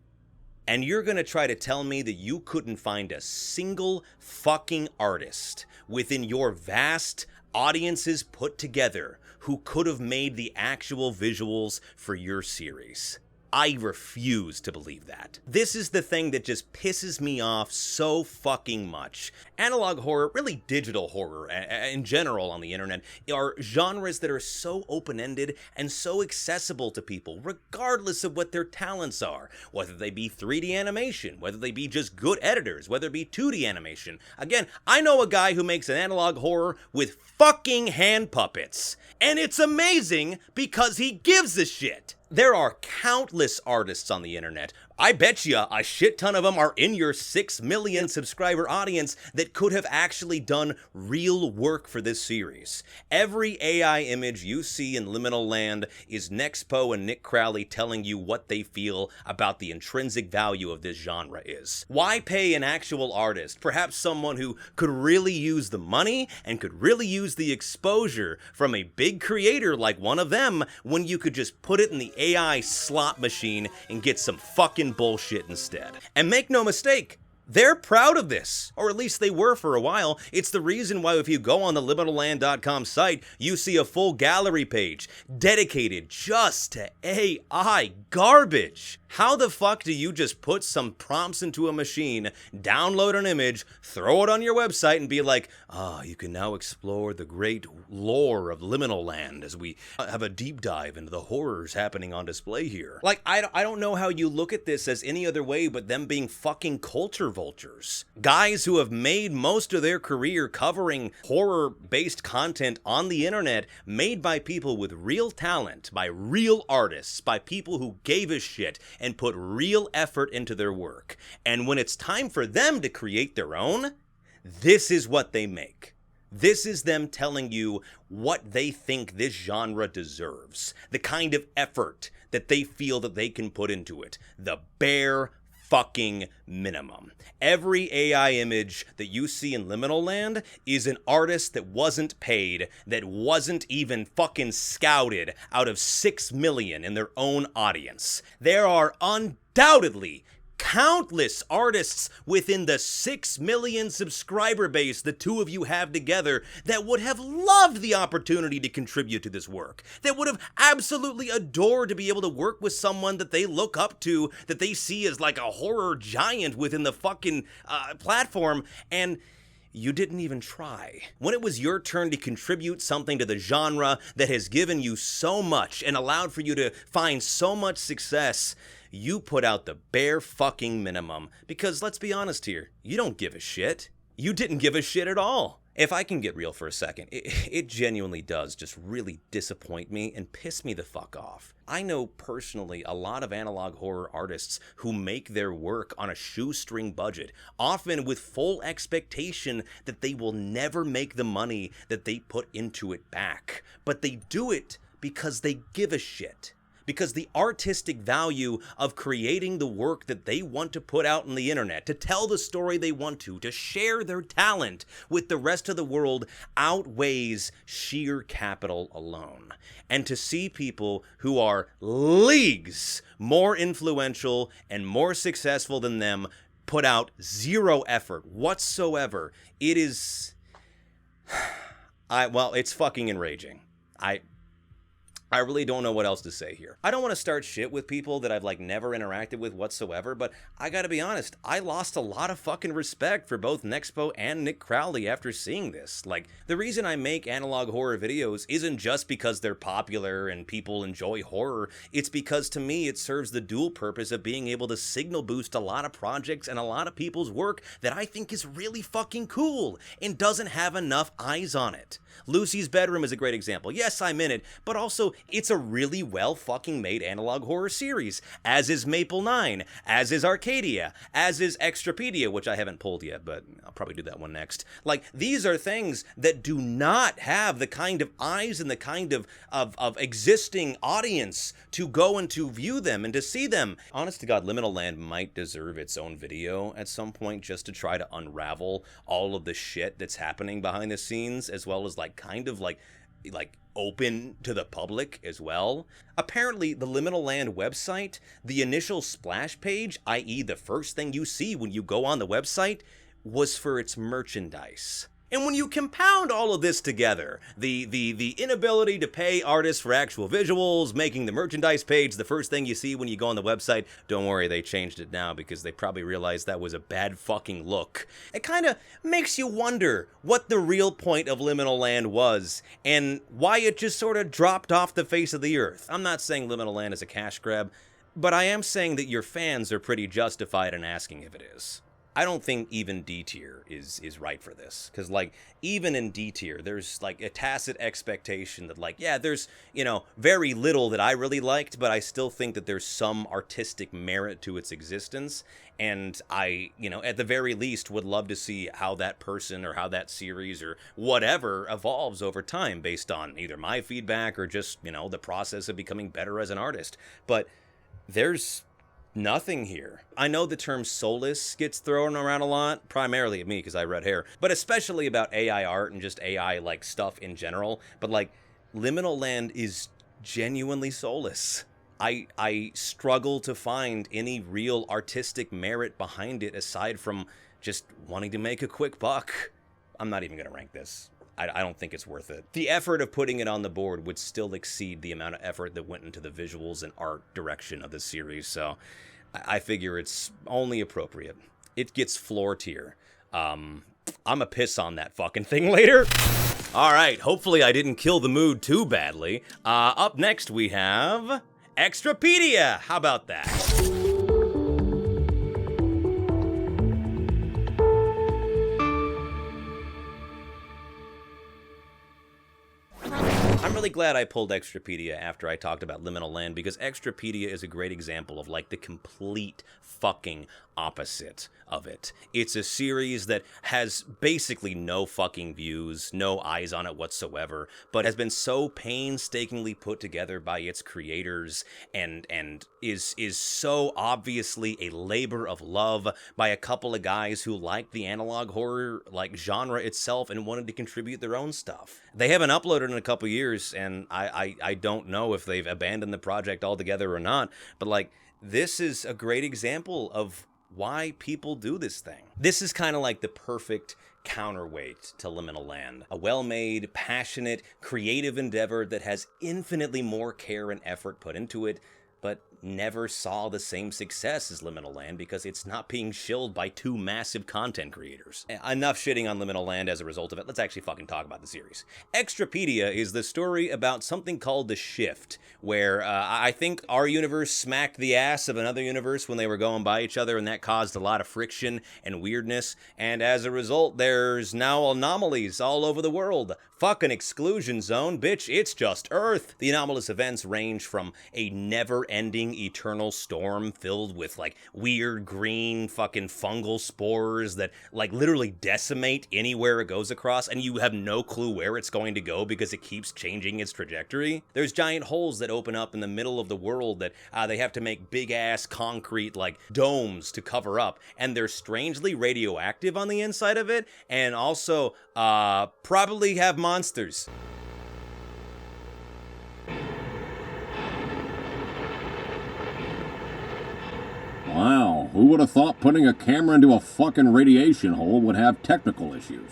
And you're gonna try to tell me that you couldn't find a single fucking artist within your vast audiences put together who could have made the actual visuals for your series? I refuse to believe that. This is the thing that just pisses me off so fucking much. Analog horror, really digital horror in general on the internet, are genres that are so open-ended and so accessible to people, regardless of what their talents are. Whether they be 3D animation, whether they be just good editors, whether it be 2D animation. Again, I know a guy who makes an analog horror with fucking hand puppets. And it's amazing because he gives a shit. There are countless artists on the internet. I bet you a shit ton of them are in your 6 million subscriber audience that could have actually done real work for this series. Every AI image you see in Liminal Land is M.Sou and Nick Crowley telling you what they feel about the intrinsic value of this genre is. Why pay an actual artist, perhaps someone who could really use the money and could really use the exposure from a big creator like one of them, when you could just put it in the AI slot machine and get some fucking bullshit instead? And make no mistake, they're proud of this, or at least they were for a while. It's the reason why if you go on the liminalland.com site, you see a full gallery page dedicated just to AI garbage. How the fuck do you just put some prompts into a machine, download an image, throw it on your website, and be like, you can now explore the great lore of Liminal Land as we have a deep dive into the horrors happening on display here? Like, I don't know how you look at this as any other way but them being fucking culture vultures. Guys who have made most of their career covering horror-based content on the internet, made by people with real talent, by real artists, by people who gave a shit and put real effort into their work. And when it's time for them to create their own, this is what they make. This is them telling you what they think this genre deserves. The kind of effort that they feel that they can put into it. The bare fucking minimum. Every AI image that you see in Liminal Land is an artist that wasn't paid, that wasn't even fucking scouted out of 6 million in their own audience. There are undoubtedly countless artists within the 6 million subscriber base the two of you have together that would have loved the opportunity to contribute to this work, that would have absolutely adored to be able to work with someone that they look up to, that they see as like a horror giant within the fucking platform, and you didn't even try. When it was your turn to contribute something to the genre that has given you so much and allowed for you to find so much success, you put out the bare fucking minimum. Because let's be honest here, you don't give a shit. You didn't give a shit at all. If I can get real for a second, it genuinely does just really disappoint me and piss me the fuck off. I know personally a lot of analog horror artists who make their work on a shoestring budget, often with full expectation that they will never make the money that they put into it back. But they do it because they give a shit. Because the artistic value of creating the work that they want to put out on the internet, to tell the story they want to share their talent with the rest of the world, outweighs sheer capital alone. And to see people who are leagues more influential and more successful than them put out zero effort whatsoever, it is... well, it's fucking enraging. I really don't know what else to say here. I don't want to start shit with people that I've like never interacted with whatsoever, but I gotta be honest, I lost a lot of fucking respect for both Nexpo and Nick Crowley after seeing this. Like, the reason I make analog horror videos isn't just because they're popular and people enjoy horror, it's because to me it serves the dual purpose of being able to signal boost a lot of projects and a lot of people's work that I think is really fucking cool and doesn't have enough eyes on it. Lucy's Bedroom is a great example. Yes, I'm in it, but also it's a really well fucking made analog horror series, as is Maple 9, as is Arcadia, as is Extrapedia, which I haven't pulled yet, but I'll probably do that one next. Like, these are things that do not have the kind of eyes and the kind of existing audience to go and to view them and to see them. Honest to God, Liminal Land might deserve its own video at some point just to try to unravel all of the shit that's happening behind the scenes, as well as like kind of like open to the public as well. Apparently, the Liminal Land website, the initial splash page, i.e. the first thing you see when you go on the website, was for its merchandise. And when you compound all of this together, the inability to pay artists for actual visuals, making the merchandise page the first thing you see when you go on the website, don't worry, they changed it now because they probably realized that was a bad fucking look. It kind of makes you wonder what the real point of Liminal Land was and why it just sort of dropped off the face of the earth. I'm not saying Liminal Land is a cash grab, but I am saying that your fans are pretty justified in asking if it is. I don't think even D tier is right for this, because like even in D tier there's like a tacit expectation that like, yeah, there's, you know, very little that I really liked, but I still think that there's some artistic merit to its existence, and I, you know, at the very least would love to see how that person or how that series or whatever evolves over time based on either my feedback or just, you know, the process of becoming better as an artist. But there's nothing here. I know the term soulless gets thrown around a lot, primarily at me because I red hair, but especially about AI art and just AI like stuff in general. But like, Liminal Land is genuinely soulless. I struggle to find any real artistic merit behind it aside from just wanting to make a quick buck. I'm not even gonna rank this. I don't think it's worth it. The effort of putting it on the board would still exceed the amount of effort that went into the visuals and art direction of the series, so I figure it's only appropriate. It gets floor tier. I'ma piss on that fucking thing later. Alright, hopefully I didn't kill the mood too badly. Up next we have Extrapedia. How about that? I'm really glad I pulled Extrapedia after I talked about Liminal Land, because Extrapedia is a great example of like the complete fucking opposite of it. It's a series that has basically no fucking views, no eyes on it whatsoever, but has been so painstakingly put together by its creators and is so obviously a labor of love by a couple of guys who like the analog horror like genre itself and wanted to contribute their own stuff. They haven't uploaded in a couple years, and I don't know if they've abandoned the project altogether or not, but like, this is a great example of why people do this thing. This is kind of like the perfect counterweight to Liminal Land. A well-made, passionate, creative endeavor that has infinitely more care and effort put into it, but never saw the same success as Liminal Land because it's not being shilled by two massive content creators. Enough shitting on Liminal Land as a result of it. Let's actually fucking talk about the series. Extrapedia is the story about something called The Shift, where I think our universe smacked the ass of another universe when they were going by each other, and that caused a lot of friction and weirdness, and as a result, there's now anomalies all over the world. Fucking exclusion zone, bitch, it's just Earth. The anomalous events range from a never-ending eternal storm filled with, like, weird green fucking fungal spores that, like, literally decimate anywhere it goes across, and you have no clue where it's going to go because it keeps changing its trajectory. There's giant holes that open up in the middle of the world that they have to make big-ass concrete, like, domes to cover up, and they're strangely radioactive on the inside of it, and also, probably have monsters. Wow, who would have thought putting a camera into a fucking radiation hole would have technical issues?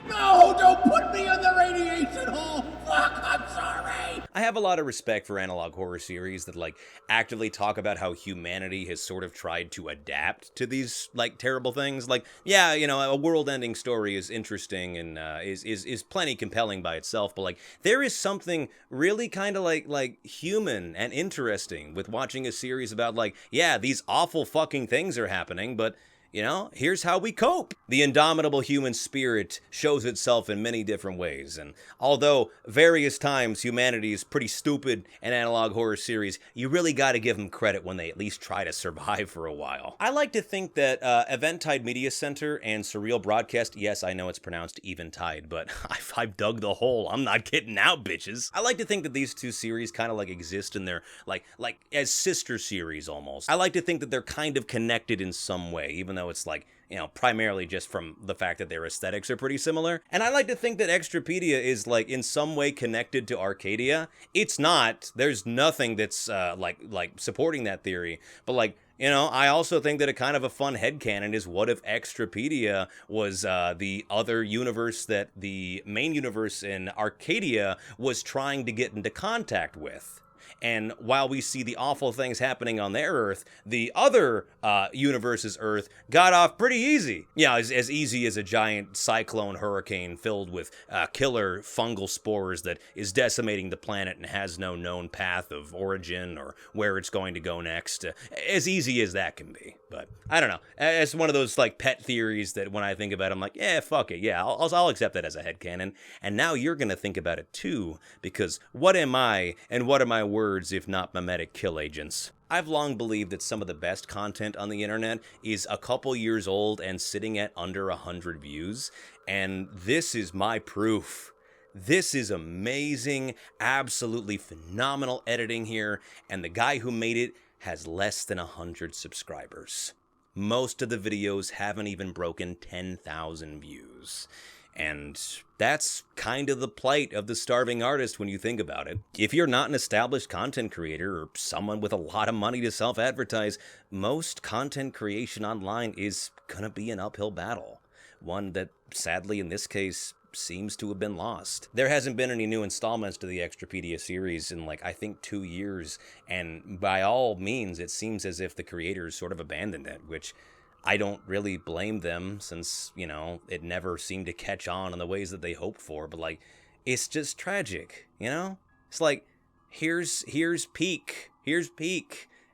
No, don't put me in the radiation hole! Fuck, I'm sorry! I have a lot of respect for analog horror series that, like, actively talk about how humanity has sort of tried to adapt to these, like, terrible things. Like, yeah, you know, a world-ending story is interesting and is plenty compelling by itself, but, like, there is something really kind of, like, human and interesting with watching a series about, like, yeah, these awful fucking things are happening, but you know, here's how we cope. The indomitable human spirit shows itself in many different ways, and although various times humanity is pretty stupid in analog horror series, you really gotta give them credit when they at least try to survive for a while. I like to think that Eventide Media Center and Surreal Broadcast, yes, I know it's pronounced Eventide, but I've dug the hole. I'm not getting out, bitches. I like to think that these two series kind of like exist in their, like as sister series almost. I like to think that they're kind of connected in some way, even though it's like, you know, primarily just from the fact that their aesthetics are pretty similar. And I like to think that Extrapedia is, like, in some way connected to Arcadia. It's not. There's nothing that's, like supporting that theory. But, like, you know, I also think that a kind of a fun headcanon is, what if Extrapedia was the other universe that the main universe in Arcadia was trying to get into contact with? And while we see the awful things happening on their Earth, the other universe's Earth got off pretty easy. Yeah, as easy as a giant cyclone hurricane filled with killer fungal spores that is decimating the planet and has no known path of origin or where it's going to go next. As easy as that can be. But I don't know. It's one of those, like, pet theories that when I think about it, I'm like, yeah, fuck it. Yeah, I'll accept that as a headcanon. And now you're going to think about it too, because what am I and what are my words if not mimetic kill agents? I've long believed that some of the best content on the internet is a couple years old and sitting at under 100 views, and this is my proof. This is amazing, absolutely phenomenal editing here, and the guy who made it has less than 100 subscribers. Most of the videos haven't even broken 10,000 views. And that's kind of the plight of the starving artist when you think about it. If you're not an established content creator or someone with a lot of money to self-advertise, most content creation online is gonna be an uphill battle. One that, sadly in this case, seems to have been lost. There hasn't been any new installments to the Extrapedia series in, like, I think 2 years, and by all means it seems as if the creators sort of abandoned it, which I don't really blame them, since, you know, it never seemed to catch on in the ways that they hoped for, but, like, it's just tragic, you know? It's like, here's peak,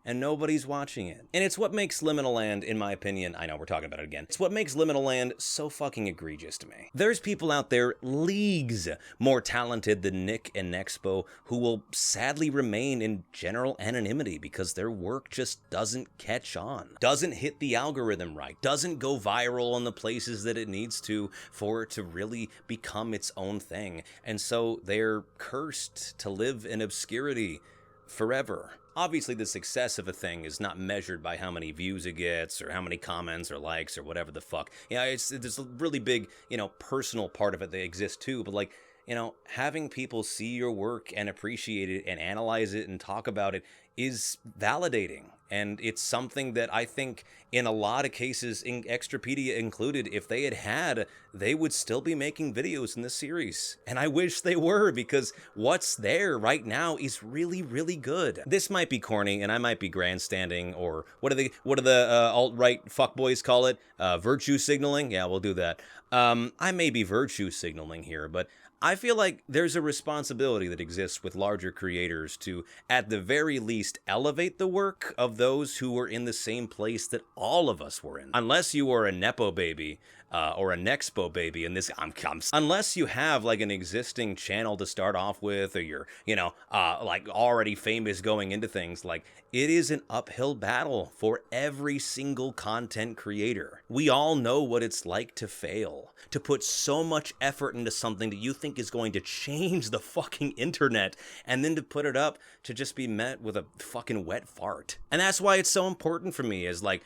and nobody's watching it. And it's what makes Liminal Land, in my opinion, I know we're talking about it again, it's what makes Liminal Land so fucking egregious to me. There's people out there leagues more talented than Nick and Nexpo who will sadly remain in general anonymity because their work just doesn't catch on, doesn't hit the algorithm right, doesn't go viral in the places that it needs to for it to really become its own thing. And so they're cursed to live in obscurity forever. Obviously, the success of a thing is not measured by how many views it gets or how many comments or likes or whatever the fuck. Yeah, there's a really big, you know, personal part of it that exists too, but, like, you know, having people see your work and appreciate it and analyze it and talk about it is validating. And it's something that I think in a lot of cases, in Extrapedia included, if they had, they would still be making videos in this series. And I wish they were, because what's there right now is really, really good. This might be corny, and I might be grandstanding, or what do the alt-right fuckboys call it? Virtue signaling? Yeah, we'll do that. I may be virtue signaling here, but I feel like there's a responsibility that exists with larger creators to, at the very least, elevate the work of those who were in the same place that all of us were in. Unless you are a Nepo baby, or a Nexpo baby, and unless you have like an existing channel to start off with, or you're, like already famous going into things, like it is an uphill battle for every single content creator. We all know what it's like to fail, to put so much effort into something that you think is going to change the fucking internet, and then to put it up to just be met with a fucking wet fart. And that's why it's so important for me, as like,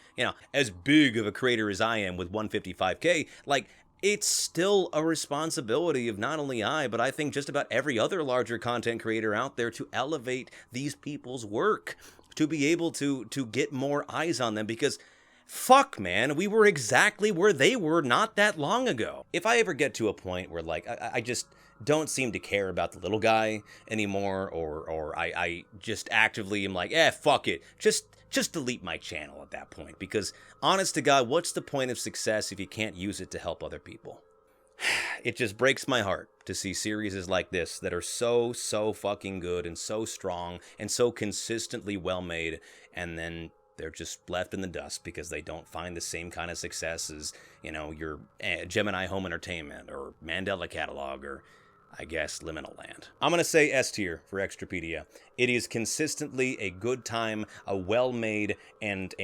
as big of a creator as I am with 155K, like, it's still a responsibility of not only I, but I think just about every other larger content creator out there to elevate these people's work, to be able to get more eyes on them, because fuck, man, we were exactly where they were not that long ago. If I ever get to a point where, like, I just don't seem to care about the little guy anymore, or I just actively am like, fuck it, just delete my channel at that point, because honest to God, what's the point of success if you can't use it to help other people? It just breaks my heart to see series like this that are so fucking good and so strong and so consistently well made, and then they're just left in the dust because they don't find the same kind of success as, your Gemini Home Entertainment or Mandela Catalog, or I guess Liminal Land. I'm going to say S tier for Extrapedia. It is consistently a good time, a well-made, and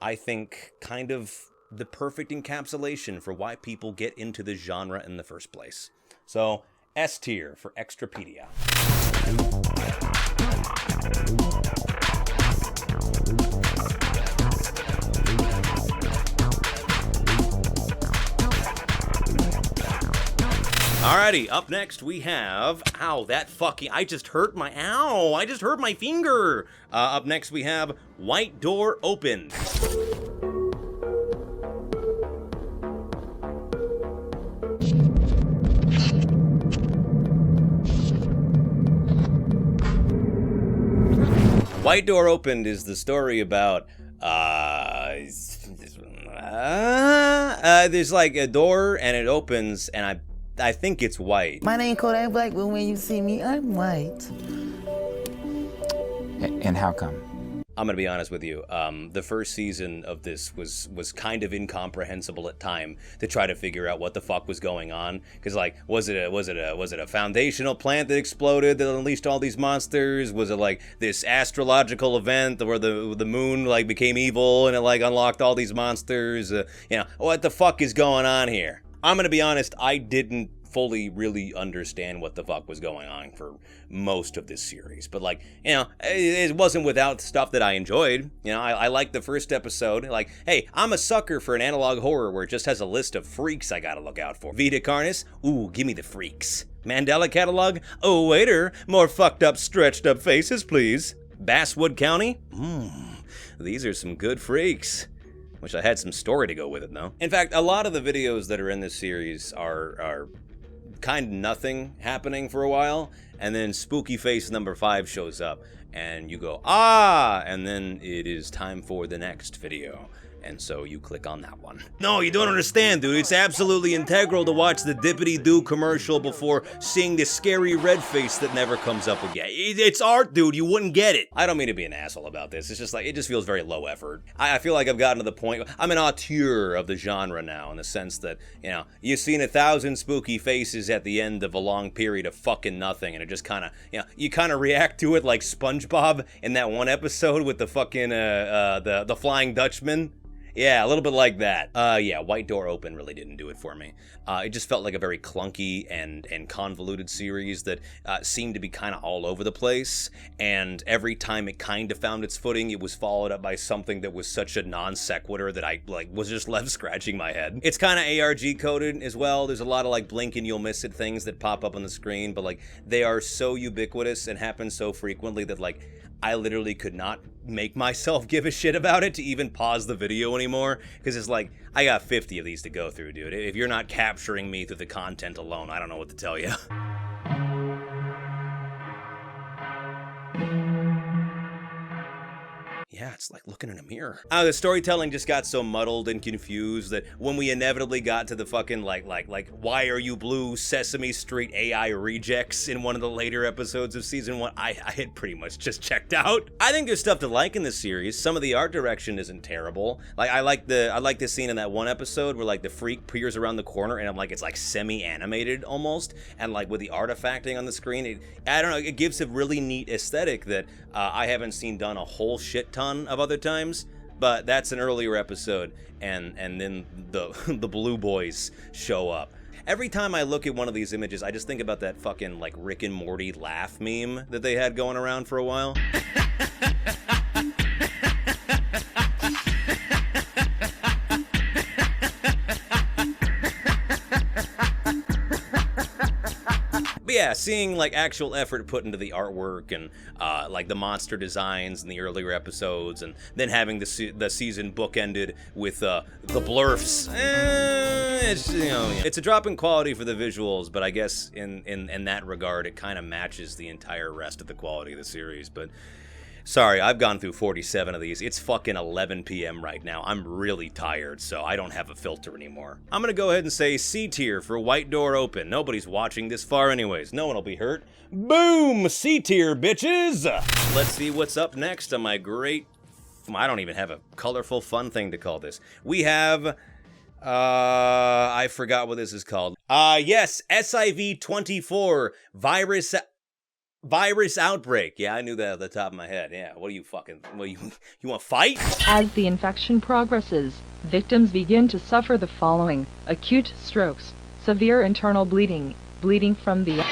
I think kind of the perfect encapsulation for why people get into the genre in the first place. So, S tier for Extrapedia. Alrighty, up next we have, I just hurt my finger. Up next we have White Door Opened. White Door Opened is the story about, there's like a door and it opens, and I think it's white. My name Kodak Black, but when you see me, I'm white. And how come? I'm gonna be honest with you. The first season of this was kind of incomprehensible at time to try to figure out what the fuck was going on. Cause like, was it a foundational plant that exploded that unleashed all these monsters? Was it like this astrological event where the moon like became evil and it like unlocked all these monsters? What the fuck is going on here? I'm gonna be honest, I didn't fully really understand what the fuck was going on for most of this series. But like, it wasn't without stuff that I enjoyed. I liked the first episode. Like, hey, I'm a sucker for an analog horror where it just has a list of freaks I gotta look out for. Vita Carnis, ooh, give me the freaks. Mandela Catalog, oh waiter, more fucked up, stretched up faces, please. Basswood County, these are some good freaks. Wish I had some story to go with it, though. In fact, a lot of the videos that are in this series are kind of nothing happening for a while, and then Spooky Face number 5 shows up, and you go, and then it is time for the next video. And so you click on that one. No, you don't understand, dude. It's absolutely integral to watch the Dippity-Doo commercial before seeing the scary red face that never comes up again. It's art, dude. You wouldn't get it. I don't mean to be an asshole about this. It's just like, it just feels very low effort. I feel like I've gotten to the point, I'm an auteur of the genre now, in the sense that, you've seen 1,000 spooky faces at the end of a long period of fucking nothing, and it just kind of, you kind of react to it like SpongeBob in that one episode with the fucking, the Flying Dutchman. Yeah, a little bit like that. Yeah, White Door Open really didn't do it for me. It just felt like a very clunky and convoluted series that seemed to be kind of all over the place, and every time it kind of found its footing, it was followed up by something that was such a non sequitur that I was just left scratching my head. It's kind of ARG coded as well. There's a lot of blink and you'll miss it things that pop up on the screen, but they are so ubiquitous and happen so frequently that I literally could not make myself give a shit about it to even pause the video anymore, because it's like, I got 50 of these to go through, dude. If you're not capturing me through the content alone, I don't know what to tell you. Yeah, it's like looking in a mirror. The storytelling just got so muddled and confused that when we inevitably got to the fucking like Why Are You Blue Sesame Street AI rejects in one of the later episodes of season 1, I had pretty much just checked out. I think there's stuff to like in this series. Some of the art direction isn't terrible. Like I like the scene in that one episode where like the freak peers around the corner and I'm like, it's like semi-animated almost, and like with the artifacting on the screen, I don't know, it gives a really neat aesthetic that I haven't seen done a whole shit ton of other times, but that's an earlier episode, and then the Blue Boys show up. Every time I look at one of these images, I just think about that fucking like Rick and Morty laugh meme that they had going around for a while. But yeah, seeing like actual effort put into the artwork and like the monster designs in the earlier episodes, and then having the season bookended with the blurfs, it's, you know, it's a drop in quality for the visuals, but I guess in that regard, it kind of matches the entire rest of the quality of the series. But sorry, I've gone through 47 of these. It's fucking 11 p.m. right now. I'm really tired, so I don't have a filter anymore. I'm gonna go ahead and say C tier for White Door Open. Nobody's watching this far anyways. No one will be hurt. Boom! C tier, bitches! Let's see what's up next on my great... I don't even have a colorful, fun thing to call this. We have... I forgot what this is called. Yes, SIV-24 Virus outbreak. Yeah, I knew that at the top of my head. Yeah, what are you fucking... you want to fight? As the infection progresses, victims begin to suffer the following: acute strokes, severe internal bleeding, bleeding from the...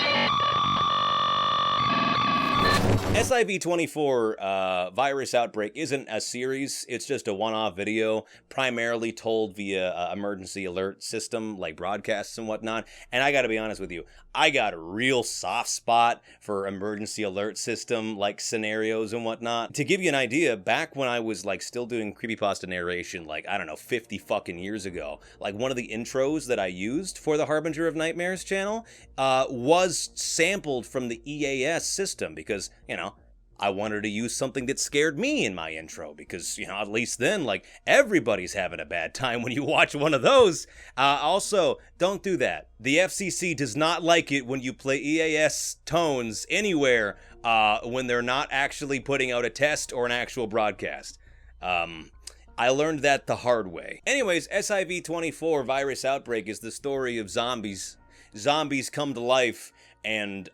SIV-24 Virus Outbreak isn't a series, it's just a one-off video, primarily told via emergency alert system, like broadcasts and whatnot. And I gotta be honest with you, I got a real soft spot for emergency alert system, like scenarios and whatnot. To give you an idea, back when I was like still doing creepypasta narration, like, I don't know, 50 fucking years ago, like one of the intros that I used for the Harbinger of Nightmares channel was sampled from the EAS system, because, you know, I wanted to use something that scared me in my intro, because, you know, at least then, like, everybody's having a bad time when you watch one of those. Also, don't do that. The FCC does not like it when you play EAS tones anywhere when they're not actually putting out a test or an actual broadcast. I learned that the hard way. Anyways, SIV-24 Virus Outbreak is the story of zombies. Zombies come to life, and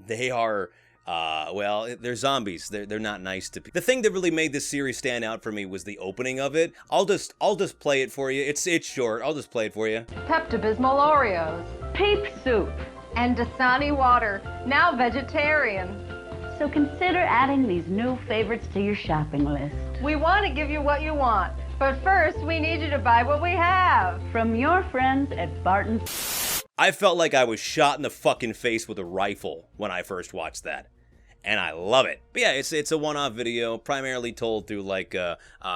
they are... well, they're zombies. They're not nice to people. The thing that really made this series stand out for me was the opening of it. I'll just play it for you. It's short. I'll just play it for you. Pepto-Bismol Oreos, Peep Soup, and Dasani water, now vegetarian. So consider adding these new favorites to your shopping list. We want to give you what you want, but first we need you to buy what we have. From your friends at Barton's. I felt like I was shot in the fucking face with a rifle when I first watched that, and I love it. But yeah, it's a one-off video, primarily told through like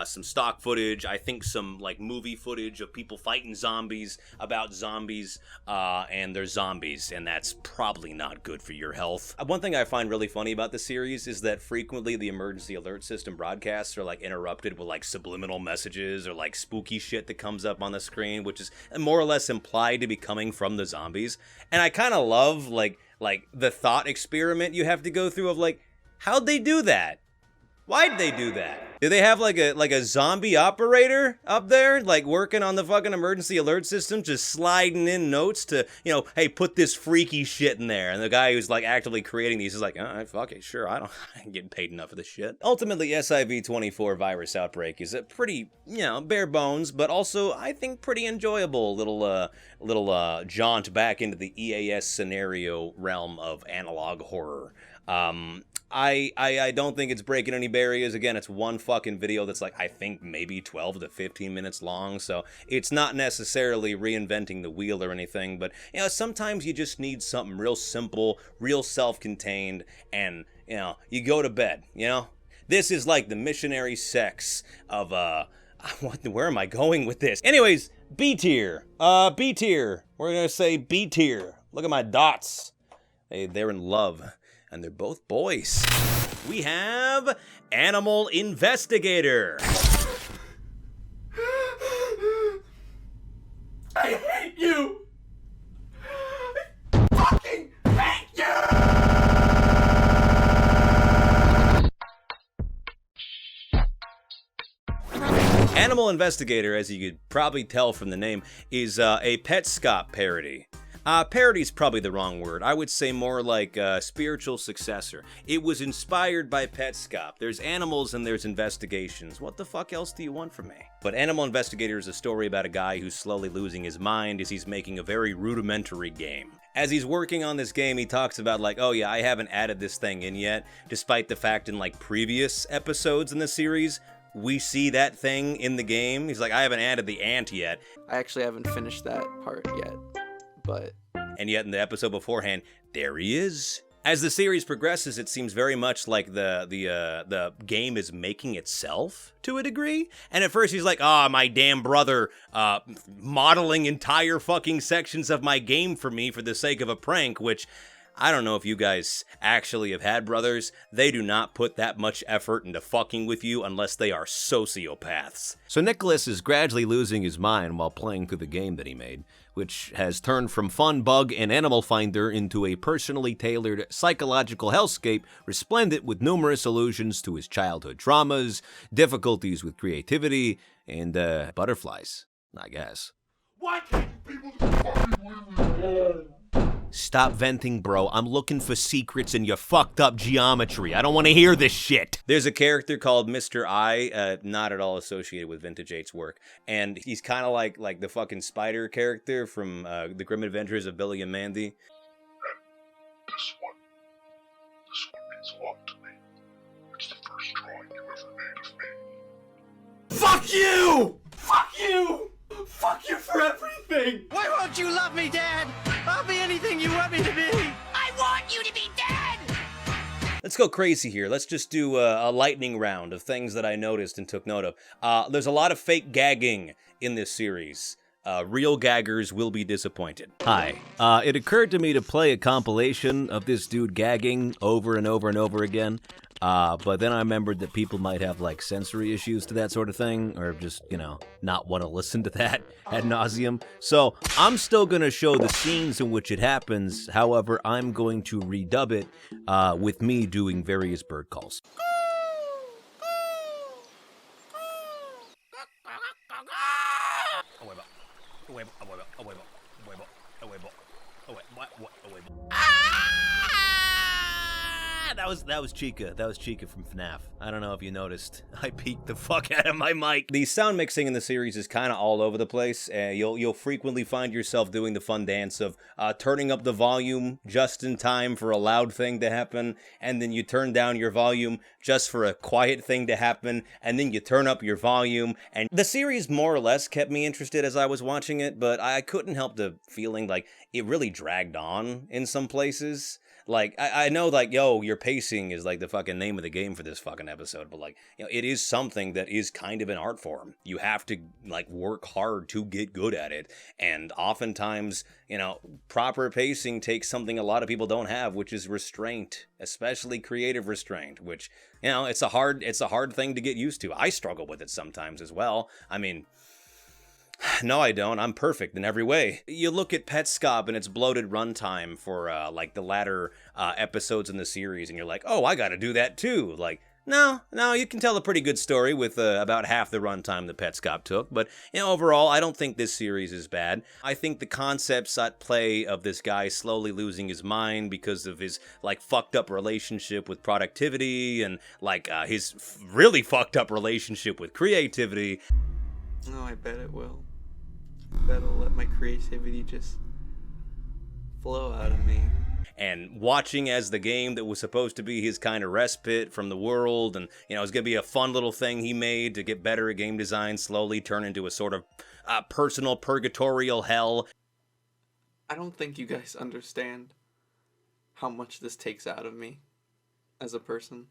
some stock footage, I think some like movie footage of people fighting zombies, about zombies, and they're zombies, and that's probably not good for your health. One thing I find really funny about the series is that frequently the emergency alert system broadcasts are like interrupted with like subliminal messages or like spooky shit that comes up on the screen, which is more or less implied to be coming from the zombies. And I kind of love like the thought experiment you have to go through of like, how'd they do that? Why'd they do that? Do they have like a zombie operator up there, like working on the fucking emergency alert system, just sliding in notes to, you know, hey, put this freaky shit in there. And the guy who's like actively creating these is like, all right, fuck it, sure, I ain't getting paid enough for this shit. Ultimately, SIV-24 Virus Outbreak is a pretty, you know, bare bones, but also I think pretty enjoyable little jaunt back into the EAS scenario realm of analog horror. I don't think it's breaking any barriers. Again, it's one fucking video that's like, I think maybe 12 to 15 minutes long, so it's not necessarily reinventing the wheel or anything, but, you know, sometimes you just need something real simple, real self-contained, and you know, you go to bed, you know? This is like the missionary sex of, where am I going with this? Anyways, B tier. B tier. We're gonna say B tier. Look at my dots. They're in love, and they're both boys. We have Animal Investigator. I hate you! I fucking hate you! Animal Investigator, as you could probably tell from the name, is a Petscop parody. Parody's probably the wrong word. I would say more like a spiritual successor. It was inspired by Petscop. There's animals and there's investigations. What the fuck else do you want from me? But Animal Investigator is a story about a guy who's slowly losing his mind as he's making a very rudimentary game. As he's working on this game, he talks about like, oh yeah, I haven't added this thing in yet, despite the fact in like previous episodes in the series, we see that thing in the game. He's like, I haven't added the ant yet. I actually haven't finished that part yet. But and yet in the episode beforehand, there he is. As the series progresses, it seems very much like the game is making itself to a degree. And at first he's like, my damn brother modeling entire fucking sections of my game for me for the sake of a prank, which I don't know if you guys actually have had brothers. They do not put that much effort into fucking with you unless they are sociopaths. So Nicholas is gradually losing his mind while playing through the game that he made, which has turned from fun bug and animal finder into a personally tailored psychological hellscape resplendent with numerous allusions to his childhood traumas, difficulties with creativity, and butterflies, I guess. Why can't you people just fucking leave me? Stop venting, bro. I'm looking for secrets in your fucked up geometry. I don't want to hear this shit. There's a character called Mr. I, not at all associated with Vintage 8's work. And he's kind of like the fucking spider character from The Grim Adventures of Billy and Mandy. This one means a lot to me. It's the first drawing you ever made of me. Fuck you! Fuck you! Fuck you for everything! Why won't you love me, Dad? I'll be anything you want me to be. I want you to be dead! Let's go crazy here. Let's just do a lightning round of things that I noticed and took note of. There's a lot of fake gagging in this series. Real gaggers will be disappointed. Hi. It occurred to me to play a compilation of this dude gagging over and over and over again. But then I remembered that people might have like sensory issues to that sort of thing, or just, you know, not want to listen to that ad nauseum. So I'm still going to show the scenes in which it happens. However, I'm going to redub it with me doing various bird calls. That was Chica. That was Chica from FNAF. I don't know if you noticed. I peeked the fuck out of my mic. The sound mixing in the series is kind of all over the place. You'll frequently find yourself doing the fun dance of turning up the volume just in time for a loud thing to happen, and then you turn down your volume just for a quiet thing to happen, and then you turn up your volume. And the series more or less kept me interested as I was watching it, but I couldn't help the feeling like it really dragged on in some places. Like, I know, like, yo, your pacing is, like, the fucking name of the game for this fucking episode, but, like, you know, it is something that is kind of an art form. You have to, like, work hard to get good at it, and oftentimes, you know, proper pacing takes something a lot of people don't have, which is restraint, especially creative restraint, which, you know, it's a hard thing to get used to. I struggle with it sometimes as well. I mean, no, I don't. I'm perfect in every way. You look at Petscop and its bloated runtime for, like, the latter episodes in the series, and you're like, oh, I gotta do that too. Like, no, you can tell a pretty good story with about half the runtime that Petscop took, but, you know, overall, I don't think this series is bad. I think the concepts at play of this guy slowly losing his mind because of his, like, fucked up relationship with productivity and, like, his really fucked up relationship with creativity. Oh, I bet it will. I bet it'll let my creativity just flow out of me. And watching as the game that was supposed to be his kind of respite from the world, and, you know, it's going to be a fun little thing he made to get better at game design, slowly turn into a sort of personal purgatorial hell. I don't think you guys understand how much this takes out of me. as a person.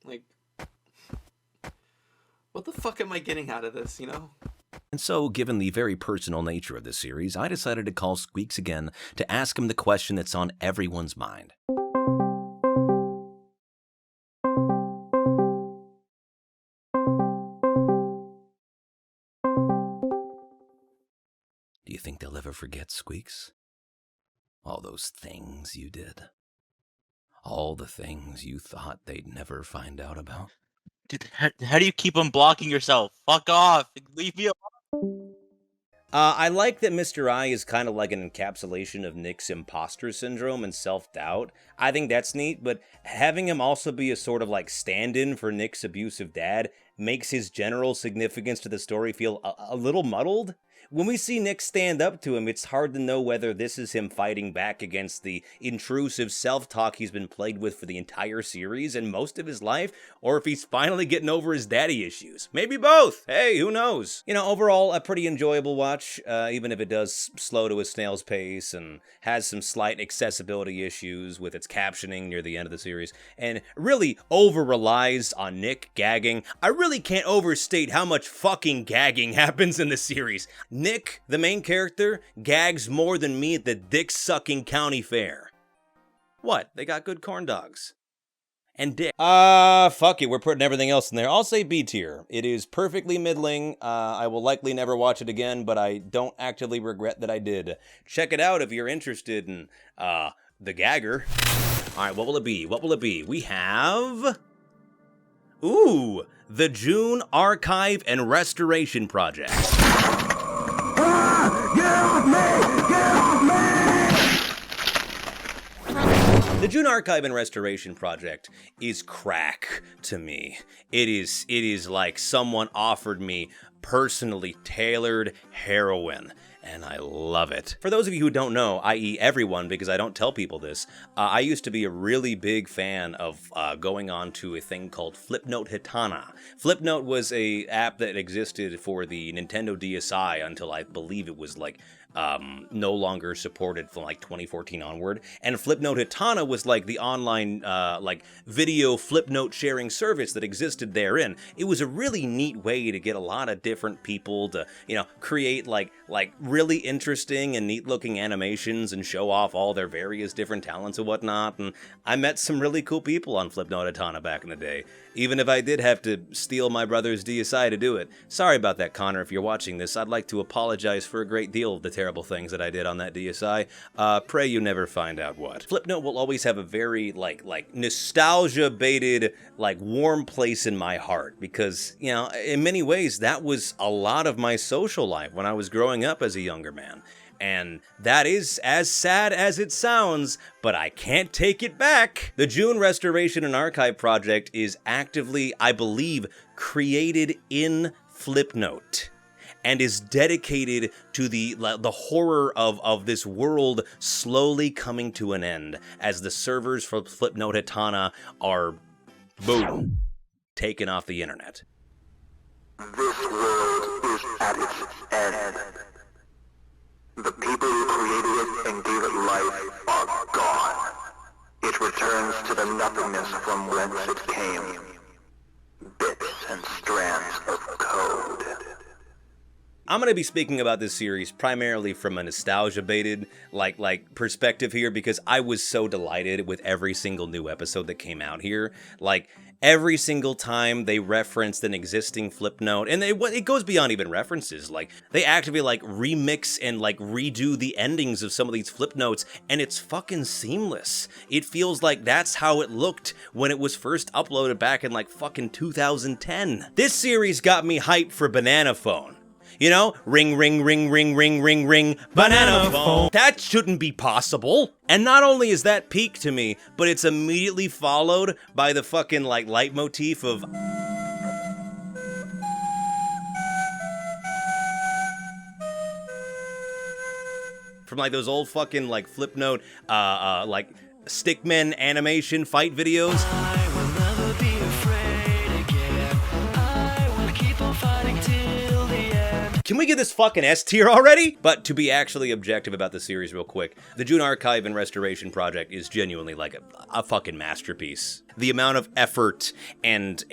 Like, what the fuck am I getting out of this, you know? And so, given the very personal nature of this series, I decided to call Squeaks again to ask him the question that's on everyone's mind. Do you think they'll ever forget, Squeaks? All those things you did. All the things you thought they'd never find out about. Dude, how do you keep on blocking yourself? Fuck off! Leave me alone! I like that Mr. I is kind of like an encapsulation of Nick's imposter syndrome and self-doubt. I think that's neat, but having him also be a sort of like stand-in for Nick's abusive dad makes his general significance to the story feel a little muddled. When we see Nick stand up to him, it's hard to know whether this is him fighting back against the intrusive self-talk he's been plagued with for the entire series and most of his life, or if he's finally getting over his daddy issues. Maybe both. Hey, who knows? You know, overall, a pretty enjoyable watch, even if it does slow to a snail's pace and has some slight accessibility issues with its captioning near the end of the series, and really over-relies on Nick gagging. I really can't overstate how much fucking gagging happens in the series. Nick, the main character, gags more than me at the dick-sucking county fair. What? They got good corn dogs. And dick. Fuck it, we're putting everything else in there. I'll say B tier. It is perfectly middling. I will likely never watch it again, but I don't actively regret that I did. Check it out if you're interested in, the gagger. Alright, what will it be? What will it be? We have... Ooh, the June Archive and Restoration Project. The June Archive and Restoration Project is crack to me. It is like someone offered me personally tailored heroin, and I love it. For those of you who don't know, i.e. everyone, because I don't tell people this, I used to be a really big fan of going on to a thing called Flipnote Hitana. Flipnote was a app that existed for the Nintendo DSi until I believe it was like no longer supported from like 2014 onward, and Flipnote Hitana was like the online like video Flipnote sharing service that existed therein. It was a really neat way to get a lot of different people to, you know, create like really interesting and neat looking animations and show off all their various different talents and whatnot. And I met some really cool people on Flipnote Hitana back in the day, even if I did have to steal my brother's DSi to do it. Sorry about that, Connor. If you're watching this, I'd like to apologize for a great deal of the terrible things that I did on that DSi. Pray you never find out what. Flipnote will always have a very like nostalgia-baited, like warm place in my heart because, you know, in many ways that was a lot of my social life when I was growing up as a younger man. And that is as sad as it sounds, but I can't take it back. The June Restoration and Archive Project is actively, I believe, created in Flipnote and is dedicated to the horror of this world slowly coming to an end as the servers for Flipnote Hitana are, boom, taken off the internet. This world is at its end. The people who created it and gave it life are gone. It returns to the nothingness from whence it came. Bits and strands of code. I'm going to be speaking about this series primarily from a nostalgia-baited like perspective here because I was so delighted with every single new episode that came out here. Like, every single time they referenced an existing Flipnote, and it goes beyond even references, like, they actively, like, remix and, like, redo the endings of some of these Flipnotes, and it's fucking seamless. It feels like that's how it looked when it was first uploaded back in, like, fucking 2010. This series got me hyped for Banana Phone. You know, ring, ring, ring, ring, ring, ring, ring, banana phone. That shouldn't be possible. And not only is that peak to me, but it's immediately followed by the fucking, like, leitmotif of... from, like, those old fucking, like, Flipnote, like, stickmen animation fight videos. I will never be afraid again. I will keep on fighting till the end. Can we get this fucking S tier already? But to be actually objective about the series real quick, the June Archive and Restoration Project is genuinely like a fucking masterpiece. The amount of effort and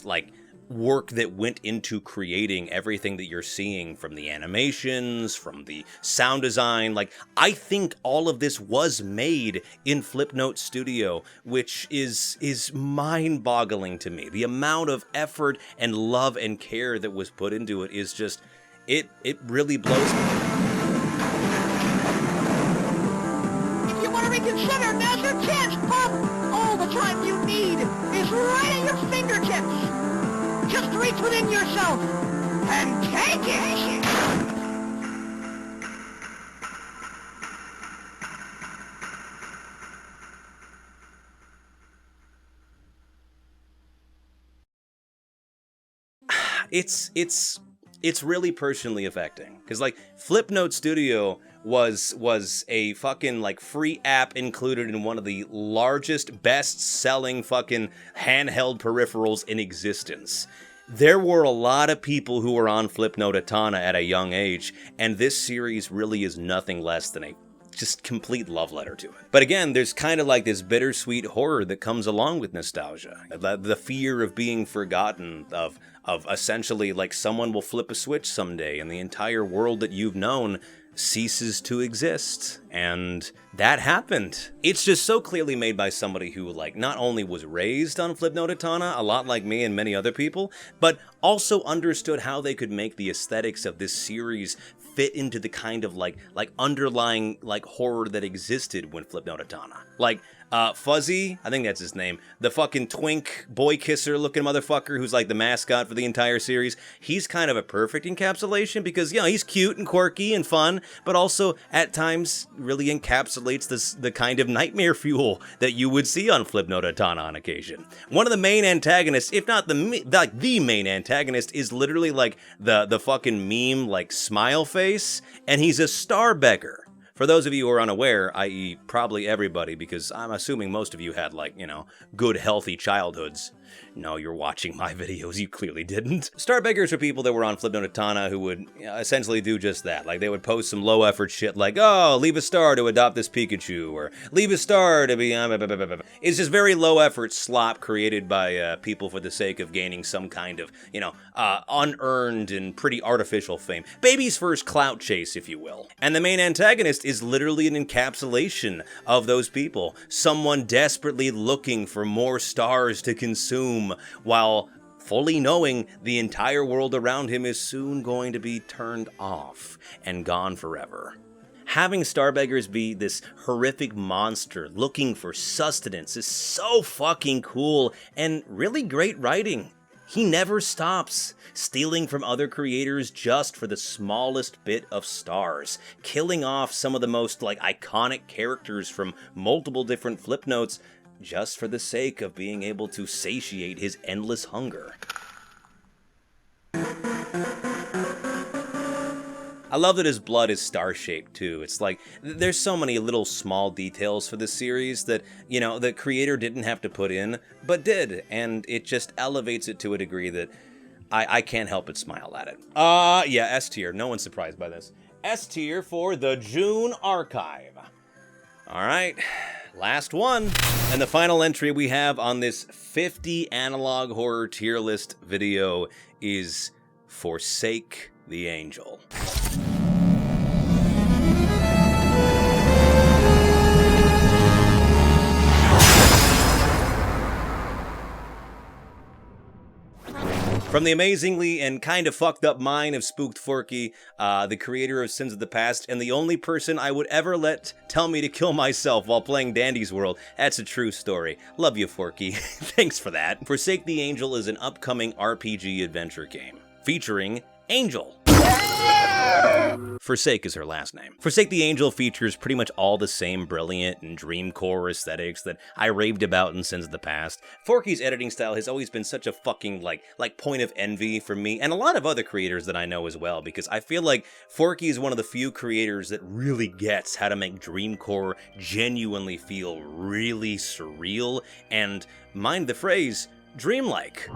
like work that went into creating everything that you're seeing, from the animations, from the sound design, like, I think all of this was made in Flipnote Studio, which is mind-boggling to me. The amount of effort and love and care that was put into it is just, it really blows me. If you want to reconsider, now's your chance, Pop! All the time you need is right at your fingertips! Just reach within yourself and take it! It's really personally affecting, because like Flipnote Studio was a fucking like free app included in one of the largest best-selling fucking handheld peripherals in existence. There were a lot of people who were on Flipnote Atana at a young age, and this series really is nothing less than a just complete love letter to it. But again, there's kind of like this bittersweet horror that comes along with nostalgia. The fear of being forgotten, of essentially like someone will flip a switch someday and the entire world that you've known ceases to exist. And that happened. It's just so clearly made by somebody who like not only was raised on Flipnote Atana, a lot like me and many other people, but also understood how they could make the aesthetics of this series fit into the kind of like underlying like horror that existed when Flipnote Atana. Like Fuzzy, I think that's his name, the fucking twink boy kisser looking motherfucker who's like the mascot for the entire series. He's kind of a perfect encapsulation because, you know, he's cute and quirky and fun, but also at times really encapsulates the kind of nightmare fuel that you would see on Flipnote Atana on occasion. One of the main antagonists, if not the main antagonist, is literally like the fucking meme like smile face, and he's a star beggar. For those of you who are unaware, i.e. probably everybody, because I'm assuming most of you had, like, you know, good, healthy childhoods. No, you're watching my videos, you clearly didn't. Star beggars are people that were on Flipnote Atana who would essentially do just that. Like, they would post some low-effort shit like, oh, leave a star to adopt this Pikachu, or leave a star to be... It's just very low-effort slop created by people for the sake of gaining some kind of, you know, unearned and pretty artificial fame. Baby's first clout chase, if you will. And the main antagonist is literally an encapsulation of those people. Someone desperately looking for more stars to consume, while fully knowing the entire world around him is soon going to be turned off and gone forever. Having starbeggars be this horrific monster looking for sustenance is so fucking cool and really great writing. He never stops, stealing from other creators just for the smallest bit of stars, killing off some of the most like iconic characters from multiple different Flipnotes just for the sake of being able to satiate his endless hunger. I love that his blood is star-shaped too. It's like, there's so many little small details for this series that, you know, the creator didn't have to put in, but did, and it just elevates it to a degree that I can't help but smile at it. Yeah, S tier. No one's surprised by this. S tier for the June Archive. Alright, last one. And the final entry we have on this 50 analog horror tier list video is Forsake the Angel. From the amazingly and kind of fucked up mind of Spooked Forky, the creator of Sins of the Past, and the only person I would ever let tell me to kill myself while playing Dandy's World. That's a true story. Love you, Forky. Thanks for that. Forsake the Angel is an upcoming RPG adventure game featuring Angel. Forsake is her last name. Forsake the Angel features pretty much all the same brilliant and dreamcore aesthetics that I raved about in Sins of the Past. Forky's editing style has always been such a fucking like point of envy for me and a lot of other creators that I know as well, because I feel like Forky is one of the few creators that really gets how to make dreamcore genuinely feel really surreal and, mind the phrase, dreamlike.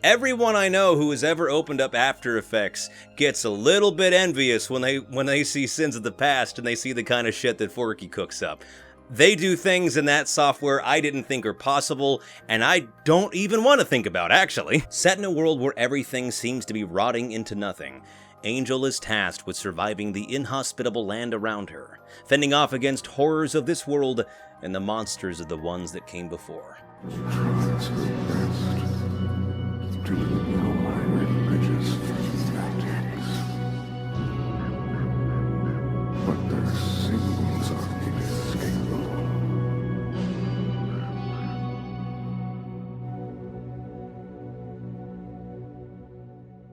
Everyone I know who has ever opened up After Effects gets a little bit envious when they see Sins of the Past and they see the kind of shit that Forky cooks up. They do things in that software I didn't think are possible, and I don't even want to think about, actually. Set in a world where everything seems to be rotting into nothing, Angel is tasked with surviving the inhospitable land around her, fending off against horrors of this world and the monsters of the ones that came before. To know my religious fanatics, but their sins are inescapable.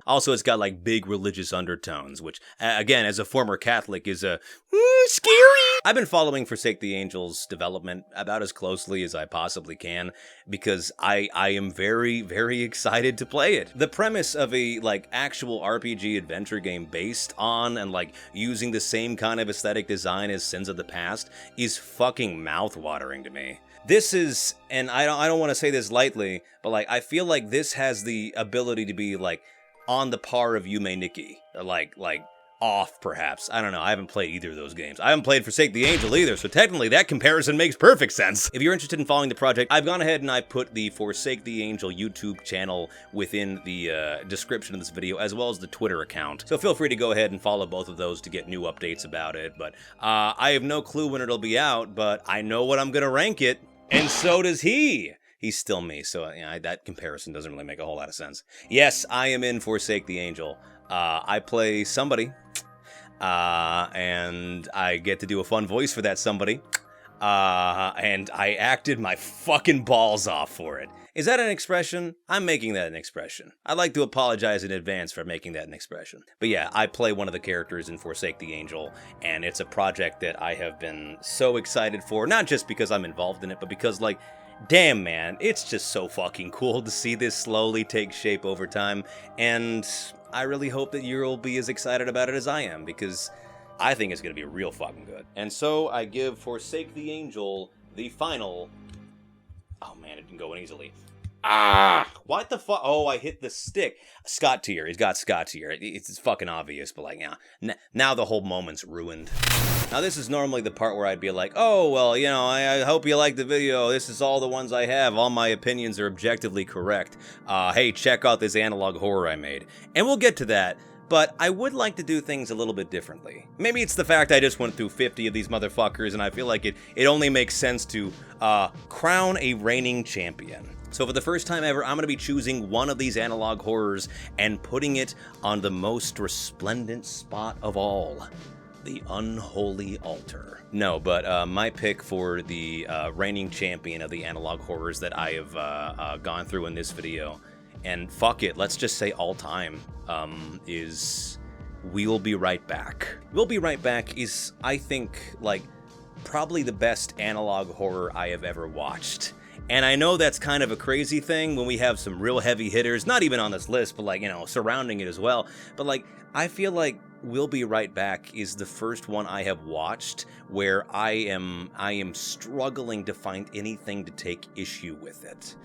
Also, it's got like big religious undertones, which, again, as a former Catholic, is scary. I've been following Forsake the Angel's development about as closely as I possibly can because I am very, very excited to play it. The premise of a like actual RPG adventure game based on and like using the same kind of aesthetic design as Sins of the Past is fucking mouth-watering to me. This is, and I don't want to say this lightly, but like I feel like this has the ability to be like on the par of Yume Nikki, like off perhaps. I don't know, I haven't played either of those games. I haven't played Forsake the Angel either, so technically that comparison makes perfect sense. If you're interested in following the project, I've gone ahead and I put the Forsake the Angel YouTube channel within the description of this video, as well as the Twitter account. So feel free to go ahead and follow both of those to get new updates about it. But I have no clue when it'll be out, but I know what I'm gonna rank it, and so does he. He's still me, so that comparison doesn't really make a whole lot of sense. Yes, I am in Forsake the Angel. I play somebody, and I get to do a fun voice for that somebody, and I acted my fucking balls off for it. Is that an expression? I'm making that an expression. I'd like to apologize in advance for making that an expression. But yeah, I play one of the characters in Forsake the Angel, and it's a project that I have been so excited for, not just because I'm involved in it, but because, like, damn, man, it's just so fucking cool to see this slowly take shape over time, and I really hope that you'll be as excited about it as I am, because I think it's going to be real fucking good. And so I give Forsake the Angel the final... Oh man, it didn't go in easily. What the fuck? Oh, I hit the stick. Scott tier. He's got Scott tier. It's fucking obvious, but like, yeah. Now the whole moment's ruined. Now this is normally the part where I'd be like, oh, well, you know, I hope you liked the video. This is all the ones I have. All my opinions are objectively correct. Hey, check out this analog horror I made. And we'll get to that. But I would like to do things a little bit differently. Maybe it's the fact I just went through 50 of these motherfuckers, and I feel like it only makes sense to crown a reigning champion. So for the first time ever, I'm going to be choosing one of these analog horrors and putting it on the most resplendent spot of all, the unholy altar. No, but my pick for the reigning champion of the analog horrors that I have gone through in this video, and fuck it, let's just say all time, is We'll Be Right Back. We'll Be Right Back is, I think, like, probably the best analog horror I have ever watched. And I know that's kind of a crazy thing when we have some real heavy hitters, not even on this list, but like, you know, surrounding it as well. But like, I feel like We'll Be Right Back is the first one I have watched where I am struggling to find anything to take issue with it.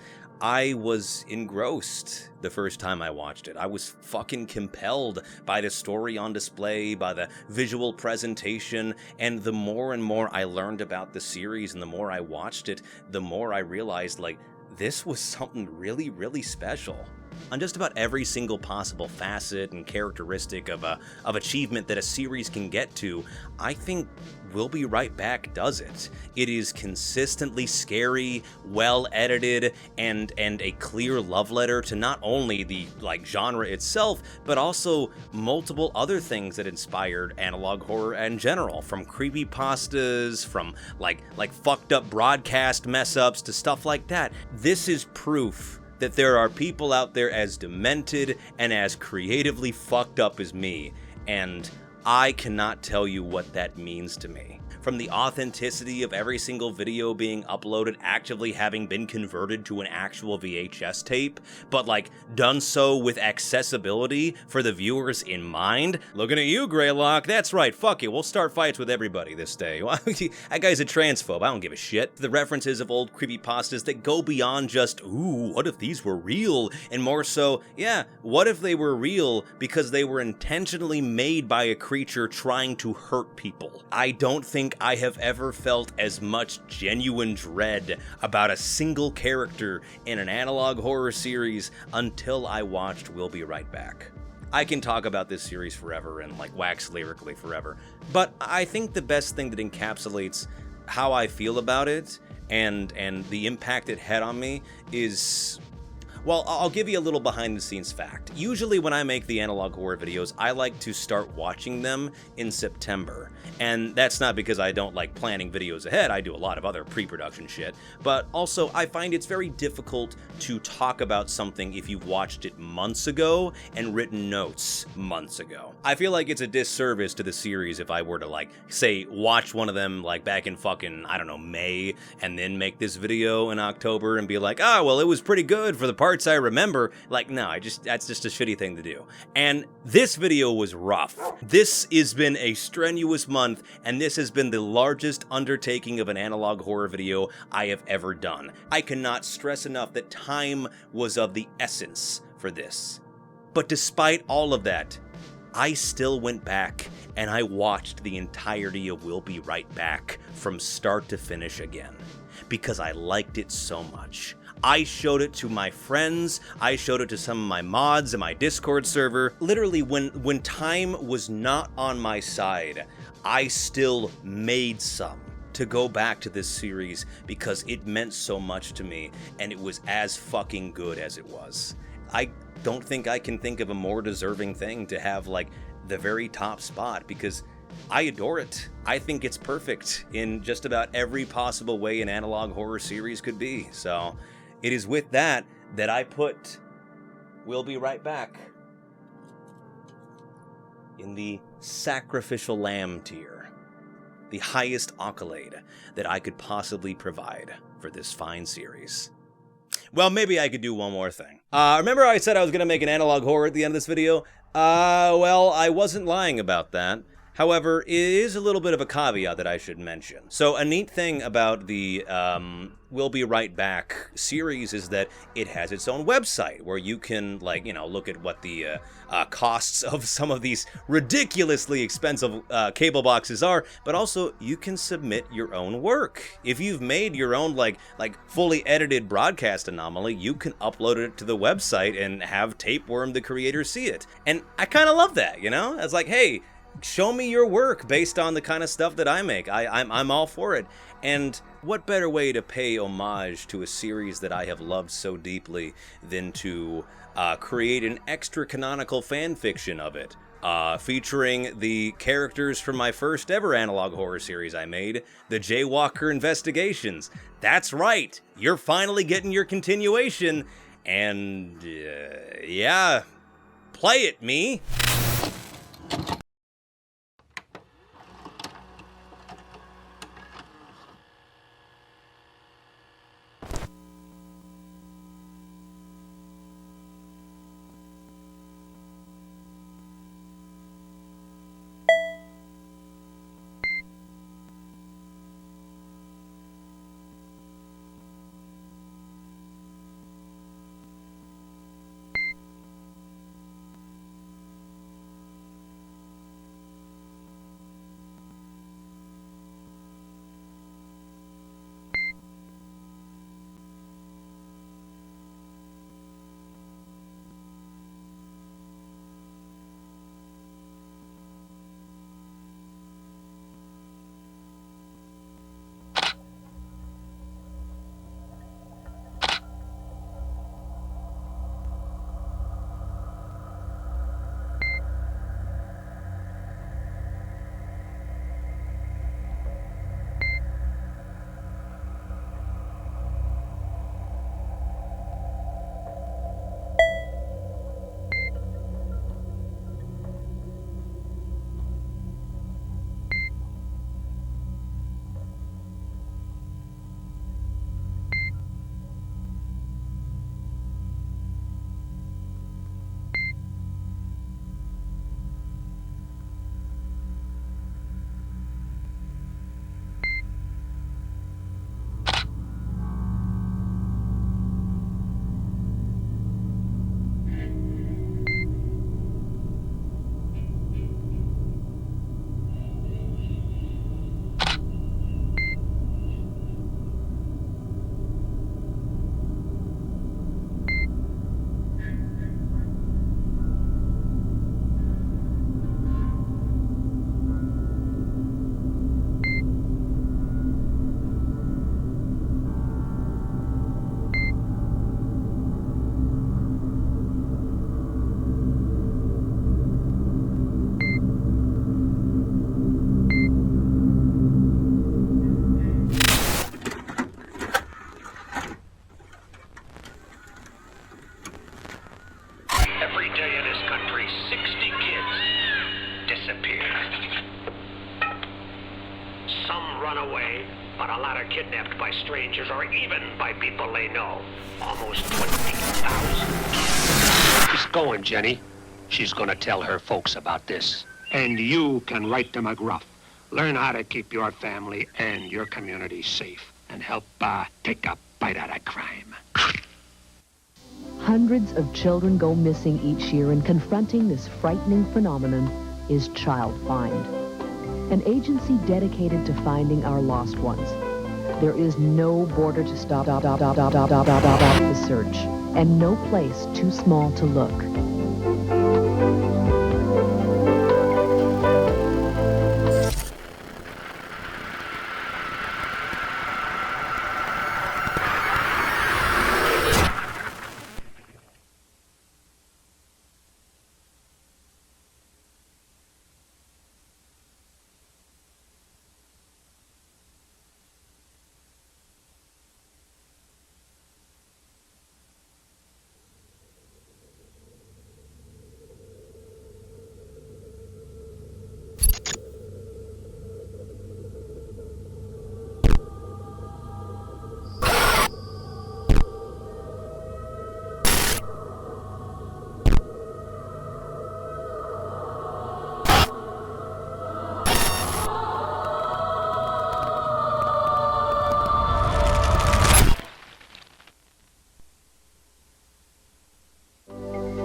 I was engrossed the first time I watched it. I was fucking compelled by the story on display, by the visual presentation, and the more and more I learned about the series and the more I watched it, the more I realized, like, this was something really, really special. On just about every single possible facet and characteristic of achievement that a series can get to, I think We'll Be Right Back does it. It is consistently scary, well edited, and a clear love letter to not only the like genre itself, but also multiple other things that inspired analog horror in general, from creepypastas, from like fucked up broadcast mess ups to stuff like that. This is proof that there are people out there as demented and as creatively fucked up as me, and I cannot tell you what that means to me. From the authenticity of every single video being uploaded actively having been converted to an actual VHS tape, but like done so with accessibility for the viewers in mind. Looking at you, Greylock. That's right, fuck it, we'll start fights with everybody this day. That guy's a transphobe, I don't give a shit. The references of old creepypastas that go beyond just, ooh, what if these were real? And more so, yeah, what if they were real because they were intentionally made by a creature trying to hurt people? I don't think I have ever felt as much genuine dread about a single character in an analog horror series until I watched We'll Be Right Back. I can talk about this series forever and like wax lyrically forever, but I think the best thing that encapsulates how I feel about it and the impact it had on me is, well, I'll give you a little behind the scenes fact. Usually when I make the analog horror videos, I like to start watching them in September. And that's not because I don't like planning videos ahead, I do a lot of other pre-production shit, but also I find it's very difficult to talk about something if you've watched it months ago and written notes months ago. I feel like it's a disservice to the series if I were to like, say, watch one of them like back in fucking, I don't know, May, and then make this video in October and be like, ah, well, it was pretty good for the parts I remember. Like, no, that's just a shitty thing to do. And this video was rough. This has been a strenuous month, and this has been the largest undertaking of an analog horror video I have ever done. I cannot stress enough that time was of the essence for this. But despite all of that, I still went back and I watched the entirety of We'll Be Right Back from start to finish again, because I liked it so much. I showed it to my friends, I showed it to some of my mods in my Discord server. Literally, when time was not on my side, I still made some to go back to this series because it meant so much to me, and it was as fucking good as it was. I don't think I can think of a more deserving thing to have, like, the very top spot, because I adore it. I think it's perfect in just about every possible way an analog horror series could be. So it is with that that I put We'll Be Right Back in the sacrificial lamb tier, the highest accolade that I could possibly provide for this fine series. Well, maybe I could do one more thing. Remember I said I was going to make an analog horror at the end of this video? Well, I wasn't lying about that. However, it is a little bit of a caveat that I should mention. So a neat thing about the We'll Be Right Back series is that it has its own website where you can, like, you know, look at what the costs of some of these ridiculously expensive cable boxes are, but also you can submit your own work. If you've made your own, like fully edited broadcast anomaly, you can upload it to the website and have Tapeworm the creator see it. And I kind of love that, you know? It's like, hey, show me your work based on the kind of stuff that I make. I'm all for it. And what better way to pay homage to a series that I have loved so deeply than to create an extra canonical fan fiction of it, featuring the characters from my first ever analog horror series I made, the Jaywalker Investigations. That's right, you're finally getting your continuation, and yeah, play it, me. tell you, this country, 60 kids disappeared. Some run away, but a lot are kidnapped by strangers or even by people they know. Almost 20,000. She's going, Jenny. She's gonna tell her folks about this. And you can write to McGruff. Learn how to keep your family and your community safe and help take a bite out of crime. Hundreds of children go missing each year, and confronting this frightening phenomenon is Child Find, an agency dedicated to finding our lost ones. There is no border to stop the search, and no place too small to look.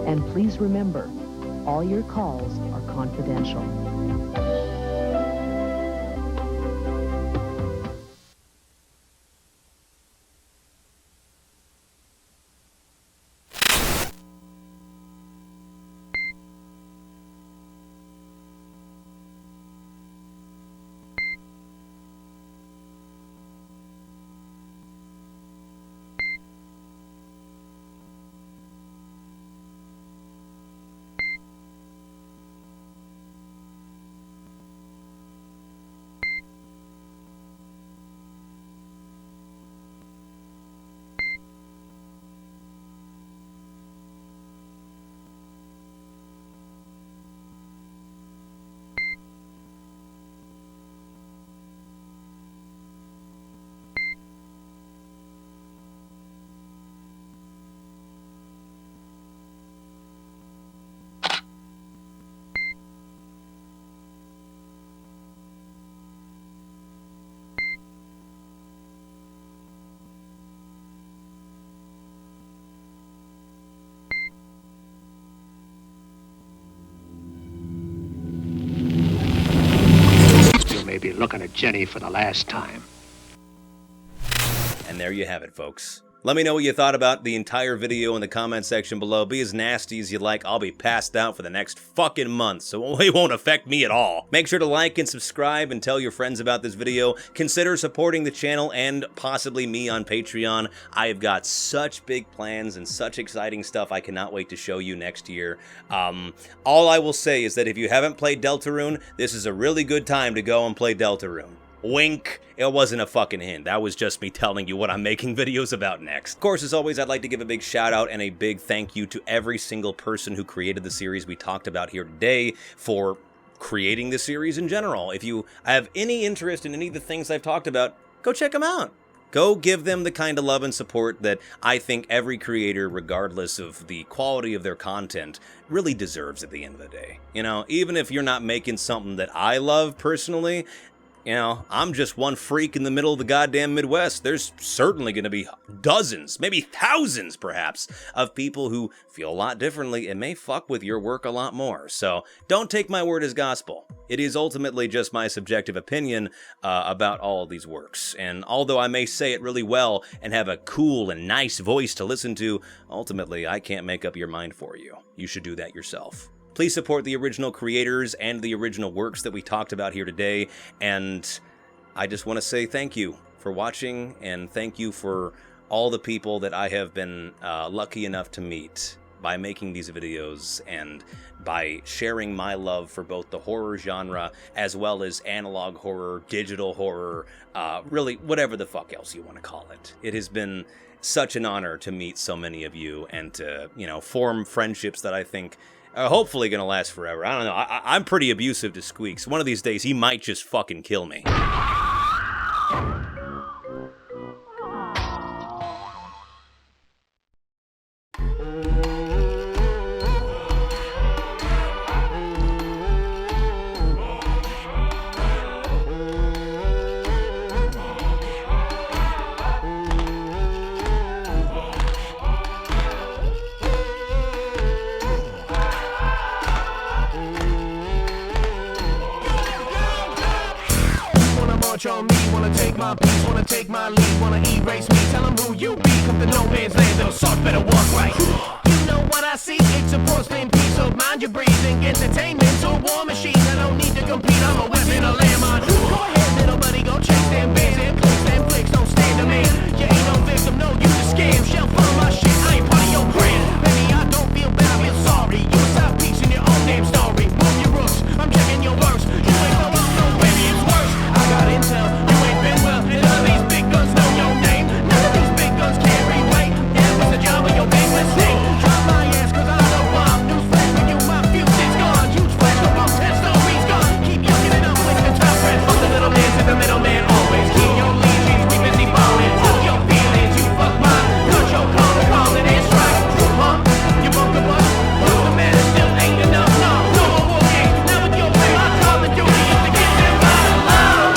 And please remember, all your calls are confidential. Be looking at Jenny for the last time. And there you have it, folks. Let me know what you thought about the entire video in the comment section below. Be as nasty as you like. I'll be passed out for the next fucking month, so it won't affect me at all. Make sure to like and subscribe and tell your friends about this video. Consider supporting the channel and possibly me on Patreon. I have got such big plans and such exciting stuff I cannot wait to show you next year. All I will say is that if you haven't played Deltarune, this is a really good time to go and play Deltarune. Wink. It wasn't a fucking hint. That was just me telling you what I'm making videos about next. Of course, as always, I'd like to give a big shout out and a big thank you to every single person who created the series we talked about here today for creating the series in general. If you have any interest in any of the things I've talked about, go check them out. Go give them the kind of love and support that I think every creator, regardless of the quality of their content, really deserves at the end of the day. You know, even if you're not making something that I love personally, you know, I'm just one freak in the middle of the goddamn Midwest. There's certainly going to be dozens, maybe thousands perhaps, of people who feel a lot differently and may fuck with your work a lot more. So don't take my word as gospel. It is ultimately just my subjective opinion about all of these works. And although I may say it really well and have a cool and nice voice to listen to, ultimately I can't make up your mind for you. You should do that yourself. Please support the original creators and the original works that we talked about here today, and I just want to say thank you for watching, and thank you for all the people that I have been lucky enough to meet by making these videos and by sharing my love for both the horror genre as well as analog horror, digital horror, really whatever the fuck else you want to call it. It has been such an honor to meet so many of you and to, you know, form friendships that I think are hopefully going to last forever. I don't know. I'm pretty abusive to Squeaks. One of these days, he might just fucking kill me. On me, wanna take my piece, wanna take my lead, wanna erase me. Tell them who you be, come to no man's land, little salt better walk right. You know what I see, it's a porcelain piece of mind you're breathing. Entertainment to a war machine, I don't need to compete, I'm a weapon, a landmine. Go ahead, little buddy, go chase them bands and flicks, don't stand a man. You ain't no victim, no, you the scam. Shell full of my shit, I ain't part of your brand. Baby, I don't feel bad, I feel sorry. You a side piece in your own damn story. Move your rooks, I'm checking your verse. You ain't no up, no, baby, it's worse. I got intel, you ain't been well, and none of these big guns know your name. None of these big guns carry weight. And what's the job of your banquet state? Drop my ass cause I know bomb. Newsflash for you, my future's gone. Huge flash, no wrong 10 stories gone. Keep yucking it up with the top friends. Fuck the little man to the middleman always. Keep your legions, we busy ballin'. Fuck your feelings, you fuck mine. Cut your call it and strike. Huh? You bump the bus? What's the matter? Still ain't enough. No more war games. Now with your way, my call of duty is to get them out of love.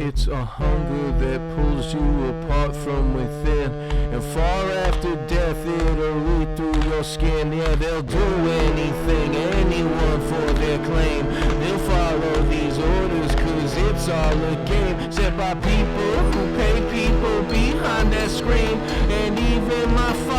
It's a hunger that pulls you apart from within, and far after death it'll read through your skin. Yeah, they'll do anything, anyone for their claim. They'll follow these orders cause it's all a game, set by people who pay people behind that screen. And even my father